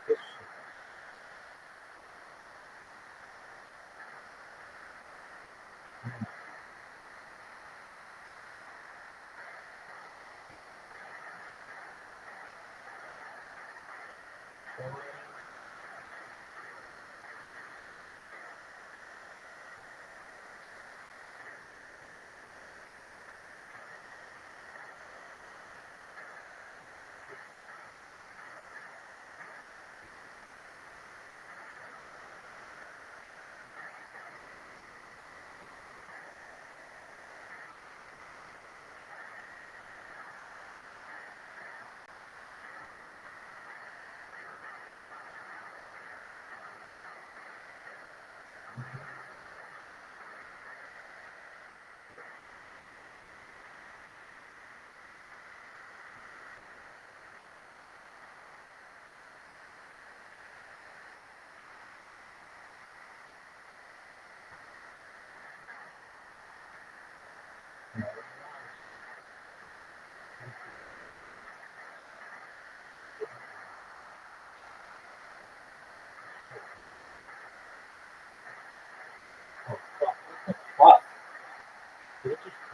This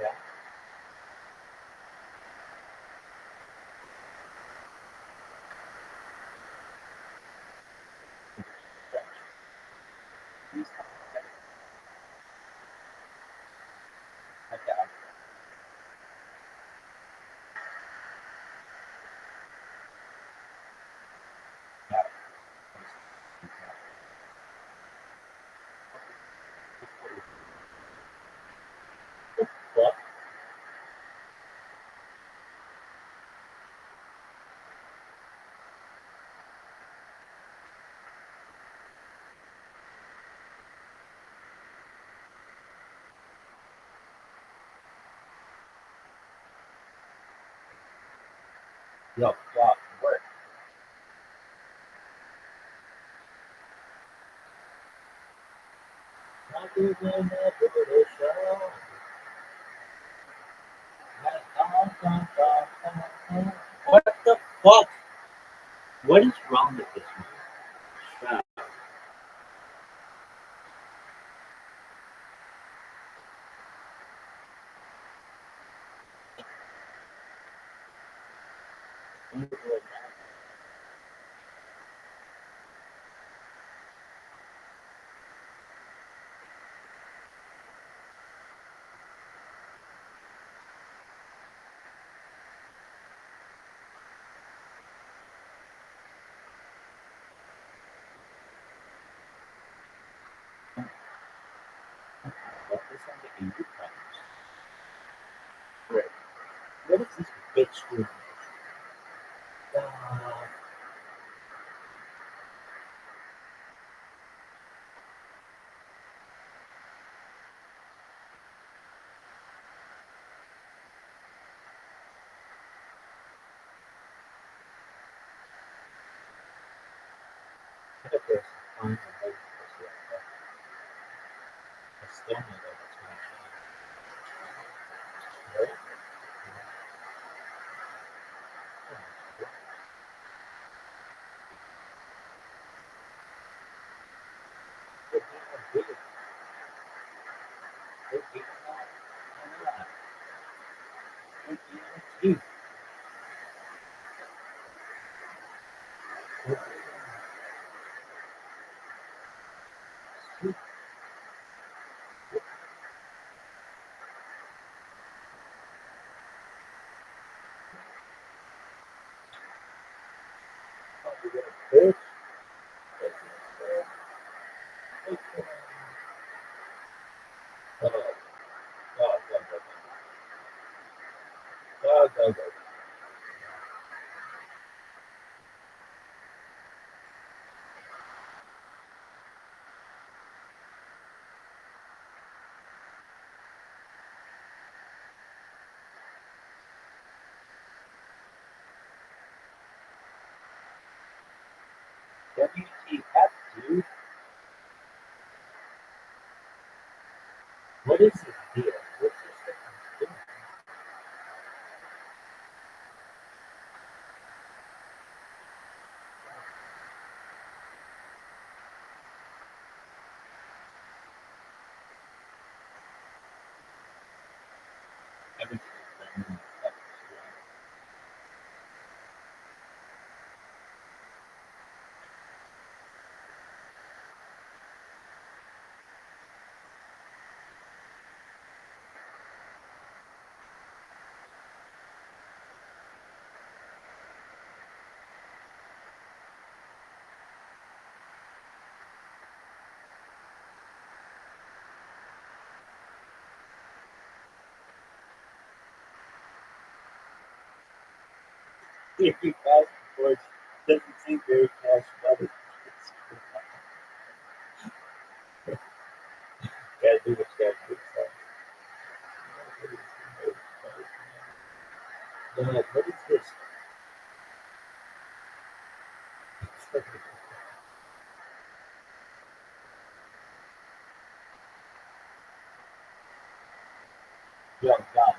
Yeah. Okay. Yeah. What? Yo, God, work. Not even a British show. What the fuck? What is wrong with this man? Shut up. What is on the English times? Right. What is this bitch doing? Okay. Fine. I still know that it's my right? WTF, dude? What is this deal? What's this thing doing? Everything is done. If you fast forward, doesn't seem very cash money. Gotta do what you gotta do. What is this? Yo, God.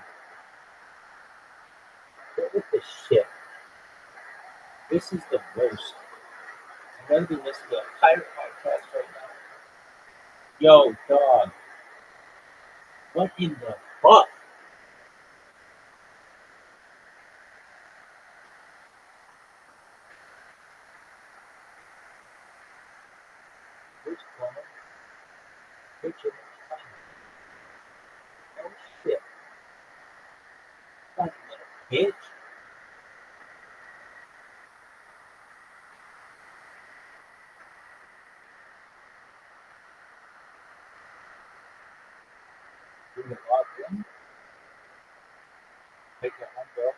What the shit? This is the worst. I'm gonna be listening to a pirate podcast right now. Yo, dog. What in the fuck? picture of this thing. Oh shit. Fucking little bitch. You can log in, take your home up,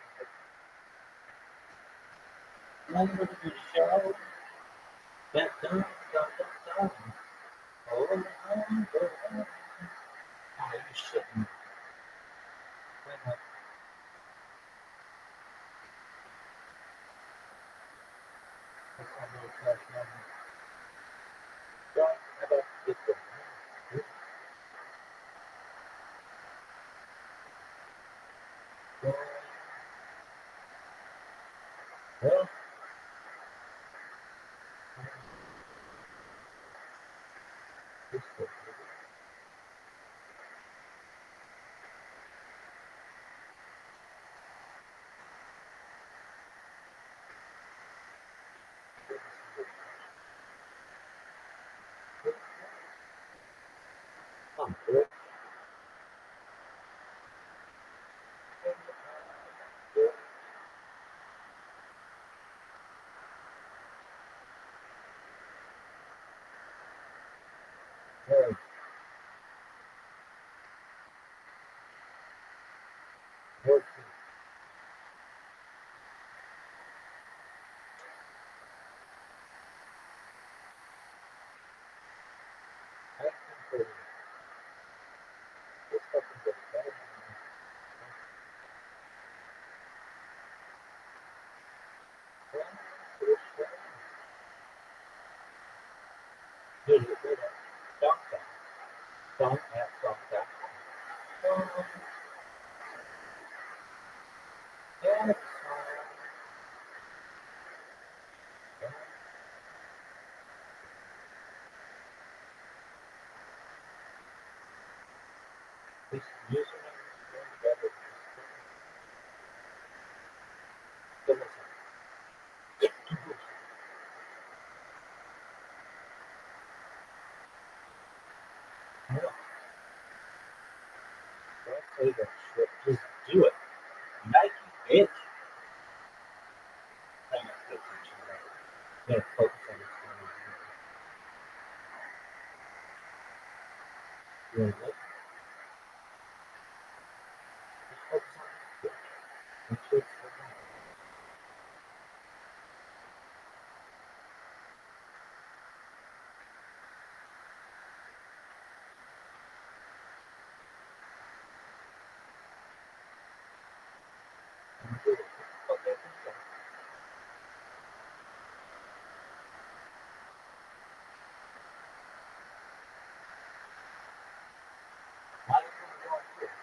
and then look at the show. That done, done. Oh, you shouldn't. Well, I'm good. Hey, work. I can for this fucking good. Dude, you did it. Don't that. Don't have don't that. Yeah, this username is better. So listen. No, don't say that shit. Just do it. Nike, bitch. I'm not paying attention, right? Yeah, focus on this one. You want to look? Just focus on this bitch. Make sure it's focused on it. And do it. Okay, okay. Why do you want to go on here?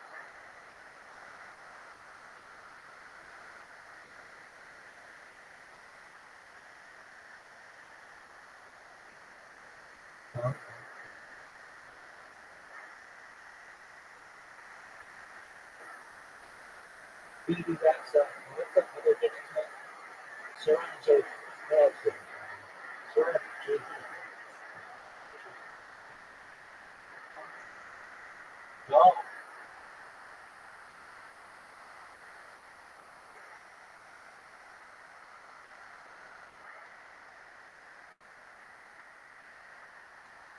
Huh? BB backs up. What's the other Guinness name? Serenity Mansion. Serenity. No.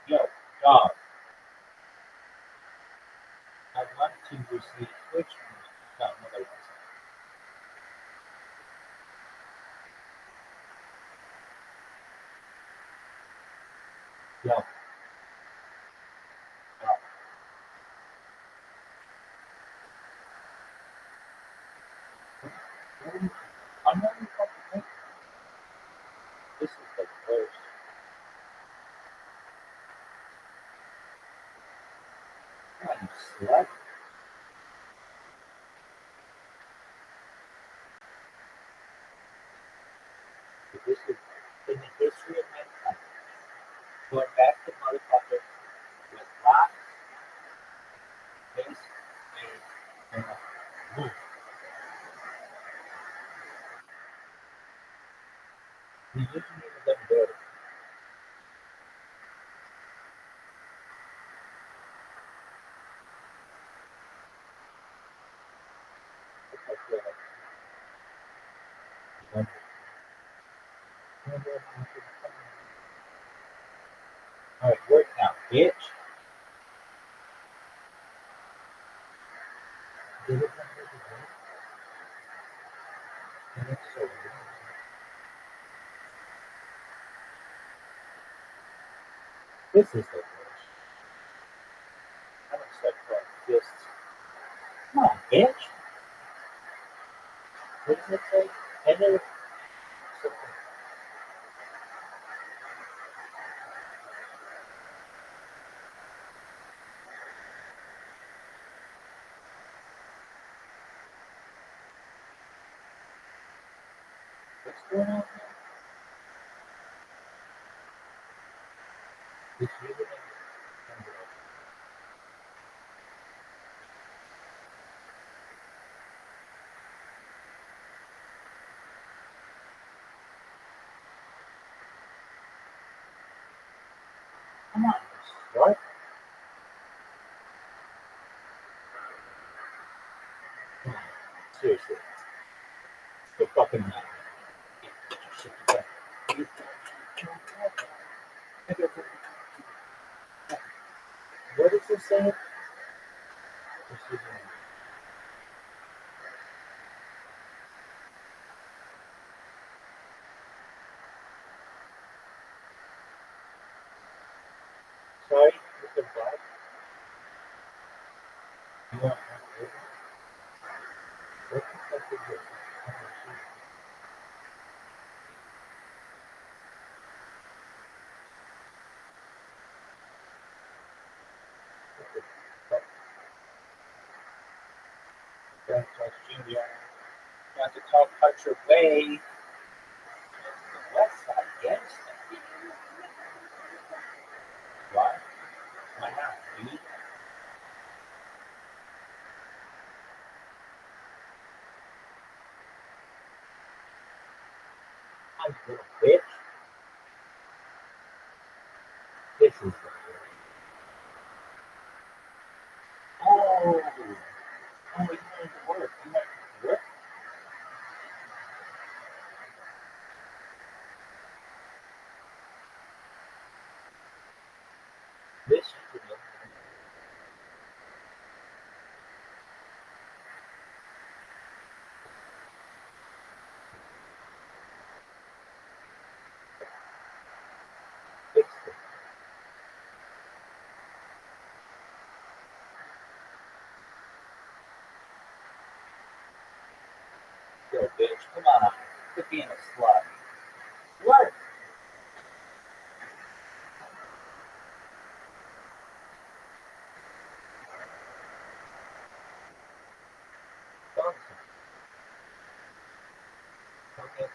Yo, dog. I'd love to receive Twitch. No, nobody wants it. Yo, I'm not even fucking thinking. This is the worst. God, you slut. This is in the history of mankind. Going back to motherfucker with rock, face, and a roof. The username is unbearable. All right, work now, bitch. Did it not hurt your head? And it's so weird. This is the worst. I'm upset for our fists. Come on, bitch. What does it say? Enter something. What's going on here? It's really not. Come on, what? Come on, seriously. You're fucking mad. What is this saying? Sorry, Mr. Black. You want what the fuck is this? What the fuck? Don't touch Junior. You have to talk out your way. The West Side gangster. What? Why not, dude? I'm a little bitch. This is the worst. Oh, you wanted to work. You wanted to work? This is the fix it. Yo, bitch, come on. Quit being a slut. What? Don't. Okay,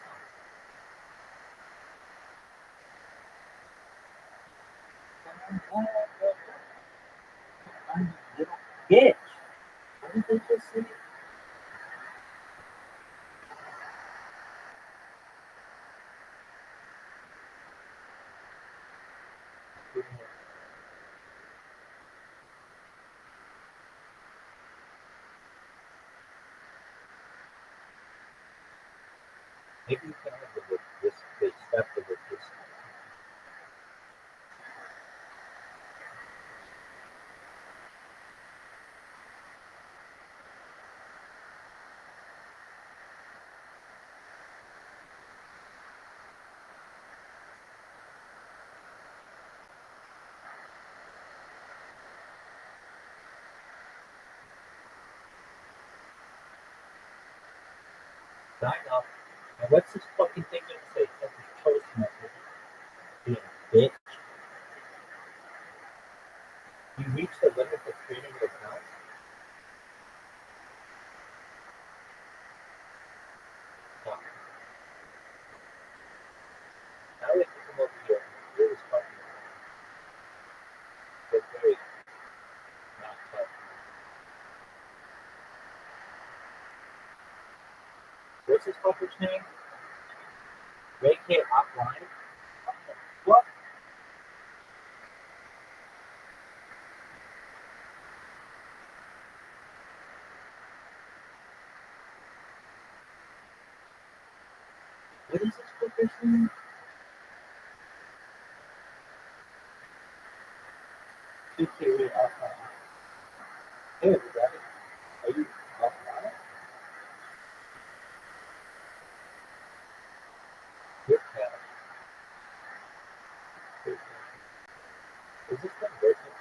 come on. I'm a little bitch. What did they just say? Maybe you can have this step of this. Sign up. And what's this fucking thing gonna say? That's a toast message. Being a bitch. You reach the limit of creating your account. No. Now we have to come over here. Here is fucking. It's very not tough. What's this fucker's name? Ray K offline? What? What is this profession? Okay, wait, hey everybody, are you offline? Good cat. Good cat. Is this thing working?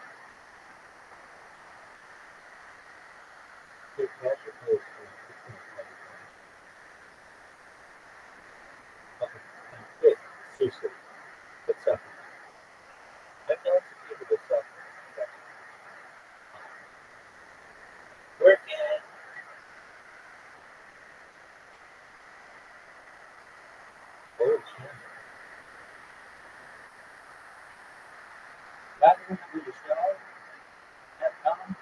Good cat or close? Okay, good. Seriously, what's up? I know it's a people that's up. Working. Oh, shit. That one for the show. That time.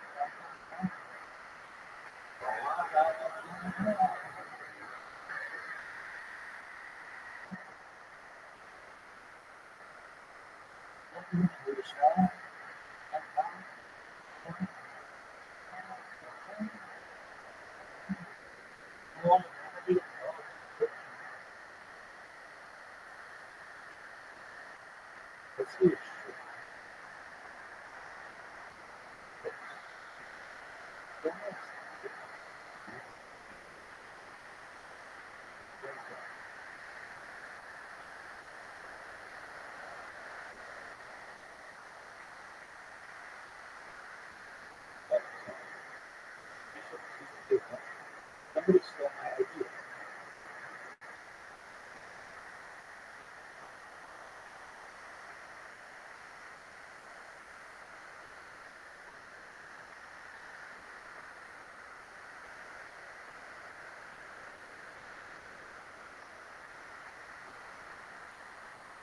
For the show. That time. Let's see. Somebody stole my idea.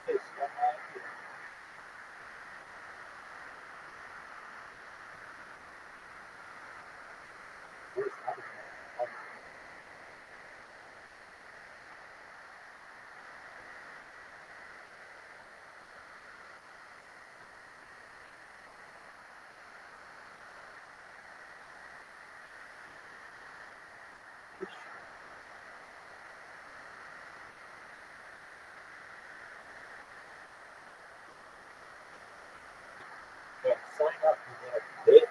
They stole my idea. Where's that? Yeah, sign up, you little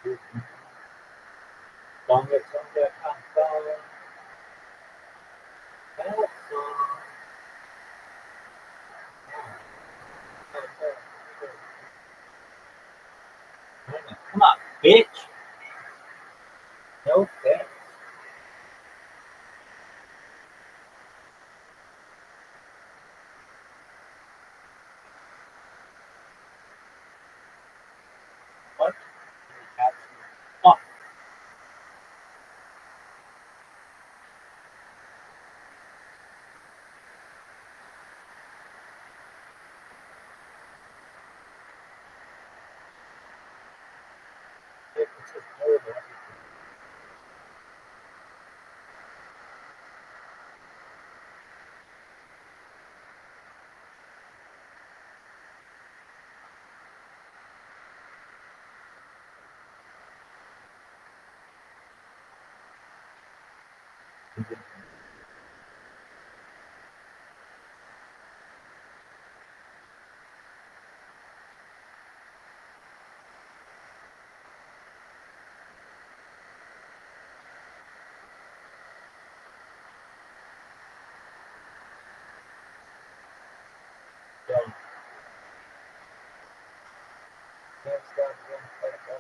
bitch. Tonga, tonga, tonga. That song. Come on, bitch. No thanks. What? Oh, it's just horrible. start again.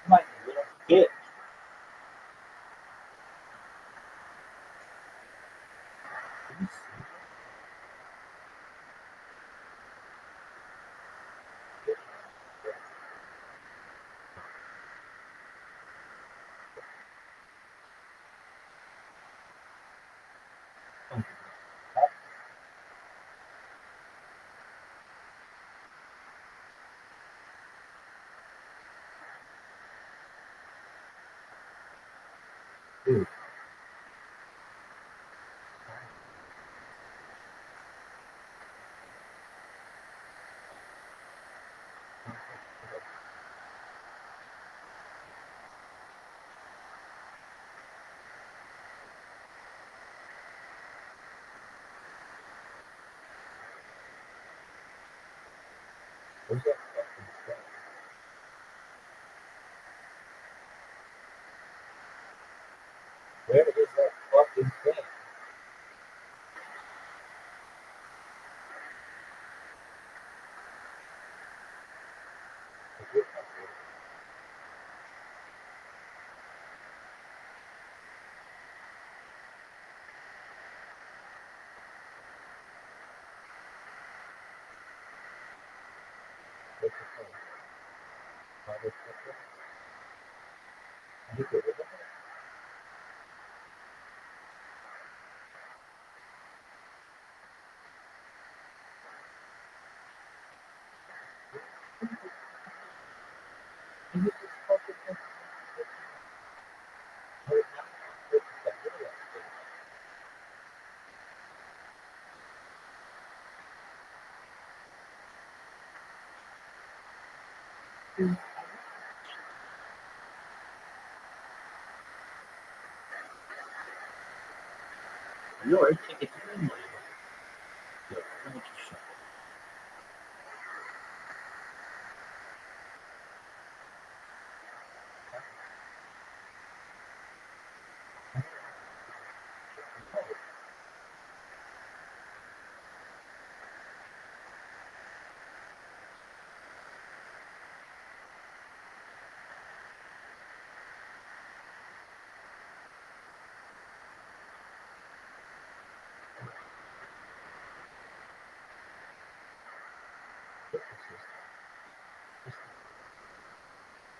My little bitch. Dude. Where's that fucking stuff? Where is that fucking thing? What's the phone? Motherfucker. I think it was no, I think it's in my yeah, how much you shot?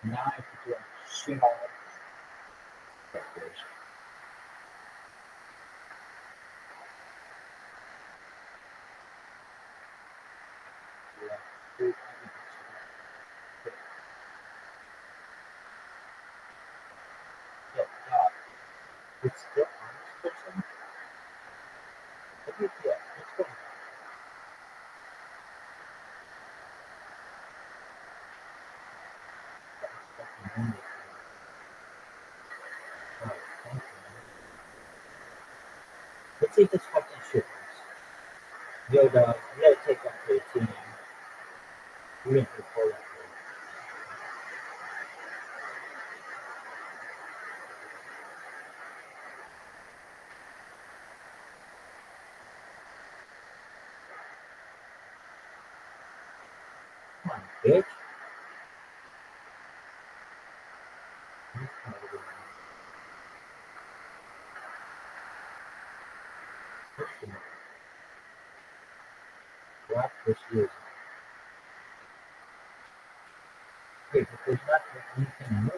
Now I have to do a shit all preparation. Yeah. Dude, I need to yeah, it's still on this person. I think, yeah, it's going on. That's fucking wonderful. Alright, thank you. Let's see if this fucking shit works. Yo, dog, you gotta take that 13. We're gonna pull that. Come on, bitch. Black this year. Hey, but there's not anything more.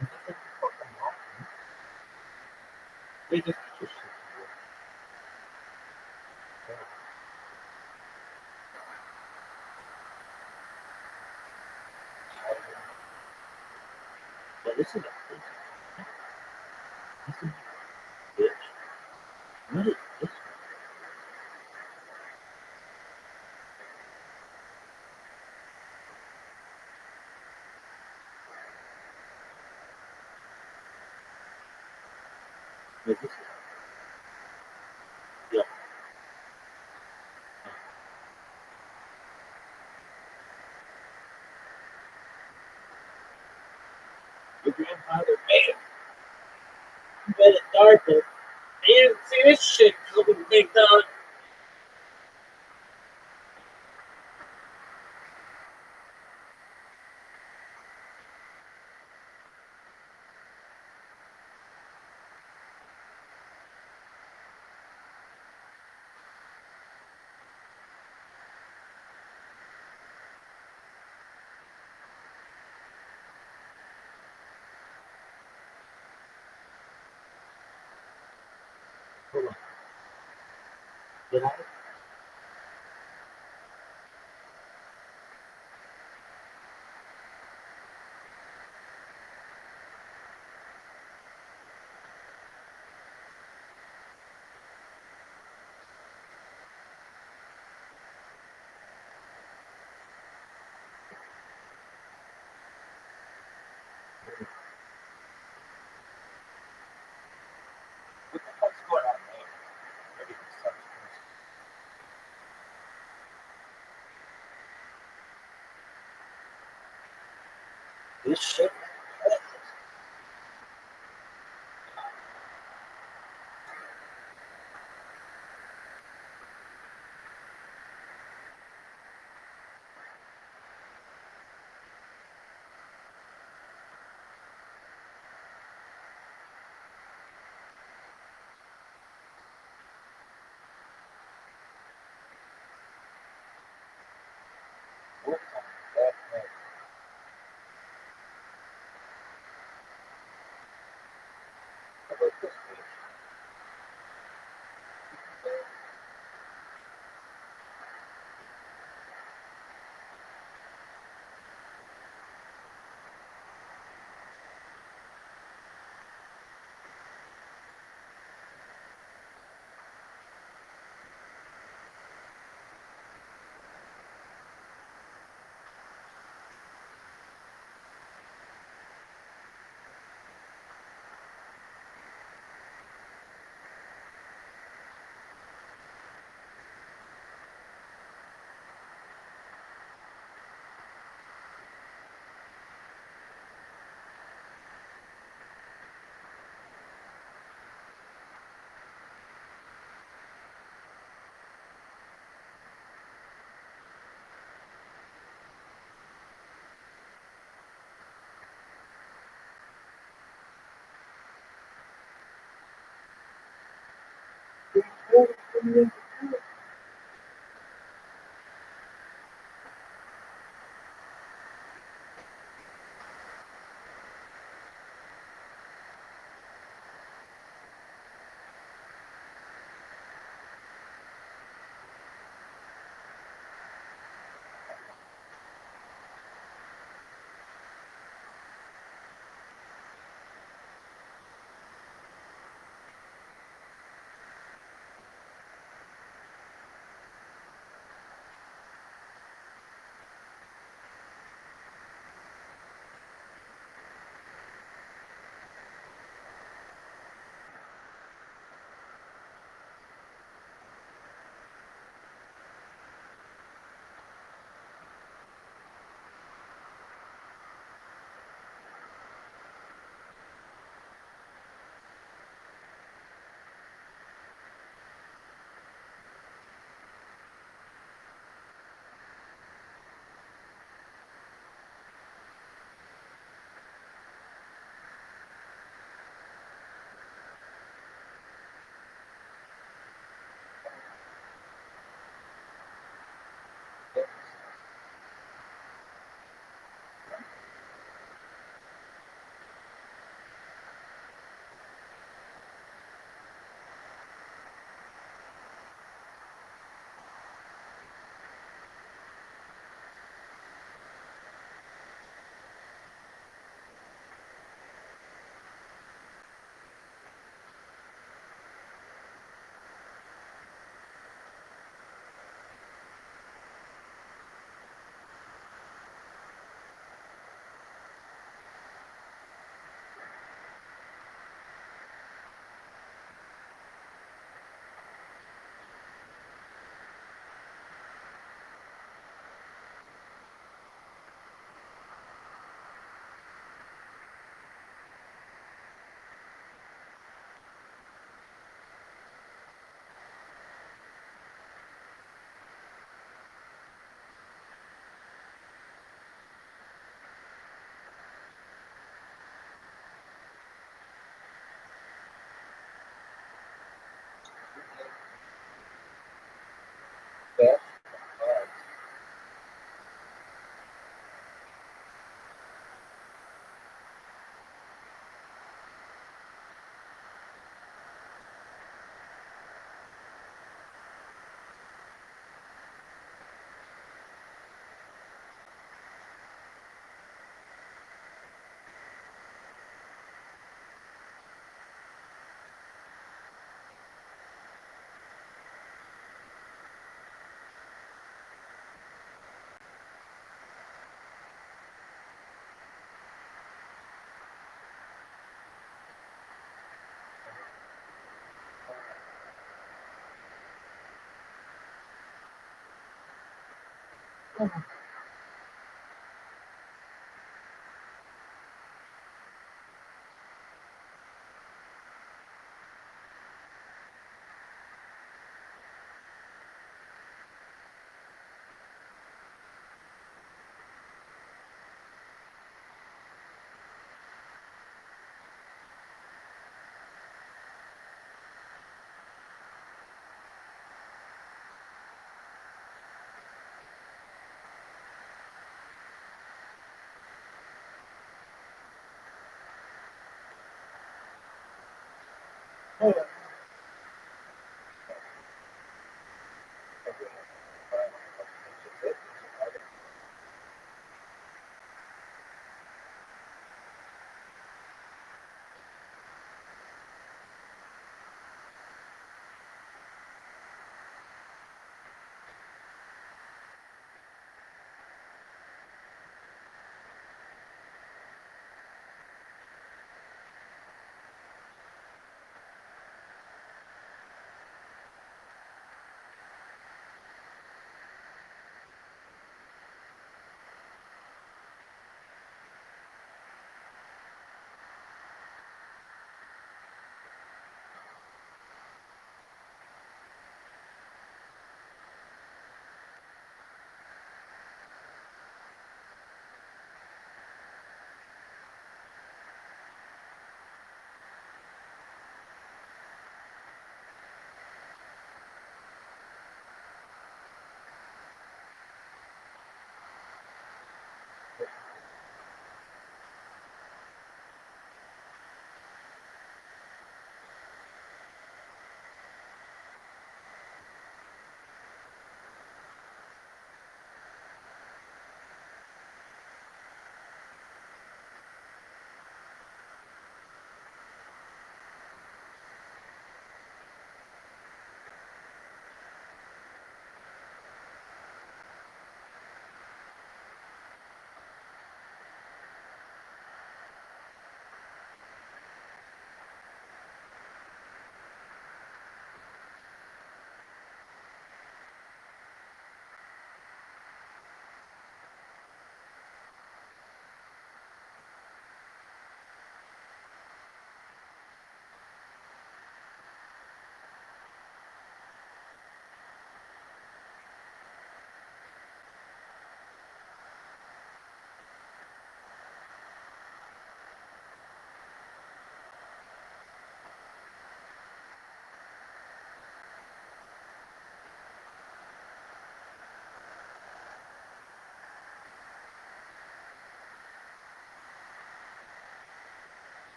I think that's fucking awesome. They just shit. Yeah, this is a bitch. What is this? Is this- Your grandfather, man, you better dark it. Man, see this shit coming big down. Hold on. Did I? What the fuck's going on, man? Everything sucks. This shit. What the heck? How about this bitch?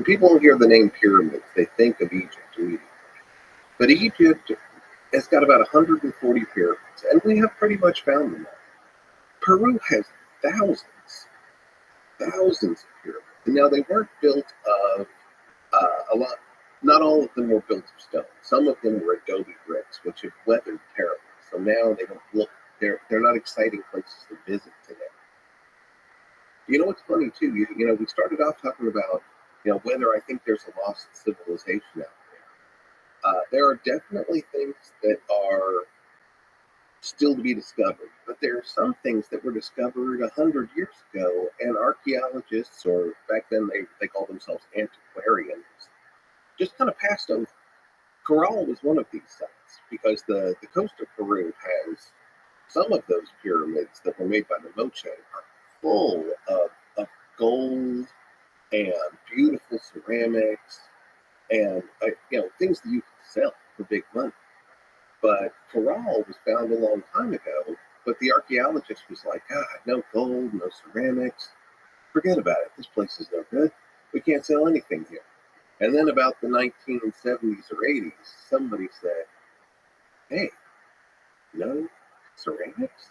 when people hear the name pyramids, they think of Egypt immediately. But Egypt has got about 140 pyramids, and we have pretty much found them all. Peru has thousands of pyramids. And now they weren't built of a lot. Not all of them were built of stone. Some of them were adobe bricks, which have weathered terribly. So now they don't look. They're not exciting places to visit today. You know what's funny too? You know, we started off talking about whether I think there's a lost civilization out there. There are definitely things that are still to be discovered, but there are some things that were discovered 100 years ago, and archaeologists, or back then they called themselves antiquarians, just kind of passed over. Corral was one of these sites because the coast of Peru has some of those pyramids that were made by the Moche are full of gold and beautiful ceramics and things that you can sell for big money. But Corral was found a long time ago, but the archaeologist was like, God, no gold, no ceramics. Forget about it. This place is no good. We can't sell anything here. And then about the 1970s or 80s, somebody said, hey, no ceramics?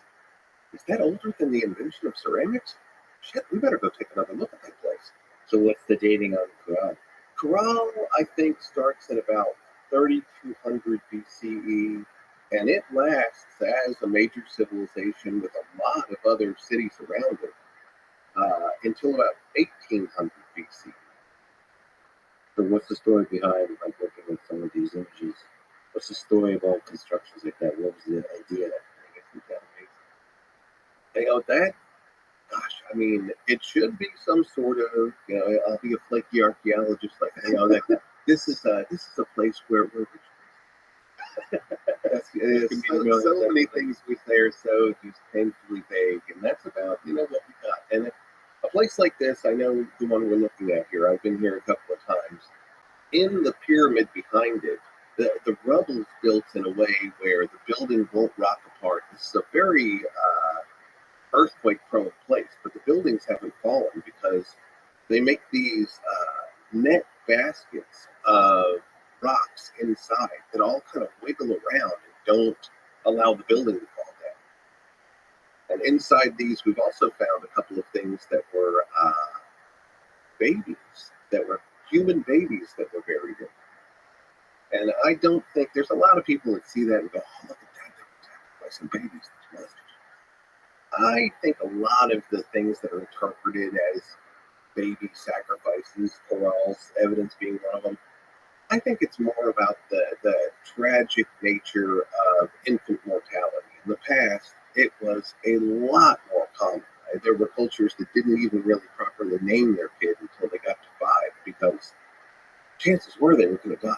Is that older than the invention of ceramics? Shit, we better go take another look at that place. So what's the dating on Corral? Corral, I think, starts at about 3200 BCE, and it lasts as a major civilization with a lot of other cities around it until about 1800 BC. So what's the story behind looking at some of these images? What's the story about constructions like that? What was the idea? That, gosh, I mean, it should be some sort of, I'll be a flaky archaeologist, like, this is a place where so many things we say are so just painfully vague, and that's about, what we got. And a place like this, I know the one we're looking at here, I've been here a couple of times. In the pyramid behind it, the rubble is built in a way where the building won't rock apart. This is a very earthquake-prone place, but the buildings haven't fallen because they make these net baskets of rocks inside that all kind of wiggle around and don't allow the building to fall down. And inside these, we've also found a couple of things that were babies, that were human babies that were buried in. And I don't think, there's a lot of people that see that and go, oh, look at that, they were sacrificing babies, that's monsters. I think a lot of the things that are interpreted as baby sacrifices, Corral's evidence being one of them, I think it's more about the tragic nature of infant mortality. In the past, it was a lot more common. There were cultures that didn't even really properly name their kid until they got to 5 because chances were they were going to die.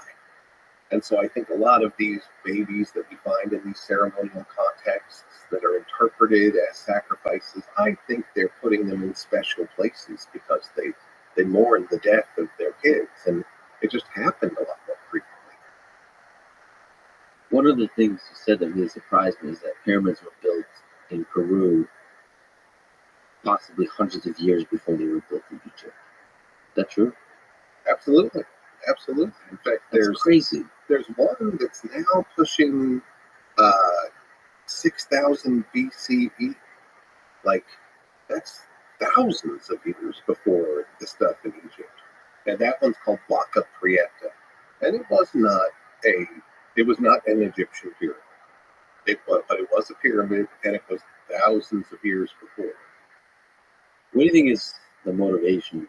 And so I think a lot of these babies that we find in these ceremonial contexts that are interpreted as sacrifices, I think they're putting them in special places because they mourn the death of their kids. And it just happened a lot more frequently. One of the things you said that really surprised me is that pyramids were built in Peru possibly hundreds of years before they were built in Egypt. Is that true? Absolutely. Absolutely. In fact, That's crazy. There's one that's now pushing 6,000 BCE. Like, that's thousands of years before the stuff in Egypt. And that one's called Waka Prieta. And it was not an Egyptian pyramid. But it was a pyramid, and it was thousands of years before. What do you think is the motivation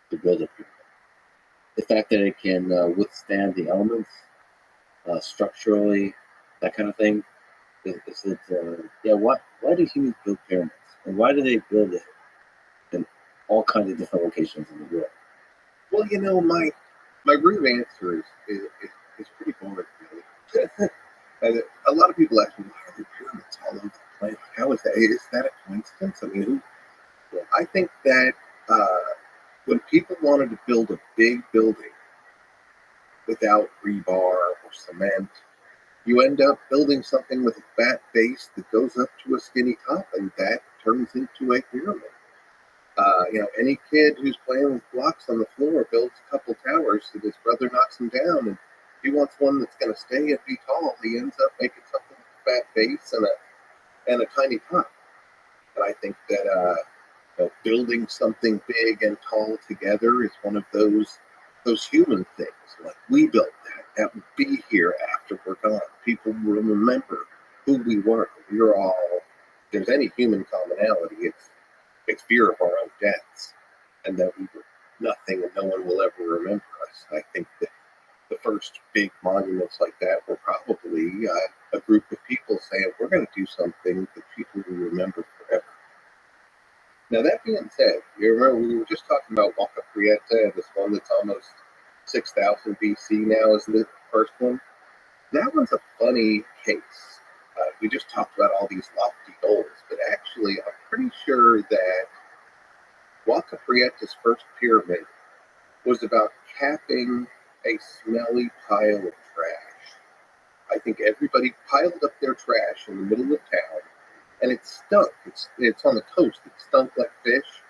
to build a pyramid? The fact that it can withstand the elements structurally, that kind of thing. Is it? Why do humans build pyramids, and why do they build it in all kinds of different locations in the world? Well, my root answer is pretty boring, really. And a lot of people ask me, why are there pyramids all over the planet? How is that? Is that a coincidence? I mean, I think that when people wanted to build a big building without rebar or cement, you end up building something with a fat base that goes up to a skinny top, and that turns into a pyramid. Any kid who's playing with blocks on the floor builds a couple towers so his brother knocks him down, and if he wants one that's going to stay and be tall, he ends up making something with a fat base and a tiny top. And I think that building something big and tall together is one of those human things. Like, we built that will be here after we're gone. People will remember who we were. We're all. If there's any human commonality, it's fear of our own deaths, and that we were nothing and no one will ever remember us. I think that the first big monuments like that were probably a group of people saying, we're going to do something that people will remember forever. Now, that being said, you remember we were just talking about Waka Prieta, and this one that's almost 6,000 BC now is the first one. That one's a funny case. We just talked about all these lofty goals, but actually, I'm pretty sure that Waka Prieta's first pyramid was about capping a smelly pile of trash. I think everybody piled up their trash in the middle of town, and it stunk. It's on the coast. It stunk like fish.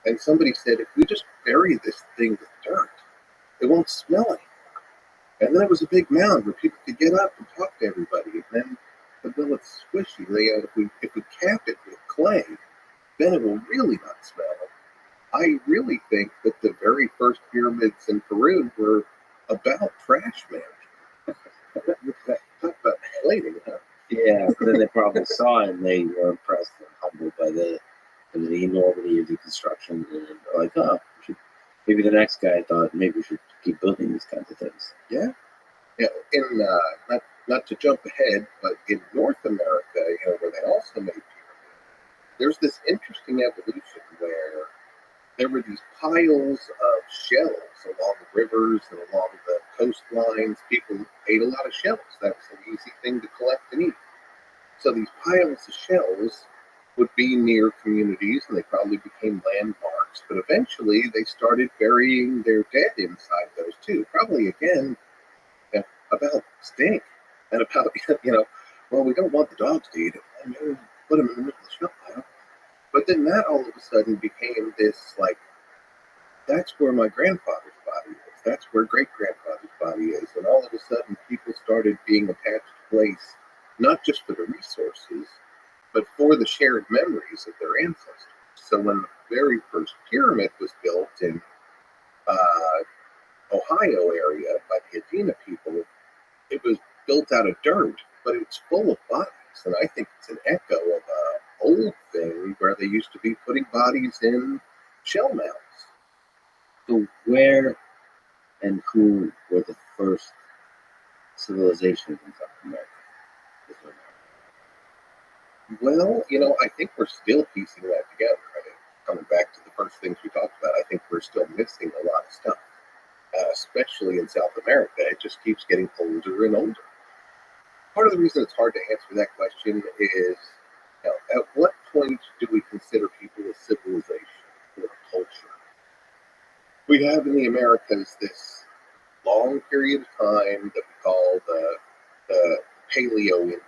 And somebody said, if we just bury this thing with dirt, it won't smell anymore. And then it was a big mound where people could get up and talk to everybody. And then until it's squishy, if we cap it with clay, then it will really not smell. I really think that the very first pyramids in Peru were about trash management. Talk about plating, huh? Yeah, but then they probably saw it and they were impressed and humbled by the enormity of the construction, and they're like, oh, maybe the next guy thought maybe we should keep building these kinds of things. Yeah. In not to jump ahead, but in North America, where they also made pyramids, there's this interesting evolution where there were these piles of shells along the rivers and along the coastlines. People ate a lot of shells. That was an easy thing to collect and eat. So these piles of shells would be near communities, and they probably became landmarks. But eventually, they started burying their dead inside those too. Probably again about stink and about well, we don't want the dogs to eat it. I mean, put them in the middle of the shell pile. But then that all of a sudden became this, like, that's where my grandfather's body is. That's where great-grandfather's body is. And all of a sudden, people started being attached to place, not just for the resources, but for the shared memories of their ancestors. So when the very first pyramid was built in Ohio area by the Adena people, it was built out of dirt, but it's full of bodies. And I think it's an echo of an old thing where they used to be putting bodies in shell mounds. So where and who were the first civilizations in South America? Well, I think we're still piecing that together. I think coming back to the first things we talked about, I think we're still missing a lot of stuff, especially in South America. It just keeps getting older and older. Part of the reason it's hard to answer that question is, at what point do we consider people a civilization or a culture? We have in the Americas this long period of time that we call the Paleo-Indian,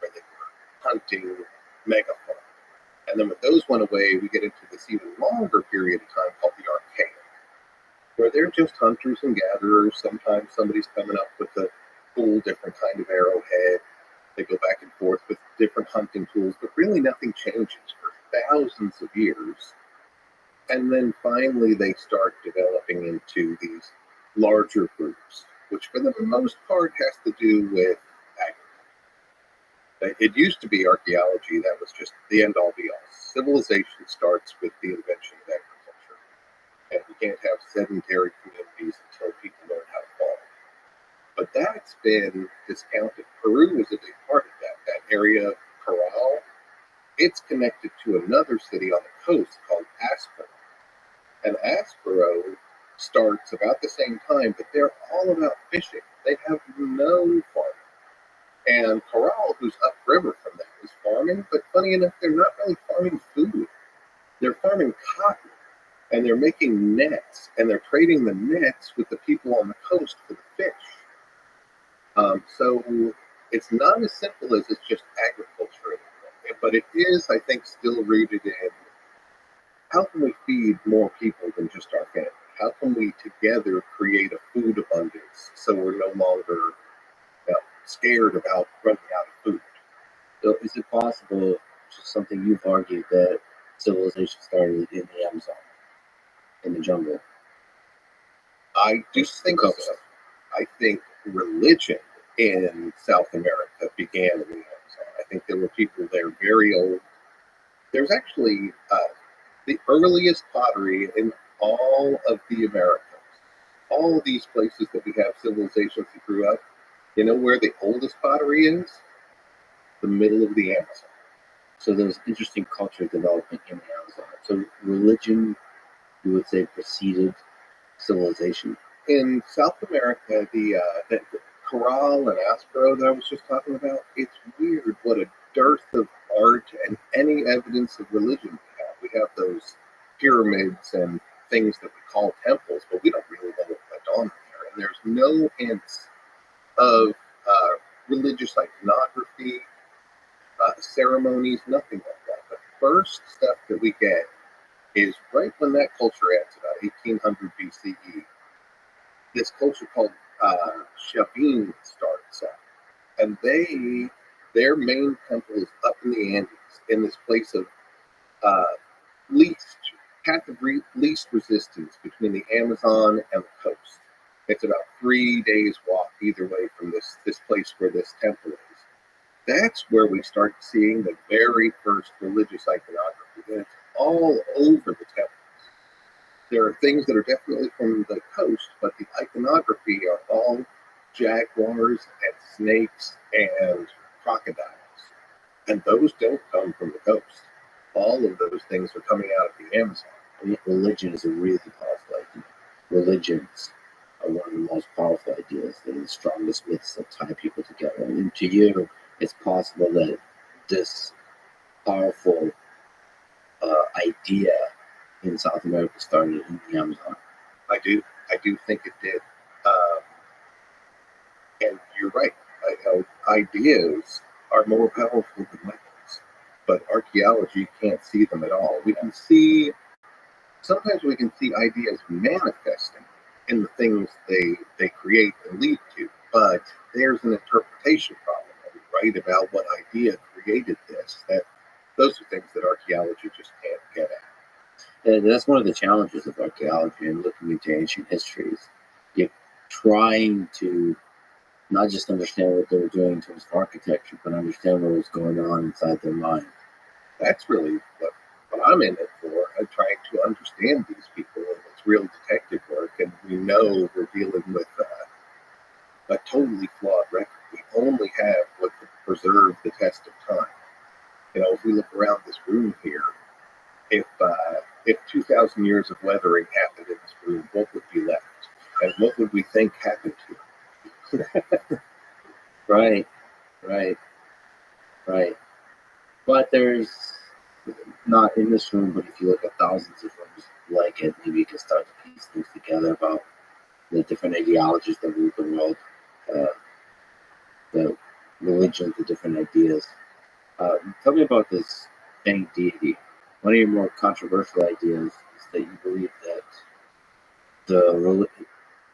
where they were hunting megafauna. And then when those went away, we get into this even longer period of time called the Archaic, where they're just hunters and gatherers. Sometimes somebody's coming up with a cool, different kind of arrowhead. They go back and forth with different hunting tools, but really nothing changes for thousands of years. And then finally they start developing into these larger groups, which for the most part has to do with agriculture. It used to be archaeology, that was just the end-all be-all. Civilization starts with the invention of agriculture. And we can't have sedentary communities until people learn how to farm. But that's been discounted. Peru is a big part of that. That area of Corral, it's connected to another city on the coast called Aspero. And Aspero starts about the same time, but they're all about fishing. They have no farming. And Corral, who's upriver from them, is farming, but funny enough, they're not really farming food. They're farming cotton, and they're making nets, and they're trading the nets with the people on the coast for the fish. So it's not as simple as it's just agriculture anymore, but it is, I think, still rooted in how can we feed more people than just our family? How can we together create a food abundance so we're no longer scared about running out of food? So is it possible, which is something you've argued, that civilization started in the Amazon, in the jungle? I just think so. I think religion in South America began in the Amazon. I think there were people there very old. There's actually the earliest pottery in all of the Americas. All of these places that we have civilizations that grew up, you know where the oldest pottery is? The middle of the Amazon. So there's interesting culture development in the Amazon. So religion, you would say, preceded civilization. In South America, the Corral and Aspero that I was just talking about, it's weird what a dearth of art and any evidence of religion we have. We have those pyramids and things that we call temples, but we don't really know what went on there. And there's no hints of religious iconography, ceremonies, nothing like that. The first step that we get is right when that culture ends, about 1800 BCE. This culture called Shavin starts up, and their main temple is up in the Andes, in this place of path of least resistance between the Amazon and the coast. It's about 3 days walk either way from this place where this temple is. That's where we start seeing the very first religious iconography, and it's all over the temples. There are things that are definitely from the coast, but the iconography are all jaguars and snakes and crocodiles. And those don't come from the coast. All of those things are coming out of the Amazon. I mean, religion is a really powerful idea. Religions are one of the most powerful ideas. They're the strongest myths that tie people together. And to you, it's possible that this powerful idea in South America started in the Amazon. I do think it did. And you're right. Ideas are more powerful than weapons, but archaeology can't see them at all. Sometimes we can see ideas manifesting in the things they create and lead to, but there's an interpretation problem. Are we right about what idea created this? Those are things that archaeology just can't get at. And that's one of the challenges of archaeology and looking into ancient histories. You're trying to not just understand what they were doing in terms of architecture, but understand what was going on inside their mind. That's really what I'm in it for. I'm trying to understand these people, and it's real detective work, and we know we're dealing with a totally flawed record. We only have what could preserve the test of time. If we look around this room here, if 2,000 years of weathering happened in this room, what would be left? And what would we think happened to it? Right. But there's not in this room, but if you look at thousands of rooms like it, maybe you can start to piece things together about the different ideologies that rule the world, the religions, the different ideas. Tell me about this fang deity. One of your more controversial ideas is that you believe that the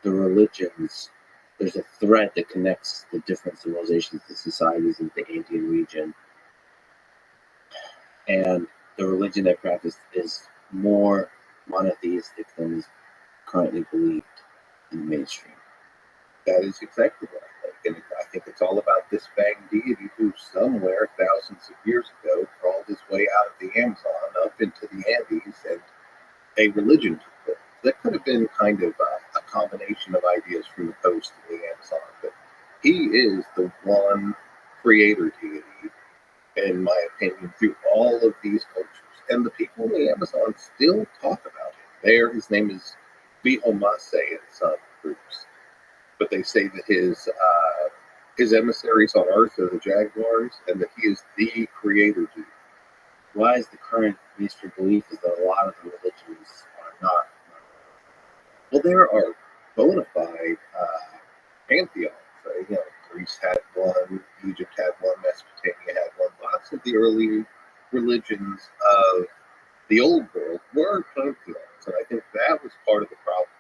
religions, there's a thread that connects the different civilizations, the societies of the Andean region, and the religion they practice is more monotheistic than is currently believed in the mainstream. That is exactly what I think. And I think it's all about this fang deity who somewhere thousands of years ago crawled his way out of the Amazon up into the Andes, and a religion took place. That could have been kind of a combination of ideas from the coast and the Amazon, but he is the one creator deity, in my opinion, through all of these cultures. And the people in the Amazon still talk about him. His name is Vihomase in some groups, but they say that his emissaries on Earth are the jaguars, and that he is the creator deity. Why is the current mainstream belief is that a lot of the religions are not? Well, there are bona fide pantheons. Right? Greece had one, Egypt had one, Mesopotamia had one. Lots of the early religions of The old world were pantheons, and I think that was part of the problem.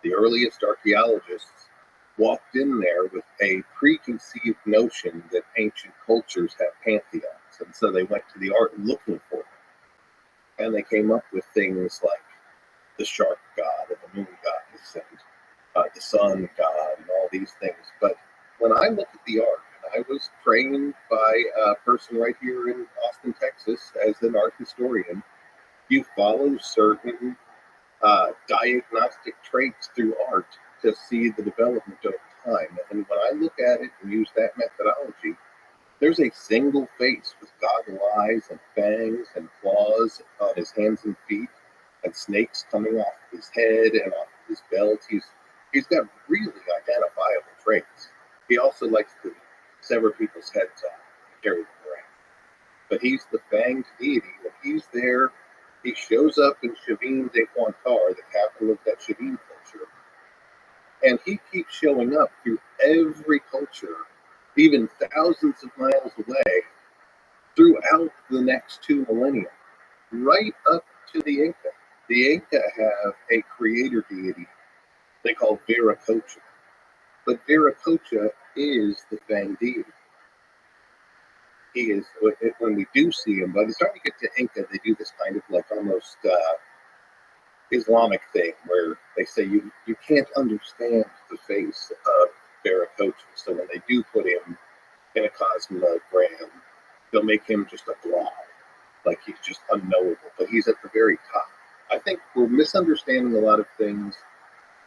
The earliest archaeologists walked in there with a preconceived notion that ancient cultures have pantheons, and so they went to the art looking for them. And they came up with things like the shark god and the moon goddess and the sun god and all these things. But when I look at the art, and I was trained by a person right here in Austin, Texas, as an art historian, you follow certain diagnostic traits through art to see the development over time. And when I look at it and use that methodology, there's a single face with goggle eyes and fangs and claws on his hands and feet, and snakes coming off of his head and off of his belt. He's got really identifiable traits. He also likes to sever people's heads off and carry them around. But he's the fanged deity. When he's there, he shows up in Shavin de Pointar, the capital of that Shavin culture, and he keeps showing up through every culture, even thousands of miles away, throughout the next 2 millennia, right up to the Inca. The Inca have a creator deity they call Viracocha. But Viracocha is the fanged deity. He is, when we do see him, by the time you get to Inca, they do this kind of like almost Islamic thing where they say you can't understand the face of Viracocha. So when they do put him in a cosmogram, they'll make him just a blob, like he's just unknowable, but he's at the very top. I think we're misunderstanding a lot of things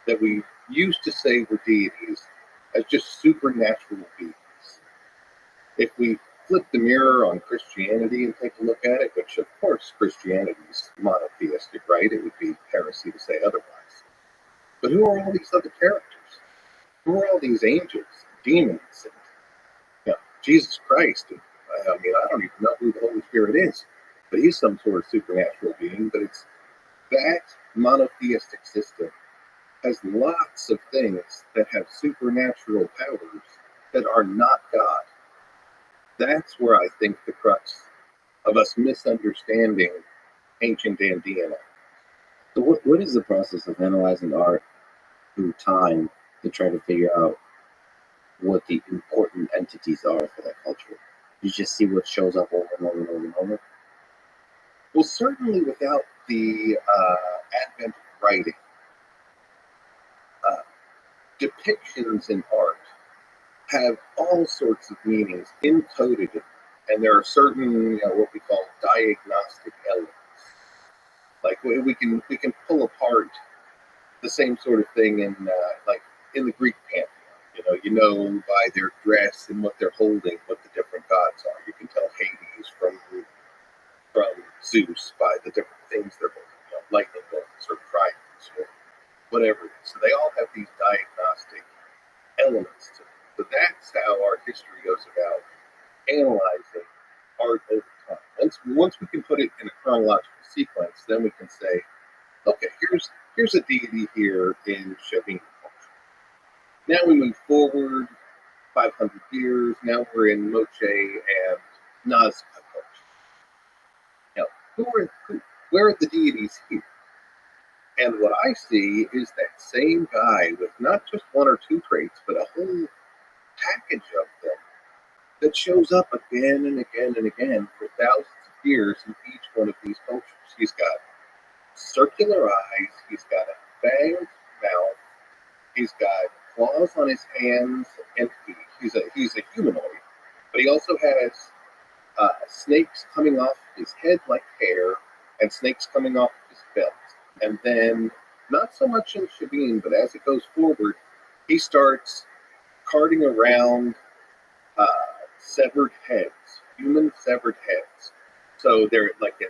that we used to say were deities as just supernatural beings. If we flip the mirror on Christianity and take a look at it, which of course Christianity is monotheistic, right? It would be heresy to say otherwise. But who are all these other characters? Who are all these angels, demons, and Jesus Christ? And, I mean, I don't even know who the Holy Spirit is, but he's some sort of supernatural being. But it's that monotheistic system has lots of things that have supernatural powers that are not God. That's where I think the crux of us misunderstanding ancient Andean. So what is the process of analyzing art through time to try to figure out what the important entities are for that culture? You just see what shows up over and over and over and over? Well, certainly without the advent of writing, depictions in art have all sorts of meanings encoded in them. And there are certain, what we call diagnostic elements. Like we can pull apart the same sort of thing in like in the Greek pantheon. You know by their dress and what they're holding, what the different gods are. You can tell Hades from Zeus by the different things they're holding, lightning bolts or tridents or whatever it is. So they all have these diagnostic elements to them. So that's how art history goes about analyzing art over time. Once we can put it in a chronological sequence, then we can say, okay, here's a deity here in Shavin culture. Now we move forward 500 years. Now we're in Moche and Nazca culture. Now, where are the deities here? And what I see is that same guy with not just one or two traits, but a whole package of them that shows up again and again and again for thousands of years in each one of these cultures. He's got circular eyes, he's got a fanged mouth, he's got claws on his hands and feet. He's a humanoid, but he also has snakes coming off his head like hair and snakes coming off his belt. And then, not so much in Shavin, but as it goes forward, he starts carting around severed heads, human severed heads. So they're like in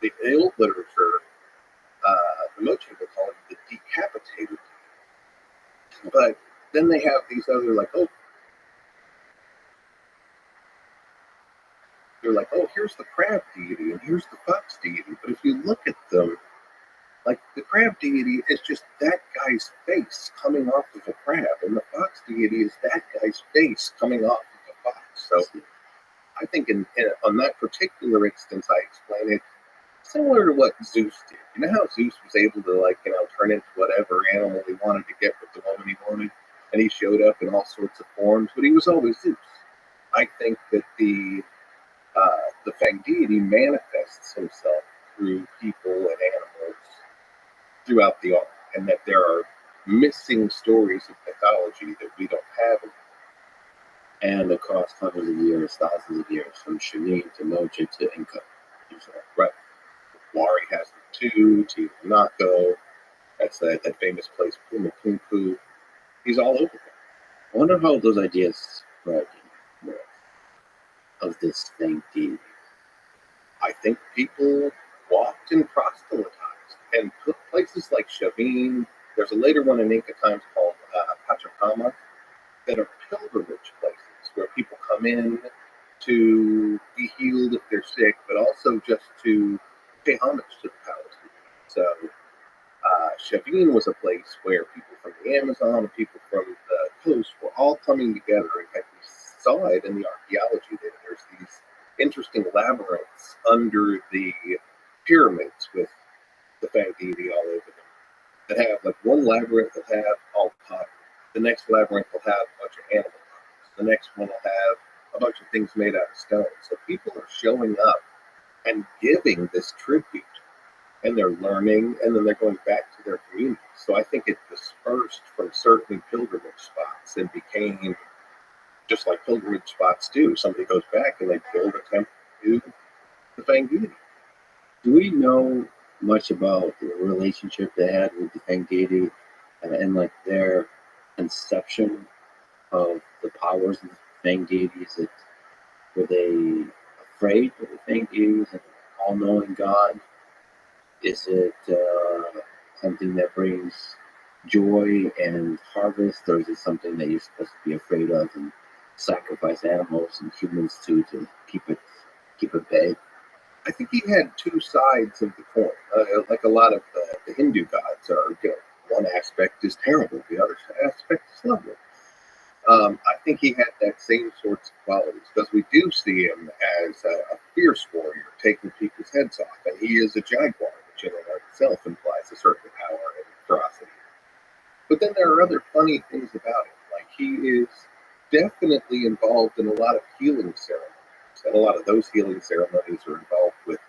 the old literature, the Moche would call it the decapitated. But then they have these other they're like, oh, here's the crab deity and here's the fox deity. But if you look at them, like the crab deity is just that guy's face coming off of a crab, and the fox deity is that guy's face coming off of a fox. So I think on that particular instance, I explain it similar to what Zeus did. You know how Zeus was able to, like, turn into whatever animal he wanted to get with the woman he wanted, and he showed up in all sorts of forms, but he was always Zeus. I think that the Fang deity manifests himself through people and animals throughout the ark, and that there are missing stories of mythology that we don't have. And across hundreds of years, thousands of years, from Shamin to Mocha to Inca. Right. Wari has them too, Tiwanaku. That's that famous place, Pumapunku. He's all over there. I wonder how those ideas spread of this thing deity. I think people walked and proselytized and put places like Shavin. There's a later one in Inca times called Pachacama that are pilgrimage places where people come in to be healed if they're sick, but also just to pay homage to the powers. So Shavin was a place where people from the Amazon and people from the coast were all coming together. In fact, we saw it in the archaeology there. There's these interesting labyrinths under the pyramids with the Fang deity all over them that have, like, one labyrinth will have all pottery. The next labyrinth will have a bunch of animal parts. The next one will have a bunch of things made out of stone. So people are showing up and giving this tribute, and they're learning, and then they're going back to their communities. So I think it dispersed from certain pilgrimage spots and became just like pilgrimage spots do. Somebody goes back and they build a temple to the Fang deity. Do we know much about the relationship they had with the Fang deity and like their conception of the powers of the Fang deities? Were they afraid of the Fang deities and all-knowing God? Is it something that brings joy and harvest, or is it something that you're supposed to be afraid of and sacrifice animals and humans to keep it bay? I think he had two sides of the coin. Like a lot of the Hindu gods are, one aspect is terrible, the other aspect is lovely. I think he had that same sorts of qualities because we do see him as a fierce warrior taking people's heads off, and he is a jaguar, which in and of itself implies a certain power and ferocity. But then there are other funny things about him, like he is definitely involved in a lot of healing ceremonies, and a lot of those healing ceremonies are involved with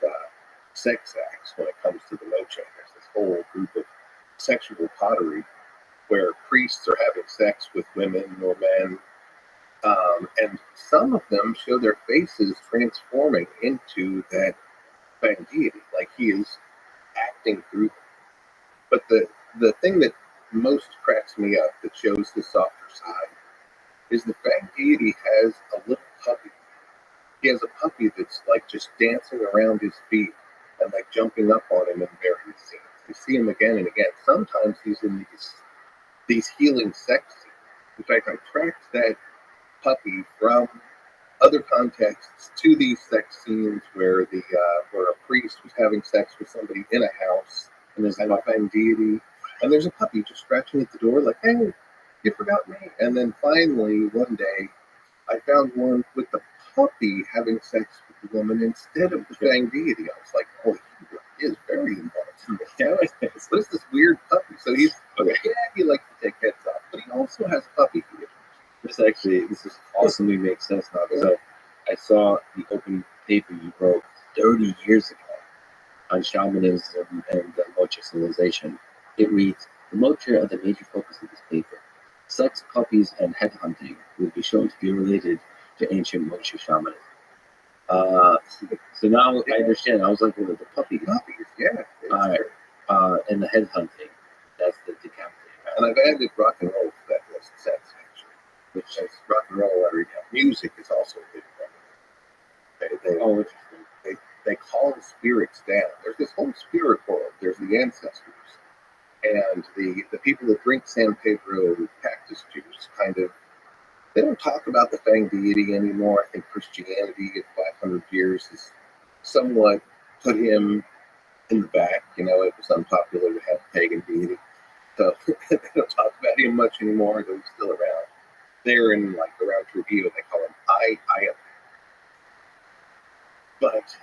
sex acts when it comes to the Moche. There's this whole group of sexual pottery where priests are having sex with women or men, and some of them show their faces transforming into that Fang deity, like he is acting through them. But the thing that most cracks me up, that shows the softer side, is the Fang deity has a little puppy. He has a puppy that's like just dancing around his feet and like jumping up on him in various scenes. You see him again and again. Sometimes he's in these healing sex scenes. In fact, I tracked that puppy from other contexts to these sex scenes where where a priest was having sex with somebody in a house, and there's a Fang deity, and there's a puppy just scratching at the door, like, "Hey, you forgot me." And then finally, one day, I found one with the puppy having sex with the woman instead of the Fang deity. I was like, "Oh, he is very involved." What is this weird puppy? So he's he likes to take heads off, but he also has puppy feet. This is awesomely makes sense now, because I saw the open paper you wrote 30 years ago on shamanism and the Moche civilization. It reads, "The Moche are the major focus of this paper. Sex, puppies, and headhunting will be shown to be related to ancient Moche shamanism." So now I understand. I was like, well, the puppies, yeah. all right, and the headhunting, that's the decapitating. And I've added rock and roll to that list of sex, actually. Which is rock and roll music is also a big one. They call the spirits down. There's this whole spirit world. There's the ancestors, and the people that drink San Pedro cactus juice kind of, they don't talk about the Fang deity anymore. I think Christianity in 500 years has somewhat put him in the back. It was unpopular to have a pagan deity, so they don't talk about him much anymore. Though he's still around. They're in around Trujillo, they call him I. But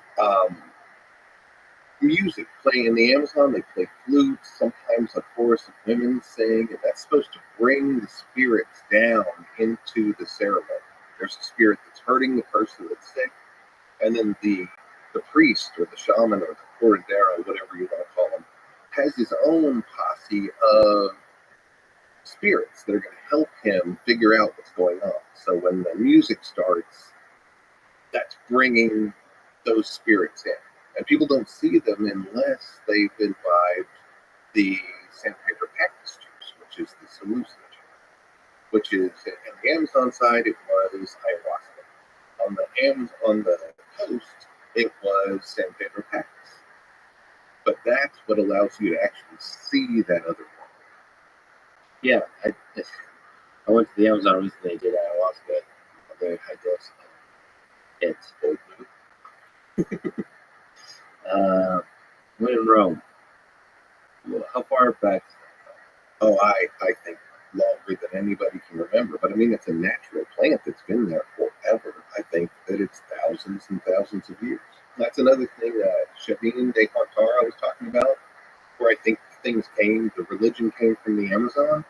music playing in the Amazon. They play flutes, sometimes a chorus of women sing, and that's supposed to bring the spirits down into the ceremony. There's a spirit that's hurting the person that's sick, and then the priest or the shaman or the curandero, whatever you want to call him, has his own posse of spirits that are going to help him figure out what's going on. So when the music starts, that's bringing those spirits in. And people don't see them unless they've imbibed the sandpaper cactus juice, which is this hallucinogen, which is, in the Amazon side, it was ayahuasca. On the coast, it was sandpaper cactus. But that's what allows you to actually see that other one. Yeah, I went to the Amazon recently and did ayahuasca, a very high dose. It's when in Rome. Well, how far back? Oh, I think longer than anybody can remember. But I mean, it's a natural plant that's been there forever. I think that it's thousands and thousands of years. That's another thing that Shabin de Cartara was talking about, where I think the religion came from the Amazon.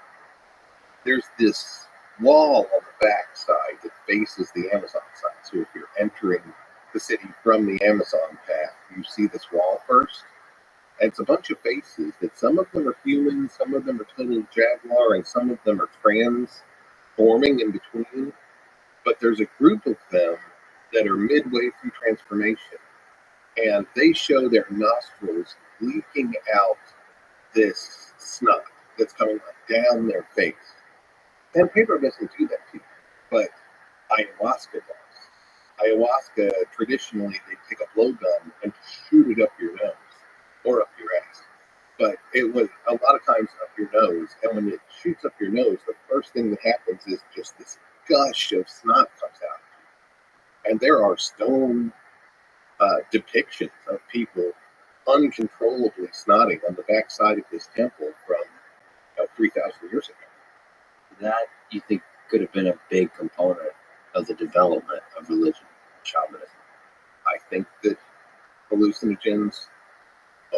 There's this wall on the back side that faces the Amazon side. So if you're entering the city from the Amazon path, you see this wall first. And it's a bunch of faces that some of them are human, some of them are total jaguar, and some of them are transforming in between. But there's a group of them that are midway through transformation. And they show their nostrils leaking out this snot that's coming down their face. And paper doesn't do that to you, but ayahuasca does. Ayahuasca, traditionally, they take a blowgun and shoot it up your nose or up your ass. But it was a lot of times up your nose. And when it shoots up your nose, the first thing that happens is just this gush of snot comes out. And there are stone depictions of people uncontrollably snotting on the backside of this temple from 3,000 years ago. That, you think, could have been a big component of the development of religion, shamanism. I think that hallucinogens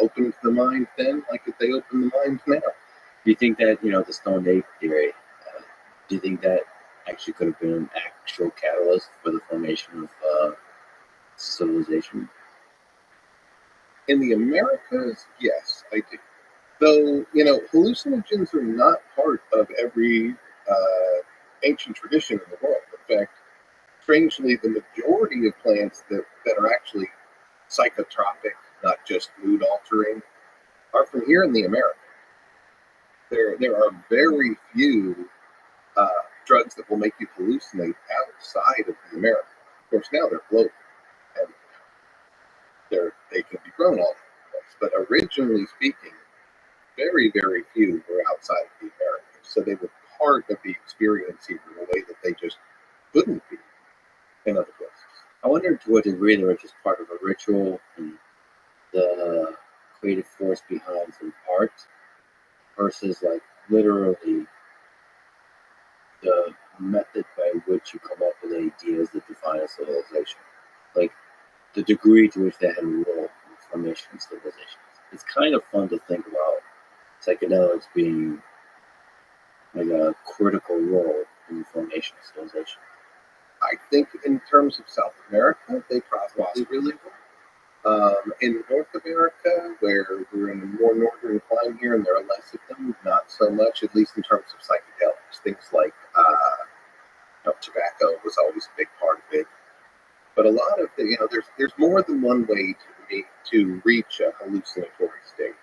opened the mind then, like if they open the mind now. Do you think that, the Stone Age theory, do you think that actually could have been an actual catalyst for the formation of civilization? In the Americas, yes, I do. Though, hallucinogens are not part of every ancient tradition in the world. In fact, strangely, the majority of plants that are actually psychotropic, not just mood altering, are from here in the Americas. There are very few drugs that will make you hallucinate outside of the Americas. Of course, now they're global, and they can be grown all over the place. But originally speaking, very, very few were outside of the Americas. So they were part of the experience here in a way that they just couldn't be in other places. I wonder to what degree they were just part of a ritual and the creative force behind some art versus like literally the method by which you come up with ideas that define a civilization. Like the degree to which they had a role in the formation of civilizations. It's kind of fun to think about psychedelics being like a critical role in the formation of civilization. I think in terms of South America, they probably really were. In North America, where we're in a more northern climate here and there are less of them, not so much, at least in terms of psychedelics. Things like tobacco was always a big part of it. But a lot of there's more than one way to reach a hallucinatory state.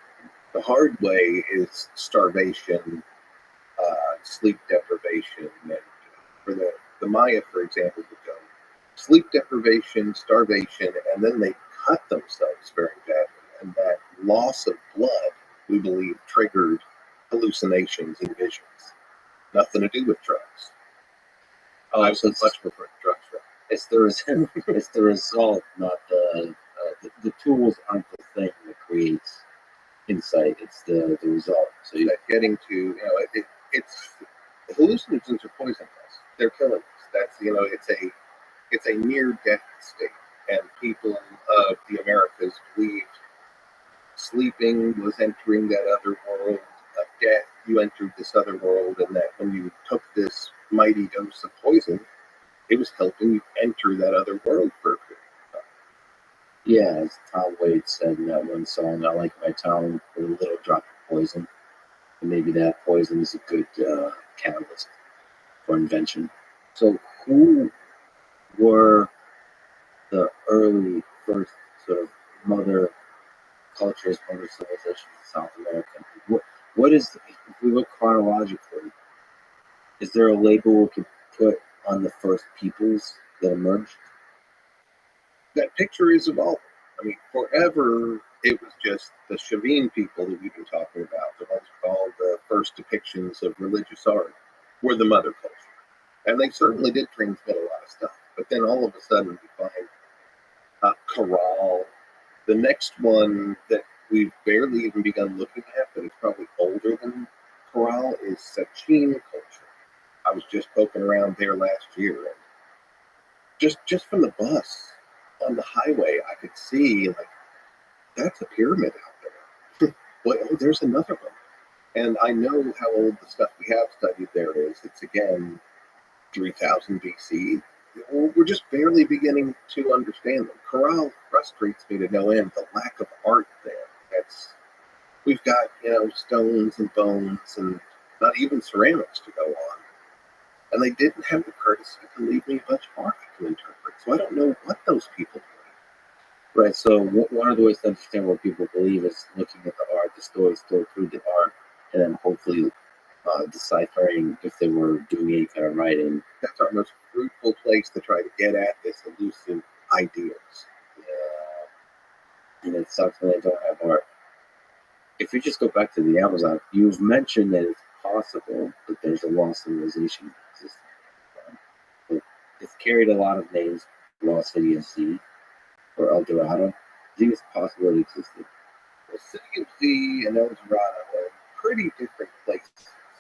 The hard way is starvation, sleep deprivation, and for the Maya, for example, would go sleep deprivation, starvation, and then they cut themselves very badly. And that loss of blood, we believe, triggered hallucinations and visions. Nothing to do with drugs. I would much prefer drugs. It's the result, not the tools aren't the thing that creates insight. It's the result. So you're getting to it's hallucinogens are poisonous. They're killing us. That's it's a near death state, and people of the Americas believed sleeping was entering that other world. Death, you entered this other world, and that when you took this mighty dose of poison, it was helping you enter that other world for a period of time. Yeah, as Tom Waits said in that one song, I like my town with a little drop of poison. And maybe that poison is a good catalyst for invention. So, who were the early first sort of mother cultures, mother civilizations in South America? What is, if we look chronologically, is there a label we can put on the first peoples that emerged? That picture is evolving. I mean, forever it was just the Chavine people that we've been talking about, the ones with all the first depictions of religious art, were the mother culture. And they certainly did transmit a lot of stuff. But then all of a sudden we find Corral. The next one that we've barely even begun looking at, but it's probably older than Corral, is Sachin culture. I was just poking around there last year, and just from the bus on the highway, I could see like that's a pyramid out there. Well, oh, there's another one, and I know how old the stuff we have studied there is. It's again 3000 BC. We're just barely beginning to understand them. Corral frustrates me to no end. The lack of art there. We've got stones and bones and not even ceramics to go on, and they didn't have the courtesy to leave me a bunch of art to interpret. So I don't know what those people believe. Right, so one of the ways to understand what people believe is looking at the art, the stories told through the art, and then hopefully deciphering if they were doing any kind of writing. That's our most fruitful place to try to get at this elusive ideas. Yeah. And it sucks when they don't have art. If you just go back to the Amazon, you've mentioned that it's possible that there's a lost civilization existing. It's carried a lot of names, Lost City of Z or El Dorado. I think it's possible it existed. The City of Z and El Dorado are pretty different places.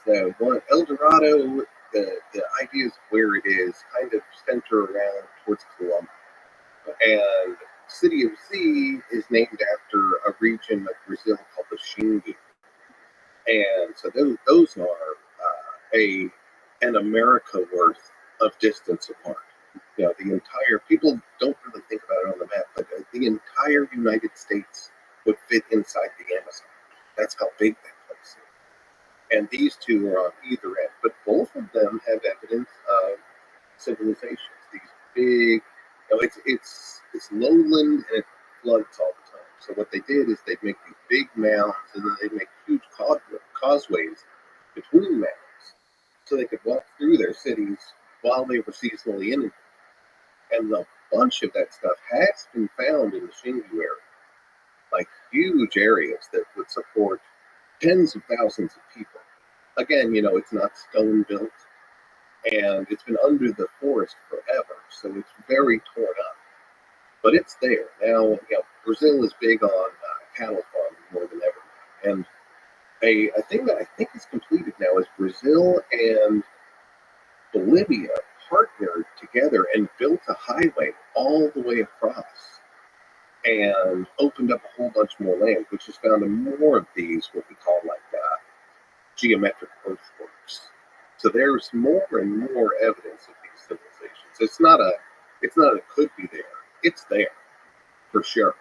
So El Dorado, the ideas of where it is kind of center around towards Colombia. And City of Z is named after a region of Brazil called the Xingu. And so those are an America worth of distance apart. The entire, people don't really think about it on the map, but the entire United States would fit inside the Amazon. That's how big that place is. And these two are on either end, but both of them have evidence of civilizations. These big, it's lowland and it floods all the time. So what they did is they'd make these big mounds, and then they'd make huge causeways between mounds, so they could walk through their cities while they were seasonally inundated. And a bunch of that stuff has been found in the Xingu area, like huge areas that would support tens of thousands of people. Again, it's not stone built, and it's been under the forest forever, so it's very torn up. But it's there. Now, Brazil is big on cattle farming more than ever. And a thing that I think is completed now is Brazil and Bolivia partnered together and built a highway all the way across and opened up a whole bunch more land, which has found more of these, what we call geometric earthworks. So there's more and more evidence of these civilizations. It's not a could be there. It's there for sure.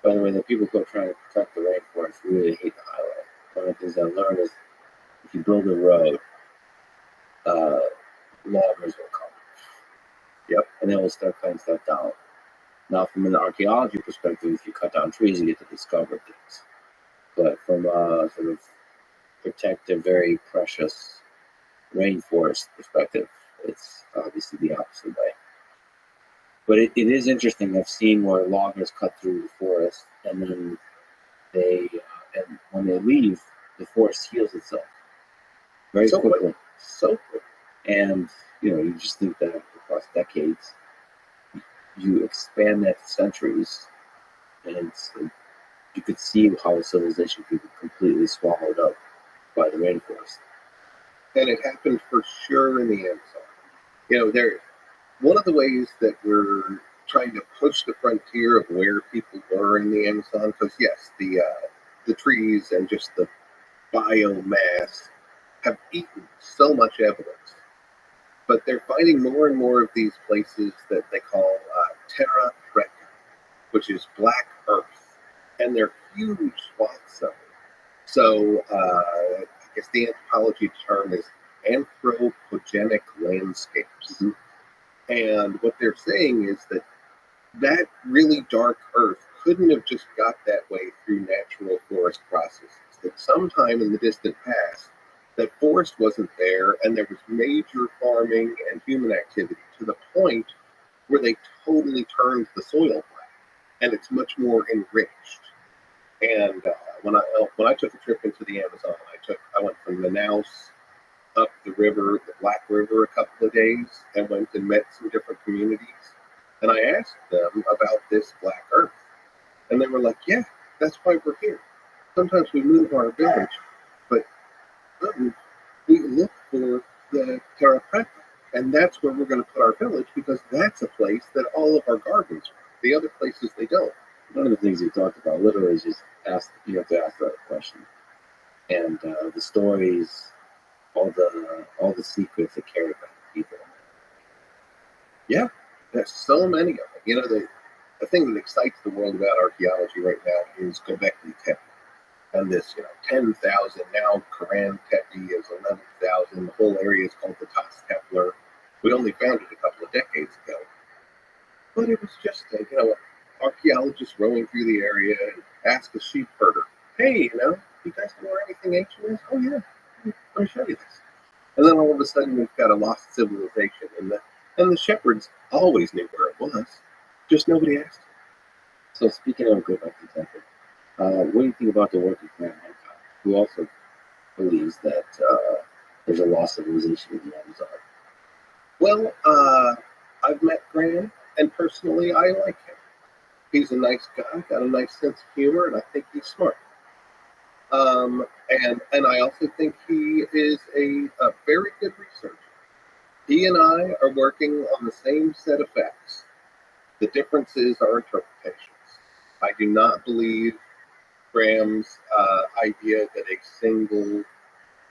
By the way, the people who are trying to protect the rainforest really hate the highway. One of the things I learned is if you build a road, loggers will come. Yep. And then we'll start cutting stuff down. Now, from an archaeology perspective, if you cut down trees, you get to discover things. But from a sort of protective, very precious rainforest perspective, it's obviously the opposite way. But it is interesting. I've seen where loggers cut through the forest, and then and when they leave, the forest heals itself very quickly. So quick. And you just think that across decades, you expand that to centuries, and you could see how a civilization could be completely swallowed up by the rainforest. And it happened for sure in the Amazon. One of the ways that we're trying to push the frontier of where people were in the Amazon, because yes, the the trees and just the biomass have eaten so much evidence. But they're finding more and more of these places that they call terra preta, which is black earth, and they're huge swaths of it. So I guess the anthropology term is anthropogenic landscapes. And what they're saying is that that really dark earth couldn't have just got that way through natural forest processes. That sometime in the distant past, that forest wasn't there, and there was major farming and human activity to the point where they totally turned the soil black, and it's much more enriched. And when I took a trip into the Amazon, I went from Manaus up the river, the Black River, a couple of days, and went and met some different communities. And I asked them about this black earth, and they were like, "Yeah, that's why we're here. Sometimes we move our village, but we look for the terra preta, and that's where we're going to put our village because that's a place that all of our gardens are. The other places they don't." One of the things you talked about literally is just you have to ask that question. And the stories, all the secrets that carry about people. Yeah, there's so many of them. You know, the thing that excites the world about archaeology right now is Göbekli Tepe. And this, 10,000, now Koran Tepe is 11,000. The whole area is called the Tas Kepler. We only found it a couple of decades ago. But it was just, archaeologist roaming through the area and asked a sheep herder, "Hey, you guys know where anything ancient is?" "Oh, yeah, let me show you this." And then all of a sudden we've got a lost civilization. And the shepherds always knew where it was, just nobody asked. So speaking of Göbekli Tepe, what do you think about the work of Graham Hancock, who also believes that there's a lost civilization in the Amazon? Well, I've met Graham, and personally I like him. He's a nice guy, got a nice sense of humor, and I think he's smart. And I also think he is a very good researcher. He and I are working on the same set of facts. The differences are interpretations. I do not believe Graham's idea that a single,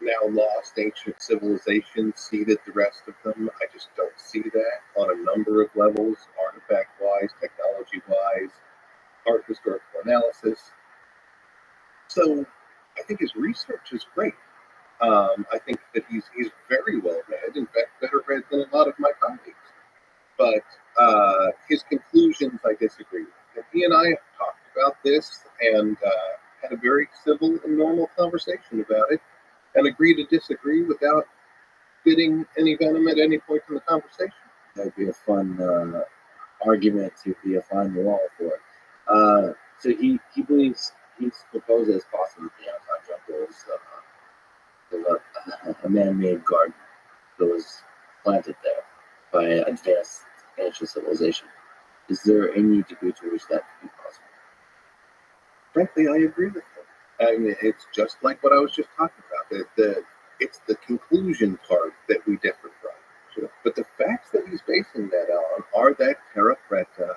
now lost ancient civilization seeded the rest of them. I just don't see that on a number of levels, artifact-wise, technology-wise, art historical analysis. So I think his research is great. I think that he's very well read, in fact, better read than a lot of my colleagues. But his conclusions I disagree with. And he and I have talked about this and had a very civil and normal conversation about it, and agree to disagree without getting any venom at any point in the conversation. That'd be a fun argument to be a fine wall for. So he believes he's proposed as possible the Amazon jungle is a man-made garden that was planted there by advanced ancient civilization. Is there any degree to which that could be possible? Frankly, I agree with him. I mean, it's just like what I was just talking about. It's the conclusion part that we differ from. But the facts that he's basing that on are that terra preta,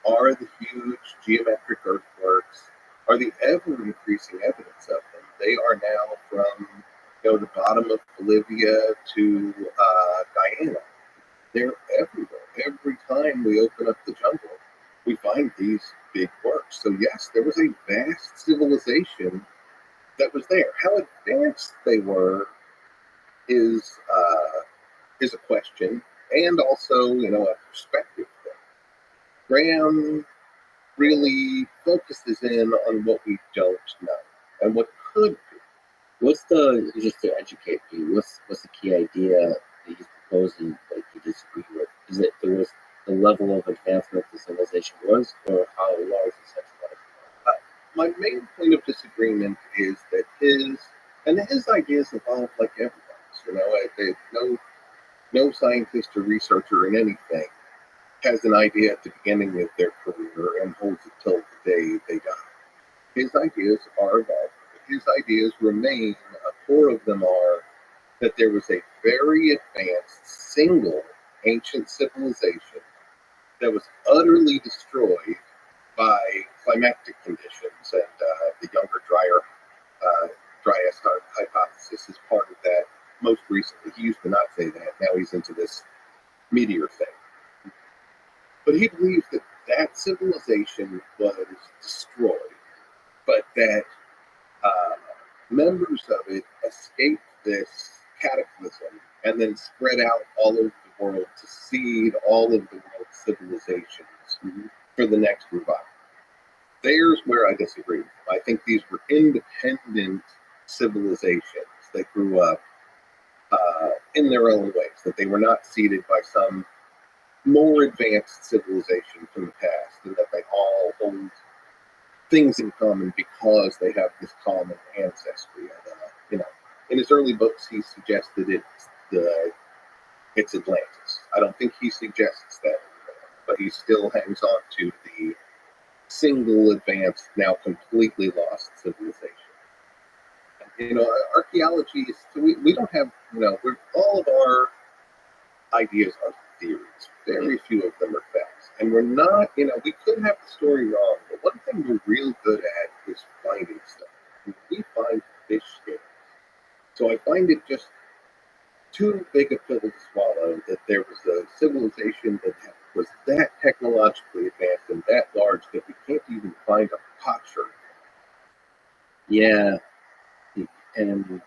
are the huge geometric earthworks, are the ever-increasing evidence of them. They are now from the bottom of Bolivia to Guyana. They're everywhere. Every time we open up the jungle, we find these big works. So yes, there was a vast civilization that was there. How advanced they were is a question, and also a perspective thing. Graham really focuses in on what we don't know and what could be. What's just to educate you, what's the key idea that he's proposing that you disagree with? Is it the level of advancement the civilization was, or how large the centralized was? My main point of disagreement is that his ideas evolve like everyone's. No scientist or researcher in anything has an idea at the beginning of their career and holds it till the day they die. His ideas are evolving. His ideas remain, a core of them are that there was a very advanced single ancient civilization that was utterly destroyed by climatic conditions, and the younger, driest hypothesis is part of that. Most recently, he used to not say that. Now he's into this meteor thing. But he believes that that civilization was destroyed, but that members of it escaped this cataclysm and then spread out all over the world to seed all of the world's civilizations for the next revival. There's where I disagree. I think these were independent civilizations that grew up in their own ways, that they were not seeded by some more advanced civilization from the past, and that they all hold things in common because they have this common ancestry. And, in his early books, he suggested it's Atlantis. I don't think he suggests that, but he still hangs on to the single advanced, now completely lost civilization. Archaeology is, we don't have, all of our ideas are theories. Very few of them are facts. And we're not, we could have the story wrong, but one thing we're real good at is finding stuff. We find fish scales. So I find it just too big a pill to swallow that there was a civilization that was that technologically advanced and that large that we can't even find a potsherd. Yeah, and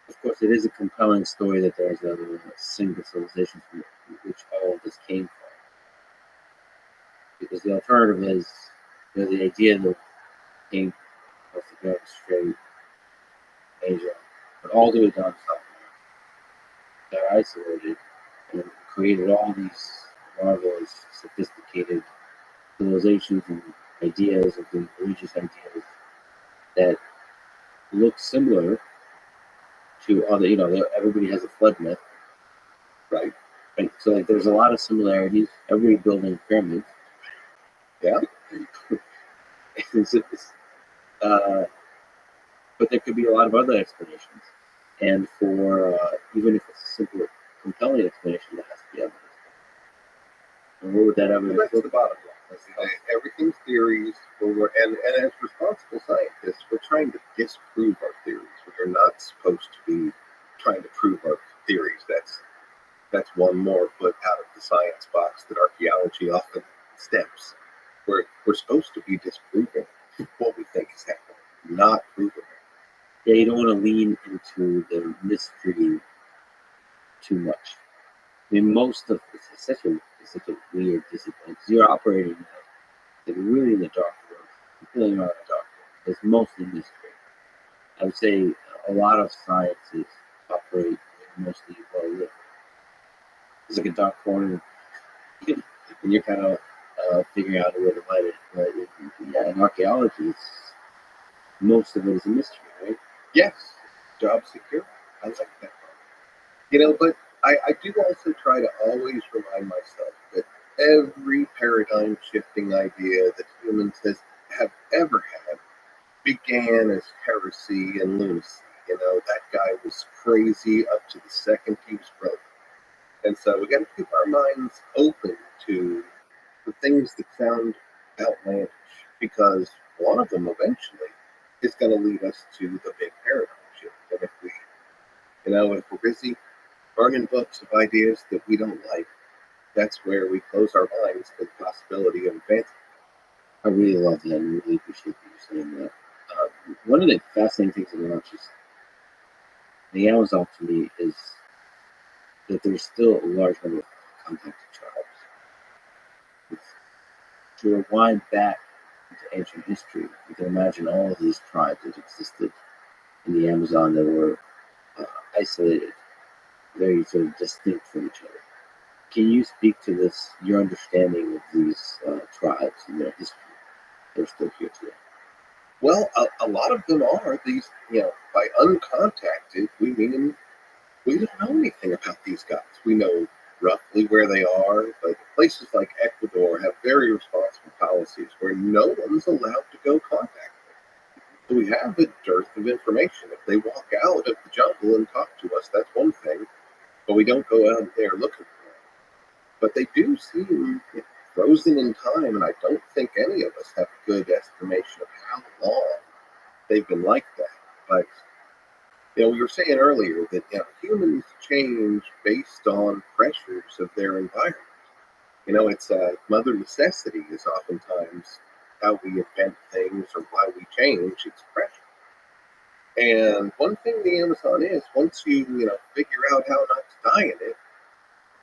of course it is a compelling story that there's a single civilization from which all of this came from. Because the alternative is, the idea that came off the Gulf Strait, Asia, but all the way down south. They're isolated and created all these marvelous, sophisticated civilizations and ideas and religious ideas that look similar to other, everybody has a flood myth, right? Right. So like, there's a lot of similarities. Everybody building pyramids. Yeah. But there could be a lot of other explanations. And for, even if it's a simple, compelling explanation, there has to be evidence. And what would that evidence That's the bottom line. Everything's theories, and as responsible scientists, we're trying to disprove our theories. We're not supposed to be trying to prove our theories. That's one more foot out of the science box that archaeology often steps. We're supposed to be disproving what we think is happening, not proving it. Yeah, you don't want to lean into the mystery too much. I mean, it's such a weird discipline because you're operating really in the dark world. You're feeling around the dark world. It's mostly mystery. I would say a lot of sciences operate mostly well lit. It's like a dark corner, and you're kind of figuring out a way to light it. But yeah, in archaeology, most of it is a mystery, right? Yes, job secure. I like that part. But I do also try to always remind myself that every paradigm shifting idea that humans have ever had began as heresy and lunacy. That guy was crazy up to the second he was broken. And so we got to keep our minds open to the things that sound outlandish, because one of them eventually is going to lead us to the big paradigm shift. And if we're busy burning books of ideas that we don't like, that's where we close our minds to the possibility of advancing. I really love that. I really appreciate you saying that. One of the fascinating things about just the Amazon to me is that there's still a large number of contacted tribes. To rewind back into ancient history, you can imagine all of these tribes that existed in the Amazon that were isolated, very sort of distinct from each other. Can you speak to this, your understanding of these tribes and their history? They're still here today. Well, a lot of them are these, by uncontacted, we mean we don't know anything about these guys. We know roughly where they are, but places like Ecuador have very responsible policies where no one's allowed to go contact them. So we have a dearth of information. If they walk out of the jungle and talk to us, that's one thing, but we don't go out there looking for them. But they do seem frozen in time, and I don't think any of us have a good estimation of how long they've been like that. But we were saying earlier that humans change based on pressures of their environment. It's mother necessity is oftentimes how we invent things or why we change. It's pressure. And one thing the Amazon is, once you figure out how not to die in it,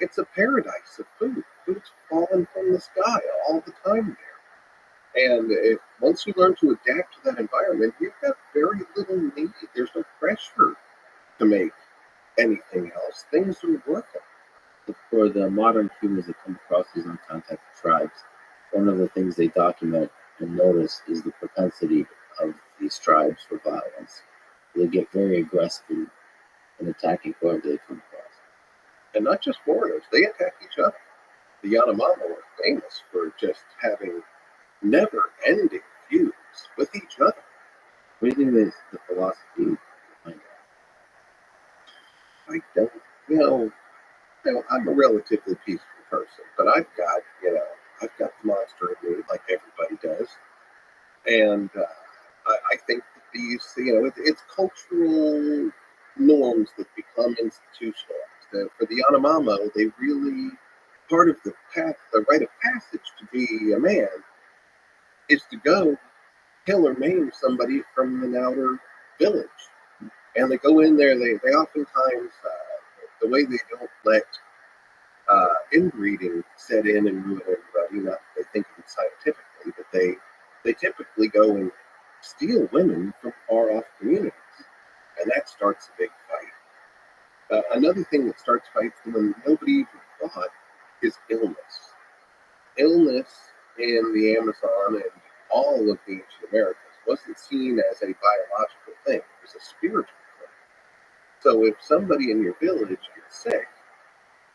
it's a paradise of food. Food's falling from the sky all the time there. And once you learn to adapt to that environment, you've got very little need. There's no pressure to make anything else. Things are working. For the modern humans that come across these uncontacted tribes, one of the things they document and notice is the propensity of these tribes for violence. They get very aggressive in attacking whoever they come across. And not just foreigners, they attack each other. The Yanomama were famous for just having never-ending feuds with each other. What do you think is the philosophy behind that? I don't, I'm a relatively peaceful person, but I've got the monster in me, like everybody does. And I think that these, it's cultural norms that become institutionalized. For the Yanomamo, they really, part of the rite of passage to be a man is to go kill or maim somebody from an outer village. And they go in there, they oftentimes, the way they don't let inbreeding set in and ruin everybody, not that they think of it scientifically, but they typically go and steal women from far off communities. And that starts a big fight. Another thing that starts fights when nobody even thought is illness. Illness in the Amazon and all of the ancient Americas wasn't seen as a biological thing. It was a spiritual thing. So if somebody in your village gets sick,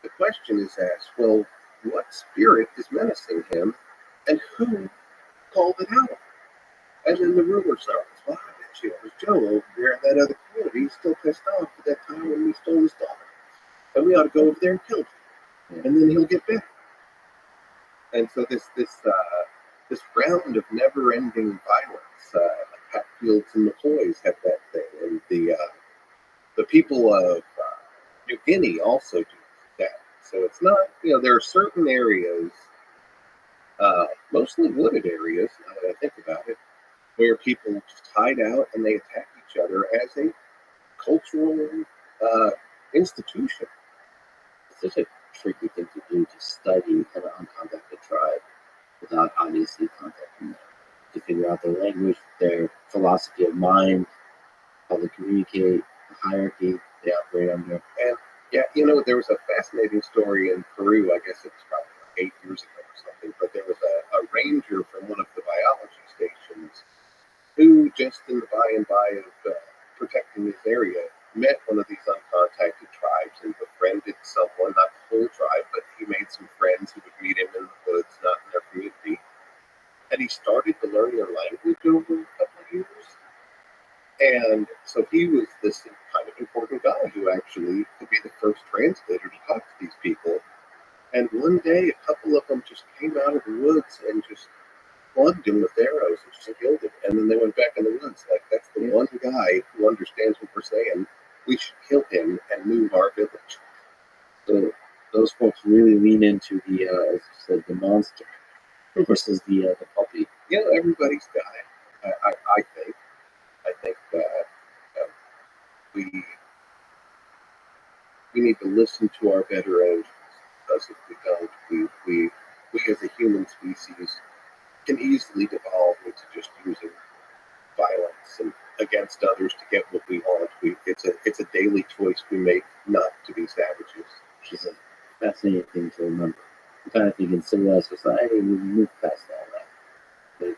the question is asked, well, what spirit is menacing him and who called it out? And then the ruler starts, well, I bet you it was Joe over there in that other community. He's still pissed off at that time when we stole his daughter. And we ought to go over there and kill him. And then he'll get better. And so this round of never-ending violence, Hatfields and McCoys have that thing, and the people of New Guinea also do that. So it's not, there are certain areas, mostly wooded areas, now that I think about it, where people just hide out and they attack each other as a cultural institution. It's such a tricky thing to do, to study an uncontacted tribe without obviously contacting them, to figure out their language, their philosophy of mind, how they communicate, the hierarchy they operate under. And yeah, there was a fascinating story in Peru, I guess it was probably 8 years ago or something, but there was a ranger from one of the biology stations who, just in the by and by of protecting this area, met one of these uncontacted tribes and befriended someone, not the whole tribe, but he made some friends who would meet him in the woods, not in their community. And he started to learn their language over a couple of years. And so he was this kind of important guy who actually could be the first translator to talk to these people. And one day, a couple of them just came out of the woods and just plugged him with arrows and just killed him. And then they went back in the woods. Like, that's the one guy who understands what we're saying. We should kill him and move our village. So those folks really lean into the, as you said, the monster versus the puppy. Everybody's got it. I think. I think that we need to listen to our better angels, because if we don't, we as a human species can easily devolve into just using violence and against others to get what we want. It's a daily choice we make not to be savages. Which is a fascinating thing to remember. I kind of think in civilized society we move past all that. But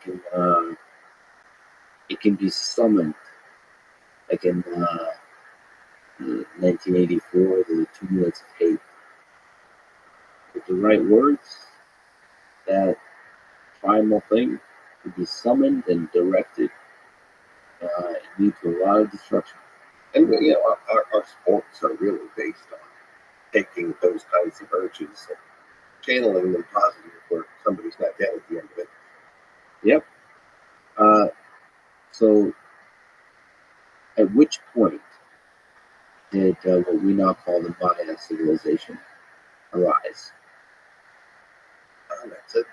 it can be summoned. Like in 1984, the 2 minutes of hate. With the right words, that primal thing could be summoned and directed. It leads to a lot of destruction. And our sports are really based on taking those kinds of urges and channeling them positive words. somebody's not dead at the end of it. Yep. So, at which point did what we now call the Maya civilization arise?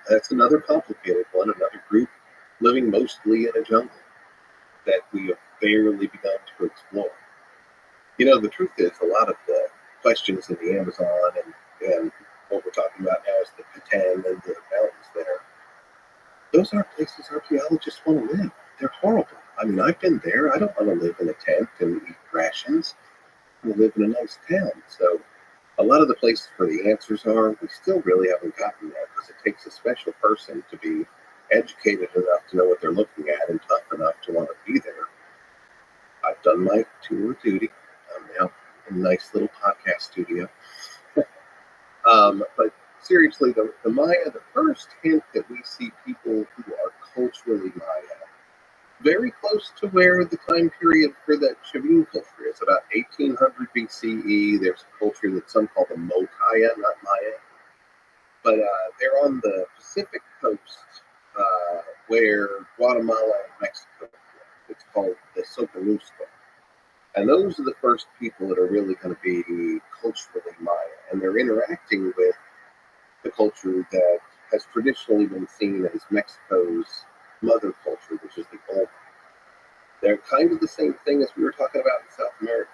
That's another complicated one. Another group living mostly in a jungle that we have barely begun to explore. You know, the truth is, a lot of the questions in the Amazon and what we're talking about now is the Patan and the mountains there. Those aren't places archaeologists want to live. They're horrible. I mean, I've been there. I don't want to live in a tent and eat rations. I want to live in a nice town. So a lot of the places where the answers are, we still really haven't gotten there because it takes a special person to be educated enough to know what they're looking at and tough enough to want to be there. I've done my tour of duty. I'm now in a nice little podcast studio. But seriously, the Maya, the first hint that we see people who are culturally Maya, very close to where the time period for that Chavin culture is, about 1800 BCE. There's a culture that some call the Mokaya, not Maya. But they're on the Pacific coast where Guatemala and Mexico are. It's called the Soconusco. And those are the first people that are really going to be culturally Maya. And they're interacting with the culture that has traditionally been seen as Mexico's mother culture, which is the Olmec. They're kind of the same thing as we were talking about in South America.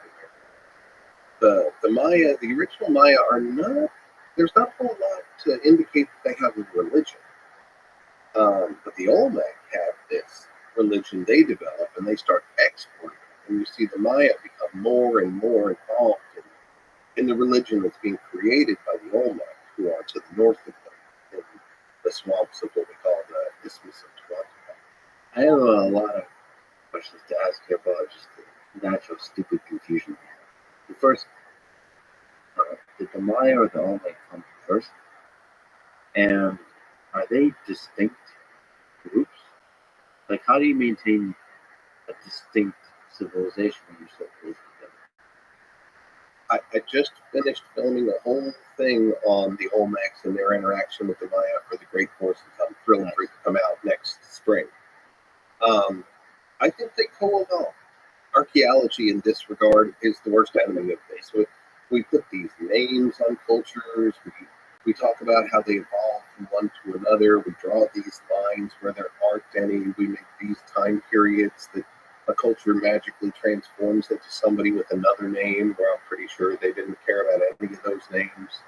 The Maya, the original Maya are not, there's not a whole lot to indicate that they have a religion. But the Olmec have this religion they develop and they start exporting. And you see the Maya become more and more involved in the religion that's being created by the Olmec, who are to the north of them, in the swamps of what we call the Isthmus of Tehuantepec. I have a lot of questions to ask you about just the natural stupid confusion. The first, did the Maya or the Olmec come first? And are they distinct groups? Like, how do you maintain a distinct civilization when you're so close together? I just finished filming a whole thing on the Olmecs and their interaction with the Maya for the Great Course and I'm thrilled for it to come out next spring. I think they co-evolve. Archaeology in this regard is the worst enemy of this. We put these names on cultures. We talk about how they evolve from one to another. We draw these lines where there aren't any. We make these time periods that a culture magically transforms into somebody with another name, where I'm pretty sure they didn't care about any of those names.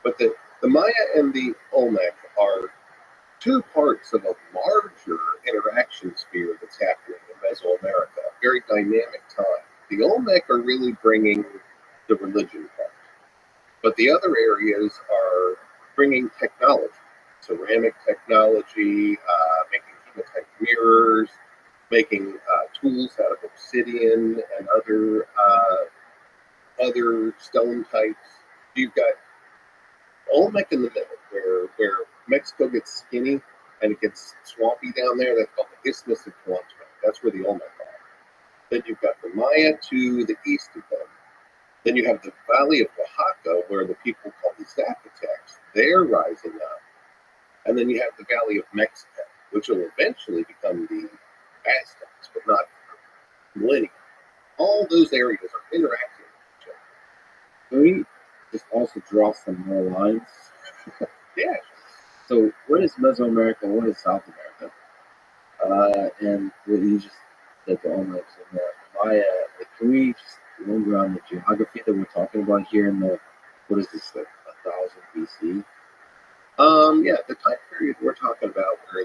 But the Maya and the Olmec are two parts of a larger interaction sphere that's happening in Mesoamerica, a very dynamic time. The Olmec are really bringing the religion part, but the other areas are bringing technology, ceramic technology, making hematite mirrors, making tools out of obsidian and other stone types. You've got Olmec in the middle, where Mexico gets skinny and it gets swampy down there. That's called the Isthmus of Tehuantepec. That's where the Olmec are. Then you've got the Maya to the east of them. Then you have the Valley of Oaxaca, where the people called the Zapotecs, they're rising up. And then you have the Valley of Mexico, which will eventually become the Aztecs, but not for millennia. All those areas are interacting with each other. Can we just also draw some more lines? Yeah. So, what is Mesoamerica? What is South America? And what you just said, the Olmecs and the Maya. Can we just remember on the geography that we're talking about here in the, what is this, like 1000 BC? Yeah, the time period we're talking about where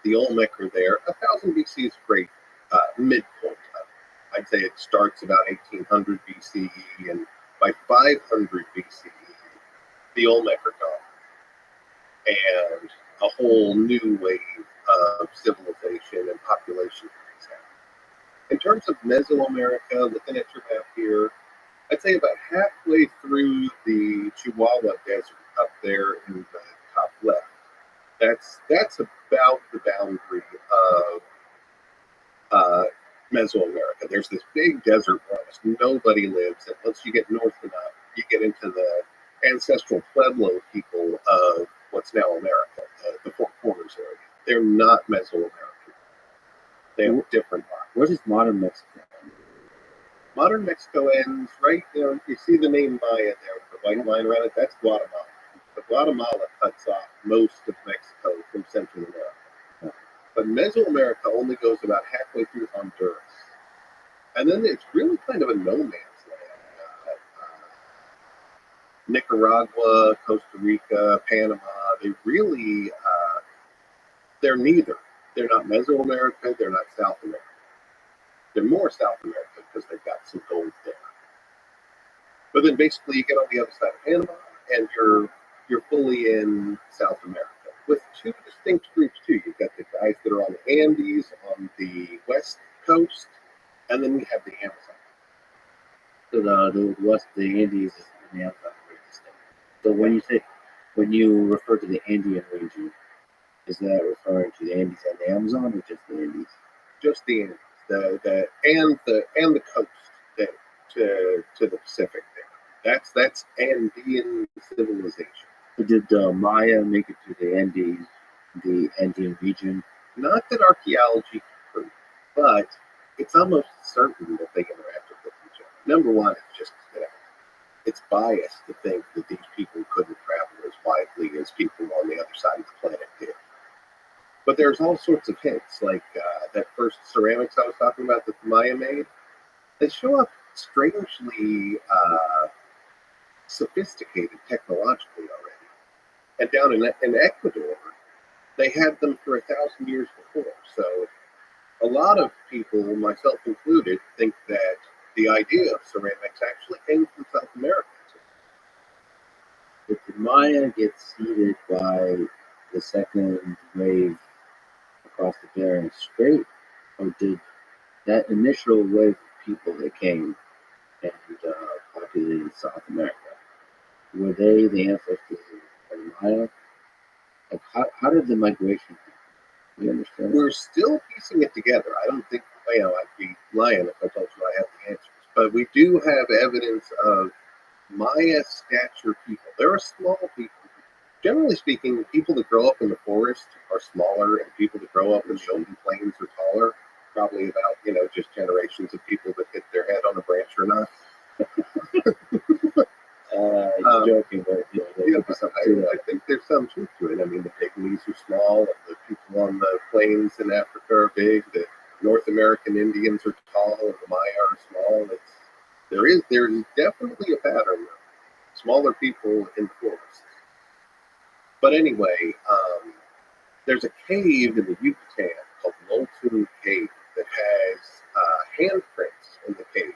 the Olmec are there, 1000 BC is great midpoint. I'd say it starts about 1800 BCE, and by 500 BCE, the Olmec are gone. And a whole new wave of civilization and population is happening. In terms of Mesoamerica, looking at your map here, I'd say about halfway through the Chihuahua Desert up there in the top left. That's about the boundary of Mesoamerica. There's this big desert where almost nobody lives, and once you get north enough, you get into the ancestral Pueblo people of what's now America, They're not Mesoamerican. They have different lines. What is modern Mexico? Modern Mexico ends right, you see the name Maya there with the white line around it, that's Guatemala. But Guatemala cuts off most of Mexico from Central America. But Mesoamerica only goes about halfway through Honduras. And then it's really kind of a no man's land. Nicaragua, Costa Rica, Panama, they really, they're neither. They're not Mesoamerica, they're not South America. They're more South America because they've got some gold there. But then basically you get on the other side of Panama and you're fully in South America with two distinct groups too. You've got the guys that are on the Andes on the west coast, and then you have the Amazon. So the west, the Andes is in the Amazon region. So when you refer to the Andean region, is that referring to the Andes and the Amazon, or just the Andes? Just the Andes, and the coast to the Pacific there. That's Andean civilization. Did Maya make it to the Andes, the Andean region? Not that archaeology can prove, but it's almost certain that they interacted with each other. Number one, it's just it's biased to think that these people couldn't travel as widely as people on the other side of the planet did. But there's all sorts of hints, like that first ceramics I was talking about that the Maya made. They show up strangely sophisticated technologically already. And down in Ecuador, they had them for 1,000 years before. So a lot of people, myself included, think that the idea of ceramics actually came from South America. Did the Maya get seeded by the second wave across the Bering Strait, or did that initial wave of people that came and populated South America, were they the ancestors of the Maya? Like, how did the migration happen? You understand? We're still piecing it together. I don't think, I'd be lying if I told you I have the answers. But we do have evidence of Maya stature people. There are small people. Generally speaking, people that grow up in the forest are smaller, and people that grow up in the open plains are taller. Probably about, just generations of people that hit their head on a branch or not. Joking, but I think there's some truth to it. I mean, the pygmies are small, and the people on the plains in Africa are big. The North American Indians are tall, and the Maya are small. There's definitely a pattern of smaller people in the forests. But anyway, there's a cave in the Yucatan called Molten Cave that has handprints in the cave.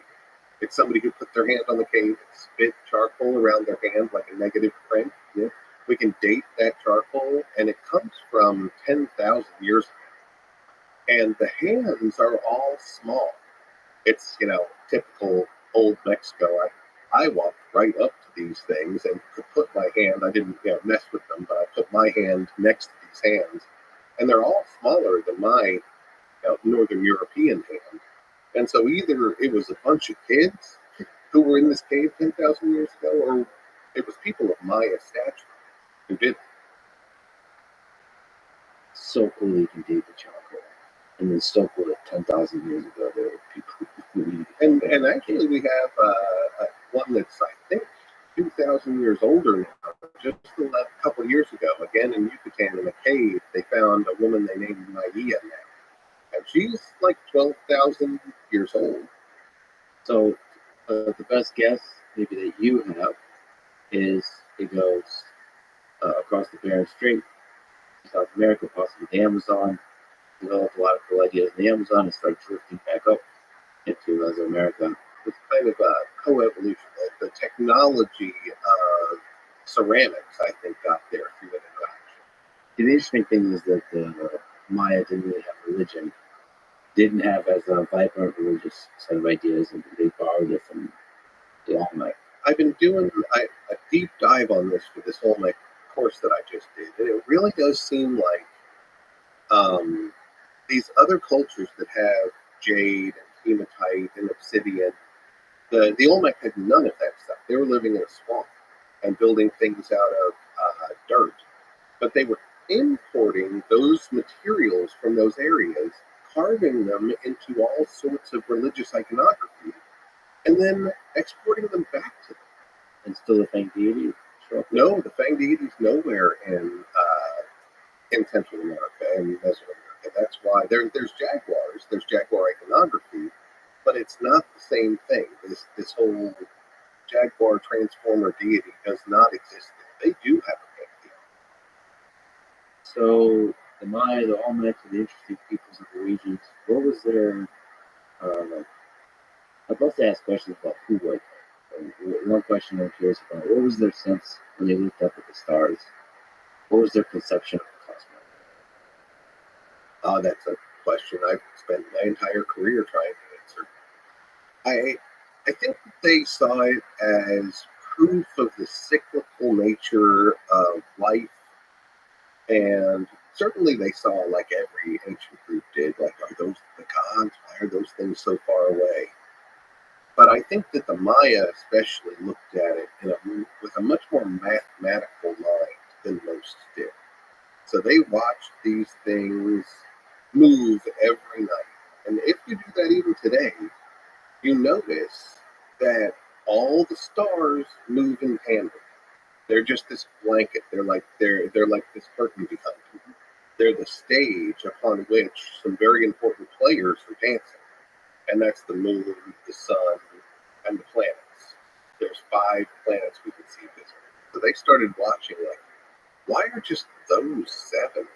It's somebody who put their hand on the cave and spit charcoal around their hand like a negative print. Yeah. We can date that charcoal, and it comes from 10,000 years ago. And the hands are all small. It's, typical old Mexico. I walked right up to these things and could put my hand, I didn't mess with them, but I put my hand next to these hands. And they're all smaller than my Northern European hand. And so either it was a bunch of kids who were in this cave 10,000 years ago, or it was people of Maya stature who did it. So cool you can date the charcoal. And it's so cool that 10,000 years ago there were people who and actually we have one that's, I think, 2,000 years older now. Just a couple of years ago, again in Yucatan in a cave, they found a woman they named Maya now. And she's like 12,000 years old. So the best guess maybe that you have is it goes across the Bering Strait, South America, possibly the Amazon, developed a lot of cool ideas in the Amazon and started drifting back up into Mesoamerica. It's kind of a co-evolution. The technology of ceramics, I think, got there through that interaction. The interesting thing is that the Maya didn't really have religion, didn't have as a vibrant religious set of ideas, and they borrowed it from the Olmec. I've been doing a deep dive on this for this Olmec course that I just did, and it really does seem like these other cultures that have jade and hematite and obsidian, the Olmec had none of that stuff. They were living in a swamp and building things out of dirt, but they were importing those materials from those areas, carving them into all sorts of religious iconography, and then exporting them back to them. And still the Fang deity show up? No, the Fang deity's nowhere in Central America and Mesoamerica. That's why there's jaguars, there's jaguar iconography, but it's not the same thing. This whole jaguar transformer deity does not exist there. They do have a pantheon. So the Maya, the Olmec, the interesting peoples of the regions, what was their, I'd love to ask questions about who was there. One question I'm curious about, what was their sense when they looked up at the stars? What was their conception of the cosmos? That's a question I've spent my entire career trying to answer. I think they saw it as proof of the cyclical nature of life, and certainly they saw, like every ancient group did, like, are those the gods? Why are those things so far away? But I think that the Maya especially looked at it with a much more mathematical mind than most did. So they watched these things move every night. And if you do that even today, you notice that all the stars move in tandem. They're just this blanket. They're like this curtain behind you. They're the stage upon which some very important players are dancing. And that's the moon, the sun, and the planets. There's 5 planets we can see visibly. So they started watching, like, why are just those 7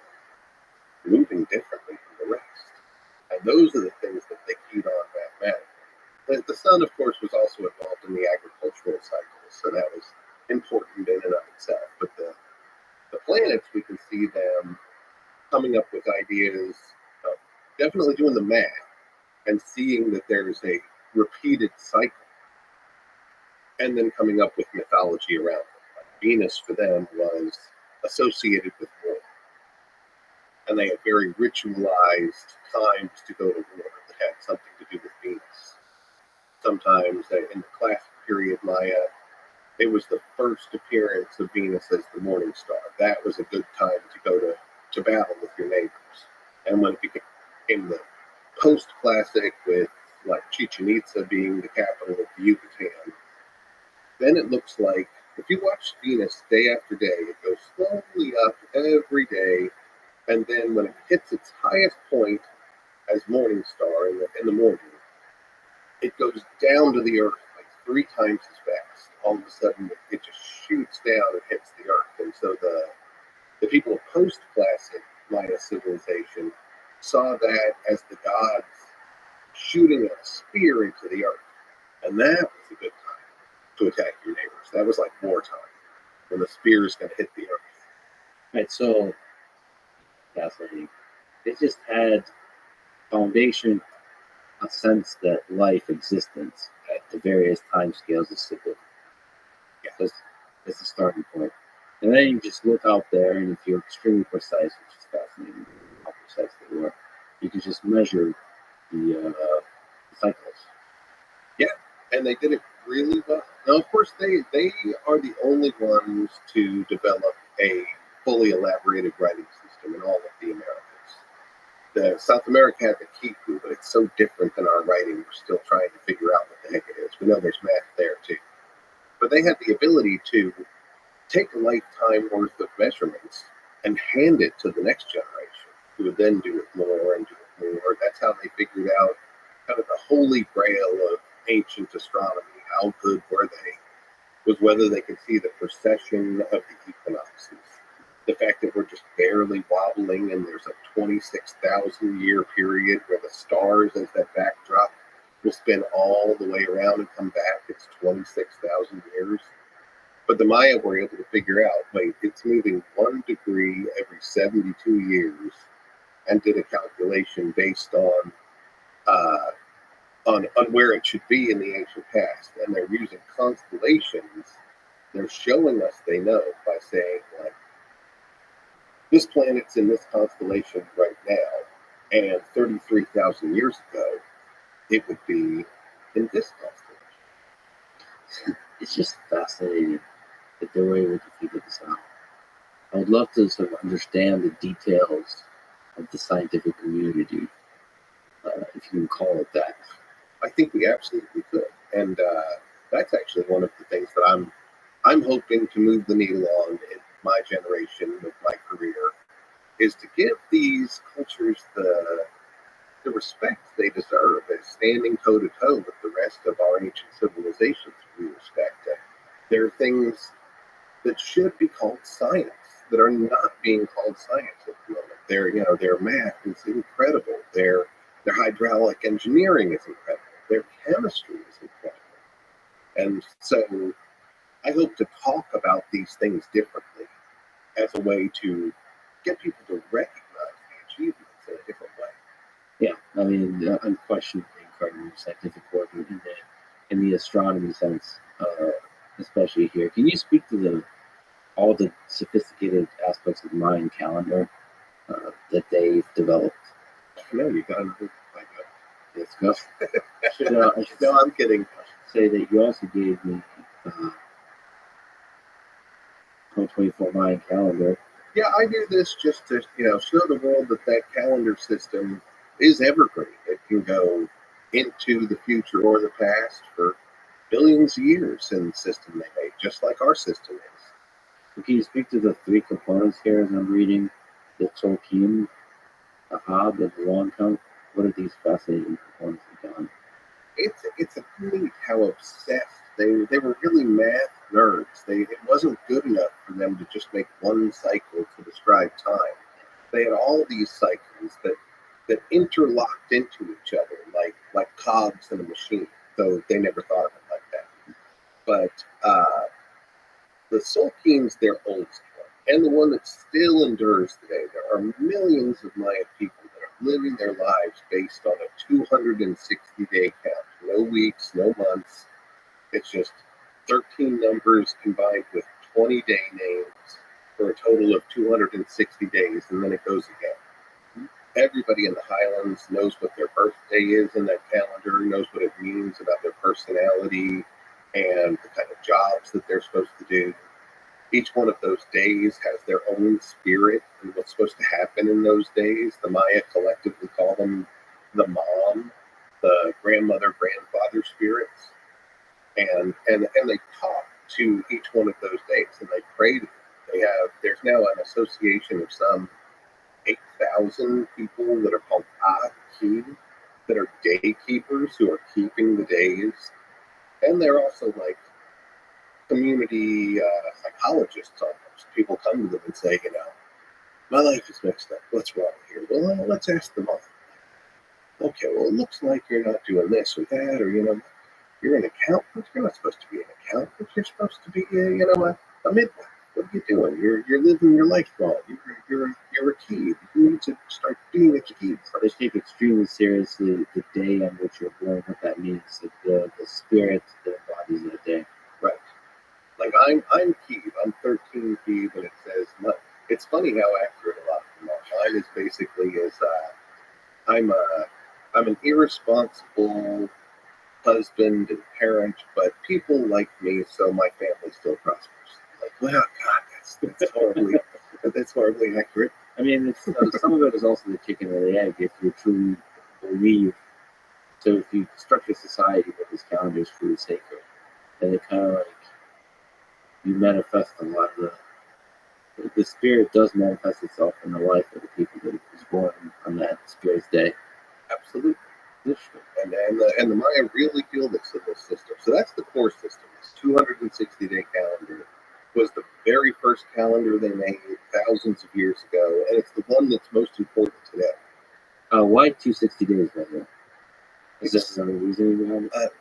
moving differently from the rest? And those are the things that they keyed on mathematically. The sun, of course, was also involved in the agricultural cycle, so that was important in and of itself. But the planets, we can see them coming up with ideas, definitely doing the math, and seeing that there's a repeated cycle, and then coming up with mythology around it. Like Venus for them was associated with war, and they had very ritualized times to go to war that had something to do with Venus. Sometimes in the classic period Maya, it was the first appearance of Venus as the morning star. That was a good time to go to battle with your neighbors. And when it became the post-classic, with like Chichen Itza being the capital of the Yucatan, then it looks like, if you watch Venus day after day, it goes slowly up every day, and then when it hits its highest point as morning star in the morning, it goes down to the earth like 3 times as fast. All of a sudden, it just shoots down and hits the earth. And so the people of post-classic Maya civilization saw that as the gods shooting a spear into the earth. And that was a good time to attack your neighbors. That was like wartime, when the spear is going to hit the earth. Right, so fascinating. They just had foundation, a sense that life existence at the various time scales is cyclical. Yeah, that's the starting point. And then you just look out there, and if you're extremely precise, which is fascinating, how precise they were, you can just measure the cycles. Yeah, and they did it really well. Now, of course, they are the only ones to develop a fully elaborated writing system in all of the Americas. The South America had the Kiku, but it's so different than our writing. We're still trying to figure out what the heck it is. We know there's math there too, but they had the ability to take a lifetime worth of measurements and hand it to the next generation, who would then do it more and do it more. That's how they figured out kind of the holy grail of ancient astronomy. How good were they? Was whether they could see the precession of the equinoxes. The fact that we're just barely wobbling, and there's a 26,000 year period where the stars, as that backdrop, will spin all the way around and come back. It's 26,000 years. But the Maya were able to figure out, wait, it's moving 1 degree every 72 years, and did a calculation based on where it should be in the ancient past. And they're using constellations. They're showing us they know by saying, like, this planet's in this constellation right now, and 33,000 years ago, it would be in this constellation. It's just fascinating that they were able to figure this out. I would love to sort of understand the details of the scientific community, if you can call it that. I think we absolutely could, and that's actually one of the things that I'm hoping to move the needle on in my generation with my career, is to give these cultures the respect they deserve as standing toe to toe with the rest of our ancient civilizations we respect. There are things that should be called science that are not being called science at the moment. Their math is incredible. Their hydraulic engineering is incredible. Their chemistry is incredible. And so I hope to talk about these things differently as a way to get people to recognize the achievements in a different way. Yeah, I mean, unquestionably incredible scientific work in the astronomy sense, especially here. Can you speak to all the sophisticated aspects of the Mayan calendar that they've developed? No, you got to. Let's go. No, I'm kidding. I should say that you also gave me 2024 Mayan calendar. Yeah, I do this just to show the world that calendar system is evergreen. It can go into the future or the past for billions of years in the system they made, just like our system is. Can you speak to the three components here as I'm reading? The Tolkien, the Hob, and the long count? What are these fascinating components of calendar? It's neat how obsessed they were really math nerds. It wasn't good enough for them to just make one cycle to describe time. They had all these cycles that interlocked into each other like cogs in a machine, though they never thought of it like that. But the Tolkien's their oldest one, and the one that still endures today. There are millions of Maya people that are living their lives based on a 260-day count. No weeks, no months. It's just 13 numbers combined with 20-day names for a total of 260 days, and then it goes again. Everybody in the Highlands knows what their birthday is in that calendar, knows what it means about their personality and the kind of jobs that they're supposed to do. Each one of those days has their own spirit and what's supposed to happen in those days. The Maya collectively call them the mom, the grandmother, grandfather spirits. And they talk to each one of those days, and they pray to them. There's now an association of some 8,000 people that are called Aki, that are day keepers who are keeping the days. And they're also like community psychologists almost. People come to them and say, my life is mixed up. What's wrong here? Well, let's ask them all. Okay, well, it looks like you're not doing this or that, or, you're an accountant. You're not supposed to be an accountant. You're supposed to be, a midwife. What are you doing? You're living your life wrong. You're a kid. You need to start being a kid. They take extremely seriously the day on which you're born, what that means, the spirit that embodies that day. Right. Like I'm Keeb. I'm 13 Keeb, and it says, it's funny how accurate a lot of them are. Mine is basically I'm an irresponsible husband and parent, but people like me, so my family still prospers. Like, well, God, that's horribly accurate. I mean, some of it is also the chicken or the egg. If you truly believe, so if you structure society with this calendar is truly sacred, then it kind of like you manifest a lot of the spirit does manifest itself in the life of the people that was born on that spirit's day. Absolutely. And the Maya really feel this in this system. So that's the core system. This 260-day calendar was the very first calendar they made thousands of years ago, and it's the one that's most important today. Why 260 days, by the way? Is there some reason behind it?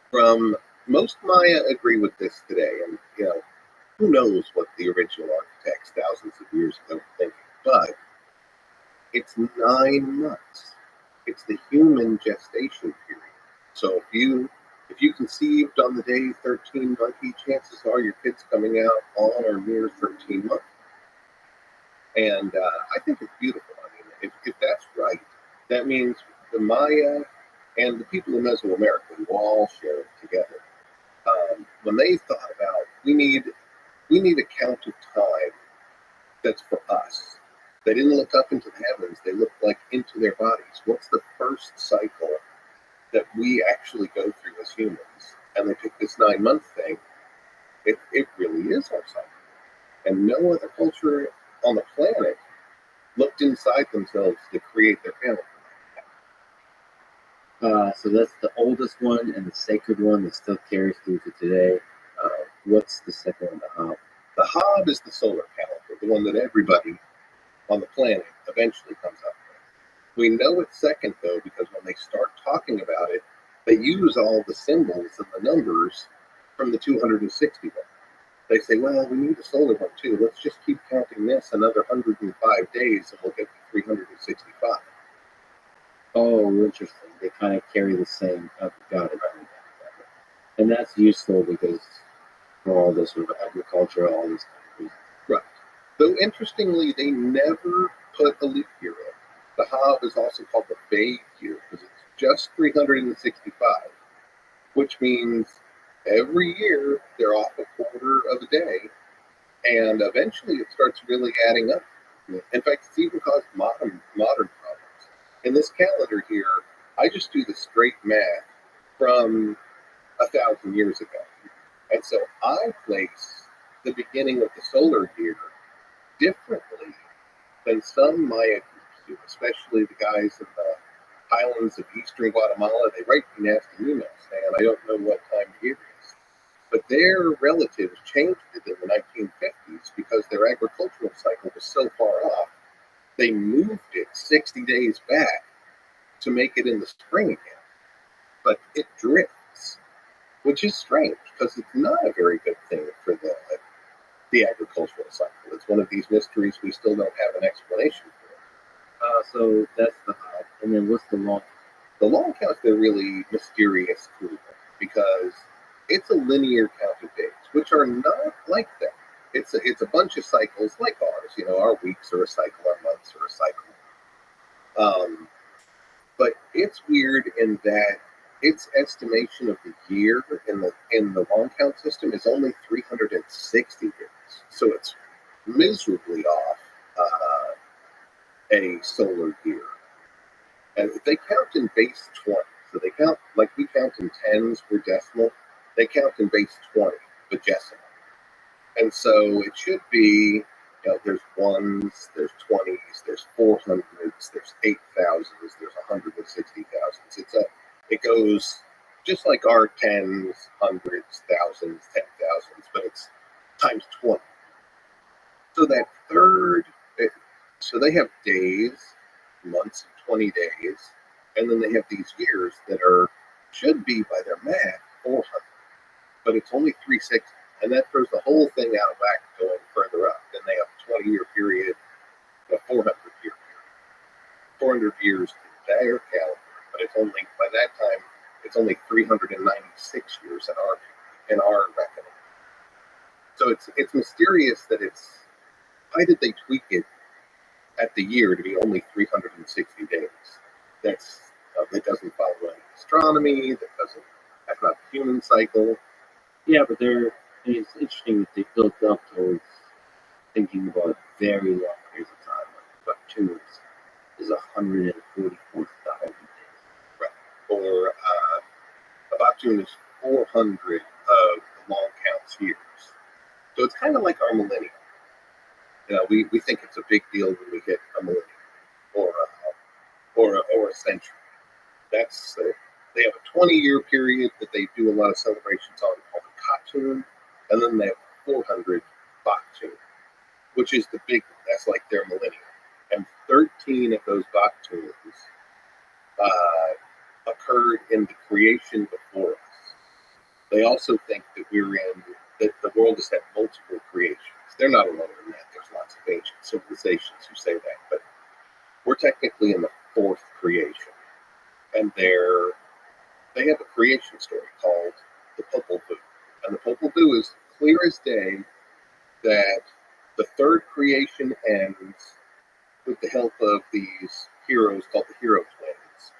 From most Maya agree with this today, and who knows what the original architects thousands of years ago were thinking, but it's 9 months. It's the human gestation period. So if you conceived on the day 13 monkey, chances are your kid's coming out on or near 13 months. And I think it's beautiful. I mean, if that's right, that means the Maya and the people of Mesoamerica who all share it together. When they thought about we need a count of time that's for us. They didn't look up into the heavens, they looked like into their bodies. What's the first cycle that we actually go through as humans? And they pick this 9-month thing. It really is our cycle. And no other culture on the planet looked inside themselves to create their family. So that's the oldest one and the sacred one that still carries through to today. What's the second one, the Hob? The Hob is the solar calendar, the one that everybody on the planet eventually comes up with. We know it's second, though, because when they start talking about it, they use all the symbols and the numbers from the 260 one. They say, well, we need a solar one, too. Let's just keep counting this another 105 days, and we'll get to 365. Oh, interesting. They kind of carry the same. Got it. And that's useful because for all this sort of agriculture, all these kind of reasons. Right. Though, interestingly, they never put a leap year in. The Hob is also called the vague year because it's just 365, which means every year they're off a quarter of a day, and eventually it starts really adding up. In fact, it's even caused modern problems. In this calendar here, I just do the straight math from 1,000 years ago. And so I place the beginning of the solar year differently than some Maya groups do, especially the guys in the highlands of eastern Guatemala. They write me nasty emails saying, I don't know what time of year it is. But their relatives changed it in the 1950s because their agricultural cycle was so far off, they moved it 60 days back to make it in the spring again. But it drifts, which is strange because it's not a very good thing for the agricultural cycle. It's one of these mysteries we still don't have an explanation for. So that's the Hob. And then what's the long? The long count's a really mysterious tool because it's a linear count of days, which are not like that. It's a bunch of cycles like ours. You know, our weeks are a cycle, our months are a cycle. But it's weird in that its estimation of the year in the long count system is only 360 days. So it's miserably off a solar year. And they count in base 20. So they count, like we count in tens for decimal, they count in base 20 for decimal. And so it should be, there's ones, there's 20s, there's 400s, there's 8,000s, there's 160,000s. It goes just like our tens, hundreds, thousands, 10,000s, but it's times 20. So that so they have days, months of 20 days, and then they have these years that should be by their math 400, but it's only 360. And that throws the whole thing out of whack going further up. Then they have a 20-year period, a 400-year period. 400 years entire calendar, but it's only, by that time, it's only 396 years in our reckoning. So it's mysterious that why did they tweak it at the year to be only 360 days? That doesn't follow any astronomy, that's not the human cycle. Yeah, but it's interesting that they built up towards thinking about very long periods of time. Like about 2 years is 144,000 days. Right. Or Abattoon is 400 of the long count's years. So it's kind of like our millennium. We think it's a big deal when we hit a millennium or a century. That's they have a 20-year period that they do a lot of celebrations on called the Khatun, and then they have 400 Baktun, which is the big one. That's like their millennium. And 13 of those Baktuns occurred in the creation before us. They also think that that the world has had multiple creations. They're not alone in that. There's lots of ancient civilizations who say that, but we're technically in the 4th creation. And they have a creation story called the Popol Vuh. And the Popol Vuh is clear as day that the 3rd creation ends with the help of these heroes called the Hero Twins.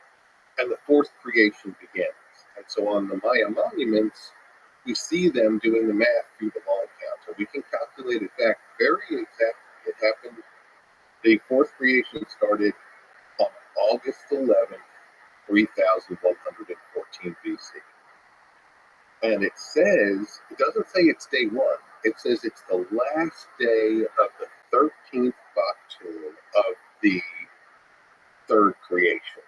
And the 4th creation begins. And so on the Maya monuments, we see them doing the math through the long count. So we can calculate it back very exactly It happened. The fourth creation started on August 11th, 3114 BC. And it says, it doesn't say it's day one. It says it's the last day of the 13th Baktun of the third creation,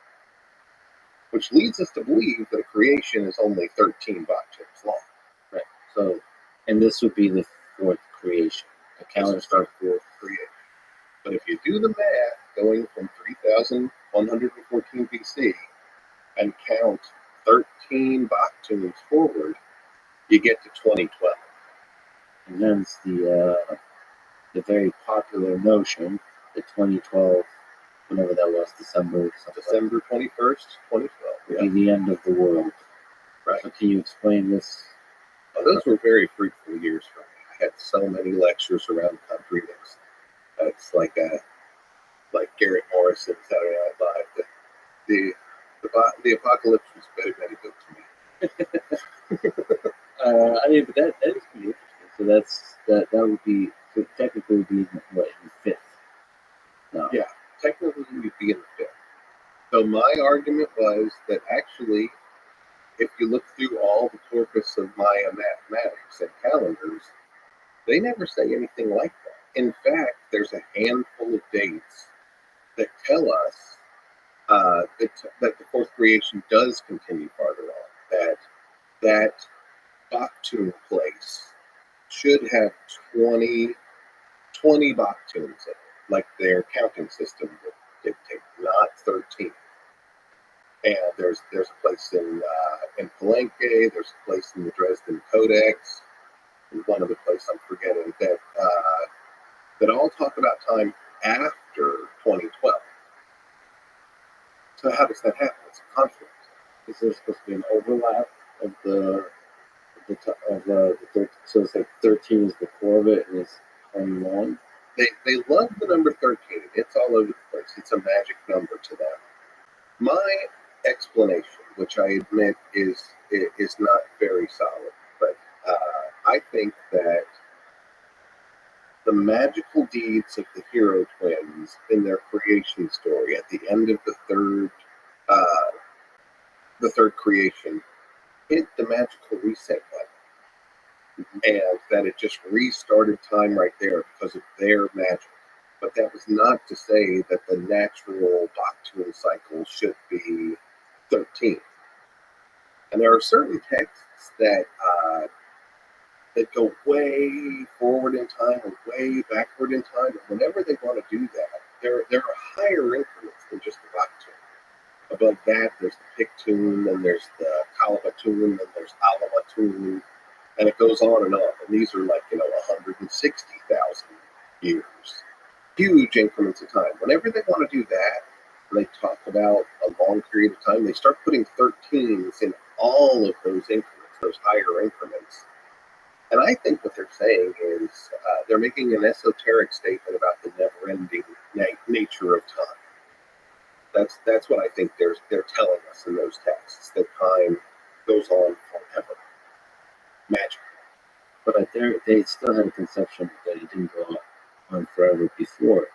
which leads us to believe that a creation is only 13 Baktuns long. Right. So, and this would be the fourth creation. The calendar starts fourth creation. But if you do the math, going from 3114 BC and count 13 Baktuns forward, you get to 2012. And hence the very popular notion that 2012, whenever that was, December 21st, 2012. would be the end of the world. Right. So can you explain this? Well, those were very fruitful years for me. I had so many lectures around the country. It's like Garrett Morrison, Saturday Night Live. The apocalypse was very, very good to me. I mean, but that is pretty interesting. So that would be, so technically would be what, in the fifth? No. Yeah, technically you'd be in the fifth. So my argument was that actually, if you look through all the corpus of Maya mathematics and calendars, they never say anything like that. In fact, there's a handful of dates that tell us that the fourth creation does continue farther on. That Baktun place should have 20 Baktuns in it, like their counting system would dictate, not 13. And there's a place in Palenque, there's a place in the Dresden Codex, and one other place I'm forgetting that all talk about time after 2012. So how does that happen? It's a conflict. Is there supposed to be an overlap of the so it's like 13 is the core of it and it's 21? They love the number 13. It's all over the place. It's a magic number to them. My explanation, which I admit is not very solid, but I think that the magical deeds of the hero twins in their creation story at the end of the third creation hit the magical reset button. And that it just restarted time right there because of their magic. But that was not to say that the natural Baktun cycle should be 13. And there are certain texts that go way forward in time and way backward in time. And whenever they want to do that, there are higher increments than just the Baktun. Above that, there's the Pictun, then there's the Kalabatun, then there's Alamatun, and it goes on and on. And these are like, 160,000 years. Huge increments of time. Whenever they want to do that, they talk about a long period of time, they start putting 13s in all of those increments, those higher increments. And I think what they're saying is they're making an esoteric statement about the never-ending nature of time. That's what I think they're telling us in those texts, that time goes on forever. Magic. But they still had a conception that it didn't go on forever before.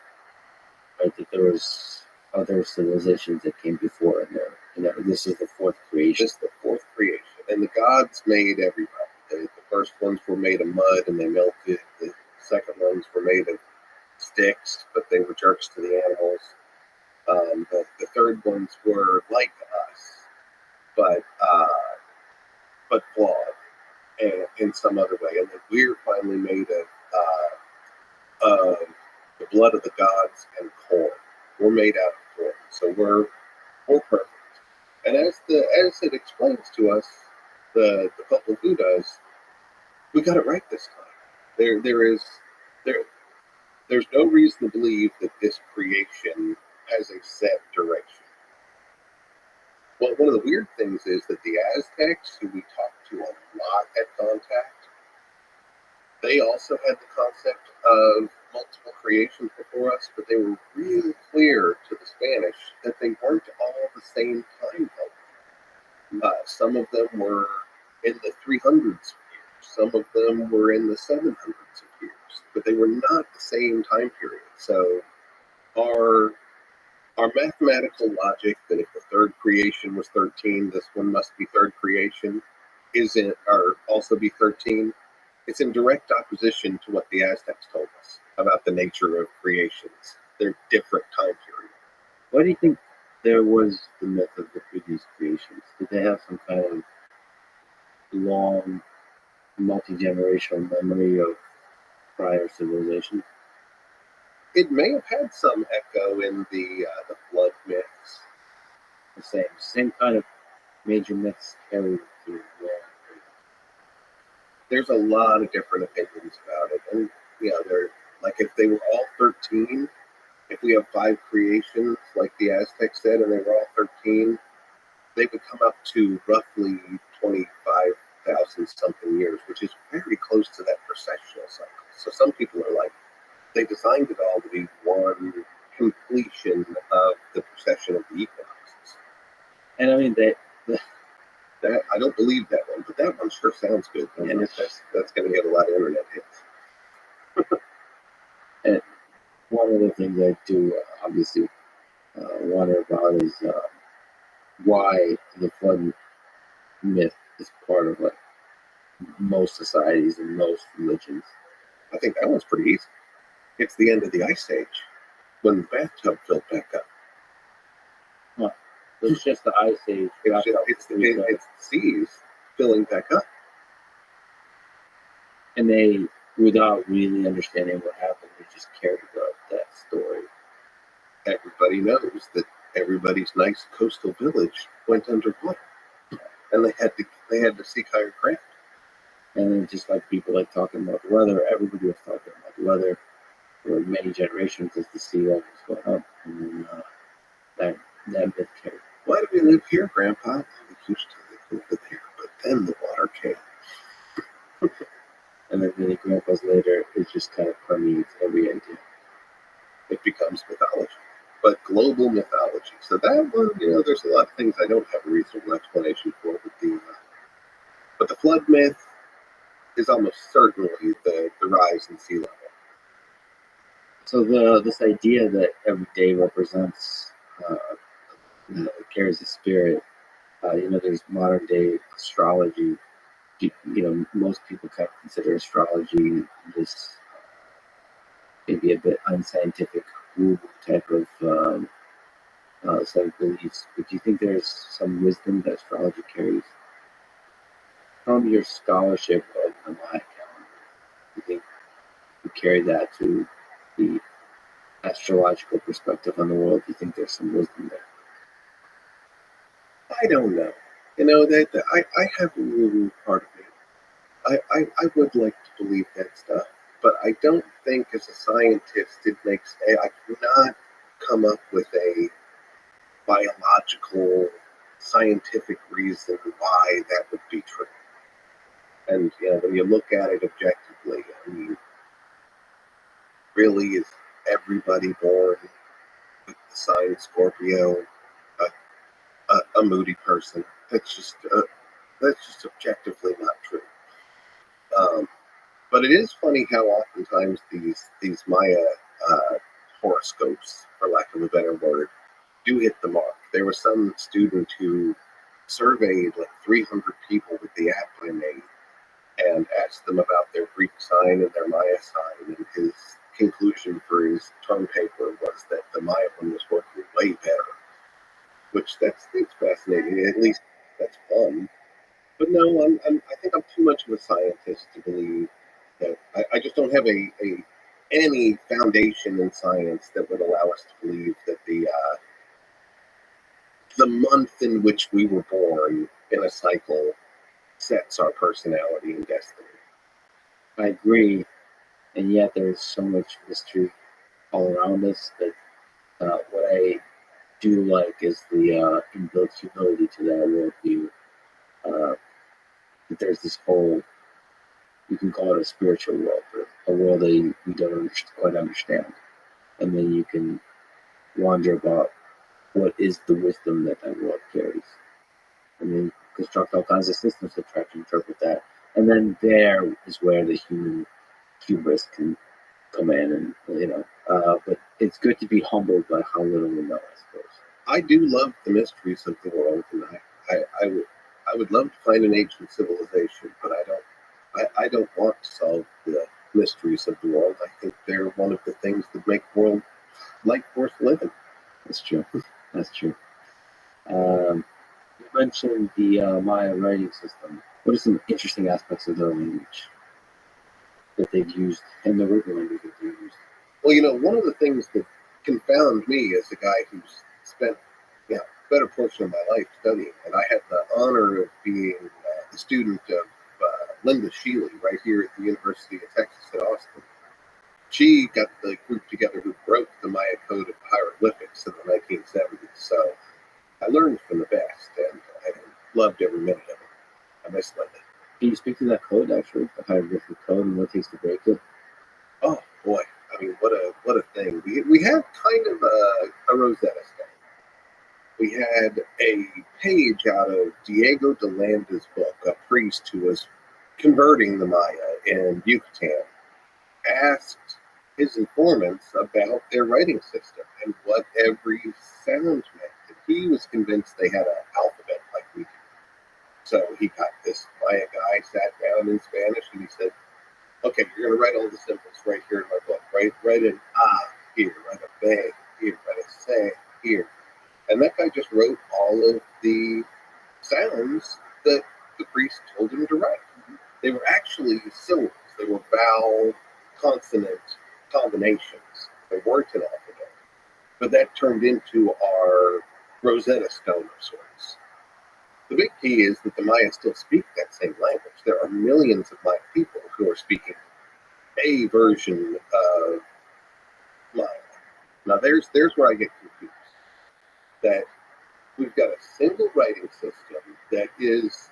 Right? That there was other civilizations that came before in there. And that this is the fourth creation. This is the fourth creation. And the gods made everybody. The first ones were made of mud and they melted. The second ones were made of sticks, but they were jerks to the animals. The third ones were like us, but flawed in some other way. And then we're finally made of the blood of the gods and corn. We're made out of corn, so we're perfect. And as it explains to us, the Popol Vuh does, we got it right this time. There's no reason to believe that this creation has a set direction. Well, one of the weird things is that the Aztecs, who we talked to a lot at Contact, they also had the concept of multiple creations before us, but they were really clear to the Spanish that they weren't all the same time zone. Some of them were in the 300s Some of them were in the 700s of years, but they were not the same time period. So our mathematical logic that if the third creation was 13, this one must be third creation, isn't or also be 13. It's in direct opposition to what the Aztecs told us about the nature of creations. They're different time periods. Why do you think there was the myth of the previous creations? Did they have some kind of long, multi-generational memory of prior civilizations? It may have had some echo in the flood myths. The same kind of major myths carried through. There's a lot of different opinions about it, and they're like if they were all 13. If we have 5 creations, like the Aztecs said, and they were all 13, they would come up to roughly 25,000 something years, which is very close to that precessional cycle. So some people are like, they designed it all to be one completion of the precession of the equinoxes. And I mean, That I don't believe that one, but that one sure sounds good. And that's going to get a lot of internet hits. And one of the things I do obviously wonder about is why the flood myth is part of like most societies and most religions. I think that one's pretty easy. It's the end of the ice age when the bathtub filled back up. Well, it's just the ice age. It's the seas filling back up. And they, without really understanding what happened, they just carried out that story. Everybody knows that everybody's nice coastal village went underwater, and they had to seek higher ground. And then just like people like talking about the weather, everybody was talking about the weather for many generations as the sea level was going up, and then that myth carried. Why do we live here, Grandpa? We used to live over there, but then the water came. And then many grandpas later, it just kind of permeates every idea. It becomes mythology, but global mythology. So that one, there's a lot of things I don't have a reasonable explanation for. But the flood myth is almost certainly the rise in sea level. So this idea that every day represents carries a spirit. There's modern day astrology. Most people kind of consider astrology this maybe a bit unscientific type of set of beliefs. But do you think there's some wisdom that astrology carries? From your scholarship of the Maya calendar, do you think you carry that to the astrological perspective on the world? Do you think there's some wisdom there? I don't know. That I have a little part of it. I would like to believe that stuff, but I don't think as a scientist I cannot come up with a biological, scientific reason why that would be true. And when you look at it objectively, I mean, really, is everybody born with the sign Scorpio a moody person? That's just objectively not true. But it is funny how oftentimes these Maya horoscopes, for lack of a better word, do hit the mark. There was some student who surveyed like 300 people with the app I made and asked them about their Greek sign and their Maya sign, and his conclusion for his term paper was that the Maya one was working way better, which it's fascinating. At least that's fun. But no, I think I'm too much of a scientist to believe that. I just don't have any foundation in science that would allow us to believe that the month in which we were born in a cycle sets our personality and destiny. I agree, and yet there's so much mystery all around us that what I do like is the inbuilt humility to that worldview. That there's this whole, you can call it a spiritual world, but a world that we don't quite understand. And then you can wonder about what is the wisdom that world carries. And then construct all kinds of systems to try to interpret that. And then there is where the human hubris can come in, and but it's good to be humbled by how little we know, I suppose. I do love the mysteries of the world, and I would love to find an ancient civilization, but I don't want to solve the mysteries of the world. I think they're one of the things that make world life worth living. That's true. That's true. You mentioned the Maya writing system. What are some interesting aspects of their language that they've used, and the written language that they've used? Well, one of the things that confound me as a guy who's spent better portion of my life studying, and I had the honor of being the student of Linda Shealy right here at the University of Texas at Austin. She got the group together who broke the Maya Code of Hieroglyphics in the 1970s. So I learned from the best, and I loved every minute of it. I miss Linda. Can you speak to that code, actually, the hieroglyphic code, and what it takes to break it? Oh boy, I mean, what a thing. We had kind of a Rosetta Stone. We had a page out of Diego de Landa's book, a priest who was converting the Maya in Yucatan, asked his informants about their writing system and what every sound meant. And he was convinced they had an alphabet like we do. So he got this Maya guy, sat down in Spanish, and he said, okay, you're going to write all the symbols right here in my book. Write an here, write a bang here, write a say here. And that guy just wrote all of the sounds that the priest told him to write. They were actually syllables. They were vowel consonant combinations. They weren't an alphabet. But that turned into our Rosetta Stone of sorts. The big key is that the Maya still speak that same language. There are millions of Maya people who are speaking a version of Maya. Now there's where I get confused. That we've got a single writing system that is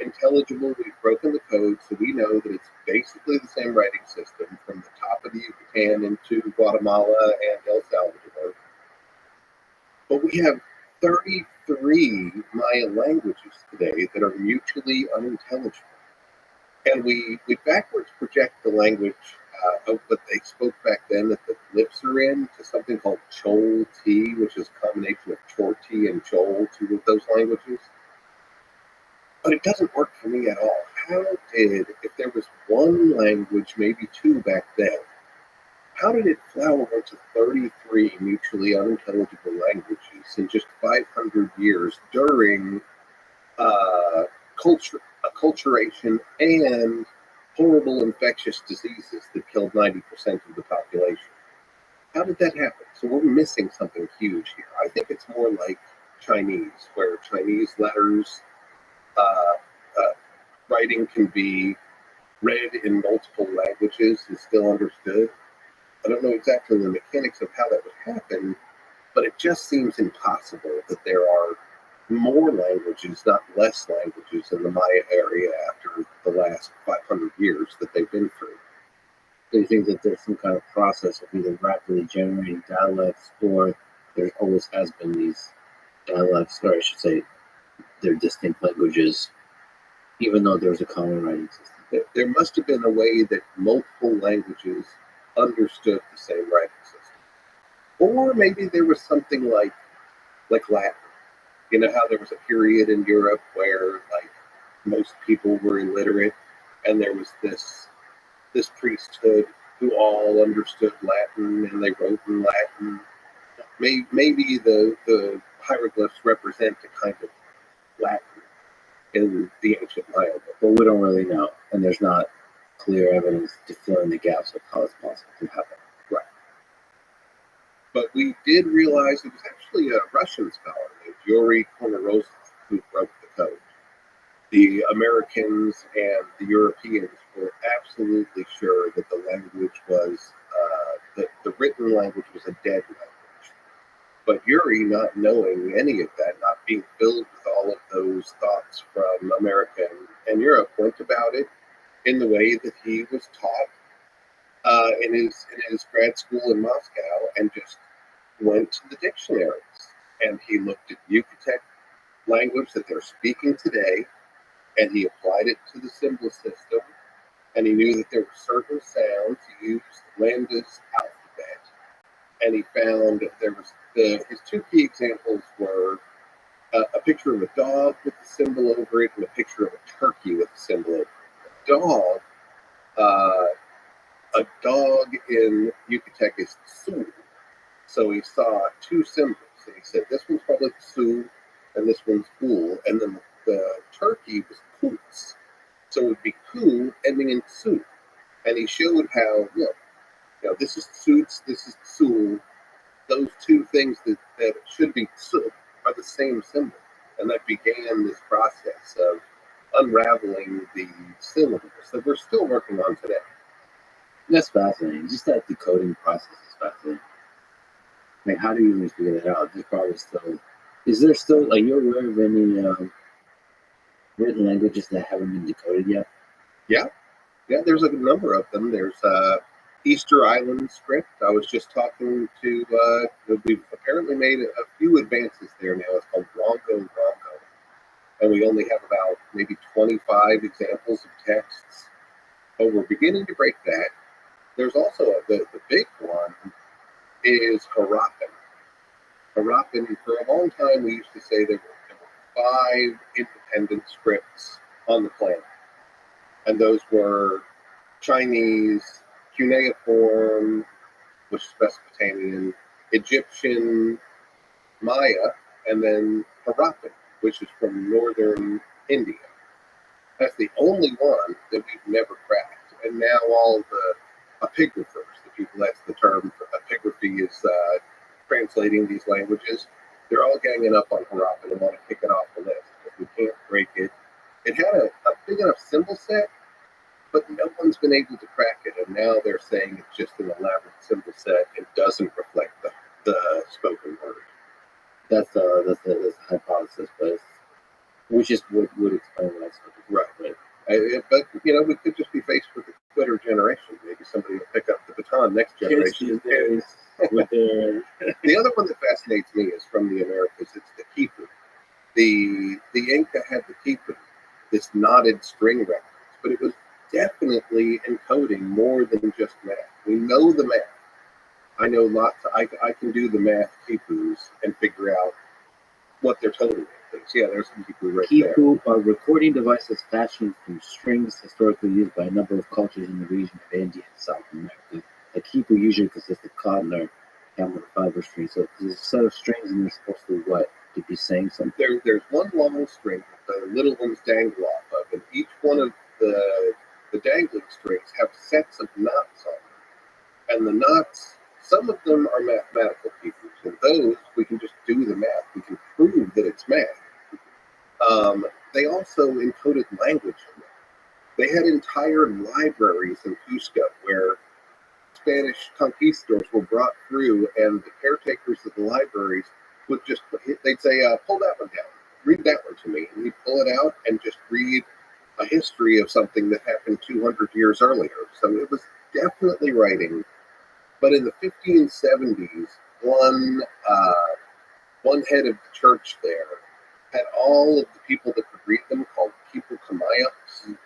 intelligible. We've broken the code, so we know that it's basically the same writing system from the top of the Yucatan into Guatemala and El Salvador. But we have 33 Maya languages today that are mutually unintelligible. And we backwards project the language of what they spoke back then that the lips are in to something called Chol T, which is a combination of Chorti and Chol, two of those languages. But it doesn't work for me at all. How did, if there was one language, maybe two back then, how did it flower into 33 mutually unintelligible languages in just 500 years during acculturation and horrible infectious diseases that killed 90% of the population? How did that happen? So we're missing something huge here. I think it's more like Chinese, where Chinese letters, writing can be read in multiple languages and still understood. I don't know exactly the mechanics of how that would happen, but it just seems impossible that there are more languages, not less languages, in the Maya area after the last 500 years that they've been through. Do you think that there's some kind of process of either rapidly generating dialects, or there always has been these dialects, or I should say, they're distinct languages, even though there's a common writing system? There must have been a way that multiple languages understood the same writing system. Or maybe there was something like Latin. You know how there was a period in Europe where like most people were illiterate, and there was this priesthood who all understood Latin and they wrote in Latin. Maybe the hieroglyphs represent a kind of Latin in the ancient Maya. But we don't really know, and there's not clear evidence to fill in the gaps of how it's possible to happen. Right. But we did realize it was actually a Russian scholar named Yuri Komarozov who broke the code. The Americans and the Europeans were absolutely sure that the language was, that the written language was a dead language. But Yuri, not knowing any of that, not being filled with all of those thoughts from America and Europe, went about it in the way that he was taught in his grad school in Moscow, and just went to the dictionaries. And he looked at Yucatec language that they're speaking today, and he applied it to the symbol system, and he knew that there were certain sounds used Lambda's alphabet, and he found there was his two key examples were a picture of a dog with the symbol over it and a picture of a turkey with the symbol over it. A dog in Yucatec is Sul. So he saw two symbols, and he said, this one's probably Sul, and this one's Ul, and then the turkey was Poots. So it would be Ku ending in Su. And he showed how, look, this is Suits, this is Sul. Those two things that should be Su are the same symbol. And that began this process of unraveling the syllables that we're still working on today. That's fascinating. Just that decoding process is fascinating. Like, how do you even figure that out? There's probably still. Is there still, like, you're aware of any written languages that haven't been decoded yet? Yeah, there's a number of them. There's Easter Island script. I was just talking to, we've apparently made a few advances there now. It's called Rongo. And we only have about maybe 25 examples of texts. But we're beginning to break that. There's also the big one is Harappan. Harappan, for a long time, we used to say there were 5 independent scripts on the planet. And those were Chinese, cuneiform, which is Mesopotamian, Egyptian, Maya, and then Harappan, which is from northern India. That's the only one that we've never cracked. And now all the epigraphers, that's the term, epigraphy is translating these languages. They're all ganging up on Harappan and want to kick it off the list because we can't break it. It had a big enough symbol set, but no one's been able to crack it. And now they're saying it's just an elaborate symbol set. It doesn't reflect the spoken word. That's a hypothesis, but which is would explain what I said. Right. But we could just be faced with the Twitter generation. Maybe somebody will pick up the baton next generation. The other one that fascinates me is from the Americas. It's the Kipu. The Inca had the Kipu, this knotted string records, but it was definitely encoding more than just math. We know the math. I know lots. I can do the math Kipus and figure out what they're totaling. Yeah, there's some Kipu right there. Kipu are recording devices fashioned from strings historically used by a number of cultures in the region of India and South America. A Kipu usually consists of cotton or camel fiber strings. So there's a set of strings, and they're supposed to what? To be saying something. There's one long string that the little ones dangle off of, and each one of the dangling strings have sets of knots on them. And the knots, some of them are mathematical Kipus, and those we can just do the math. We can prove that it's math. They also encoded language in them. They had entire libraries in Cusco where Spanish conquistadors were brought through, and the caretakers of the libraries would just, they'd say, pull that one down, read that one to me. And he'd pull it out and just read a history of something that happened 200 years earlier. So it was definitely writing. But in the 1570s, one head of the church there had all of the people that could read them, called Kipu Kamayaks,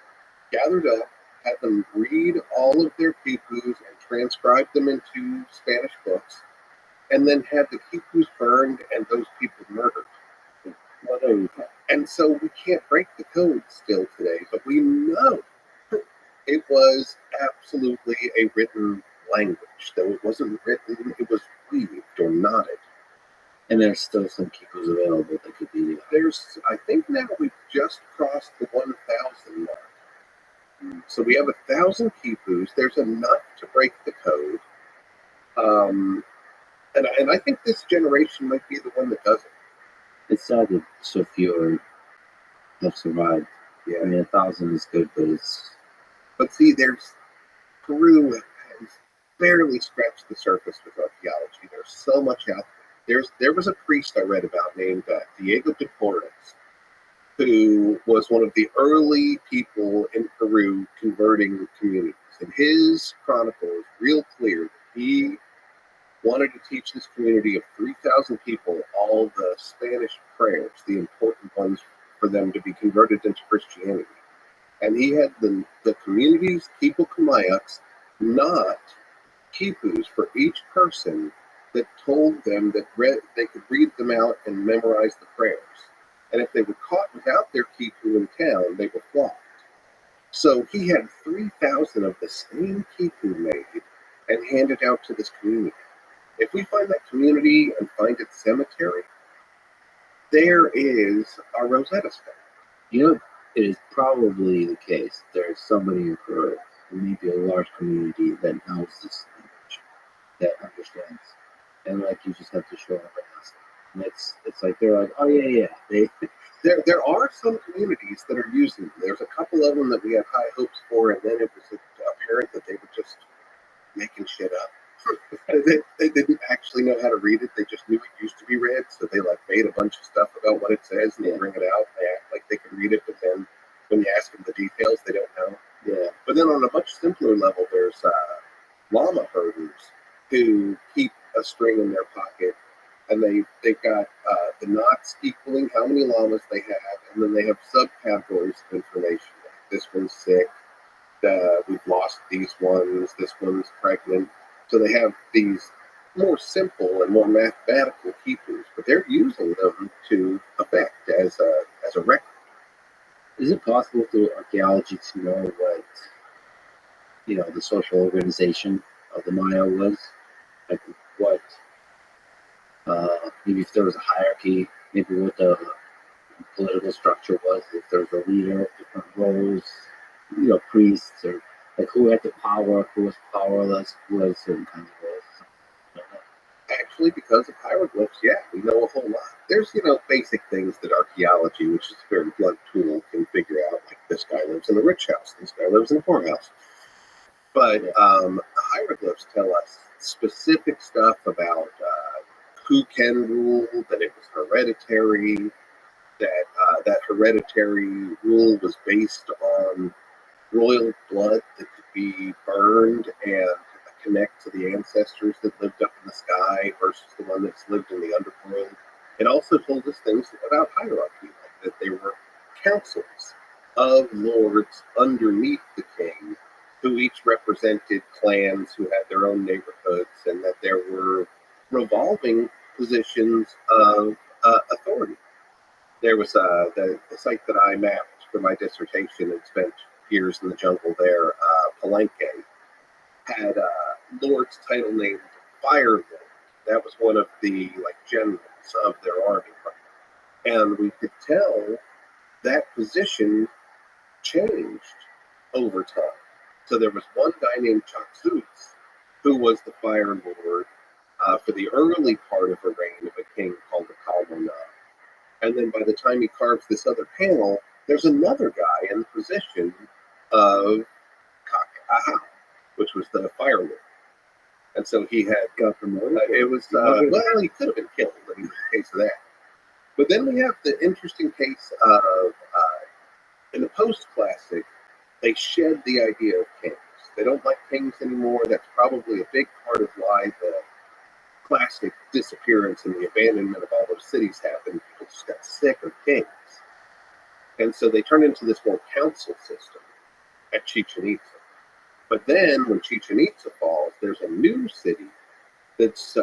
gathered up, had them read all of their Kipus and transcribe them into Spanish books, and then had the Kipus burned and those people murdered. And so we can't break the code still today, but we know it was absolutely a written language. Though it wasn't written, it was weaved or knotted. And there's still some Kipus available that could be. I think now we've just crossed the 1,000 mark. So we have 1,000 Kipus. There's enough to break the code. And I think this generation might be the one that does it. It's sad that so few have survived. Yeah. I mean, 1,000 is good, but it's. But see, Peru has barely scratched the surface with archaeology. There's so much out there. There was a priest I read about named Diego de Porres, who was one of the early people in Peru converting communities. And his chronicle is real clear that he wanted to teach this community of 3,000 people all the Spanish prayers, the important ones for them to be converted into Christianity. And he had the community's Kippur Kamayaks not kippus for each person that told them that they could read them out and memorize the prayers. And if they were caught without their kippur in town, they were flogged. So he had 3,000 of the same kippur made and handed out to this community. If we find that community and find its cemetery, there is a Rosetta Stone. You know, it is probably the case. There's somebody or maybe a large community that knows this language, that understands, and like you just have to show up and ask them. And it's like they're like, oh yeah, There are some communities that are using them. There's a couple of them that we have high hopes for, and then it was apparent that they were just making shit up. They didn't actually know how to read it. They just knew it used to be read, so they like made a bunch of stuff about what it says, and they bring it out. They act like they can read it, but then when you ask them the details, they don't know. Yeah. But then on a much simpler level, there's llama herders who keep a string in their pocket, and they've got the knots equaling how many llamas they have, and then they have subcategories of information. Like this one's sick. We've lost these ones. This one's pregnant. So they have these more simple and more mathematical kippus, but they're using them to effect as a record. Is it possible through archaeology to know what, the social organization of the Maya was? Like what, maybe if there was a hierarchy, maybe what the political structure was, if there was a leader, different roles, priests, or like who had the power, who was powerless, who had certain kinds of roles. Actually, because of hieroglyphs, yeah, we know a whole lot. There's, basic things that archaeology, which is a very blunt tool, can figure out. Like this guy lives in a rich house, this guy lives in a poor house. But the hieroglyphs tell us specific stuff about who can rule, that it was hereditary, that hereditary rule was based on royal blood that could be burned and connect to the ancestors that lived up in the sky versus the one that's lived in the underworld. It also told us things about hierarchy, like that there were councils of lords underneath the king who each represented clans who had their own neighborhoods, and that there were revolving positions of authority. There was the site that I mapped for my dissertation and spent years in the jungle there, Palenque, had a lord's title named Fire Lord. That was one of the generals of their army. And we could tell that position changed over time. So there was one guy named Chaksuz who was the Fire Lord for the early part of a reign of a king called the Kalmona. And then by the time he carves this other panel, there's another guy in the position of Kaka'aha, which was the Fire Lord. And so he had got promoted. It was, well, he could have been killed in the case of that. But then we have the interesting case of, in the post-classic, they shed the idea of kings. They don't like kings anymore. That's probably a big part of why the classic disappearance and the abandonment of all those cities happened. People just got sick of kings. And so they turned into this more council system at Chichen Itza. But then when Chichen Itza falls, there's a new city that's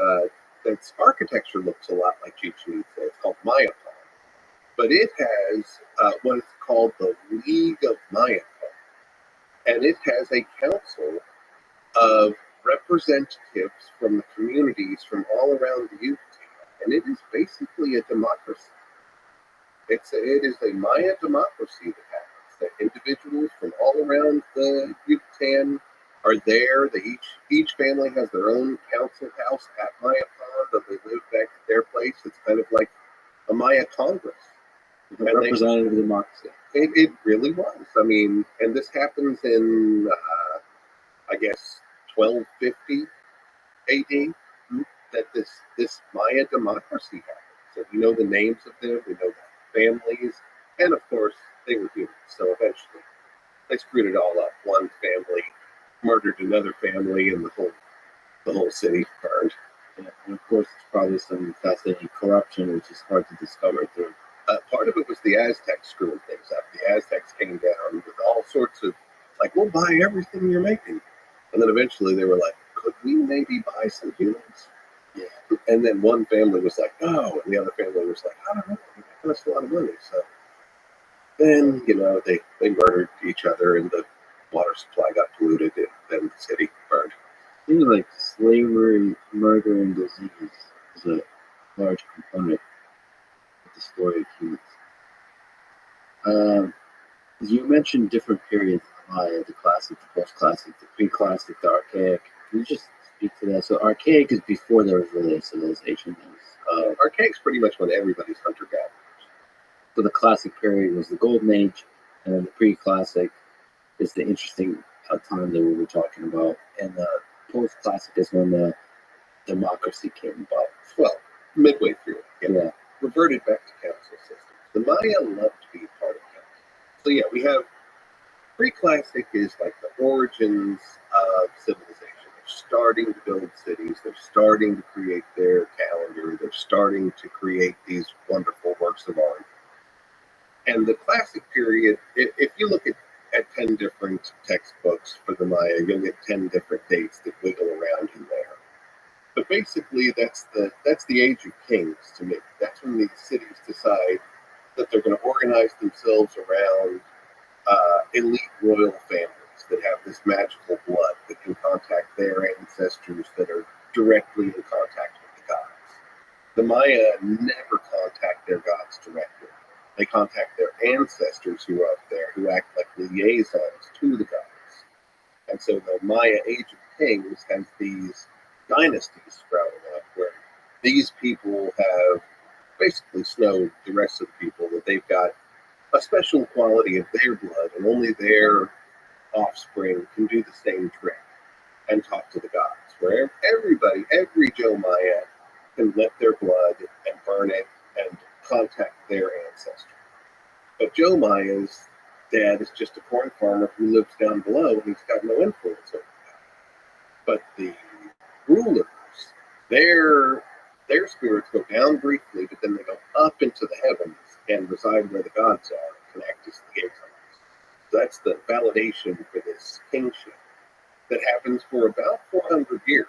architecture looks a lot like Chichen Itza. It's called Mayapan. But it has what is called the League of Mayapan. And it has a council of representatives from the communities from all around the Yucatan. And it is basically a democracy. It is a Maya democracy that happens. That individuals from all around the Yucatan are there. Each family has their own council house at Mayapan, but they live back at their place. It's kind of like a Maya Congress. A representative democracy. It really was. I mean, and this happens in, I guess, 1250 AD, that this Maya democracy happened. So we know the names of them, we know the families, and of course, they were humans. So eventually, they screwed it all up. One family murdered another family, and the whole city burned. Yeah, and of course, it's probably some fascinating corruption, which is hard to discover through. Part of it was the Aztecs screwing things up. The Aztecs came down with all sorts of, like, we'll buy everything you're making. And then eventually they were like, could we maybe buy some humans? Yeah. And then one family was like, no. And the other family was like, I don't know. That costs a lot of money. So then, they murdered each other and the water supply got polluted and then the city burned. Things like slavery, murder, and disease is a large component of the story of humans. You mentioned different periods of Maya, the classic, the post-classic, the pre-classic, the archaic. Can you just speak to that? So archaic is before there was really a civilization. Archaic's pretty much when everybody's hunter-gatherer. So the classic period was the golden age, and then the pre-classic is the interesting time that we were talking about, and the post-classic is when the democracy came about. Well, midway through, Yeah. reverted back to council systems. The Maya loved to be part of council. So yeah, we have pre-classic is like the origins of civilization. They're starting to build cities. They're starting to create their calendar. They're starting to create these wonderful works of art. And the classic period, if you look at 10 different textbooks for the Maya, you'll get 10 different dates that wiggle around in there. But basically, that's the age of kings to me. That's when these cities decide that they're going to organize themselves around elite royal families that have this magical blood that can contact their ancestors that are directly in contact with the gods. The Maya never contact their gods directly. They contact their ancestors who are up there, who act like liaisons to the gods. And so the Maya Age of Kings has these dynasties sprouting up where these people have basically snowed the rest of the people, that they've got a special quality of their blood, and only their offspring can do the same trick and talk to the gods. Where everybody, every Joe Maya, can let their blood and burn it and contact their ancestors. But Joe Maya's dad is just a corn farmer who lives down below, and he's got no influence over that. But the rulers, their spirits go down briefly, but then they go up into the heavens and reside where the gods are and act as liaisons. So that's the validation for this kingship that happens for about 400 years.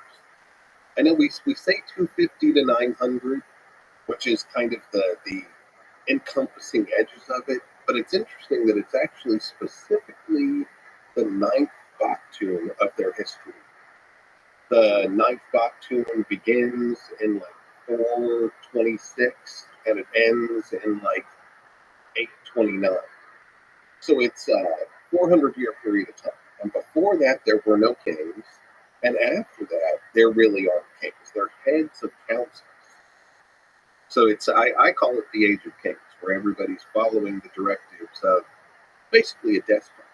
I know we say 250 to 900, which is kind of the encompassing edges of it, but it's interesting that it's actually specifically the ninth Baktun of their history. The ninth Baktun begins in like 426 and it ends in like 829. So it's a 400-year period of time. And before that, there were no kings. And after that, there really aren't kings. They're heads of councils. So I call it the Age of Kings, where everybody's following the directives of basically a despot.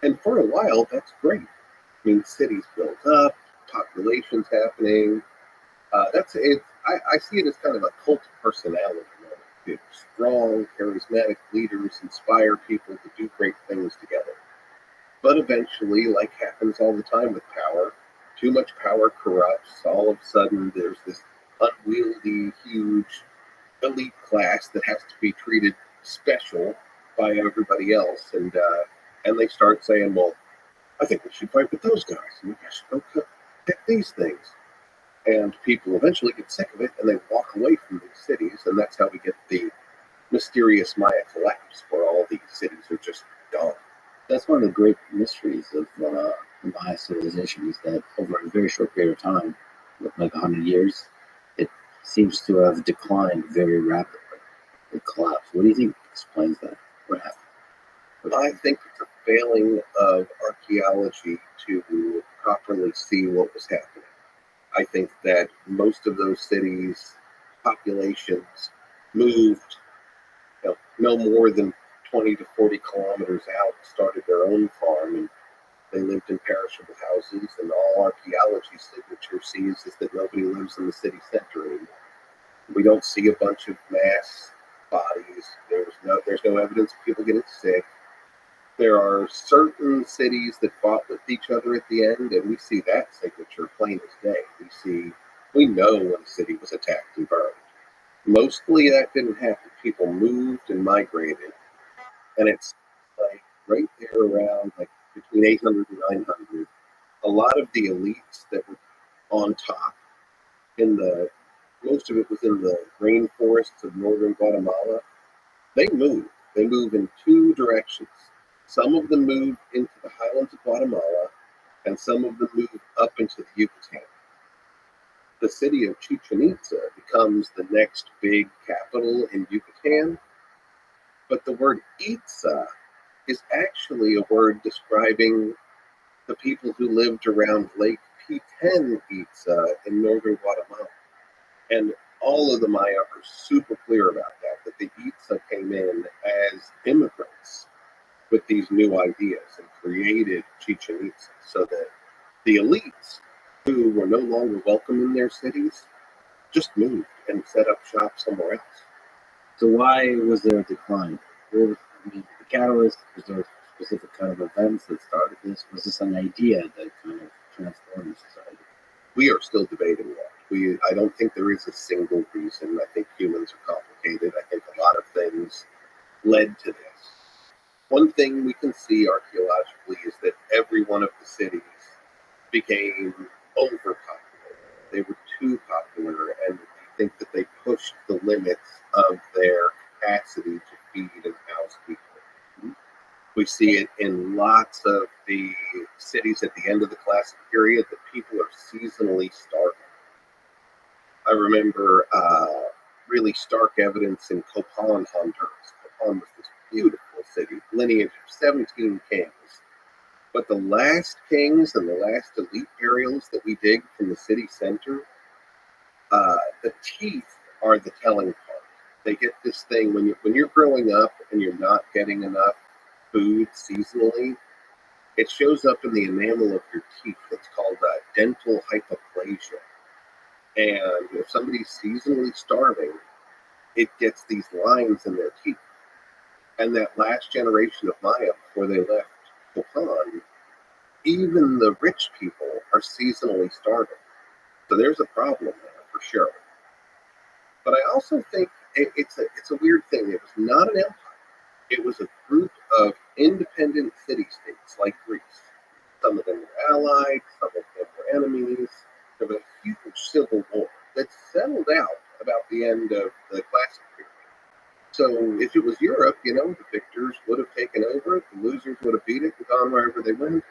And for a while, that's great. I mean, cities built up, population's happening. I see it as kind of a cult of personality. Strong, charismatic leaders inspire people to do great things together. But eventually, like happens all the time with power, too much power corrupts. All of a sudden, there's this unwieldy, huge elite class that has to be treated special by everybody else, and they start saying, "Well, I think we should fight with those guys, and we should go pick these things." And people eventually get sick of it, and they walk away from these cities, and that's how we get the mysterious Maya collapse, where all these cities are just gone. That's one of the great mysteries of the Maya civilization, is that over a very short period of time, like 100 years, it seems to have declined very rapidly. It collapsed. What do you think explains that? What happened? I think it's a failing of archaeology to properly see what was happening. I think that most of those cities' populations moved no more than 20 to 40 kilometers out, started their own farm, and they lived in perishable houses. And all archaeology signature sees is that nobody lives in the city center anymore. We don't see a bunch of mass bodies. There's no evidence of people getting sick. There are certain cities that fought with each other at the end, and we see that signature plain as day. We know when a city was attacked and burned. Mostly that didn't happen. People moved and migrated, and it's like right there around like between 800 and 900. A lot of the elites that were on top in the most of it was in the rainforests of northern Guatemala. They moved. They move in two directions. Some of them move into the highlands of Guatemala, and some of them move up into the Yucatan. The city of Chichen Itza becomes the next big capital in Yucatan, but the word Itza is actually a word describing the people who lived around Lake Piten Itza in northern Guatemala. And all of the Maya are super clear about that the Itza came in as immigrants with these new ideas and created Chichen Itza so that the elites who were no longer welcome in their cities just moved and set up shop somewhere else. So why was there a decline? What was, I mean, the catalyst, was there specific kind of events that started this? Was this an idea that kind of transformed society? We are still debating that. I don't think there is a single reason. I think humans are complicated. I think a lot of things led to this. One thing we can see archaeologically is that every one of the cities became overpopulated. They were too popular, and I think that they pushed the limits of their capacity to feed and house people. We see it in lots of the cities at the end of the Classic period that people are seasonally starving. I remember really stark evidence in Copan, Honduras. Copan was this beautiful city, lineage of 17 kings. But the last kings and the last elite burials that we dig from the city center, the teeth are the telling part. They get this thing when you're growing up and you're not getting enough food seasonally, it shows up in the enamel of your teeth. It's called dental hypoplasia. And if somebody's seasonally starving, it gets these lines in their teeth. And that last generation of Maya, before they left Copan, even the rich people are seasonally starving. So there's a problem there for sure. But I also think it's a weird thing. It was not an empire. It was a group of independent city-states like Greece. Some of them were allied, some of them were enemies. There was a huge civil war that settled out about the end of the Classic period. So if it was Europe, the victors would have taken over it, the losers would have beat it and gone wherever they went.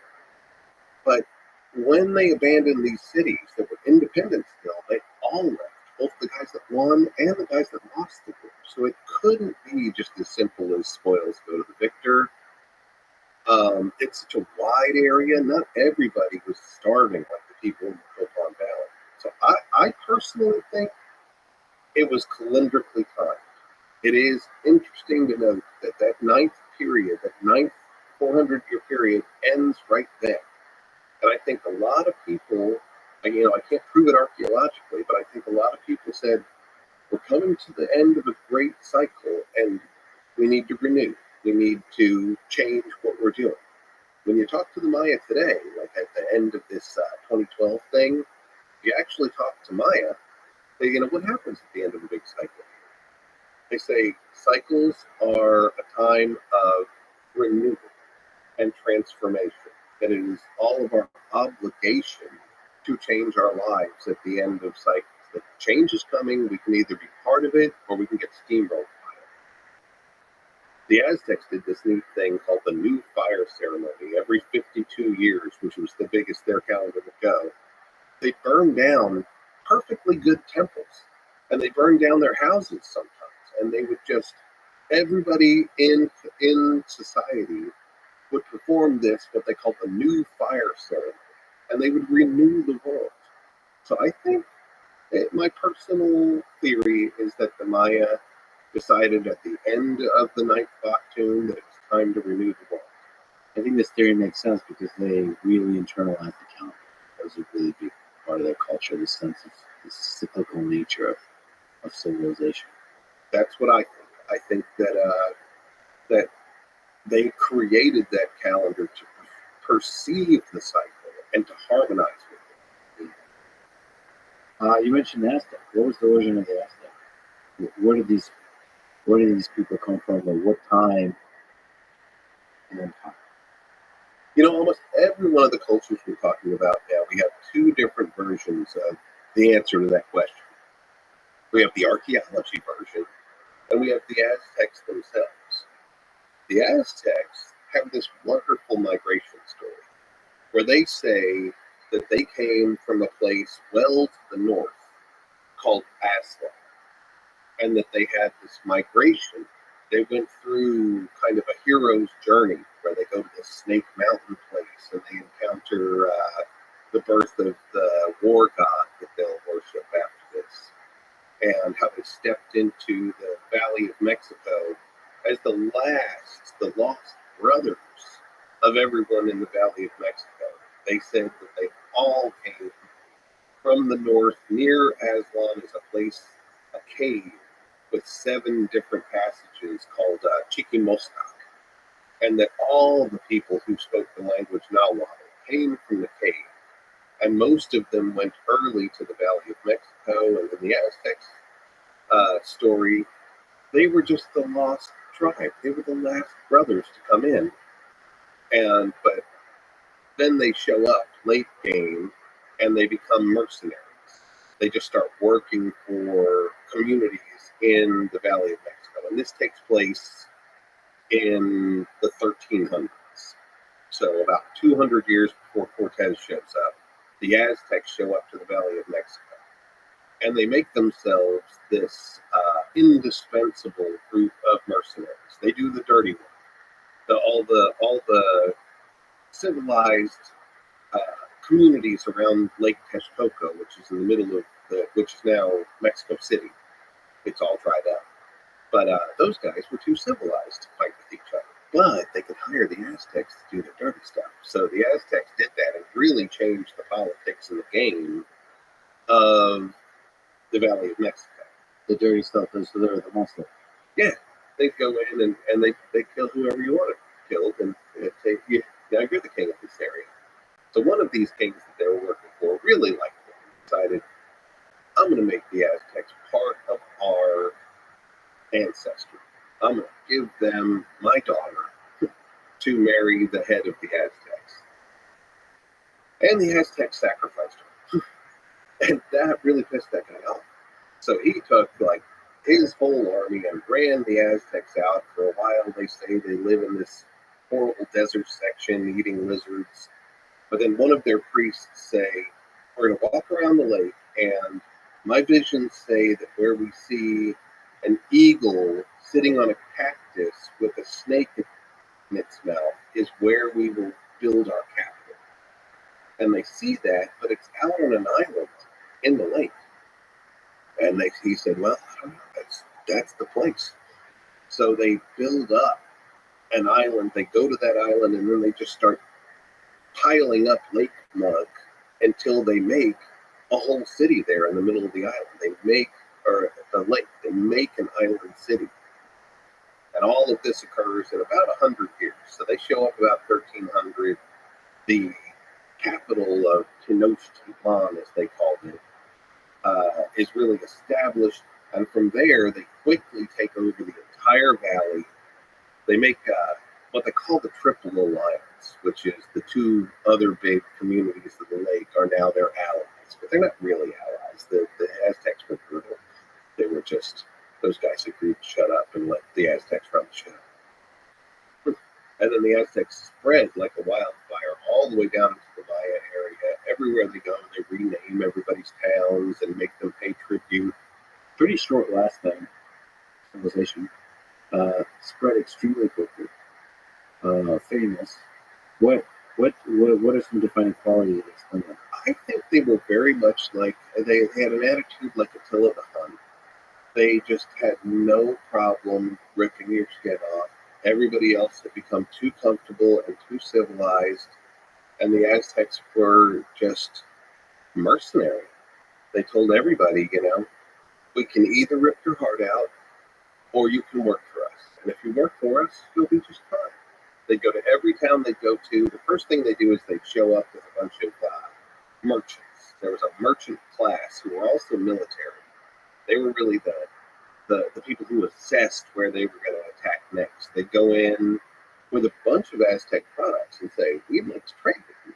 But when they abandoned these cities that were independent still, they all left, both the guys that won and the guys that lost the war. So it couldn't be just as simple as spoils go to the victor. It's such a wide area. Not everybody was starving like the people in the Copan Valley. So I personally think it was calendrically timed. It is interesting to note that ninth period, that ninth 400-year period ends right then. And I think a lot of people, I can't prove it archaeologically, but I think a lot of people said, we're coming to the end of a great cycle and we need to renew. We need to change what we're doing. When you talk to the Maya today, like at the end of this 2012 thing, if you actually talk to Maya, they, what happens at the end of a big cycle? They say cycles are a time of renewal and transformation. That it is all of our obligation to change our lives at the end of cycles. That change is coming, we can either be part of it or we can get steamrolled by it. The Aztecs did this neat thing called the New Fire Ceremony. Every 52 years, which was the biggest their calendar would go, they burned down perfectly good temples. And they burned down their houses sometimes. And they would just, everybody in society would perform this, what they called the New Fire Ceremony, and they would renew the world. So I think my personal theory is that the Maya decided at the end of the ninth Baktun that it was time to renew the world. I think this theory makes sense because they really internalized the calendar. That was a really big part of their culture, this sense of the cyclical nature of civilization. That's what I think. I think that they created that calendar to perceive the cycle and to harmonize with it. You mentioned the Aztec. What was the origin of the Aztec? where did these people come from, or what time and how? You know, almost every one of the cultures we're talking about now, we have two different versions of the answer to that question. We have the archaeology version, and we have the Aztecs themselves. The Aztecs have this wonderful migration story where they say that they came from a place well to the north called Aztlan, and that they had this migration. They went through kind of a hero's journey where they go to the Snake Mountain place and they encounter the birth of the war god that they'll worship after this, and how they stepped into the Valley of Mexico as the lost brothers of everyone in the Valley of Mexico. They said that they all came from the north. Near Aztlan is a place, a cave, with 7 different passages called Chiquimoscac, and that all the people who spoke the language Nahuatl came from the cave, and most of them went early to the Valley of Mexico. And in the Aztecs story, they were just the lost tribe. They were the last brothers to come in, but then they show up late game, and they become mercenaries. They just start working for communities in the Valley of Mexico. And this takes place in the 1300s. So about 200 years before Cortez shows up, the Aztecs show up to the Valley of Mexico. And they make themselves this indispensable group of mercenaries. They do the dirty work. All the civilized communities around Lake Texcoco, which is in the middle of which is now Mexico City. It's all dried up. But those guys were too civilized to fight with each other. But they could hire the Aztecs to do the dirty stuff. So the Aztecs did that and really changed the politics and the game of the Valley of Mexico. The dirty stuff is they're the monster. Yeah, they go in and they kill whoever you want to kill, and say, yeah, now you're the king of this area. So one of these kings that they were working for really liked them and decided, I'm going to make the Aztecs part of our ancestry. I'm going to give them my daughter to marry the head of the Aztecs. And the Aztecs sacrificed her. And that really pissed that guy off. So he took like his whole army and ran the Aztecs out. For a while, they say they live in this horrible desert section eating lizards. But then one of their priests say, we're going to walk around the lake, and my visions say that where we see an eagle sitting on a cactus with a snake in its mouth is where we will build our capital. And they see that, but it's out on an island in the lake. And he said, well, I don't know, that's the place. So they build up an island. They go to that island, and then they just start piling up lake mud until they make a whole city there in the middle of the island. The lake. They make an island city. And all of this occurs in about 100 years. So they show up about 1300. The capital of Tenochtitlan, as they called it, is really established. And from there, they quickly take over the entire valley. They make what they call the Triple Alliance, which is the 2 other big communities of the lake are now their allies. But they're not really allies. The Aztecs were brutal. They were just, those guys agreed to shut up and let the Aztecs run the show. And then the Aztecs spread like a wildfire all the way down into the Maya area. Everywhere they go, they rename everybody's towns and make them pay tribute. Pretty short lasting civilization. Spread extremely quickly. Famous. What are some defining qualities of this? I think they were very much like, they had an attitude like Attila the Hun. They just had no problem ripping your skin off. Everybody else had become too comfortable and too civilized, and the Aztecs were just mercenary. They told everybody, we can either rip your heart out or you can work for us. And if you work for us, you'll be just fine. They go to every town they go to. The first thing they do is they show up with a bunch of merchants. There was a merchant class who were also military. They were really the the people who assessed where they were going to attack next. They'd go in with a bunch of Aztec products and say, we'd like to trade with you.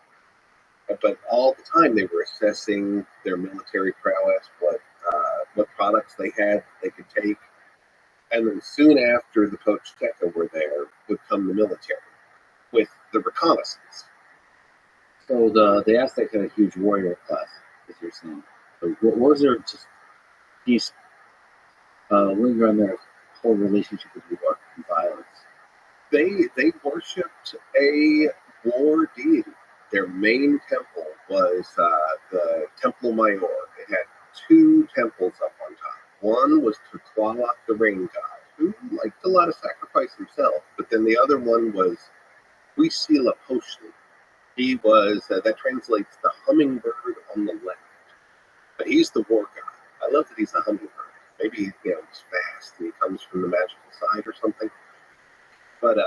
But all the time they were assessing their military prowess, what products they had they could take. And then soon after the Pochteka were there would come the military with the reconnaissance. So the Aztec had a huge warrior class, as you're saying. So what was their just piece linger on their whole relationship with war and violence? They worshipped a war deity. Their main temple was the Temple Mayor. It had two temples up on top. One was to Tlaloc, the rain god, who liked a lot of sacrifice himself. But then the other one was Huitzilopochtli. He was, that translates the hummingbird on the left. But he's the war god. I love that he's a hummingbird. Maybe, he's fast and he comes from the magical side or something. But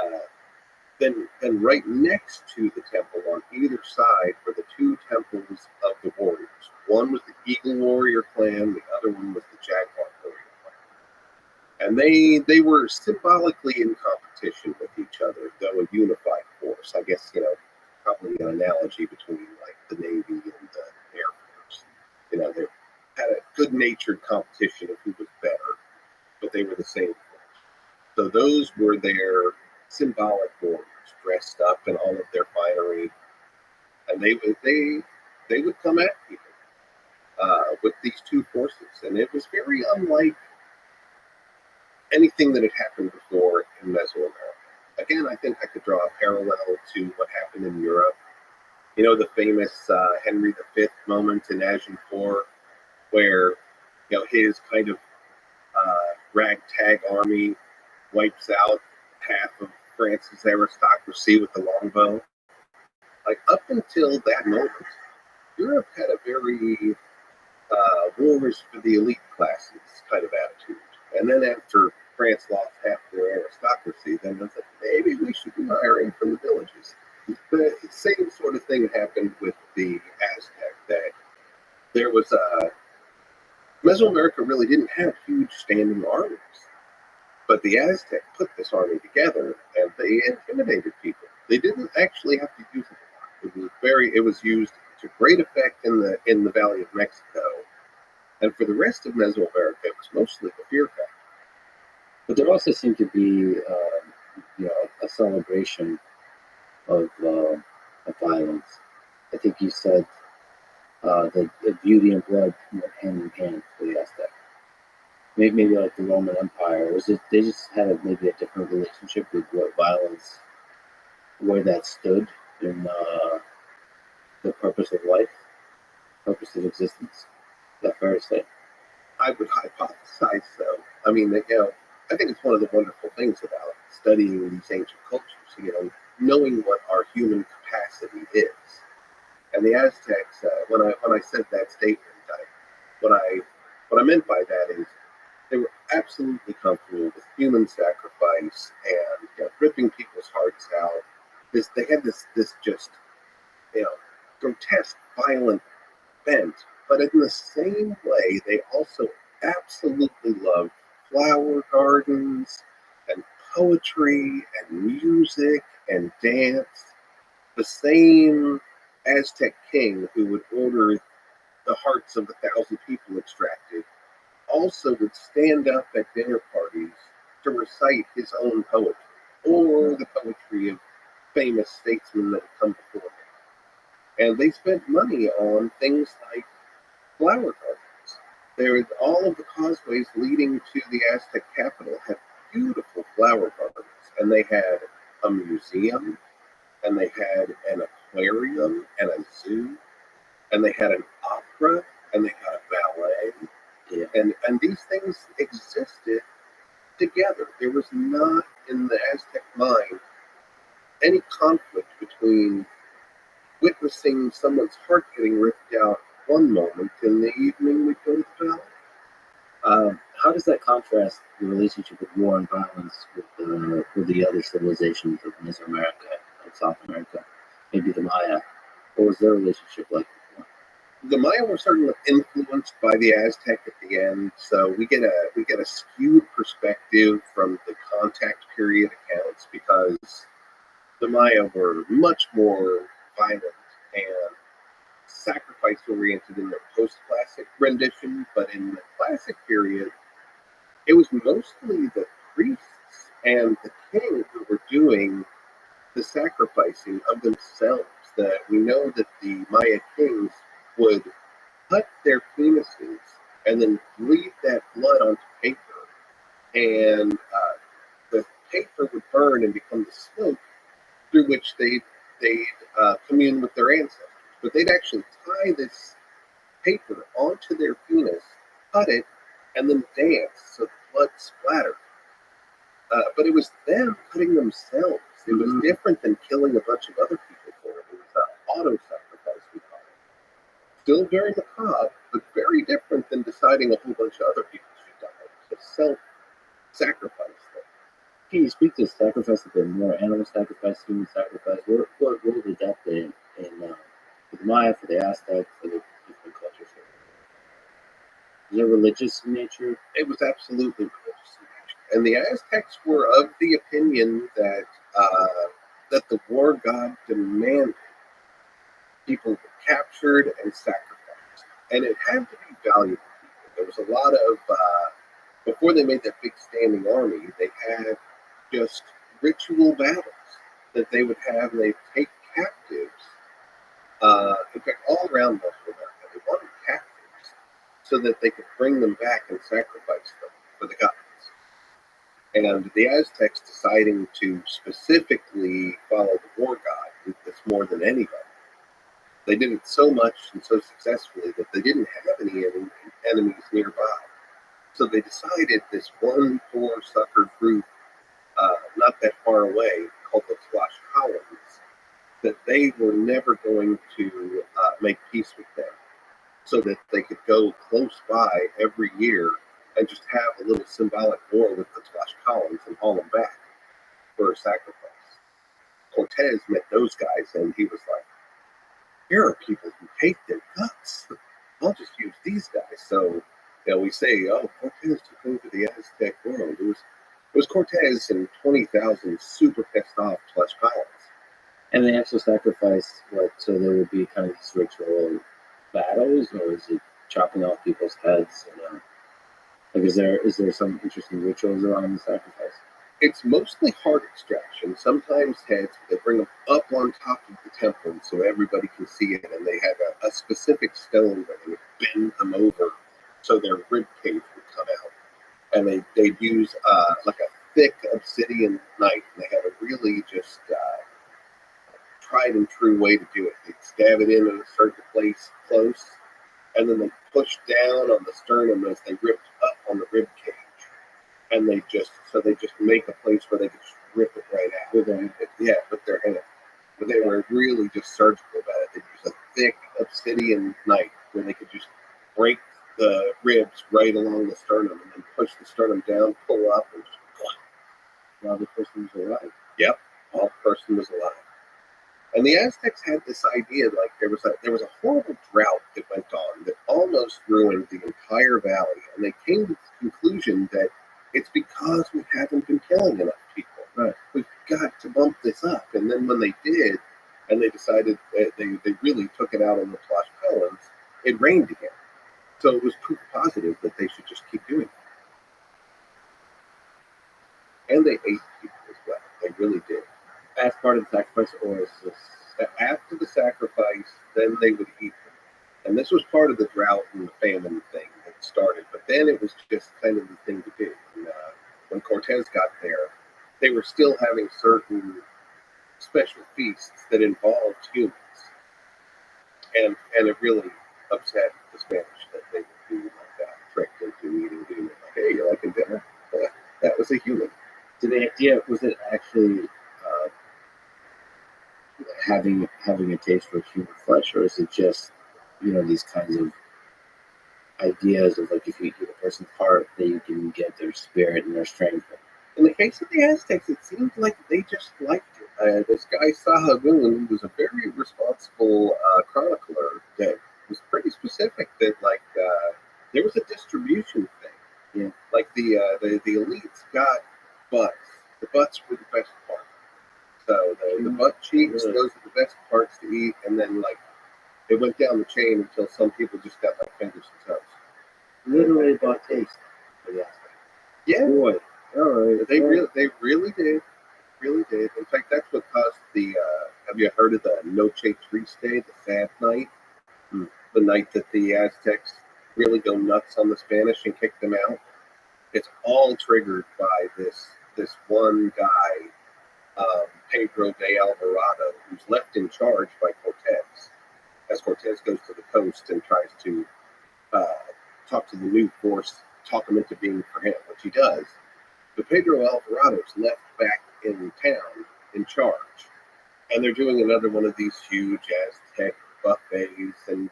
then right next to the temple on either side were the two temples of the warriors. One was the Eagle Warrior clan, the other one was the Jaguar Warrior clan. And they were symbolically in competition with each other, though a unified force. I guess, probably an analogy between like the Navy and the Air Force. They had a good-natured competition of who was better, but they were the same force. So those were their symbolic warriors, dressed up in all of their finery, and they would come at people with these two forces, and it was very unlike anything that had happened before in Mesoamerica. Again, I think I could draw a parallel to what happened in Europe. The famous Henry V moment in Agincourt, where his kind of ragtag army wipes out half of France's aristocracy with the longbow. Like, up until that moment, Europe had a very wars for the elite classes kind of attitude. And then after France lost half their aristocracy, then it's like, maybe we should be hiring from the villages. The same sort of thing happened with the Aztec, that there was Mesoamerica really didn't have huge standing armies. But the Aztec put this army together, and they intimidated people. They didn't actually have to use it a lot. It was used to great effect in the Valley of Mexico, and for the rest of Mesoamerica, it was mostly the fear factor. But there also seemed to be, a celebration of violence. I think you said that beauty and blood went hand in hand for the Aztec. Maybe like the Roman Empire. Was it they just had maybe a different relationship with what violence, where that stood in the purpose of life, purpose of existence? Is that fair to say? I would hypothesize so. I mean, I think it's one of the wonderful things about studying these ancient cultures, knowing what our human capacity is. And the Aztecs, when I said that statement, what I meant by that is they were absolutely comfortable with human sacrifice and ripping people's hearts out. They had this just grotesque, violent bent, but in the same way, they also absolutely loved flower gardens and poetry and music and dance. The same Aztec king who would order the hearts of 1,000 people extracted also would stand up at dinner parties to recite his own poetry or the poetry of famous statesmen that had come before him. And they spent money on things like flower gardens. All of the causeways leading to the Aztec capital had beautiful flower gardens, and they had a museum, and they had an aquarium and a zoo, and they had an opera, and they had a ballet. Yeah. And these things existed together. There was not, in the Aztec mind, any conflict between witnessing someone's heart getting ripped out one moment and the evening we go to the ballet. How does that contrast the relationship with war and violence with the other civilizations of Mesoamerica and South America? Maybe the Maya. What was their relationship like before? The Maya were certainly influenced by the Aztec at the end, so we get a we get a skewed perspective from the contact period accounts because the Maya were much more violent and sacrifice oriented in their post-classic rendition, but in the classic period, it was mostly the priests and the king who were doing the sacrificing of themselves. That we know that the Maya kings would cut their penises and then bleed that blood onto paper, and the paper would burn and become the smoke through which they'd commune with their ancestors. But they'd actually tie this paper onto their penis, cut it, and then dance so the blood splattered. But it was them cutting themselves. It was different than killing a bunch of other people for it. It was an auto-sacrifice, we call it. Still very macabre, but very different than deciding a whole bunch of other people should die. It's a self-sacrifice thing. Can you speak to sacrifice a bit more? Animal sacrifice, human sacrifice. What role did that play in for the Maya, for the Aztec, for the different cultures? Is it religious in nature? It was absolutely religious in nature. And the Aztecs were of the opinion that that the war god demanded people were captured and sacrificed. And it had to be valuable people. There was a lot of, before they made that big standing army, they had just ritual battles that they would have, and they'd take captives. In fact, all around North America, they wanted captives so that they could bring them back and sacrifice them for the gods. And the Aztecs deciding to specifically follow the war god did this more than anybody. They did it so much and so successfully that they didn't have any enemies nearby. So they decided this one poor sucker group, not that far away, called the Tlaxcalans, that they were never going to make peace with them, so that they could go close by every year and just have a little symbolic war with the Tlaxcalans and haul them back for a sacrifice. Cortez met those guys, and he was like, here are people who hate their guts. I'll just use these guys. So, we say, oh, Cortez took over the Aztec world. It was Cortez and 20,000 super pissed off Tlaxcalans. And they actually sacrifice what? So there would be kind of these ritual battles, or is it chopping off people's heads? Like, is there some interesting rituals around the sacrifice? It's mostly heart extraction. Sometimes heads, they bring them up on top of the temple so everybody can see it, and they have a specific stone where they would bend them over so their rib cage would come out. And they'd use like a thick obsidian knife, and they had a really just tried and true way to do it. They'd stab it in a certain place close, and then they pushed down on the sternum as they ripped up on the rib cage. And they just make a place where they could just rip it right out. With their hand. But they were really just surgical about it. They used a thick obsidian knife where they could just break the ribs right along the sternum and then push the sternum down, pull up, and just While the person was alive. Yep, while the person was alive. And the Aztecs had this idea, like there was a horrible drought that went on that almost ruined the entire valley. And they came to the conclusion that it's because we haven't been killing enough people. Right. We've got to bump this up. And then when they did, and they decided that they really took it out on the Tlaxcalans, it rained again. So it was proof positive that they should just keep doing it. And they ate people as well. They really did. As part of the sacrifice, or is this? After the sacrifice, then they would eat them. And this was part of the drought and the famine thing that started. But then it was just kind of the thing to do. And, when Cortez got there, they were still having certain special feasts that involved humans. And it really upset the Spanish that they would be like that, tricked into eating human. Like, hey, you liking dinner? That was a human. So the idea, was it actually having a taste for human flesh, or is it just, these kinds of ideas of, like, if you eat a person's heart, that you can get their spirit and their strength? In the case of the Aztecs, it seemed like they just liked it. This guy Sahagún was a very responsible chronicler that was pretty specific that, like, there was a distribution thing. Yeah. Like the the elites got butts. The butts were the best part. So the butt cheeks, those are the best parts to eat, and then like it went down the chain until some people just got like fingers and toes. Literally about taste. Yeah, Boy. All right. they really did. Really did. In fact, that's what caused the. Have you heard of the Noche Triste, the sad night? The night that the Aztecs really go nuts on the Spanish and kick them out. It's all triggered by this one guy, Pedro de Alvarado, who's left in charge by Cortez, as Cortez goes to the coast and tries to talk to the new force, talk them into being for him, which he does. But Pedro Alvarado's left back in town in charge, and they're doing another one of these huge Aztec buffets and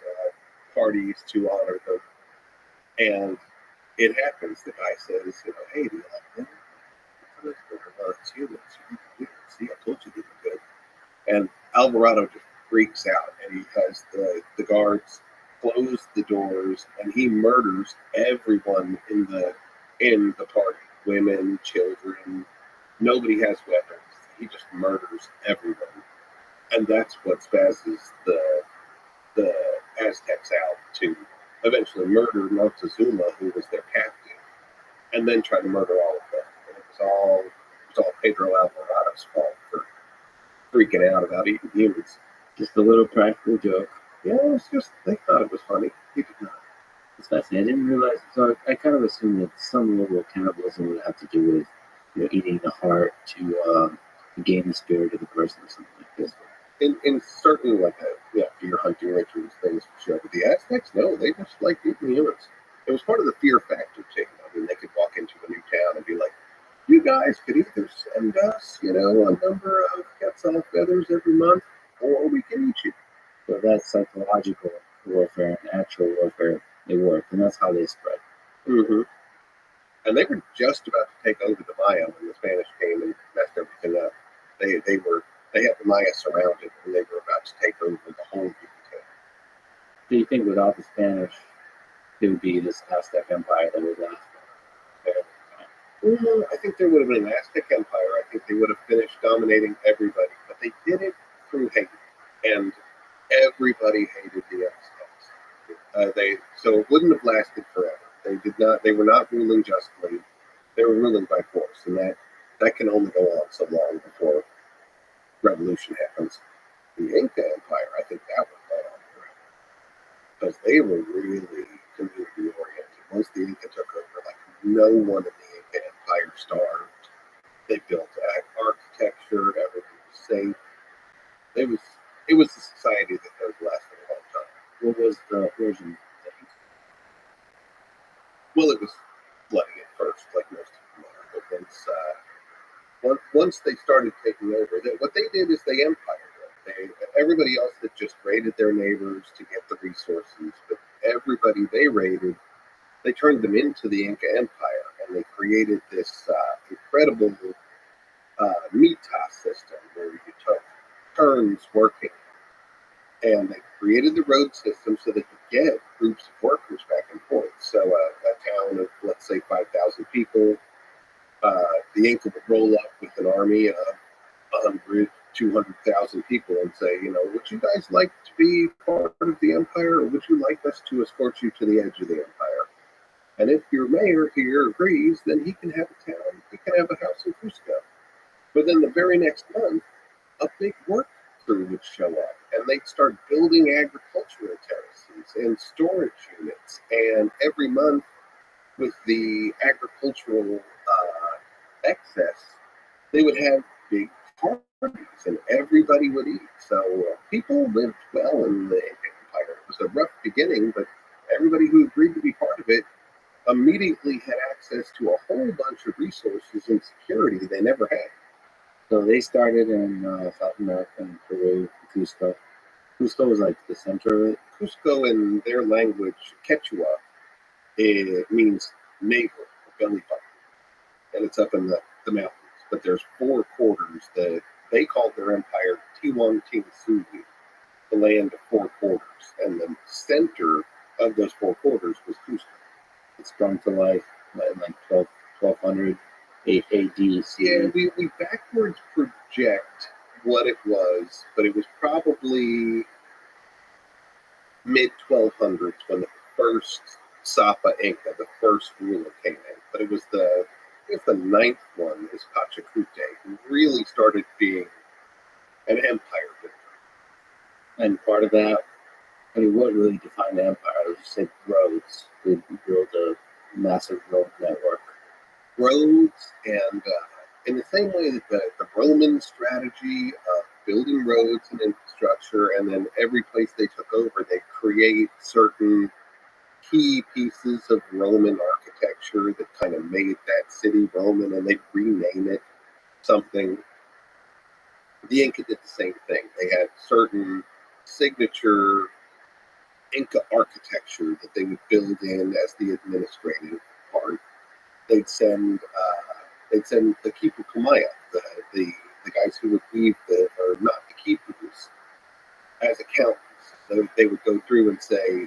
parties to honor them. And it happens. The guy says, hey, do you like dinner? It's humans. See, I told you they were good. And Alvarado just freaks out, and he has the guards close the doors, and he murders everyone in the party. Women, children, nobody has weapons. He just murders everyone. And that's what spazzes the Aztecs out to eventually murder Montezuma, who was their captain, and then try to murder all of them. And it was all Pedro Alvarado's fault for freaking out about eating humans. Just a little practical joke. Yeah, it was just, they thought it was funny. He did not. It's fascinating. I didn't realize. So I kind of assumed that some level of cannibalism would have to do with eating the heart to gain the spirit of the person or something like this. In certain like deer hunting rituals, things for sure. But the Aztecs, no, they just liked eating humans. It was part of the fear factor too. I mean, they could walk into a new town and be like, "You guys could either send us, a number of quetzal feathers every month, or we can eat you." So that's psychological warfare and actual warfare. They work, and that's how they spread. Mm-hmm. And they were just about to take over the Maya when the Spanish came and messed everything up. They had the Maya surrounded, and they were about to take over the whole Yucatan. Do you think without the Spanish, it would be this Aztec Empire that would last? Well, I think there would have been an Aztec Empire. I think they would have finished dominating everybody, but they did it through hate, and everybody hated the Aztecs. So it wouldn't have lasted forever. They were not ruling justly. They were ruling by force, and that can only go on so long before revolution happens. The Inca Empire, I think that would go on forever because they were really community oriented. Once the Inca took over, like no one in the Inca Empire starved. They built architecture. Everything was safe. It was a society that lasted a long time. What was the origin? Well, it was bloody at first, like most of them are. But once they started taking over, what they did is they empired it. Everybody else that just raided their neighbors to get the resources, but everybody they raided, they turned them into the Inca Empire, and they created this incredible mitas system where you took turns working. And they created the road system so they could get groups of workers back and forth. So a town of, let's say, 5,000 people, the Inca would roll up with an army of 100, 200,000 people and say, would you guys like to be part of the empire, or would you like us to escort you to the edge of the empire? And if your mayor here agrees, then he can have a town, he can have a house in Cusco. But then the very next month, a big work crew would show up, and they'd start building agricultural terraces and storage units. And every month, with the agricultural excess, they would have big parties, and everybody would eat. So people lived well in the empire. It was a rough beginning, but everybody who agreed to be part of it immediately had access to a whole bunch of resources and security they never had. So they started in South America and Peru, Cusco. Cusco was like the center of it. Cusco, in their language, Quechua, it means navel, belly button, and it's up in the mountains. But there's 4 quarters that they called their empire Tiwantinsuli, the land of 4 quarters, and the center of those 4 quarters was Cusco. It sprung to life in like 1200 AD. Yeah, we backwards project what it was, but it was probably mid 1200s when the first Sapa Inca, the first ruler, came in. But it was the ninth one is Pachacute, who really started being an empire builder. And part of that, I mean, what really defined the empire? I would just say roads. They built a massive road network. Roads, and in the same way that the Roman strategy of building roads and infrastructure, and then every place they took over, they create certain key pieces of Roman architecture that kind of made that city Roman, and they rename it something. The Inca did the same thing. They had certain signature Inca architecture that they would build in as the administrative part. They'd send the Kipu Kamaya, the guys who would weave or not the Kipus, as accountants. They would go through and say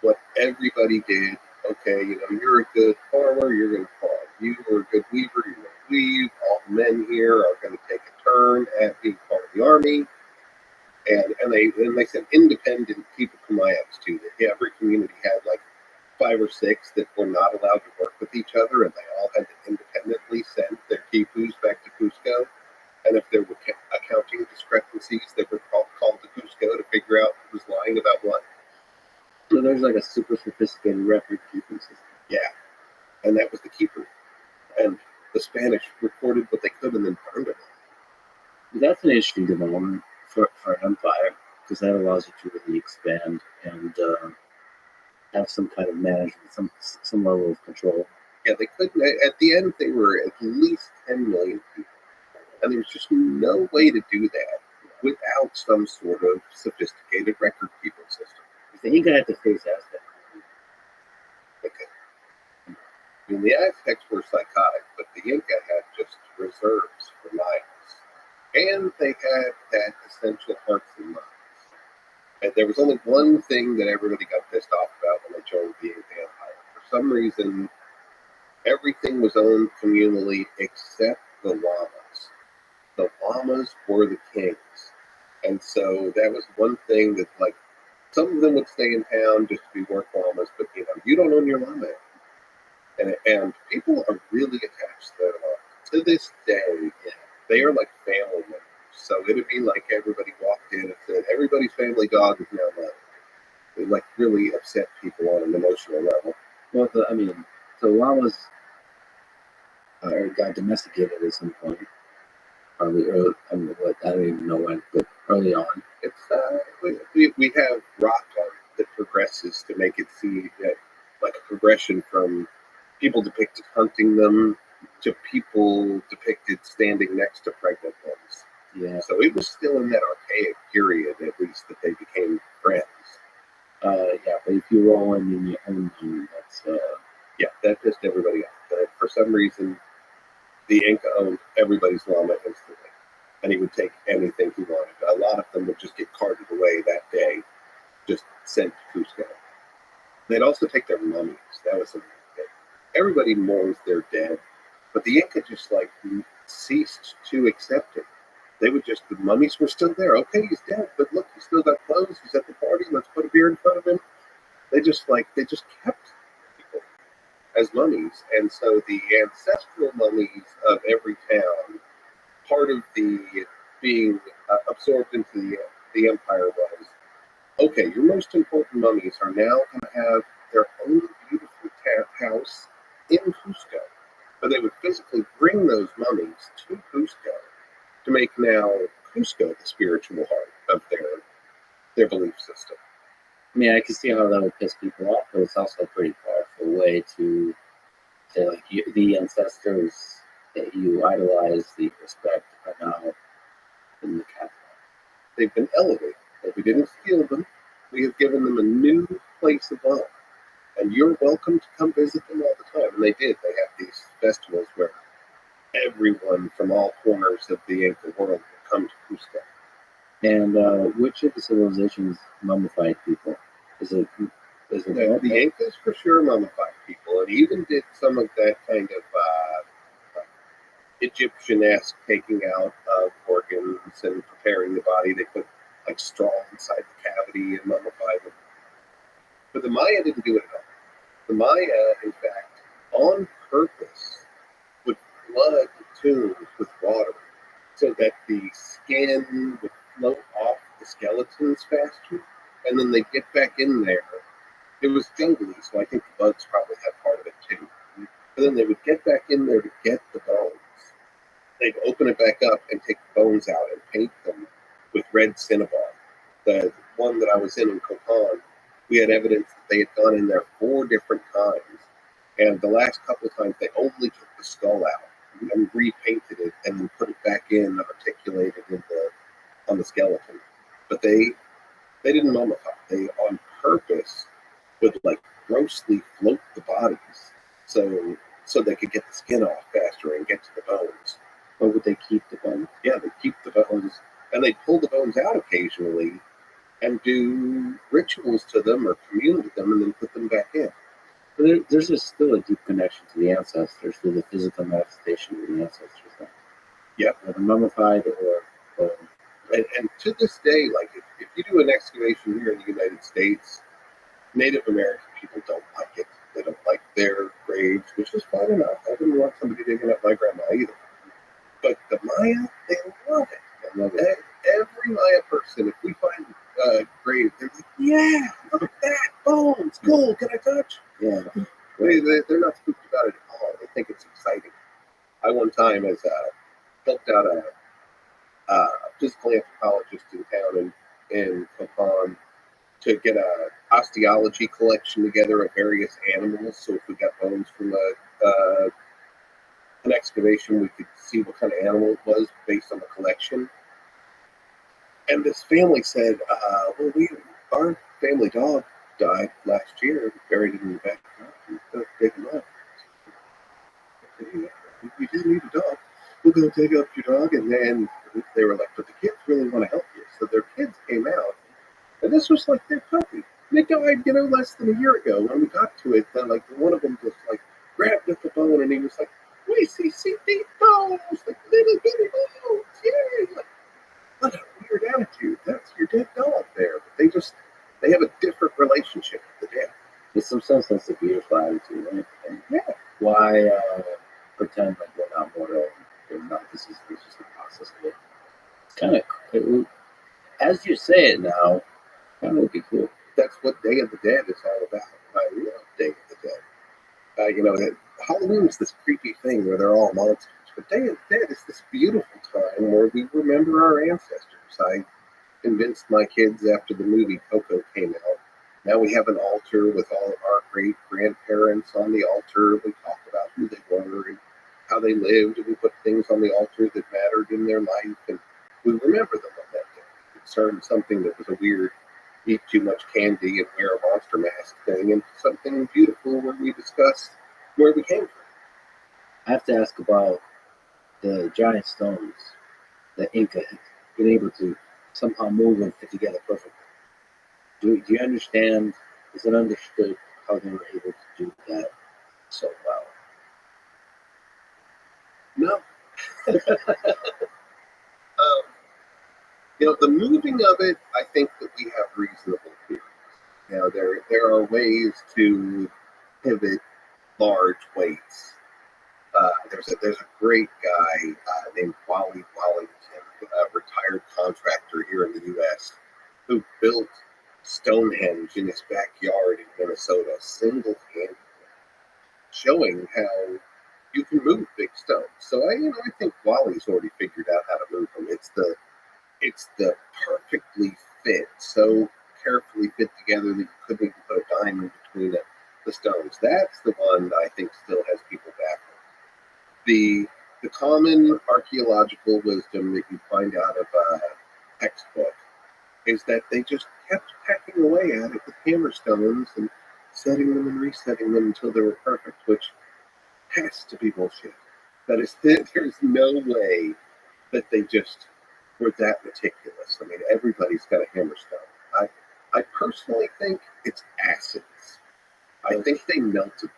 what everybody did. Okay, you're a good farmer, you're going to farm. You are a good weaver, you're going to weave. All the men here are going to take a turn at being part of the army. And they sent independent people Kamayaks too. Every community had like 5 or 6 that were not allowed to work with each other, and they all had to independently send their Kipus back to Cusco. And if there were accounting discrepancies, they were called to Cusco to figure out who was lying about what. So there's like a super sophisticated record keeping system. Yeah, and that was the keeper. And the Spanish recorded what they could and then burned it. That's an interesting development for an empire, because that allows you to really expand and have some kind of management, some level of control. Yeah, they couldn't. At the end, they were at least 10 million people. And there was just no way to do that without some sort of sophisticated record keeping system. The Inca had to face Aztec. Okay. I mean, the Aztecs were psychotic, but the Inca had just reserves for miles. And they had that essential hearts and minds. And there was only one thing that everybody got pissed off about when they joined the Inca Empire. For some reason, everything was owned communally except the llamas. The llamas were the kings. And so that was one thing that, like, some of them would stay in town just to be work llamas, but, you don't own your llama. And people are really attached to their llamas. To this day, they are like family members. So it'd be like everybody walked in and said, everybody's family dog is now llama. It, like, really upset people on an emotional level. Well, so llamas got domesticated at some point. Probably early, I don't even know when, but early on. It's we have rock art that progresses to make it seem that like a progression from people depicted hunting them to people depicted standing next to pregnant ones. Yeah. So it was still in that archaic period, at least, that they became friends. Yeah, but if you roll in your own home, that's that pissed everybody off. For some reason, the Inca owned everybody's llama instantly, and he would take anything he wanted. A lot of them would just get carted away that day, just sent to Cusco. They'd also take their mummies. That was something. Everybody mourns their dead, but the Inca just ceased to accept it. They would just, the mummies were still there. Okay, he's dead, but look, he's still got clothes. He's at the party. Let's put a beer in front of him. They just kept people as mummies. And so the ancestral mummies of every town, part of the being absorbed into the empire was, okay, your most important mummies are now going to have their own beautiful house in Cusco. But they would physically bring those mummies to Cusco to make now Cusco the spiritual heart of their belief system. I mean, I can see how that would piss people off, but it's also a pretty powerful way to like, the ancestors that you idolize, the respect, are now in the capital. They've been elevated. If we didn't steal them, we have given them a new place of honor. And you're welcome to come visit them all the time. And they did. They have these festivals where everyone from all corners of the Inca world will come to Cusco. And which of the civilizations mummified people? Is it the Incas for sure mummified people, and even did some of that kind of Egyptian-esque taking out of organs and preparing the body. They put like straw inside the cavity and mummify them. But the Maya didn't do it at all. The Maya, in fact, on purpose, would flood the tombs with water so that the skin would float off the skeletons faster, and then they'd get back in there. It was jungly, so I think the bugs probably had part of it too. But then they would get back in there to get the bones. They'd open it back up and take the bones out and paint them with red cinnabar. The one that I was in Copan, we had evidence that they had gone in there 4 different times, and the last couple of times they only took the skull out and repainted it and then put it back in, articulated on the skeleton. But they didn't mummify. They on purpose would like grossly float the bodies so they could get the skin off faster and get to the bones. Or would they keep the bones? Yeah, they keep the bones, and they pull the bones out occasionally and do rituals to them or commune with them and then put them back in. But there's still a deep connection to the ancestors, through the physical manifestation of the ancestors. Then. Yep. Whether mummified or and to this day, like if you do an excavation here in the United States, Native American people don't like it. They don't like their graves, which is fine enough. I didn't want somebody digging up my grandma either. But the Maya, they love it. They love it. Every Maya person, if we find a grave, they're like, yeah, look at that, bones, cool, can I touch? Yeah. They're not spooked about it at all. They think it's exciting. I one time helped out a physical anthropologist in town in Copan to get a osteology collection together of various animals. So if we got bones from an excavation, we could see what kind of animal it was based on the collection. And this family said, our family dog died last year, buried it in the backyard. Let's dig him up. You do need a dog. We'll go dig up your dog. And then they were like, but the kids really want to help you. So their kids came out. And this was like their puppy. They died, less than a year ago. When we got to it, then like one of them just like grabbed at the bone and he was like, "We see these bones, like little bitty bones, yeah." Like, what a weird attitude. That's your dead dog there. But they have a different relationship with the dead. In some sense, that's a beautiful attitude, right? And yeah. Why pretend like we're not mortal? We're not. This is just the process of it. It's kind of, as you say it now, kind of would be cool. That's what Day of the Dead is all about. I love Day of the Dead. Halloween is this creepy thing where they're all monsters, but Day of the Dead is this beautiful time where we remember our ancestors. I convinced my kids after the movie Coco came out. Now we have an altar with all of our great grandparents on the altar. We talk about who they were and how they lived, and we put things on the altar that mattered in their life, and we remember them on that day. It started something that was a weird eat too much candy and wear a monster mask thing, and something beautiful where we discuss where we came from. I have to ask about the giant stones that Inca had been able to somehow move and fit together perfectly. Do you understand? Is it understood how they were able to do that so well? No. The moving of it, I think that we have reasonable theories. There are ways to pivot large weights. There's a great guy named Wally Wallington, a retired contractor here in the U.S., who built Stonehenge in his backyard in Minnesota, single-handedly, showing how you can move big stones. So I think Wally's already figured out how to move them. It's the perfectly fit, so carefully fit together that you couldn't even put a diamond between the stones. That's the one that I think still has people baffled. The common archaeological wisdom that you find out of a textbook is that they just kept hacking away at it with hammer stones and setting them and resetting them until they were perfect, which has to be bullshit. There's no way that they just were that meticulous. I mean, everybody's got a hammer stone. I personally think it's acids. I think they melted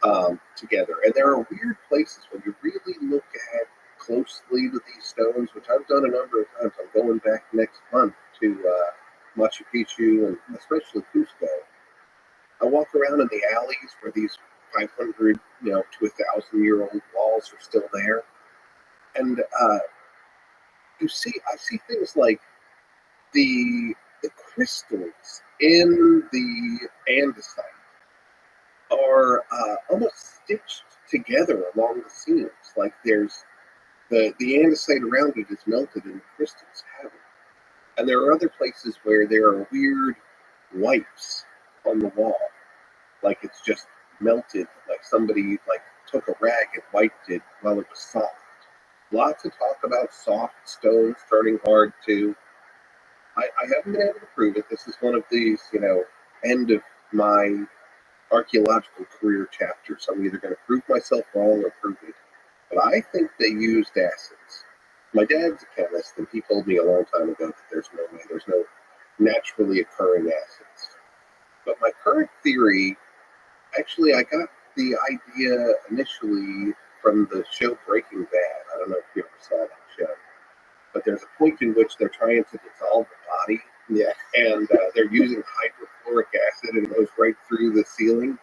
them together. And there are weird places when you really look closely to these stones, which I've done a number of times. I'm going back next month to Machu Picchu and especially Cusco. I walk around in the alleys where these 500, to 1,000-year-old walls are still there, and I see things like the crystals in the andesite are almost stitched together along the seams. Like there's the andesite around it is melted and the crystals haven't. And there are other places where there are weird wipes on the wall, like it's just melted, like somebody took a rag and wiped it while it was soft. Lots of talk about soft stones turning hard too. I haven't been able to prove it. This is one of these, end of my archaeological career chapters. I'm either going to prove myself wrong or prove it. But I think they used acids. My dad's a chemist, and he told me a long time ago that there's no naturally occurring acids. But my current theory, actually, I got the idea initially from the show Breaking Bad. I don't know if you ever saw that show. But there's a point in which they're trying to dissolve the body. Yeah. And they're using hydrofluoric acid, and it goes right through the ceiling.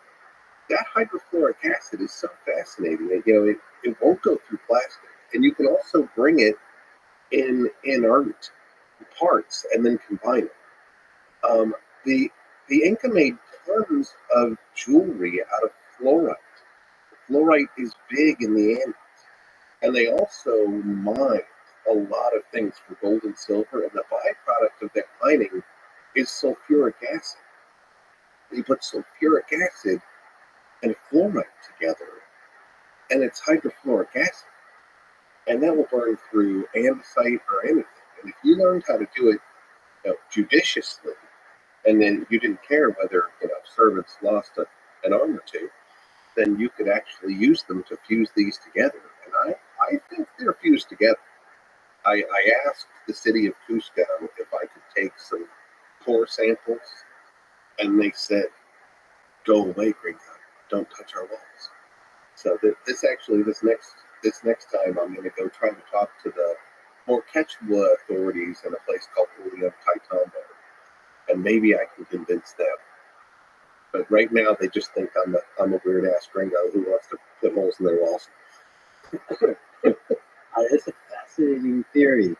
That hydrofluoric acid is so fascinating. It won't go through plastic. And you can also bring it in inert parts and then combine it. The Inca made tons of jewelry out of fluorite. Fluorite is big in the Andes. And they also mine a lot of things for gold and silver, and the byproduct of that mining is sulfuric acid. You put sulfuric acid and fluorite together, and it's hydrofluoric acid, and that will burn through andesite or anything. And if you learned how to do it judiciously, and then you didn't care whether servants lost an arm or two, then you could actually use them to fuse these together. And I think they're fused together. I asked the city of Cusco if I could take some core samples, and they said, "Go away, Gringo. Don't touch our walls." So this next time, I'm going to go try to talk to the more Quechua authorities in a place called William Taitambo, and maybe I can convince them. But right now, they just think I'm a weird ass Gringo who wants to put holes in their walls. It's a fascinating theory.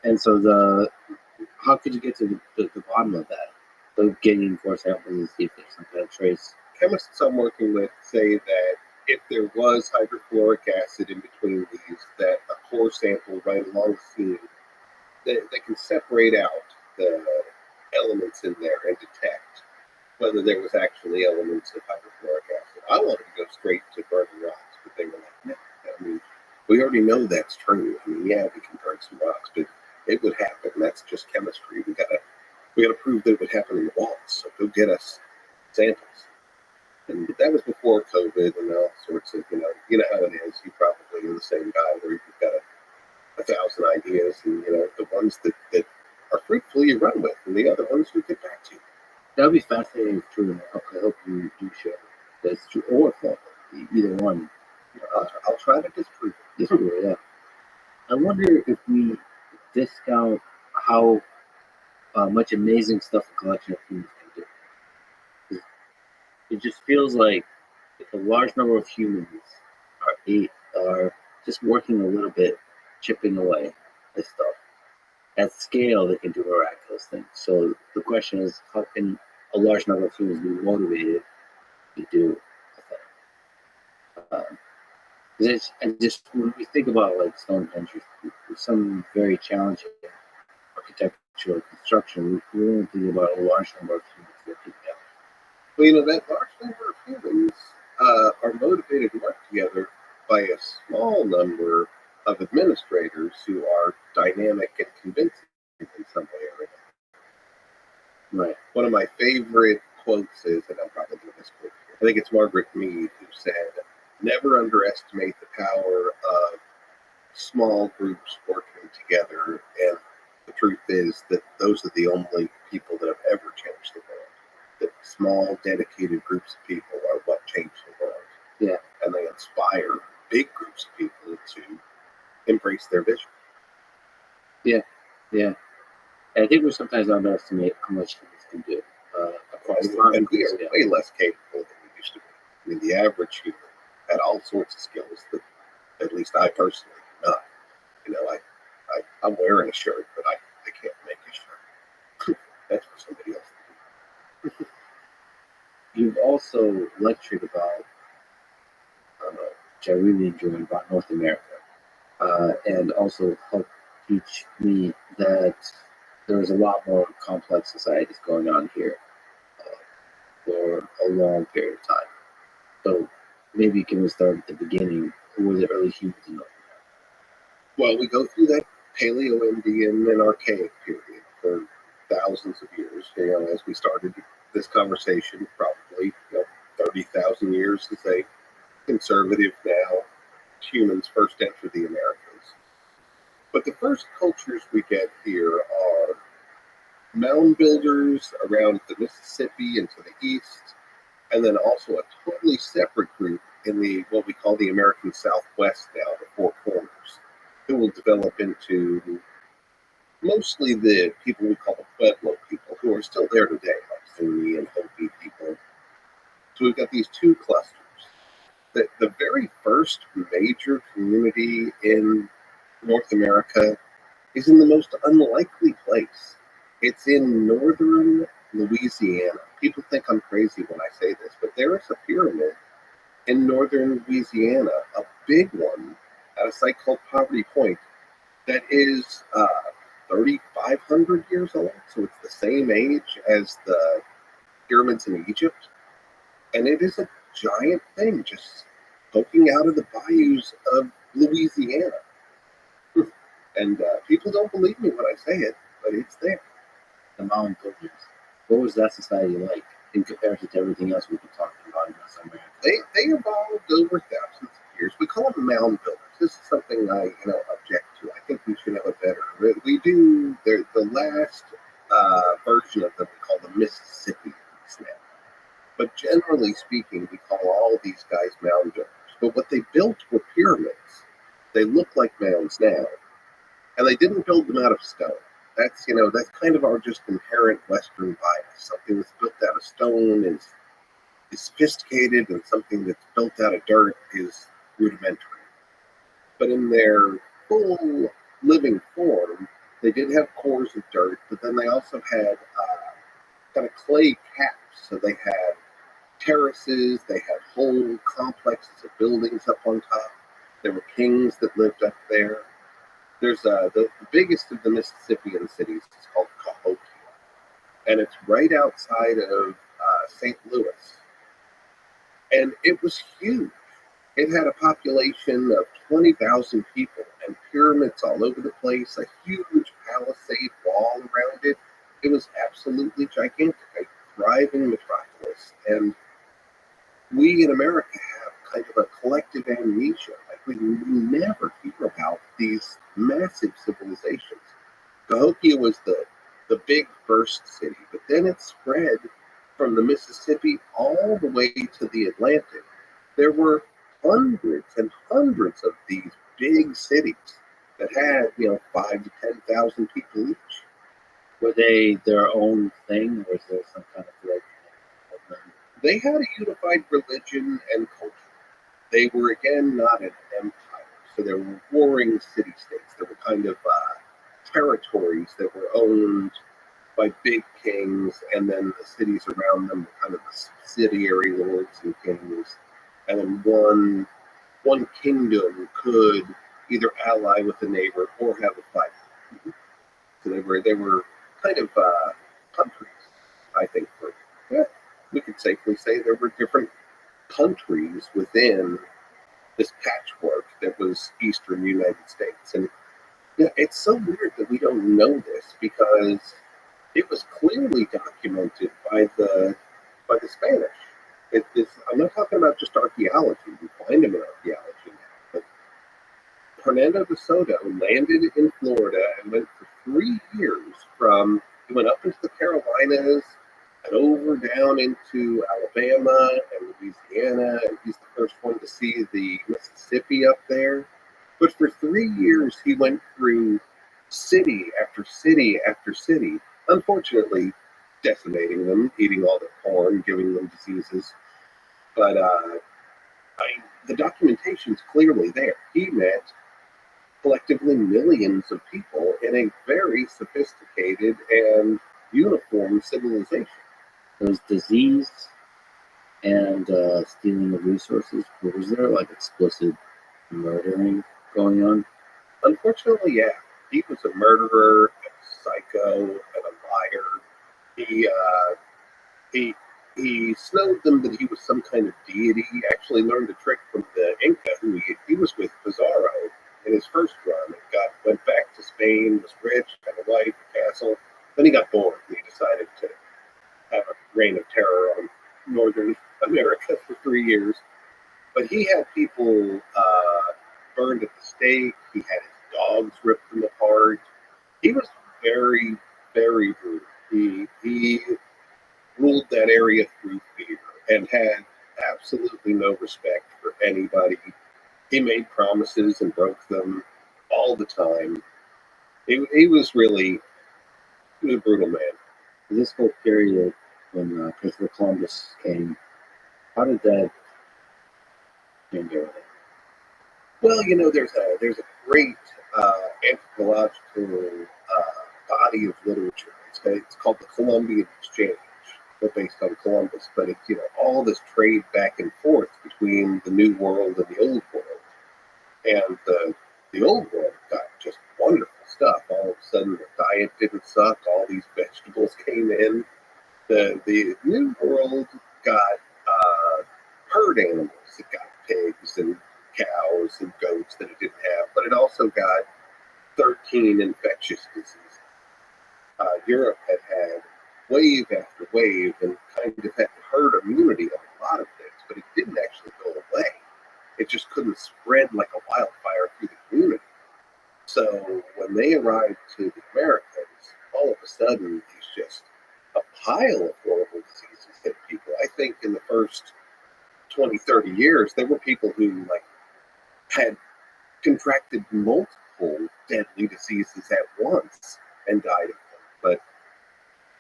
And so how could you get to the bottom of that? Like getting core samples and see if there's some kind of trace. Chemists I'm working with say that if there was hydrofluoric acid in between these, that a core sample right along the seam, they can separate out the elements in there and detect whether there was actually elements of hydrofluoric acid. I wanted to go straight to burning rocks, but they were like, no. I mean, we already know that's true. I mean, yeah, we can burn some rocks, but it would happen. That's just chemistry. We gotta prove that it would happen in the walls. So go get us samples. And that was before COVID and all sorts of, you know how it is. You probably are the same guy where you've got 1,000 ideas, and the ones that are fruitful you run with, and the other ones you get back to. That would be fascinating if true. I hope you do share that's true or false. Either one. I'll try to disprove it. Disprove it, yeah. I wonder if we discount how much amazing stuff a collection of humans can do. It just feels like if a large number of humans are just working a little bit, chipping away at stuff, at scale, they can do miraculous things. So the question is, how can a large number of humans be motivated to do a thing? When we think about like Stonehenge, some very challenging architectural construction, we don't think about a large number of humans working together. Well, that large number of humans are motivated to work together by a small number of administrators who are dynamic and convincing in some way or another. Right. One of my favorite quotes is, and I'm probably going to misquote, I think it's Margaret Mead who said, "Never underestimate the power of small groups working together." And the truth is that those are the only people that have ever changed the world. That small, dedicated groups of people are what change the world. Yeah. And they inspire big groups of people to embrace their vision. Yeah. And I think we sometimes underestimate how much humans can do across time. And we are way less capable than we used to be. I mean, the average human had all sorts of skills that at least I personally do not. You know, I'm wearing a shirt, but I can't make a shirt. That's for somebody else to do. You've also lectured about, which I really enjoy, about North America, and also helped teach me that there's a lot more complex societies going on here for a long period of time. So maybe can we start at the beginning? Who were the early humans in North Well, we go through that Paleo-Indian and Archaic period for thousands of years. You know, as we started this conversation, probably 30,000 years is a conservative now. Humans first entered the Americas. But the first cultures we get here are mound builders around the Mississippi and to the east, and then also a totally separate group in the what we call the American Southwest now, the Four Corners, who will develop into mostly the people we call the Pueblo people, who are still there today, like Zuni and Hopi people. So we've got these two clusters. The very first major community in North America is in the most unlikely place. It's in northern Louisiana. People think I'm crazy when I say this, but there is a pyramid in northern Louisiana, a big one, at a site called Poverty Point, that is 3,500 years old. So it's the same age as the pyramids in Egypt. And it is a giant thing just poking out of the bayous of Louisiana. And people don't believe me when I say it, but it's there. the mound builders? What was that society like in comparison to everything else we've been talking about in North America? They evolved over thousands of years. We call them mound builders. This is something I object to. I think we should have a better. We do the last version of them we call the Mississippians now. But generally speaking, we call all these guys mound builders. But what they built were pyramids. They look like mounds now, and they didn't build them out of stone. That's that's kind of our just inherent Western bias. Something that's built out of stone is sophisticated, and something that's built out of dirt is rudimentary. But in their full living form, they did have cores of dirt, but then they also had kind of clay caps. So they had terraces, they had whole complexes of buildings up on top. There were kings that lived up there. There's the biggest of the Mississippian cities is called Cahokia, and it's right outside of St. Louis. And it was huge. It had a population of 20,000 people and pyramids all over the place, a huge palisade wall around it. It was absolutely gigantic, a thriving metropolis. And we in America have kind of a collective amnesia. Like we never hear about these massive civilizations. Cahokia was the big first city, but then it spread from the Mississippi all the way to the Atlantic. There were hundreds and hundreds of these big cities that had 5,000 to 10,000 people each. Were they their own thing, or was there some kind of like? They had a unified religion and culture. They were, again, not an empire. So there were warring city-states. There were kind of territories that were owned by big kings, and then the cities around them were kind of the subsidiary lords and kings. And then one kingdom could either ally with a neighbor or have a fight. So they were kind of countries, I think. We could safely say there were different countries within this patchwork that was Eastern United States. And it's so weird that we don't know this, because it was clearly documented by the Spanish. I'm not talking about just archaeology. We find them in archaeology now. But Hernando de Soto landed in Florida and went for 3 years he went up into the Carolinas and over down into Alabama and Louisiana, and he's the first one to see the Mississippi up there. But for 3 years, he went through city after city after city, unfortunately decimating them, eating all the corn, giving them diseases. But the documentation's clearly there. He met collectively millions of people in a very sophisticated and uniform civilization. There's disease and stealing of resources. But was there like explicit murdering going on? Unfortunately, yeah. He was a murderer, a psycho, and a liar. He snowed them that he was some kind of deity. He actually learned a trick from the Inca, who he was with Pizarro in his first run. Went back to Spain, was rich, had a wife, a castle. Then he got bored and he decided to have a reign of terror on northern America for 3 years. But he had people burned at the stake. He had his dogs rip them apart. He was very, very brutal. He ruled that area through fear and had absolutely no respect for anybody. He made promises and broke them all the time. He was a brutal man. This whole period when Christopher Columbus came, how did that change everything? Well, there's a great anthropological body of literature. It's called the Columbian Exchange. They're based on Columbus, but it's all this trade back and forth between the New World and the Old World, and the Old World got just wonderful stuff. All of a sudden, the diet didn't suck. All these vegetables came in. The New World got herd animals. It got pigs and cows and goats that it didn't have, but it also got 13 infectious diseases. Europe had wave after wave and kind of had herd immunity on a lot of things, but it didn't actually go away. It just couldn't spread like a wildfire through the community. So when they arrived to the Americas, all of a sudden, there's just a pile of horrible diseases hit people. I think in the first 20, 30 years, there were people who had contracted multiple deadly diseases at once and died of them. But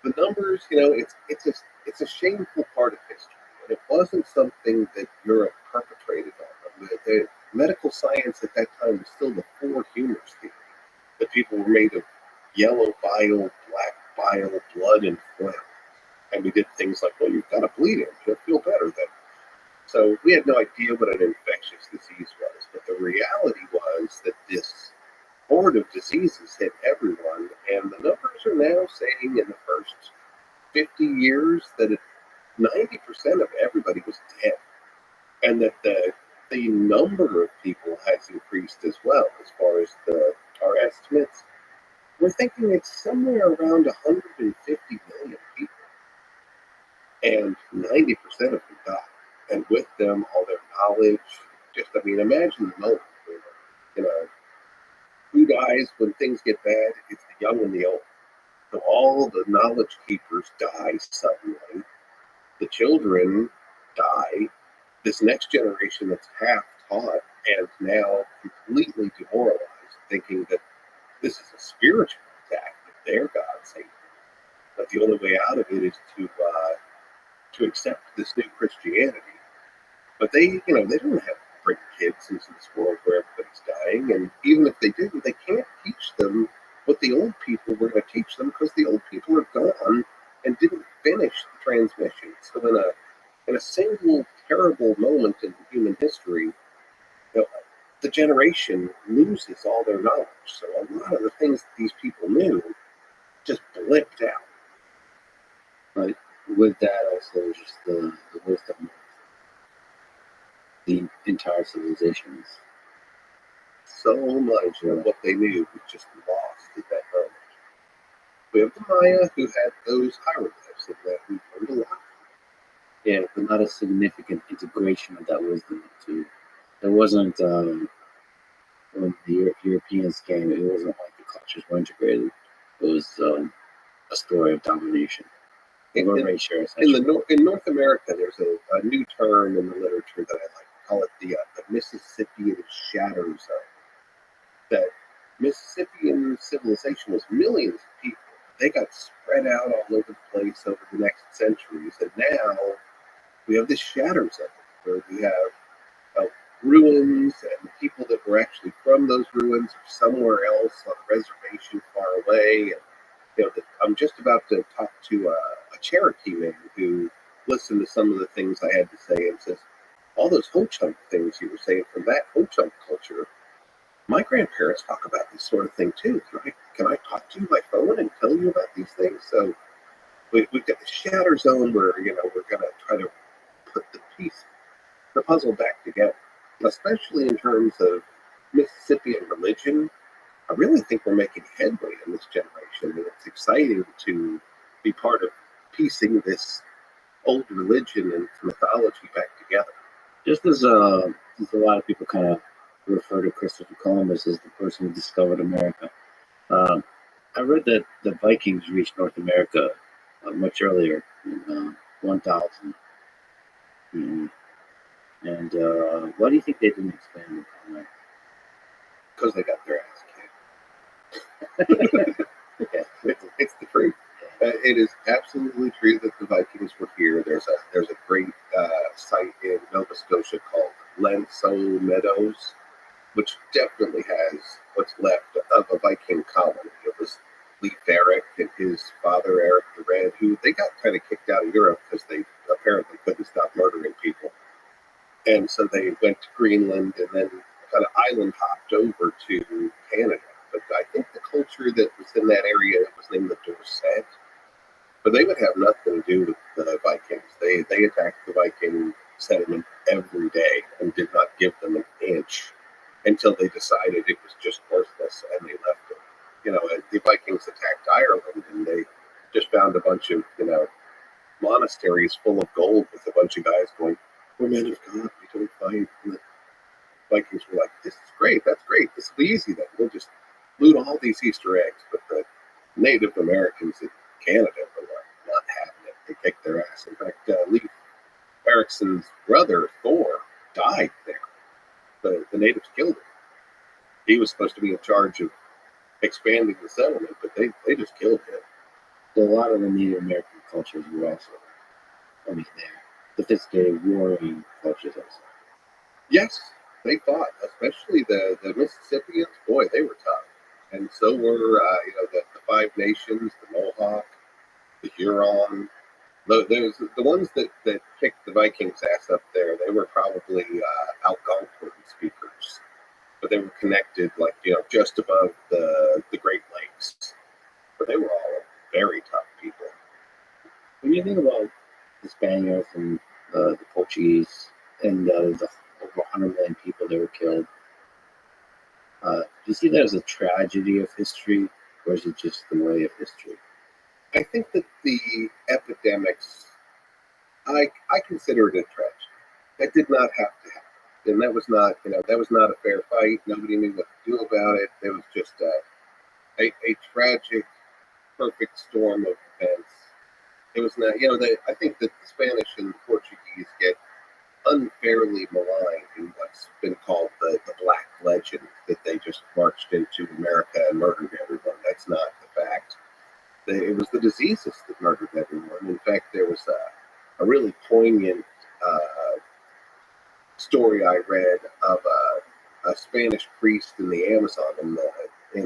the numbers, it's a shameful part of history, and it wasn't something that Europe perpetrated on them. The medical science at that time was still the four humors theory. That people were made of yellow bile, black bile, blood, and phlegm. And we did things like, well, you've got a bleed in, you'll feel better then. So we had no idea what an infectious disease was, but the reality was that this horde of diseases hit everyone, and the numbers are now saying in the first 50 years that 90% of everybody was dead, and that the number of people has increased as well. As far as our estimates, we're thinking it's somewhere around 150 million people, and 90% of them died. And with them, all their knowledge. Imagine the moment. Who dies when things get bad? It's the young and the old. So all the knowledge keepers die suddenly. The children die. This next generation that's half taught and now completely demoralized, thinking that this is a spiritual attack, that their God saved them. But the only way out of it is to accept this new Christianity. But they don't have to bring kids into this world where everybody's dying, and even if they didn't, they can't teach them what the old people were going to teach them because the old people are gone and didn't finish the transmission. So in a single terrible moment in human history, the generation loses all their knowledge. So a lot of the things that these people knew just blipped out. But with that also just the wisdom of the entire civilizations. So much of what they knew was just lost at that moment. We have the Maya who had those hieroglyphs that we learned a lot. Yeah, but not a significant integration of that wisdom into. There wasn't when the Europeans came. It wasn't like the cultures were integrated. It was a story of domination. In North America, there's a new term in the literature that I like to call it the Mississippian shadow zone. that Mississippian civilization was millions of people. They got spread out all over the place over the next centuries, and now we have this shatter zone where we have ruins, and the people that were actually from those ruins are somewhere else on a reservation far away. And I'm just about to talk to a Cherokee man who listened to some of the things I had to say and says, all those ho-chunk things you were saying from that ho-chunk culture, my grandparents talk about this sort of thing too. Can I talk to you by phone and tell you about these things? So we've got the shatter zone where we're going to try to put the puzzle back together, especially in terms of Mississippian religion. I really think we're making headway in this generation, and it's exciting to be part of piecing this old religion and mythology back together. Just as a lot of people kind of refer to Christopher Columbus as the person who discovered America, I read that the Vikings reached North America much earlier, in 1000. And why do you think they didn't expand upon that? Because they got their ass kicked. It's the truth. It is absolutely true that the Vikings were here. There's a great site in Nova Scotia called Lanceau Meadows, which definitely has what's left of a Viking colony. It was Leif Erik and his father Eric the Red, who they got kind of kicked out of Europe because they apparently couldn't stop murdering people. And so they went to Greenland and then kind of island hopped over to Canada. But I think the culture that was in that area was named the Dorset. But they would have nothing to do with the Vikings. They attacked the Viking settlement every day and did not give them an inch until they decided it was just worthless and they left it. The Vikings attacked Ireland and they just found a bunch of, monasteries full of gold with a bunch of guys going, we're men of God, we don't fight. And the Vikings were like, this is great, that's great, this will be easy then. We'll just loot all these Easter eggs. But the Native Americans in Canada were not having it. They kicked their ass. In fact, Leif Eriksson's brother, Thor, died there. The natives killed him. He was supposed to be in charge of expanding the settlement, but they just killed him. So a lot of the Native American cultures were also, they're sophisticated warring cultures also. Yes, they fought, especially the Mississippians. Boy, they were tough. And so were, the Five Nations, the Mohawk, the Huron. The ones that kicked the Vikings' ass up there, they were probably Algonquin speakers. But they were connected, just above the Great Lakes. But they were all very tough people. When you think about the Spaniards and the Portuguese and the over 100 million people that were killed, do you see that as a tragedy of history, or is it just the way of history? I think that the epidemics, I consider it a tragedy. That did not have to happen. And that was not a fair fight. Nobody knew what to do about it. There was just a tragic, perfect storm of events. It was not, I think that the Spanish and the Portuguese get unfairly maligned in what's been called the Black Legend, that they just marched into America and murdered everyone. That's not the fact. It was the diseases that murdered everyone. In fact, there was a really poignant story I read of a Spanish priest in the Amazon, in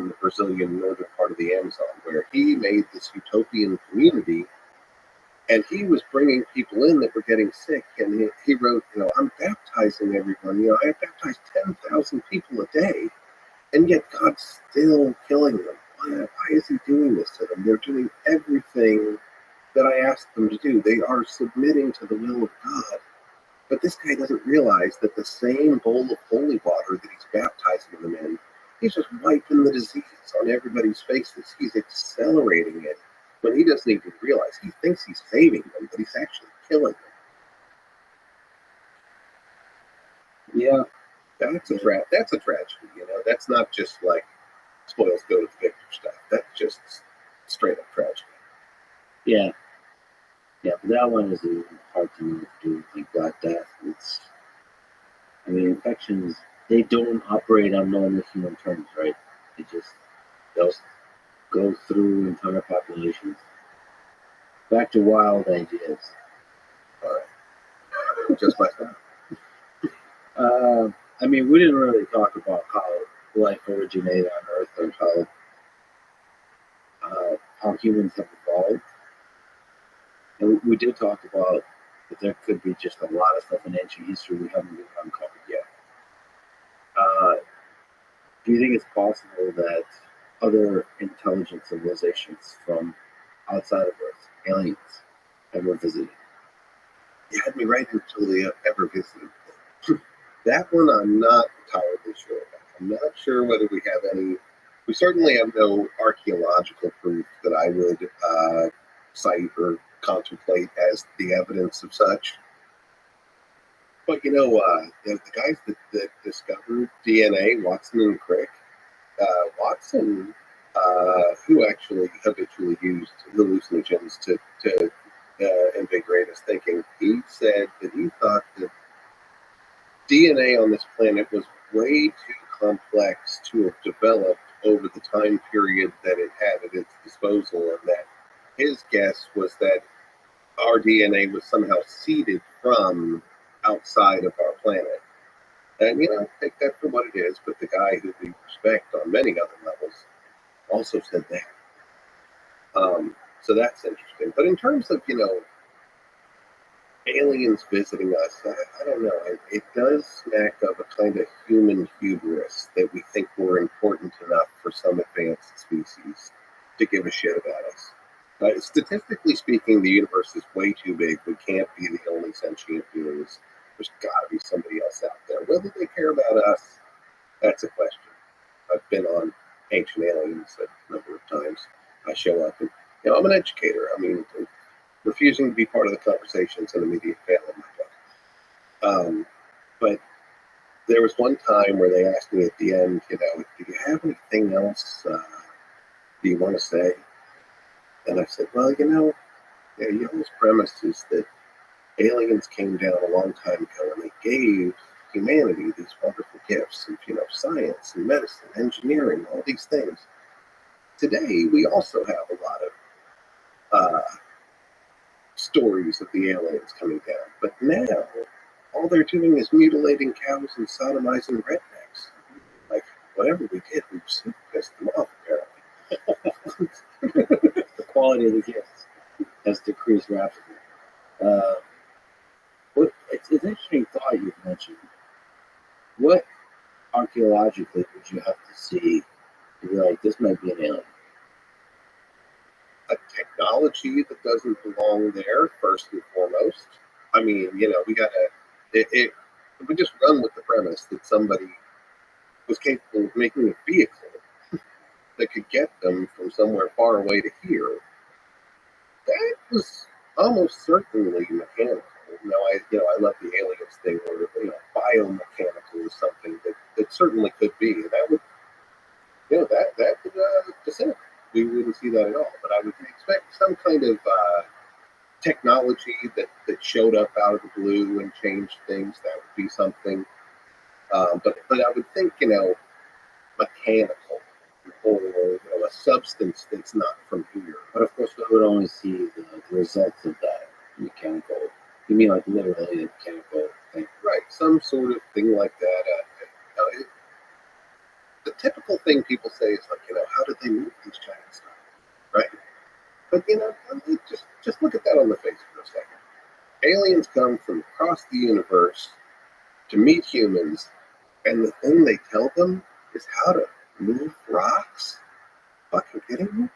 the Brazilian northern part of the Amazon, where he made this utopian community, and he was bringing people in that were getting sick, and he wrote, I'm baptizing everyone. I baptize 10,000 people a day, and yet God's still killing them. Why is he doing this to them? They're doing everything that I asked them to do. They are submitting to the will of God. But this guy doesn't realize that the same bowl of holy water that he's baptizing them in, he's just wiping the disease on everybody's faces. He's accelerating it when he doesn't even realize. He thinks he's saving them, but he's actually killing them. Yeah. That's a tragedy. That's not just like spoils go to the victor stuff. That's just straight up tragedy. Yeah. Yeah, but that one is hard to do, like Black Death. Infections they don't operate on normal human terms, right? They'll go through entire populations. Back to wild ideas. All right. Just my thought. I mean, we didn't really talk about how life originated on Earth or how humans have evolved. And we did talk about that there could be just a lot of stuff in ancient history we haven't even uncovered yet. Do you think it's possible that other intelligent civilizations from outside of Earth, aliens, ever visited? You had me right until they ever visited. That one I'm not entirely sure about. I'm not sure whether we have any. We certainly have no archaeological proof that I would cite or contemplate as the evidence of such. But the guys that discovered DNA, Watson and Crick, Watson, who actually habitually used hallucinogens to invigorate his thinking, he said that he thought that DNA on this planet was way too complex to have developed over the time period that it had at its disposal, and that his guess was that our DNA was somehow seeded from outside of our planet. And, take that for what it is, but the guy who we respect on many other levels also said that. So that's interesting. But in terms of, aliens visiting us, I don't know. It does smack of a kind of human hubris that we think we're important enough for some advanced species to give a shit about us. Statistically speaking, the universe is way too big. We can't be the only sentient beings. There's got to be somebody else out there. Whether they care about us, that's a question. I've been on Ancient Aliens a number of times. I show up and, I'm an educator. I mean, refusing to be part of the conversations an immediate fail in my book. But there was one time where they asked me at the end, do you have anything else do you want to say? And I said, well, Young's premise is that aliens came down a long time ago and they gave humanity these wonderful gifts of, science and medicine, engineering, all these things. Today, we also have a lot of stories of the aliens coming down. But now, all they're doing is mutilating cows and sodomizing rednecks. Like, whatever we did, we super pissed them off, apparently. The quality of the gifts has decreased rapidly. It's an interesting thought you've mentioned. What archaeologically would you have to see to be like, this might be an alien? A technology that doesn't belong there, first and foremost. I mean, we gotta. We just run with the premise that somebody was capable of making a vehicle that could get them from somewhere far away to here. That was almost certainly mechanical. I love the aliens thing, or biomechanical is something that certainly could be. And that would, that would disintegrate. We wouldn't see that at all. But I would expect some kind of technology that showed up out of the blue and changed things. That would be something. But I would think, mechanical or a substance that's not from here. But of course, we would only see the results of that mechanical. You mean like literally a mechanical thing? Right, some sort of thing like that. The typical thing people say is like, how did they move these giant stuff, right? But just look at that on the face for a second. Aliens come from across the universe to meet humans, and the thing they tell them is how to move rocks. Fucking kidding me?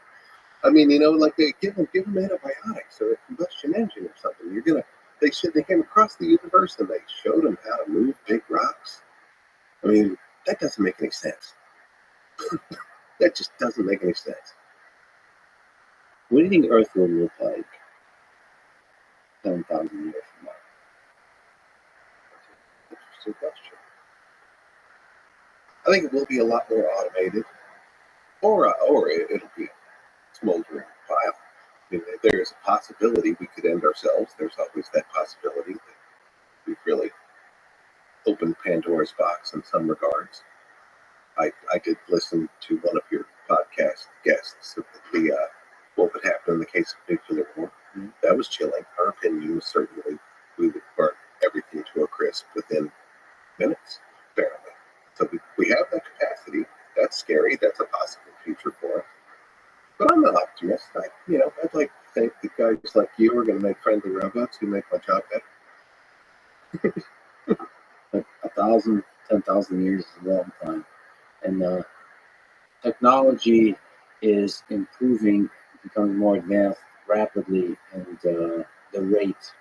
I mean, like they give them antibiotics or a combustion engine or something. They came across the universe and they showed them how to move big rocks. I mean, that doesn't make any sense. That just doesn't make any sense. What do you think Earth will look like 10,000 years from now? Interesting question. I think it will be a lot more automated, or it'll be a smoldering pile. I mean, there's a possibility we could end ourselves. There's always that possibility that we've really opened Pandora's box in some regards. I did listen to one of your podcast guests, the what would happen in the case of nuclear war. That was chilling. Our opinion was certainly we would burn everything to a crisp within minutes, apparently. So we have that capacity. That's scary. That's a possible future for us. But I'm an optimist. I'd like to think that guys like you are going to make friendly robots who make my job better. But 1,000, 10,000 years is a long time. And technology is improving, becoming more advanced rapidly, and the rate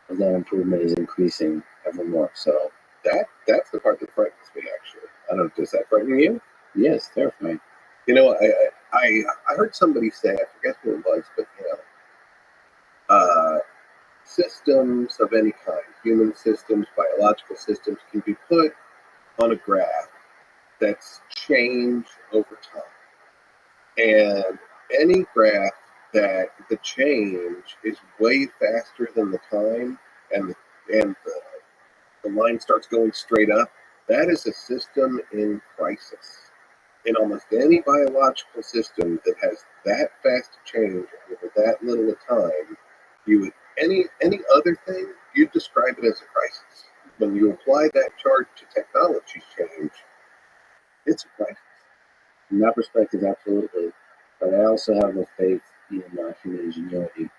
of that improvement is increasing ever more. So that's the part that frightens me, actually. I don't know, does that frighten you? yes, terrifying. I heard somebody say, I forget who it was, but systems of any kind, human systems, biological systems, can be put on a graph that's changed over time. And any graph that the change is way faster than the time, and the line starts going straight up, that is a system in crisis. In almost any biological system that has that fast a change over that little a time, any other thing, you'd describe it as a crisis. When you apply that chart to technology change, it's a crisis. From that perspective, absolutely. But I also have a faith in human ingenuity,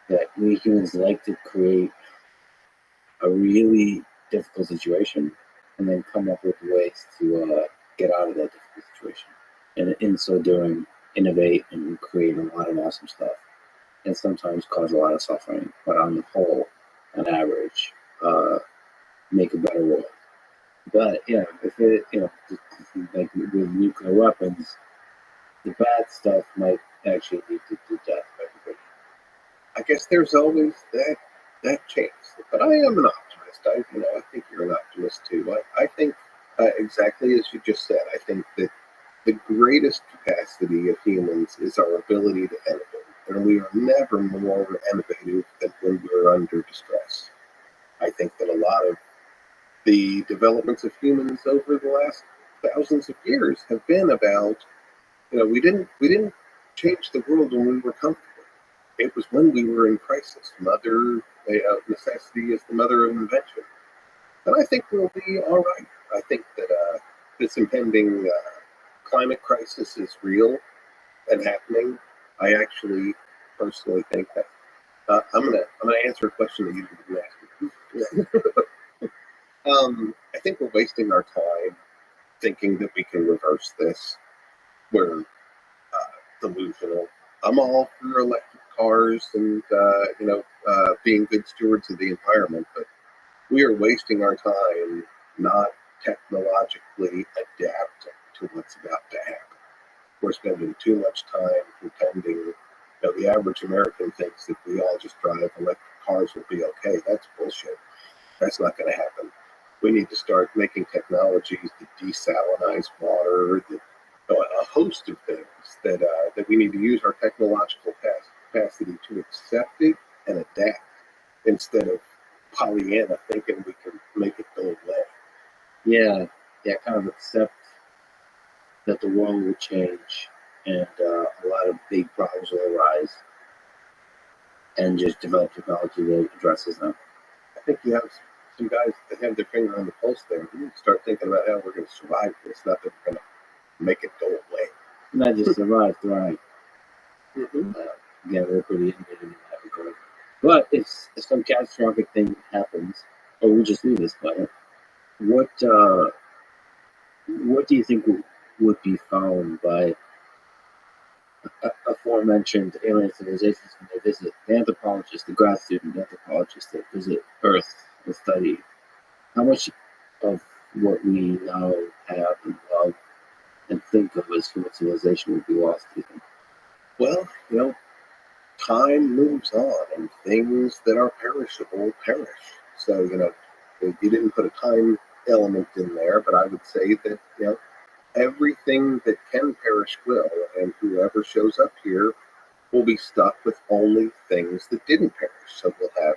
that we humans like to create a really difficult situation and then come up with ways to get out of that difficult situation. And in so doing, innovate and create a lot of awesome stuff. And sometimes cause a lot of suffering, but on the whole, on average, make a better world. But yeah, if it, like with nuclear weapons, the bad stuff might actually lead to the death of everybody. I guess there's always that chance. But I am an optimist. I think you're an optimist too. I think exactly as you just said. I think that the greatest capacity of humans is our ability to innovate, and we are never more innovative than when we're under distress. I think that a lot of the developments of humans over the last thousands of years have been about, we didn't change the world when we were comfortable. It was when we were in crisis. Necessity is the mother of invention. And I think we'll be all right. I think that this impending climate crisis is real and happening. I actually personally think that I'm gonna answer a question that you didn't ask me. I think we're wasting our time thinking that we can reverse this. We're delusional. I'm all for electric cars and being good stewards of the environment, but we are wasting our time not technologically adapting to what's about to happen. We're spending too much time pretending. The average American thinks if we all just drive electric cars will be okay. That's bullshit. That's not going to happen. We need to start making technologies that desalinize water, a host of things that we need to use our technological capacity to accept it and adapt, instead of Pollyanna thinking we can make it go away. Yeah, kind of accept that the world will change and a lot of big problems will arise, and just develop technology that addresses them. I think you have some guys that have their finger on the pulse there. We need to start thinking about how we're going to survive this, not that we're going to make it go away. Not just survive, thrive. Mm-hmm. Yeah, we're pretty innovative in that regard. But if some catastrophic thing happens, or we just leave this planet, what do you think would be found by aforementioned alien civilizations when they visit? The anthropologists, the grad student anthropologists that visit Earth and study, how much of what we now have and love and think of as human civilization would be lost, do you think? Well, time moves on and things that are perishable perish. So, you didn't put a time element in there, but I would say that, everything that can perish will, and whoever shows up here will be stuck with only things that didn't perish. So we'll have,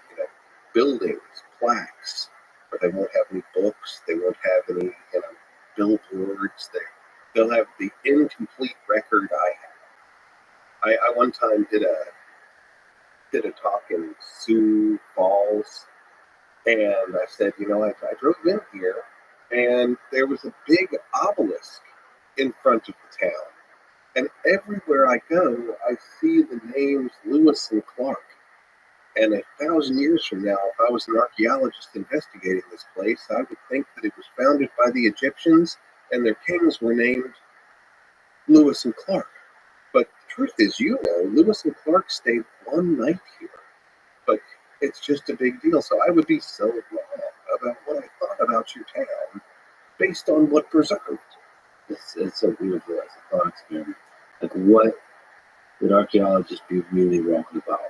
buildings, plaques, or they won't have any books. They won't have any, billboards. They'll have the incomplete record I have. I one time did a talk in Sioux Falls, and I said, I drove in here, and there was a big obelisk in front of the town. And everywhere I go, I see the names Lewis and Clark. And 1,000 years from now, if I was an archaeologist investigating this place, I would think that it was founded by the Egyptians and their kings were named Lewis and Clark. But the truth is, Lewis and Clark stayed one night here. But it's just a big deal. So I would be so wrong about what I thought about your town based on what preserved. It's so beautiful as a thought experiment. Like, what would archaeologists be really wrong about?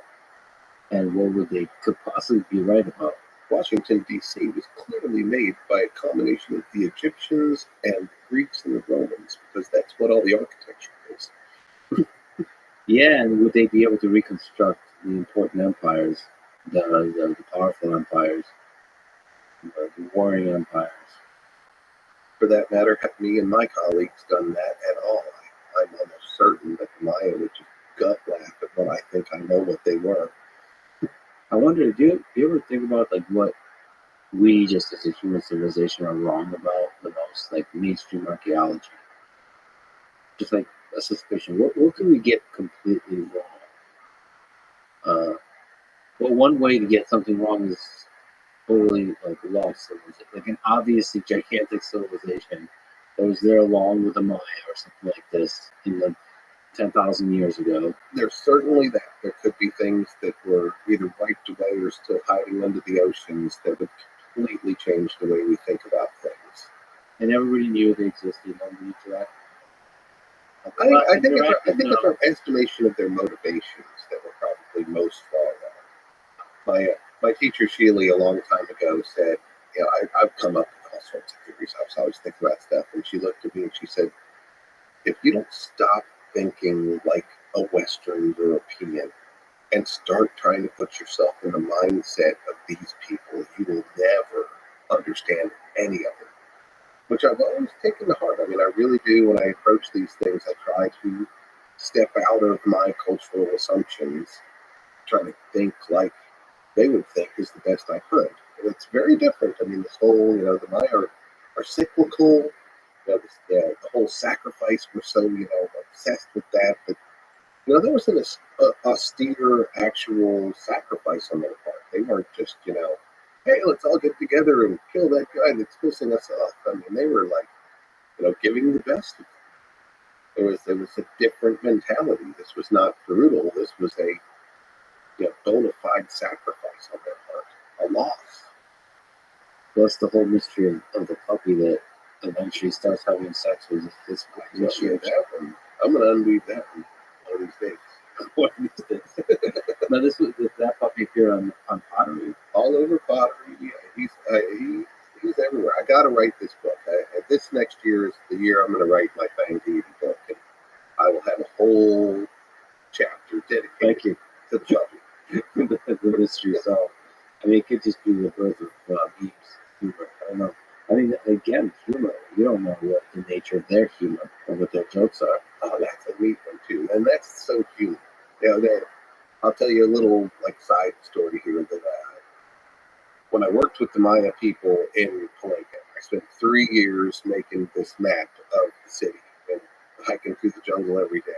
And what could possibly be right about? Washington, D.C. was clearly made by a combination of the Egyptians and the Greeks and the Romans, because that's what all the architecture is. Yeah, and would they be able to reconstruct the important empires, the powerful empires, the warring empires? For that matter, have me and my colleagues done that at all? I'm almost certain that the Maya would just gut laugh at what I think I know what they were. I wonder, do you ever think about like what we just as a human civilization are wrong about the most, like mainstream archaeology? Just like a suspicion. What can we get completely wrong? Well, one way to get something wrong is totally like lost civilization, like an obviously gigantic civilization that was there along with the Maya or something like this in the 10,000 years ago. There's certainly that. There could be things that were either wiped away or still hiding under the oceans that would completely change the way we think about things. And everybody knew they existed. Nobody interacted. I think it's our estimation of their motivations that were probably most wrong. My teacher Sheely a long time ago said, I've come up with all sorts of theories. I was always thinking about stuff, and she looked at me and she said, if you don't stop thinking like a Western European and start trying to put yourself in the mindset of these people, you will never understand any of it. Which I've always taken to heart. I mean, I really do. When I approach these things, I try to step out of my cultural assumptions, try to think like they would think is the best I could. And it's very different. I mean, this whole, the Maya are cyclical. The whole sacrifice, we're so, obsessed with that. But, there was an austere actual sacrifice on their part. They weren't just, hey, let's all get together and kill that guy that's pissing us off. I mean, they were like, giving the best of them. There was a different mentality. This was not brutal. This was a bona fide sacrifice on their part, a loss. Plus the whole mystery of the puppy that eventually starts having sex with his mystery. I'm going to unweave that one of these days. One of these days. Now, that puppy appear on pottery. All over pottery. Yeah, he's everywhere. I got to write this book. This next year is the year I'm going to write my Fang Deity book. And I will have a whole chapter dedicated to the puppy. The mystery itself. I mean, it could just be the birth of beams. Humor. I don't know. I mean, again, humor. You don't know what the nature of their humor or what their jokes are. Oh, that's a neat one too, and that's so cute. I'll tell you a little side story here that when I worked with the Maya people in Palenque, I spent 3 years making this map of the city and hiking through the jungle every day.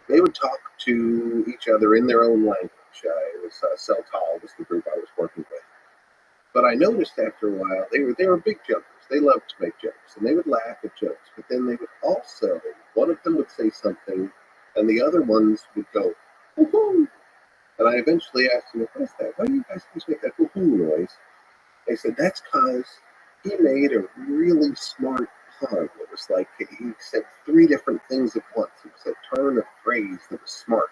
They would talk to each other in their own language. It was Celtal was the group I was working with. But I noticed after a while, they were big jokers. They loved to make jokes, and they would laugh at jokes. But then they would also, one of them would say something, and the other ones would go, woohoo! And I eventually asked them, what is that? Why do you guys always make that woohoo noise? They said, that's because he made a really smart pun. It was like he said 3 different things at once. It was a turn of phrase that was smart.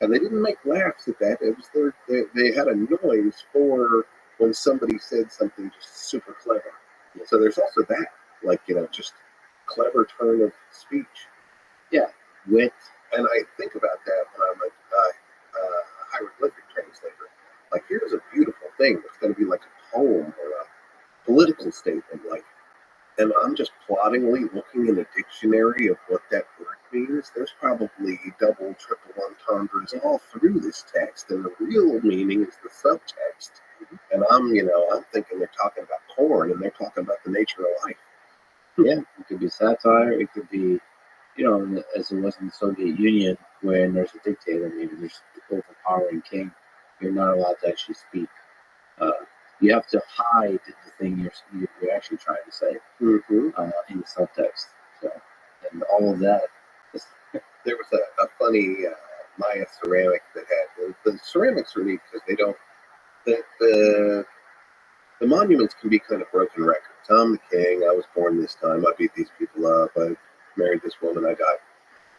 And they didn't make laughs at that. It was they had a noise for when somebody said something just super clever. So there's also that, just clever turn of speech. Yeah, wit. And I think about that when I'm a hieroglyphic translator. Here's a beautiful thing that's going to be like a poem or a political statement, like, and I'm just ploddingly looking in a dictionary of what that word means. There's probably double, triple entendres all through this text, and the real meaning is the subtext. And I'm thinking they're talking about corn, and they're talking about the nature of life. Yeah, it could be satire. It could be, as it was in the Soviet Union, when there's a dictator, maybe there's an overpowering king. You're not allowed to actually speak. You have to hide the thing you're actually trying to say in the subtext. So, and all of that. There was a funny Maya ceramic that had the ceramics are neat because they don't the monuments can be kind of broken records. I'm the king. I was born this time. I beat these people up. I married this woman. I died.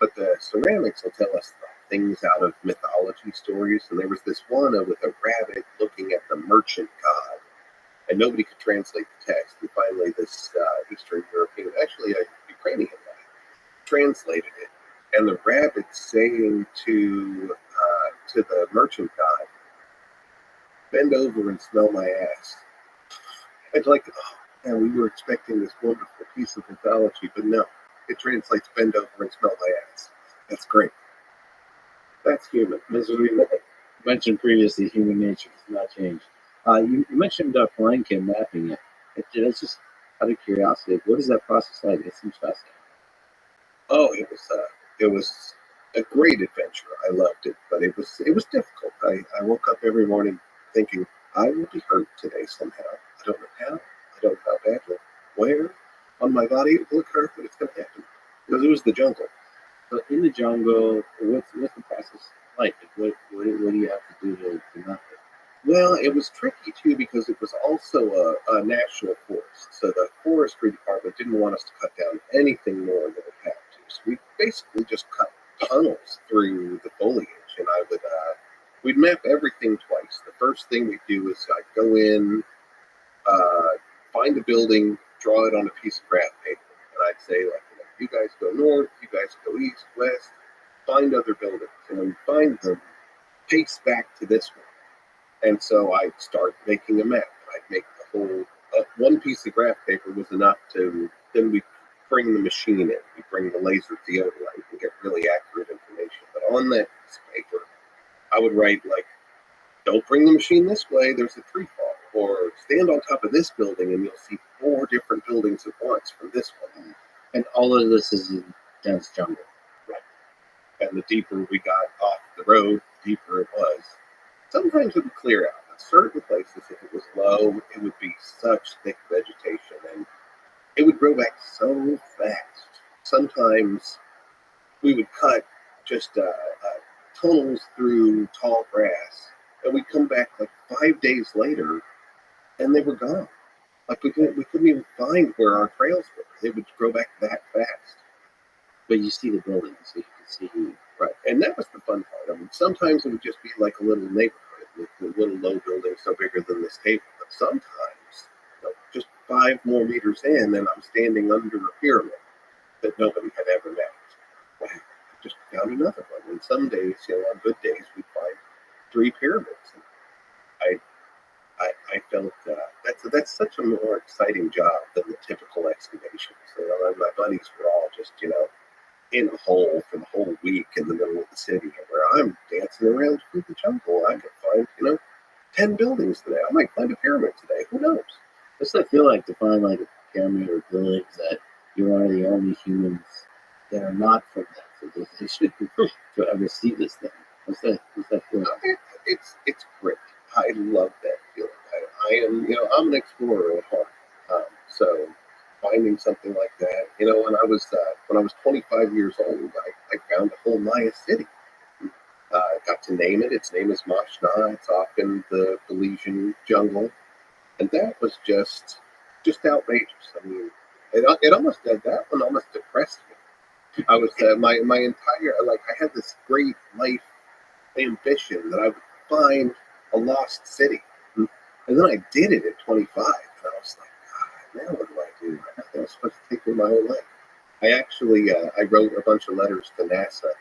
But the ceramics will tell us things out of mythology stories. And there was this one with a rabbit looking at the merchant god. And nobody could translate the text. And finally, this Eastern European, actually a Ukrainian guy, translated it. And the rabbit saying to the merchant god, "Bend over and smell my ass." I'd like, and we were expecting this wonderful piece of mythology, but no, it translates "bend over and smell my ass." That's great. That's human. As we mentioned previously, human nature does not change. You mentioned Palenque mapping it. It's just out of curiosity, what is that process like? It seems fascinating. Oh, it was a great adventure. I loved it, but it was difficult. I woke up every morning thinking I will be hurt today somehow. I don't know how. I don't know how badly. Where on my body it will occur, but it's going to happen because it was the jungle. So in the jungle, what's the process like? What do you have to do to map it? Well, it was tricky too because it was also a national forest. So the forestry department didn't want us to cut down anything more than it had to. So we basically just cut tunnels through the foliage, and we'd map everything twice. The first thing we'd do is I'd go in, find a building, draw it on a piece of graph paper, and I'd say you guys go north, you guys go east, west, find other buildings, and when you find them, pace back to this one. And so I'd start making a map. I'd make the whole, one piece of graph paper was enough to, then we bring the machine in. We bring the laser theodolite and get really accurate information. But on that piece of paper, I would write don't bring the machine this way, there's a tree fall. Or stand on top of this building and you'll see 4 different buildings at once from this one. And all of this is in dense jungle. Right. And the deeper we got off the road, the deeper it was. Sometimes it would clear out. In certain places, if it was low, it would be such thick vegetation, and it would grow back so fast. Sometimes we would cut just tunnels through tall grass, and we'd come back 5 days later, and they were gone. We couldn't even find where our trails were. They would grow back that fast. But you see the buildings, so you can see. Right, and that was the fun part. I mean, sometimes it would just be like a little neighborhood with a little low building no bigger than this table. But sometimes, just 5 more meters in, and I'm standing under a pyramid that nobody had ever mapped. Wow, I just found another one. And some days, on good days, we'd find 3 pyramids. And I felt that's such a more exciting job than the typical excavation. So my buddies were all just, in a hole for the whole week in the middle of the city, where I'm dancing around through the jungle. I could find, 10 buildings today. I might find a pyramid today. Who knows? What's that feel like to find a pyramid or buildings that you're one of the only humans that are not from that civilization to ever see this thing? What's that feel like? It's great. I love that feeling. I am, I'm an explorer at heart. So finding something like that, when I was 25 years old, I found a whole Maya city. I got to name it. Its name is Mashna. It's off in the Belizean jungle, and that was just outrageous. I mean, it almost that one almost depressed me. I was my entire I had this great life ambition that I would find a lost city, and then I did it at 25, and I was like, God, now what do I do? I was supposed to take my whole life. I actually I wrote a bunch of letters to NASA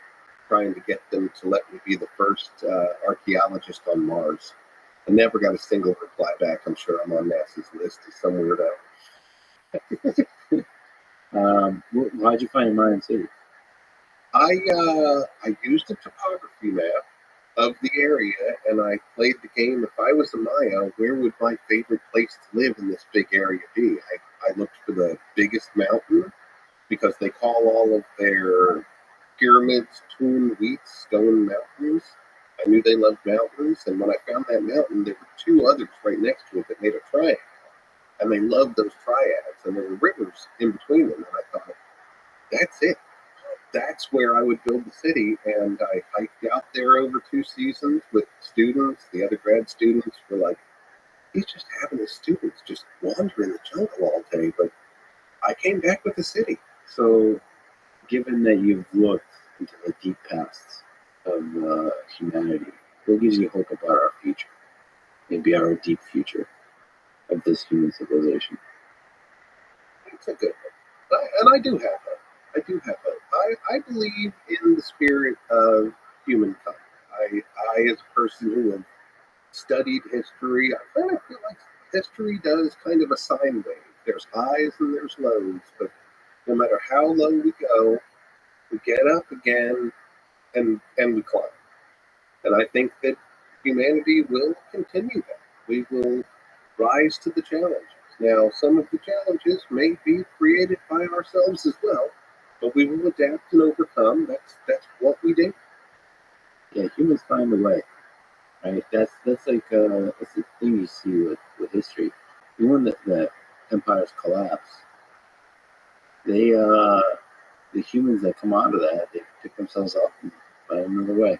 trying to get them to let me be the first archaeologist on Mars. I never got a single reply back. I'm sure I'm on NASA's list as some weirdo. How'd you find Mayan City? I used a topography map of the area, and I played the game. If I was a Maya, where would my favorite place to live in this big area be? I looked for the biggest mountain because they call all of their pyramids, Tun, Wheat, Stone Mountains. I knew they loved mountains, and when I found that mountain, there were two others right next to it that made a triangle. And they loved those triads, and there were rivers in between them. And I thought, that's it. That's where I would build the city. And I hiked out there over 2 seasons with students. The other grad students were like, he's just having his students just wander in the jungle all day. But I came back with the city. So, given that you've looked into the deep pasts of humanity, what gives you hope about our future? Maybe our deep future of this human civilization. It's a good one. And I do have hope. I do have hope. I believe in the spirit of humankind. I, as a person who has studied history, I kind of feel like history does kind of a sine wave. There's highs and there's lows, but no matter how low we go, we get up again and we climb. And I think that humanity will continue that. We will rise to the challenges. Now, some of the challenges may be created by ourselves as well, but we will adapt and overcome. That's what we do. Yeah, humans find a way. Right? That's like that's the thing you see with history. Even when the empires collapse, they the humans that come out of that, they pick themselves up and find another way.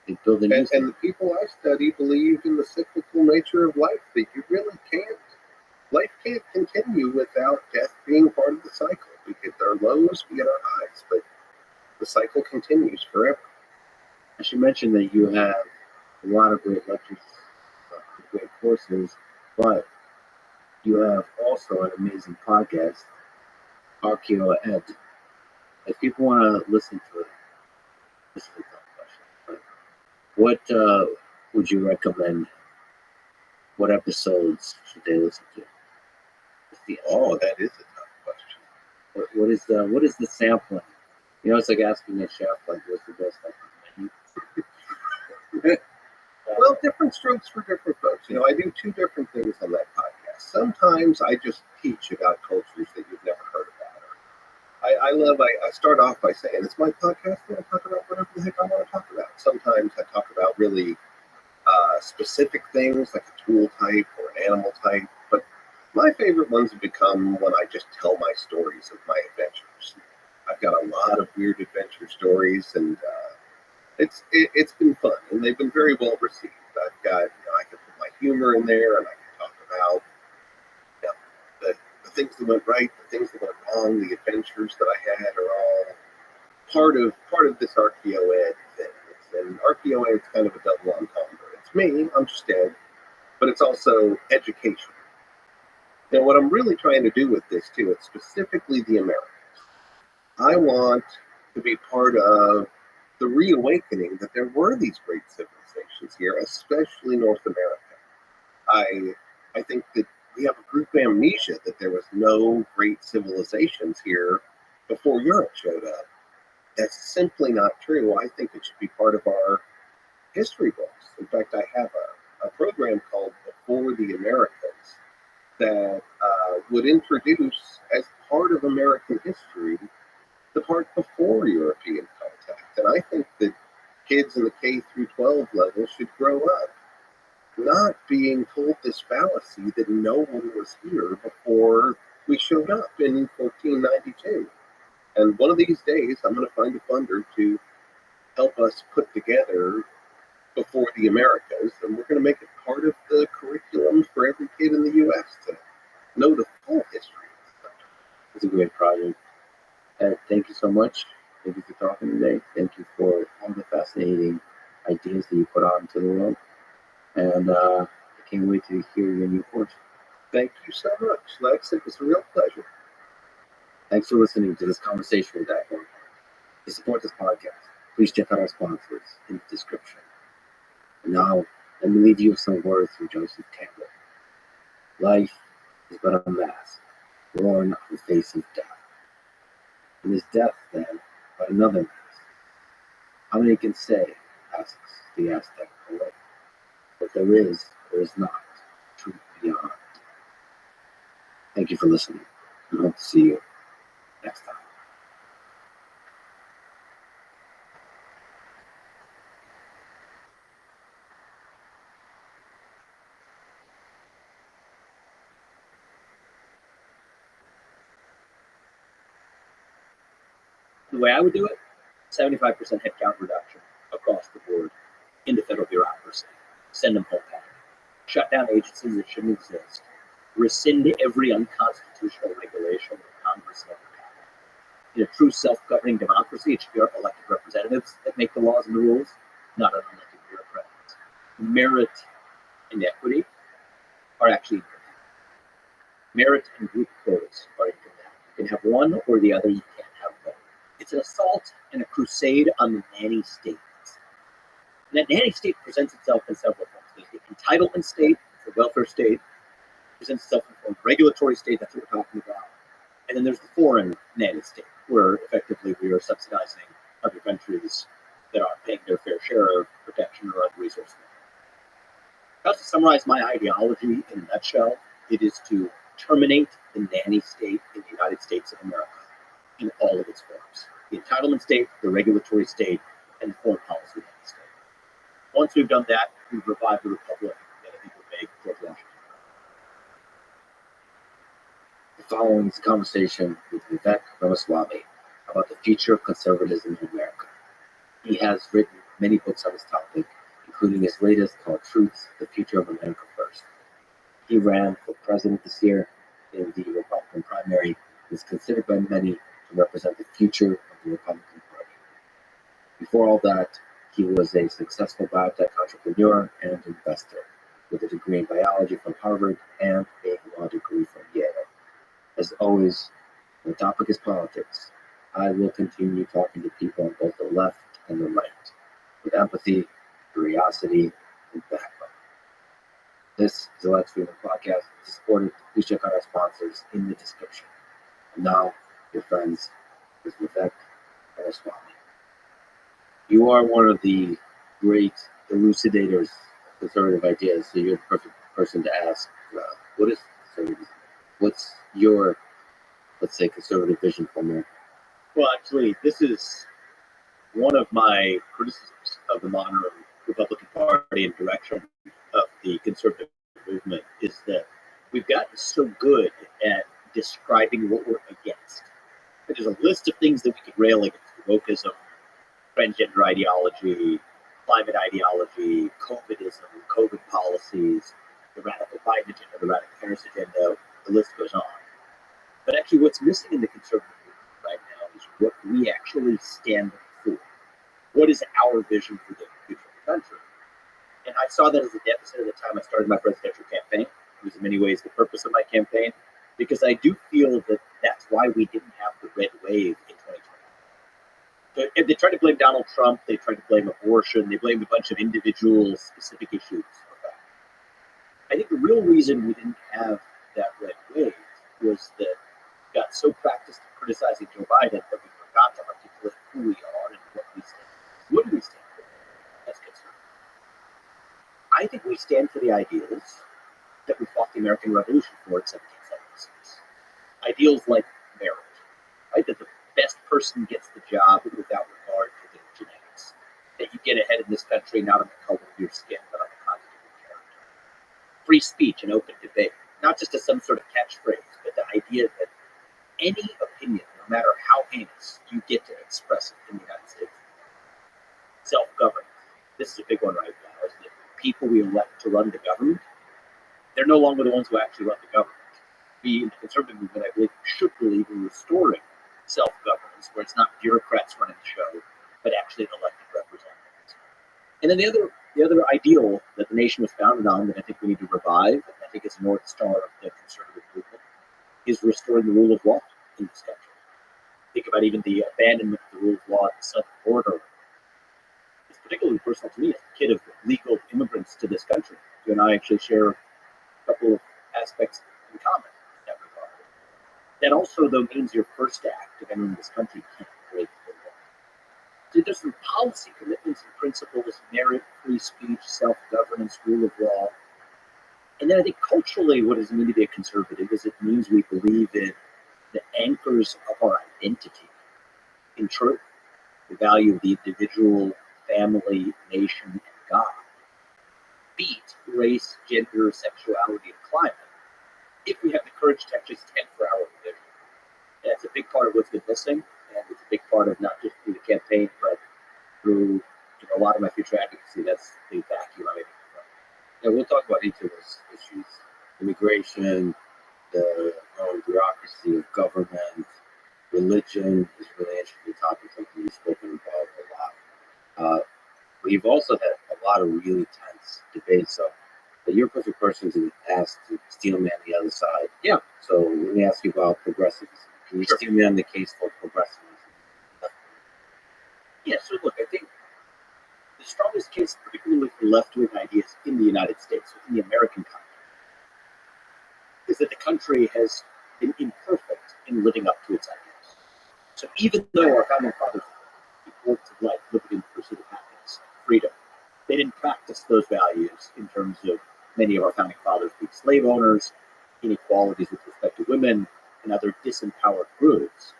They build a new And the people I study believe in the cyclical nature of life, that you really can't. Life can't continue without death being part of the cycle. We get our lows, we get our highs, but the cycle continues forever. I should mention that you have a lot of great lectures, great courses, but you have also an amazing podcast, Archeo Ed. If people want to listen to it, this is a tough question. What would you recommend? What episodes should they listen to? Oh, that is a tough question. What is the sampling? You know, it's like asking a chef, like, what's the best menu? Well, different strokes for different folks. You know, I do 2 different things on that podcast. Sometimes I just teach about cultures that you've never heard about. I start off by saying, it's my podcast, and I talk about whatever the heck I want to talk about. Sometimes I talk about really specific things, like a tool type or an animal type, but my favorite ones have become when I just tell my stories of my adventures. I've got a lot of weird adventure stories, and it's been fun, and they've been very well received. I've got, I can put my humor in there, and I can talk about the things that went right, the things that went wrong, the adventures that I had are all part of this Archeo Ed thing. And Archeo Ed is kind of a double entendre. It's me, I'm just Ed, but it's also education. Now, what I'm really trying to do with this, too, it's specifically the Americans. I want to be part of the reawakening that there were these great civilizations here, especially North America. I think that we have a group amnesia that there was no great civilizations here before Europe showed up. That's simply not true. I think it should be part of our history books. In fact, I have a program called Before the Americas that would introduce, as part of American history, the part before European contact. And I think that kids in the K through 12 level should grow up not being told this fallacy that no one was here before we showed up in 1492. And one of these days, I'm going to find a funder to help us put together Before the Americas, and we're going to make it part of the curriculum for every kid in the U.S. to know the full history of the country. It's a great project. Ed, thank you so much. Thank you for talking today. Thank you for all the fascinating ideas that you put out into the world. And I can't wait to hear your new course. Thank you so much, Lex. It was a real pleasure. Thanks for listening to this conversation with that one. To support this podcast, please check out our sponsors in the description. And now, Let me leave you with some words from Joseph Campbell. Life is but a mask, worn on the face of death. And is death, then, but another mask? How many can say, asks the Aztec poet, that there is or is not truth beyond? Thank you for listening, and hope to see you next time. The way I would do it, 75% headcount reduction across the board in the federal bureaucracy. Send them home packing. Shut down agencies that shouldn't exist. Rescind every unconstitutional regulation that Congress never passed. In a true self-governing democracy, it should be our elected representatives that make the laws and the rules, not unelected bureaucrats. Merit and equity are actually merit and group quotas are incompatible. You can have one or the other, you can't have both. It's an assault and a crusade on the nanny state. And that nanny state presents itself in several forms. There's the entitlement state, the welfare state, presents itself in the form of regulatory state, that's what we're talking about. And then there's the foreign nanny state, where effectively we are subsidizing other countries that aren't paying their fair share of protection or other resources. Just to summarize my ideology in a nutshell, it is to terminate the nanny state in the United States of America in all of its forms. The entitlement state, the regulatory state, and the foreign policy nanny state. Once we've done that, we've revived the republic that I think would make George Washington. The following is a conversation with Vivek Ramaswamy about the future of conservatism in America. He has written many books on this topic, including his latest called Truth, The Future of America First. He ran for president this year in the Republican primary and is considered by many to represent the future of the Republican Party. Before all that, he was a successful biotech entrepreneur and investor with a degree in biology from Harvard and a law degree from Yale. As always, when the topic is politics, I will continue talking to people on both the left and the right with empathy, curiosity, and backbone. This is a live streaming podcast. To support it, please check out our sponsors in the description. And now, your friends with Vivek Ramaswamy. You are one of the great elucidators of conservative ideas, so you're the perfect person to ask, what is conservatism? What's your, let's say, conservative vision for America? Well, actually, this is one of my criticisms of the modern Republican Party and direction of the conservative movement is that we've gotten so good at describing what we're against. There's a list of things that we could rail against: wokeism, transgender ideology, climate ideology, COVIDism, COVID policies, the radical Biden agenda, the radical Harris agenda, the list goes on. But actually what's missing in the conservative movement right now is what we actually stand for. What is our vision for the future of the country? And I saw that as a deficit at the time I started my presidential campaign. It was in many ways the purpose of my campaign, because I do feel that that's why we didn't have the red wave in 2020. So they tried to blame Donald Trump, they tried to blame abortion, they blamed a bunch of individual specific issues. I think the real reason we didn't have that red wave was that we got so practiced at criticizing Joe Biden that we forgot to articulate who we are and what we stand for. What do we stand for as conservatives? I think we stand for the ideals that we fought the American Revolution for in 1776. Ideals like marriage, right? That the best person gets the job without regard to their genetics. That you get ahead in this country not on the color of your skin, but on the content of your character. Free speech and open debate, not just as some sort of catchphrase, but the idea that any opinion, no matter how heinous, you get to express it in the United States. Self-governance. This is a big one right now, is that people we elect to run the government, they're no longer the ones who actually run the government. We, in the conservative movement, I believe, should believe in restoring self-governance, where it's not bureaucrats running the show, but actually elected representatives. And then the other ideal that the nation was founded on that I think we need to revive, and I think is a North Star of the conservative movement, is restoring the rule of law in this country. Think about even the abandonment of the rule of law at the southern border. It's particularly personal to me as a kid of legal immigrants to this country. You and I actually share a couple of aspects in common in that regard. That also, though, means your first act of entering this country can't break the law. So there's some policy commitments and principles, merit, free speech, self-governance, rule of law. And then I think culturally, what does it mean to be a conservative is it means we believe in the anchors of our identity in truth, the value of the individual, family, nation, and God. Beat race, gender, sexuality, and climate if we have the courage to actually stand for our religion. And that's a big part of what's been missing, and it's a big part of not just through the campaign, but through a lot of my future advocacy. That's the vacuum I'm aiming for. Yeah, we'll talk about each of those issues: immigration, the bureaucracy of government, religion is really interesting topics like we've spoken about a lot. We've also had a lot of really tense debates. So, but you're a perfect person to ask to steel man the other side. Yeah. So let me ask you about progressivism. Can you steel man the case for progressivism? Yeah, so look, I think the strongest case, particularly for left-wing ideas in the United States, in the American context, is that the country has been imperfect in living up to its ideals. So even though our founding fathers worked of life, liberty, and pursuit of happiness, freedom, they didn't practice those values in terms of many of our founding fathers being slave owners, inequalities with respect to women, and other disempowered groups,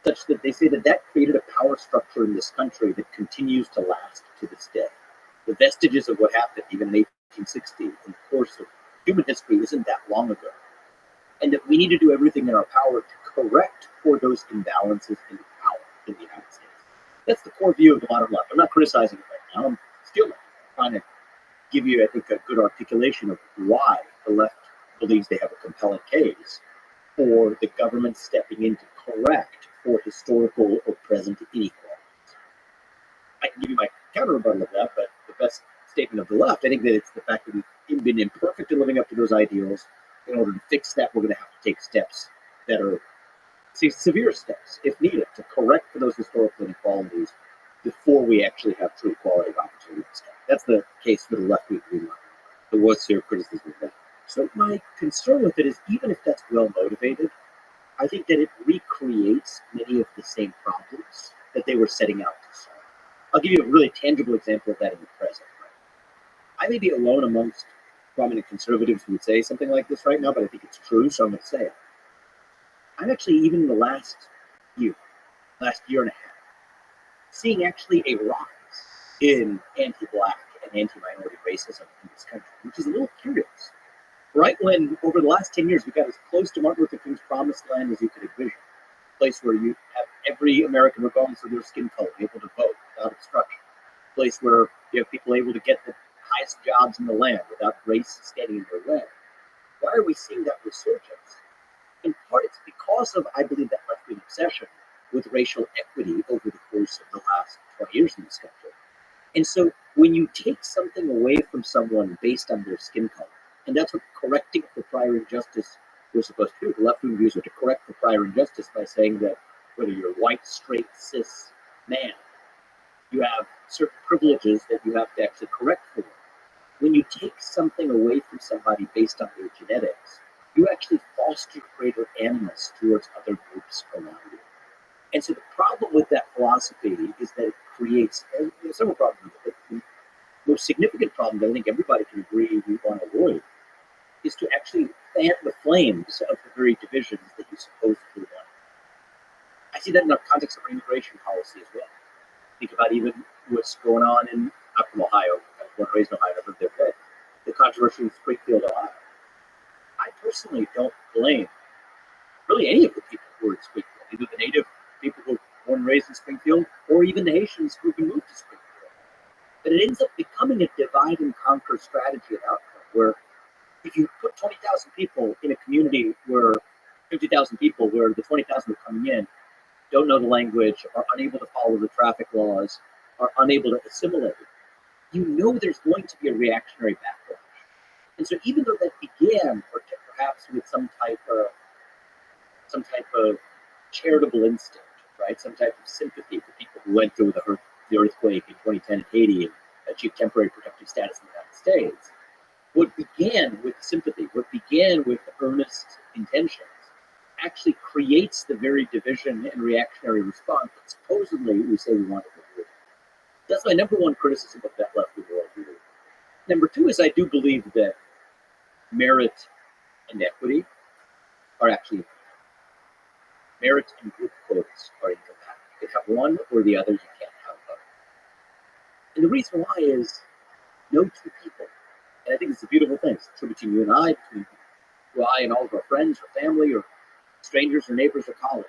such that they say that that created a power structure in this country that continues to last to this day. The vestiges of what happened even in 1860 in the course of human history isn't that long ago. And that we need to do everything in our power to correct for those imbalances in power in the United States. That's the core view of the modern left. I'm not criticizing it right now. I'm still trying to give you, I think, a good articulation of why the left believes they have a compelling case for the government stepping in to correct for historical or present inequalities. I can give you my counter rebuttal of that, but the best statement of the left, I think that it's the fact that we've been imperfect in living up to those ideals. In order to fix that, we're going to have to take steps that are severe steps, if needed, to correct for those historical inequalities before we actually have true equality of opportunity. That's the case for the left-wing movement. So what's your criticism of that? So my concern with it is, even if that's well motivated, I think that it recreates many of the same problems that they were setting out to solve. I'll give you a really tangible example of that in the present. I may be alone amongst prominent conservatives who would say something like this right now, but I think it's true, so I'm going to say it. I'm actually, even in the last year and a half, seeing actually a rise in anti-black and anti-minority racism in this country, which is a little curious. Right when, over the last 10 years, we got as close to Martin Luther King's promised land as you could envision. A place where you have every American, regardless of their skin color, able to vote without obstruction. A place where you have people able to get the highest jobs in the land without race standing in their way. Why are we seeing that resurgence? In part, it's because of, I believe, that left-wing obsession with racial equity over the course of the last 20 years in this country. And so when you take something away from someone based on their skin color, and that's what correcting for prior injustice we're supposed to do. The left-wing views are to correct for prior injustice by saying that whether you're white, straight, cis man, you have certain privileges that you have to actually correct for. When you take something away from somebody based on their genetics, you actually foster greater animus towards other groups around you. And so the problem with that philosophy is that it creates several problems. The most significant problem that I think everybody can agree we want to avoid is to actually fan the flames of the very divisions that you supposedly want. I see that in the context of immigration policy as well. Think about even what's going on in, I'm from Ohio, I was born and raised in Ohio, I lived there, but the controversy in Springfield, Ohio. I personally don't blame really any of the people who are in Springfield, either the native people who were born and raised in Springfield, or even the Haitians who can move to Springfield. But it ends up becoming a divide and conquer strategy and outcome, where if you put 20,000 people in a community where 50,000 people, where the 20,000 are coming in, don't know the language, are unable to follow the traffic laws, are unable to assimilate, you know there's going to be a reactionary backlash. And so even though that began perhaps with some type of charitable instinct, right? Some type of sympathy for people who went through the the earthquake in 2010 in Haiti and achieved temporary protective status in the United States, what began with sympathy, what began with earnest intentions, actually creates the very division and reactionary response that supposedly we say we want to do. That's my number one criticism of that left world view. Number two is I do believe that merit and equity are actually merit and group quotas are incompatible. You can have one or the other, you can't have both. And the reason why is no two people, and I think it's a beautiful thing, it's true between you and I, between you and I and all of our friends or family or strangers or neighbors or colleagues.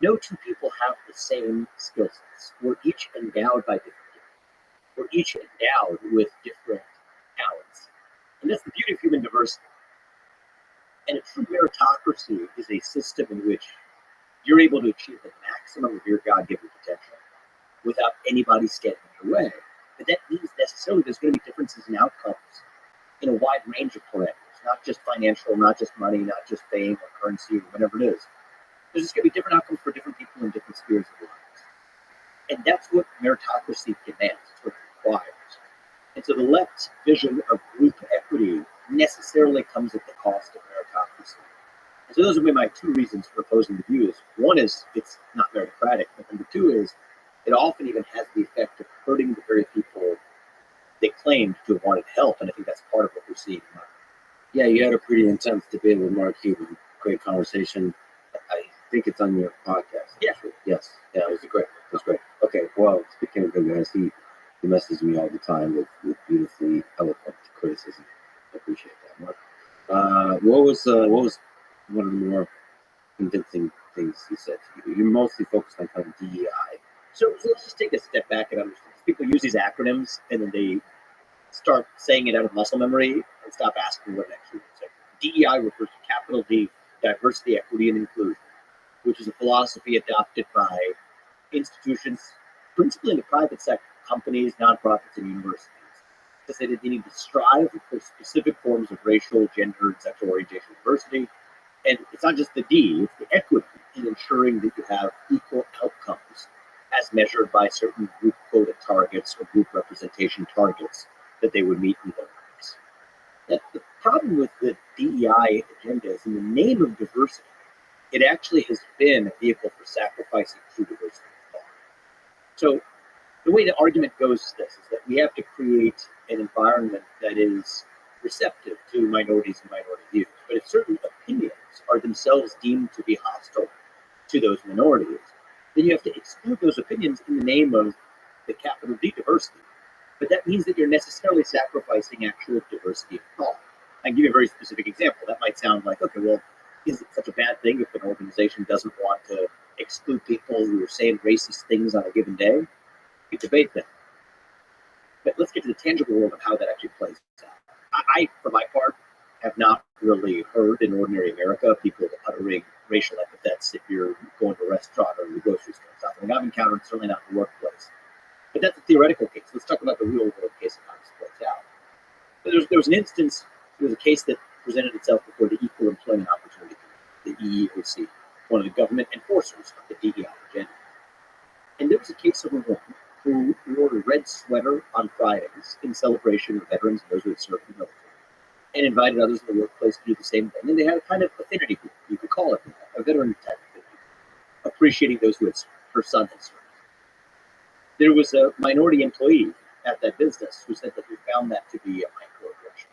No two people have the same skill sets. We're each endowed by different people. We're each endowed with different talents. And that's the beauty of human diversity. And a true meritocracy is a system in which you're able to achieve the maximum of your God-given potential without anybody standing in your way. But that means necessarily there's going to be differences in outcomes in a wide range of parameters, not just financial, not just money, not just fame or currency or whatever it is. There's just going to be different outcomes for different people in different spheres of lives. And that's what meritocracy demands, it's what it requires. And so the left's vision of group equity necessarily comes at the cost of meritocracy. And so those would be my two reasons for opposing the views. One is it's not meritocratic, but number two is it often even has the effect of hurting the very people they claimed to have wanted help, and I think that's part of what we're seeing now. Yeah, you had a pretty intense debate with Mark Cuban. Great conversation. I think it's on your podcast. Yeah. Actually. Yes. Yeah, it was great. It was great. Okay, well, speaking of good guys, he messages me all the time with beautifully eloquent criticism. I appreciate that, Mark. What was one of the more convincing things he said to you? You're mostly focused on kind of DEI. So let's just take a step back and understand. People use these acronyms and then they start saying it out of muscle memory and stop asking what it actually means. Like DEI refers to capital D, diversity, equity, and inclusion, which is a philosophy adopted by institutions, principally in the private sector, companies, nonprofits, and universities, to say that they need to strive for specific forms of racial, gender, and sexual orientation diversity. And it's not just the D, it's the equity in ensuring that you have equal outcomes as measured by certain group quota targets or group representation targets that they would meet in their lives. The problem with the DEI agenda is in the name of diversity, it actually has been a vehicle for sacrificing true diversity of thought. So the way the argument goes is this, is that we have to create an environment that is receptive to minorities and minority views. But if certain opinions are themselves deemed to be hostile to those minorities, then you have to exclude those opinions in the name of the capital D diversity. But that means that you're necessarily sacrificing actual diversity of thought. I can give you a very specific example. That might sound like, okay, well, is it such a bad thing if an organization doesn't want to exclude people who are saying racist things on a given day? We debate that. But let's get to the tangible world of how that actually plays out. I, for my part, have not really heard in ordinary America people uttering racial epithets if you're going to a restaurant or the grocery store. It's not something I've encountered, certainly not in the workplace. But that's a theoretical case. Let's talk about the real world case of how this plays out. So there was an instance, there was a case that presented itself before the Equal Employment Opportunity Committee, the EEOC, one of the government enforcers of the DEI agenda. And there was a case of a woman who wore a red sweater on Fridays in celebration of veterans and those who had served in the military, and invited others in the workplace to do the same thing. And they had a kind of affinity group, you could call it a veteran type affinity, appreciating those who had served. Her son had served. There was a minority employee at that business who said that he found that to be a microaggression.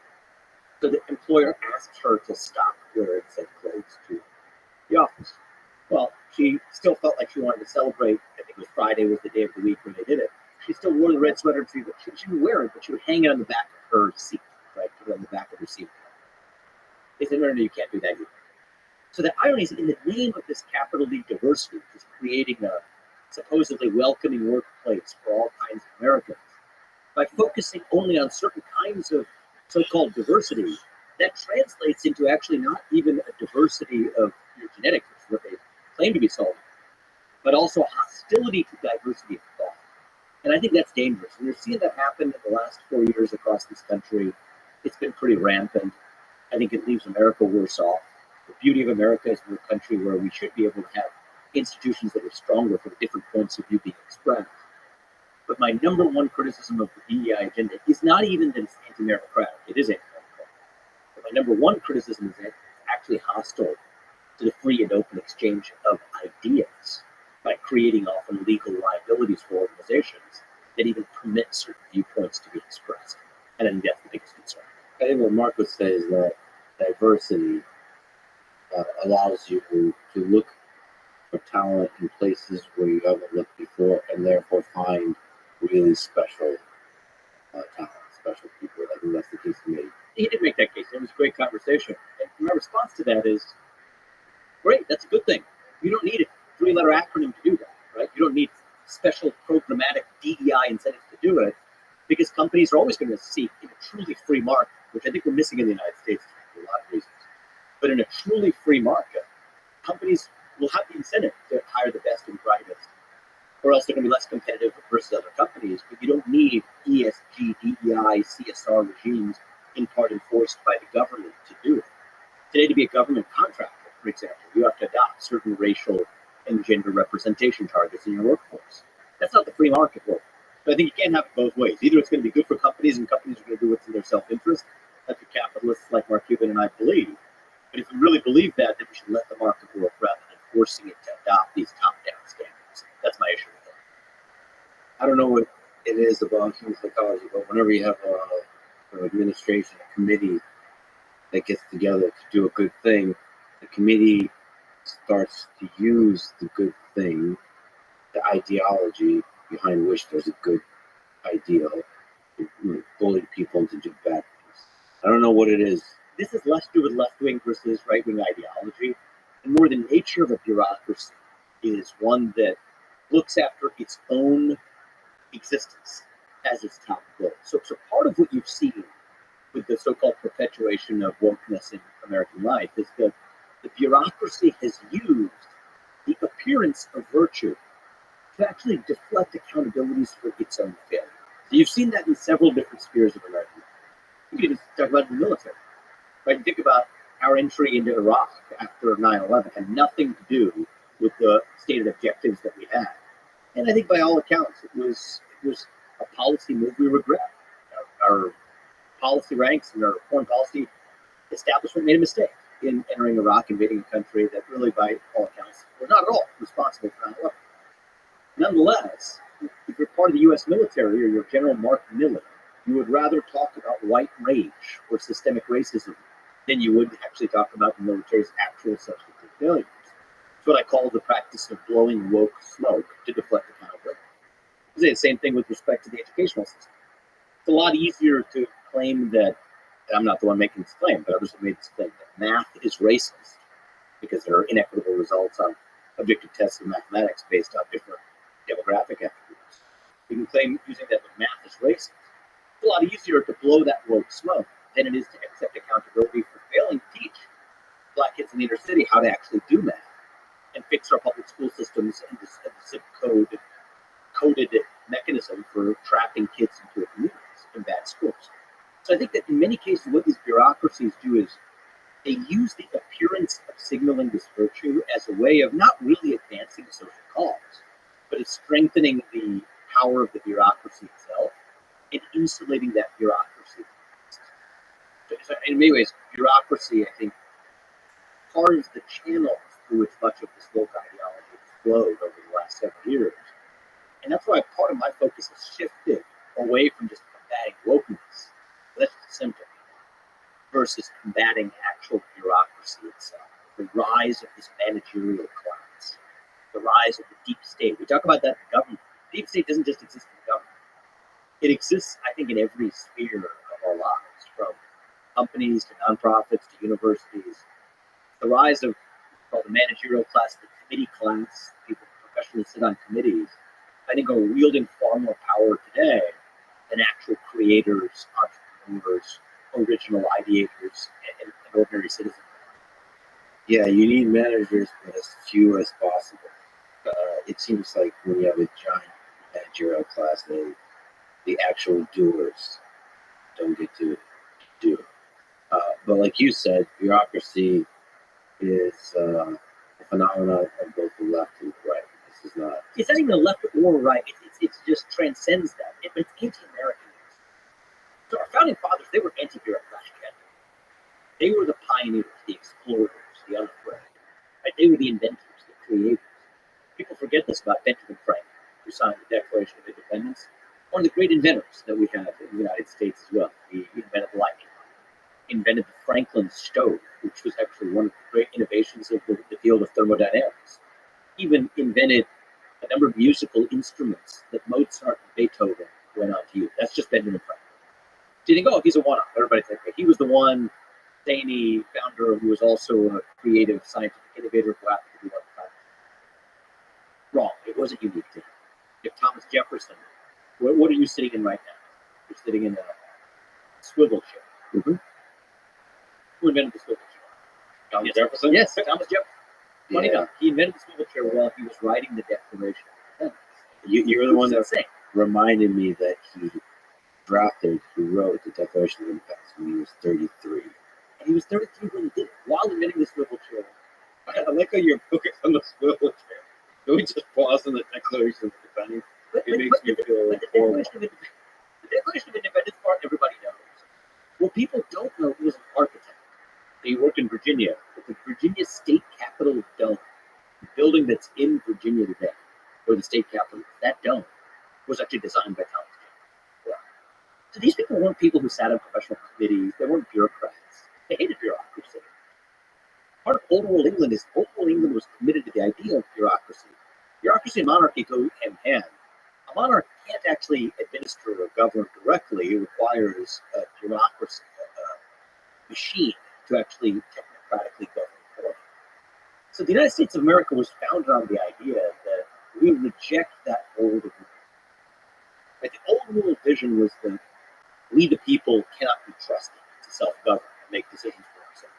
So the employer asked her to stop wearing said clothes to the office. Well, she still felt like she wanted to celebrate. I think it was Friday was the day of the week when they did it. She still wore the red sweater. She would wear it, but she would hang it on the back of her seat, right? Put it on the back of her seat. They said, no, you can't do that either. So the irony is, in the name of this capital D diversity, which is creating a supposedly welcoming workplace for all kinds of Americans, by focusing only on certain kinds of so-called diversity, that translates into actually not even a diversity of your genetics, which is what they claim to be solving, but also hostility to diversity of thought. And I think that's dangerous. And you're seeing that happen in the last 4 years across this country. It's been pretty rampant. I think it leaves America worse off. The beauty of America is we're a country where we should be able to have institutions that are stronger for the different points of view being expressed. But my number one criticism of the DEI agenda is not even that it's anti-meritocratic. It is anti-meritocratic. But my number one criticism is that it's actually hostile to the free and open exchange of ideas by creating often legal liabilities for organizations that even permit certain viewpoints to be expressed. And I think that's the biggest concern. I think what Mark would say is that diversity allows you to look for talent in places where you haven't looked before, and therefore find really special talent, special people. I think that's the case for me. He did make that case. It was a great conversation. And my response to that is, great, that's a good thing. You don't need a three-letter acronym to do that, right? You don't need special programmatic DEI incentives to do it, because companies are always going to seek in a truly free market, which I think we're missing in the United States for a lot of reasons. But in a truly free market, companies will have the incentive to hire the best and brightest, or else they're going to be less competitive versus other companies. But you don't need ESG, DEI, CSR regimes in part enforced by the government to do it. Today, to be a government contractor, for example, you have to adopt certain racial and gender representation targets in your workforce. That's not the free market work. So I think you can't have it both ways. Either it's going to be good for companies and companies are going to do what's in their self-interest. That's what capitalists like Mark Cuban and I believe. But if we really believe that, then we should let the market work rather than forcing it to adopt these top-down standards. That's my issue with it. I don't know what it is about human psychology, but whenever you have an administration, a committee that gets together to do a good thing, the committee starts to use the good thing, the ideology behind which there's a good ideal, to bully people into do bad things. I don't know what it is. This is less to do with left-wing versus right-wing ideology, and more the nature of a bureaucracy is one that looks after its own existence as its top goal. So part of what you've seen with the so-called perpetuation of wokeness in American life is that the bureaucracy has used the appearance of virtue to actually deflect accountabilities for its own failure. So you've seen that in several different spheres of American life. You can even talk about the military. Right? Think about our entry into Iraq after 9/11 had nothing to do with the stated objectives that we had. And I think by all accounts, it was a policy move we regret. Our policy ranks and our foreign policy establishment made a mistake in entering Iraq, invading a country that really, by all accounts, was not at all responsible for 9/11. Nonetheless, if you're part of the U.S. military or you're General Mark Milley, you would rather talk about white rage or systemic racism than you would actually talk about the military's actual substantive failures. It's what I call the practice of blowing woke smoke to deflect accountability. I say the same thing with respect to the educational system. It's a lot easier to claim that, and I'm not the one making this claim, but others have made this claim, that math is racist because there are inequitable results on objective tests of mathematics based on different demographic attributes. You can claim using that math is racist. It's a lot easier to blow that woke smoke than it is to accept accountability for failing to teach Black kids in the inner city how to actually do math and fix our public school systems and the zip coded mechanism for trapping kids into communities in bad schools. So I think that in many cases, what these bureaucracies do is they use the appearance of signaling this virtue as a way of not really advancing a social cause, but of strengthening the power of the bureaucracy itself and insulating that bureaucracy. So in many ways, bureaucracy, I think, carves the channels through which much of this woke ideology has flowed over the last several years. And that's why part of my focus has shifted away from just combating wokeness, that's just a symptom, versus combating actual bureaucracy itself, the rise of this managerial class, the rise of the deep state. We talk about that in government. The deep state doesn't just exist in government. It exists, I think, in every sphere of our lives, from companies to nonprofits to universities. The rise of the managerial class, the committee class, people who professionally sit on committees, I think are wielding far more power today than actual creators, entrepreneurs, original ideators, and ordinary citizens. Yeah, you need managers, but as few as possible. It seems like when you have a giant managerial class, the actual doers don't get to do it. But like you said, bureaucracy is a phenomenon of both the left and the right. is not. It's not even a left or right. It just transcends that. But it's anti-American. So our founding fathers, they were anti-bureaucratic. They were the pioneers, the explorers, the unafraid. Right? They were the inventors, the creators. People forget this about Benjamin Franklin, who signed the Declaration of Independence. One of the great inventors that we have in the United States as well. He invented the lightning rod, invented the Franklin stove, which was actually one of the great innovations of the field of thermodynamics. Even invented a number of musical instruments that Mozart and Beethoven went on to use. That's just Benjamin Franklin. So you think, oh, he's a one-off. Everybody thinks he was the one zany founder who was also a creative, scientific innovator who happened to be one of the founders. Wrong. It wasn't unique to him. If Thomas Jefferson, what are you sitting in right now? You're sitting in a swivel chair. Mm-hmm. Who invented the swivel chair? Thomas Jefferson? Yes, Thomas Jefferson. Funny Yeah. enough, he invented the swivel chair while he was writing the Declaration of Independence. You're the one that Insane. reminded me that he wrote the Declaration of Independence when he was 33. And he was 33 when he did it, while inventing the swivel chair. I like how you're focused on the swivel chair. Can we just pause on the Declaration of Independence? It makes me feel But the horrible. Declaration of Independence part, everybody knows. What people don't know, he was an architect. He worked in Virginia, at the Virginia State Capitol Dome, the building that's in Virginia today, where the state capitol is. That dome was actually designed by Thomas Jefferson. So these people weren't people who sat on professional committees. They weren't bureaucrats. They hated bureaucracy. Part of old world England is old world England was committed to the idea of bureaucracy. Bureaucracy and monarchy go hand in hand. A monarch can't actually administer or govern directly. It requires a bureaucracy, a machine to actually technocratically govern for it. So the United States of America was founded on the idea that we reject that old world. Like the old world vision was that we the people cannot be trusted to self-govern and make decisions for ourselves.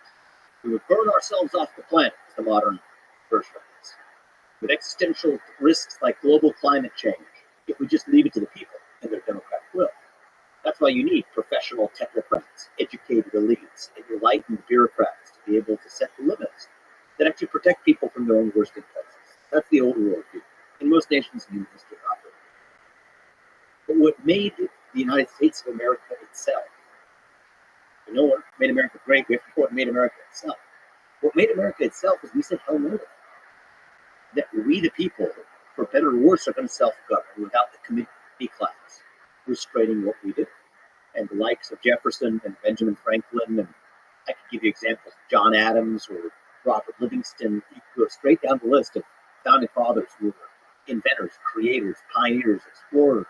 We would burn ourselves off the planet, as the modern version of this, with existential risks like global climate change, if we just leave it to the people and their democratic will. That's why you need professional technocrats, educated elites, and enlightened bureaucrats to be able to set the limits that actually protect people from their own worst impulses. That's the old world view. In most nations in human history operate. But what made the United States of America itself, you know what made America great? We have to what made America itself. What made America itself is we said hell no to that. That we the people, for better or worse, are going to self-govern without the committee class restraining what we do. And the likes of Jefferson and Benjamin Franklin, and I could give you examples of John Adams or Robert Livingston. You could go straight down the list of founding fathers who were inventors, creators, pioneers, explorers,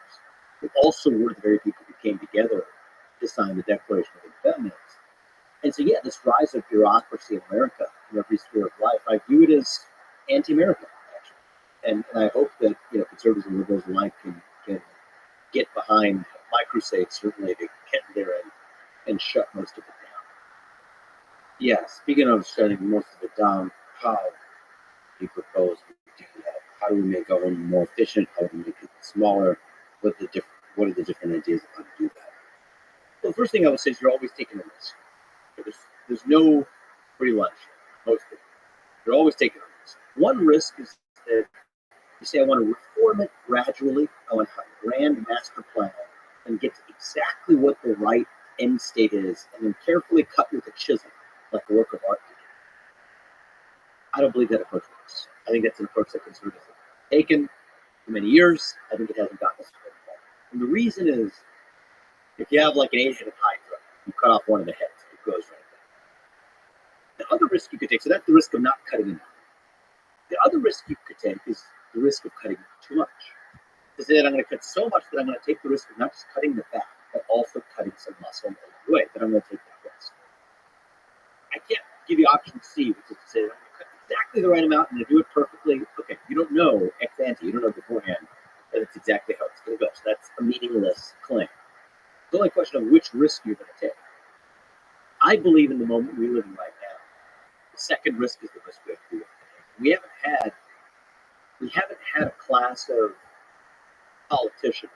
who also were the very people who came together to sign the Declaration of Independence. And so, yeah, this rise of bureaucracy in America in every sphere of life, I view it as anti-American, actually. And I hope that conservatives and liberals alike can get behind my crusade, certainly, to get there and shut most of it down. Yeah, speaking of shutting most of it down, how do you propose we do that? How do we make government more efficient? How do we make it smaller? What are the different ideas of how to do that? Well, the first thing I would say is you're always taking a risk. There's no free lunch, most of it. You're always taking a risk. One risk is that you say, I want to reform it gradually. I want to have a grand master plan and get to exactly what the right end state is, and then carefully cut with a chisel, like a work of art. I don't believe that approach works. I think that's an approach that conservatives have taken for many years. I think it hasn't gotten us very far. And the reason is, if you have like an 8-headed hydra, you cut off one of the heads, it goes right there. The other risk you could take, so that's the risk of not cutting enough. The other risk you could take is the risk of cutting too much. To say that I'm going to cut so much that I'm going to take the risk of not just cutting the fat, but also cutting some muscle along the way, that I'm going to take that risk. I can't give you option C, which is to say that I'm going to cut exactly the right amount and to do it perfectly. Okay, you don't know ex ante, you don't know beforehand that it's exactly how it's going to go. So that's a meaningless claim. It's only a question of which risk you're going to take. I believe in the moment we live in right now, the second risk is the risk we have to do. We haven't had a class of politicians,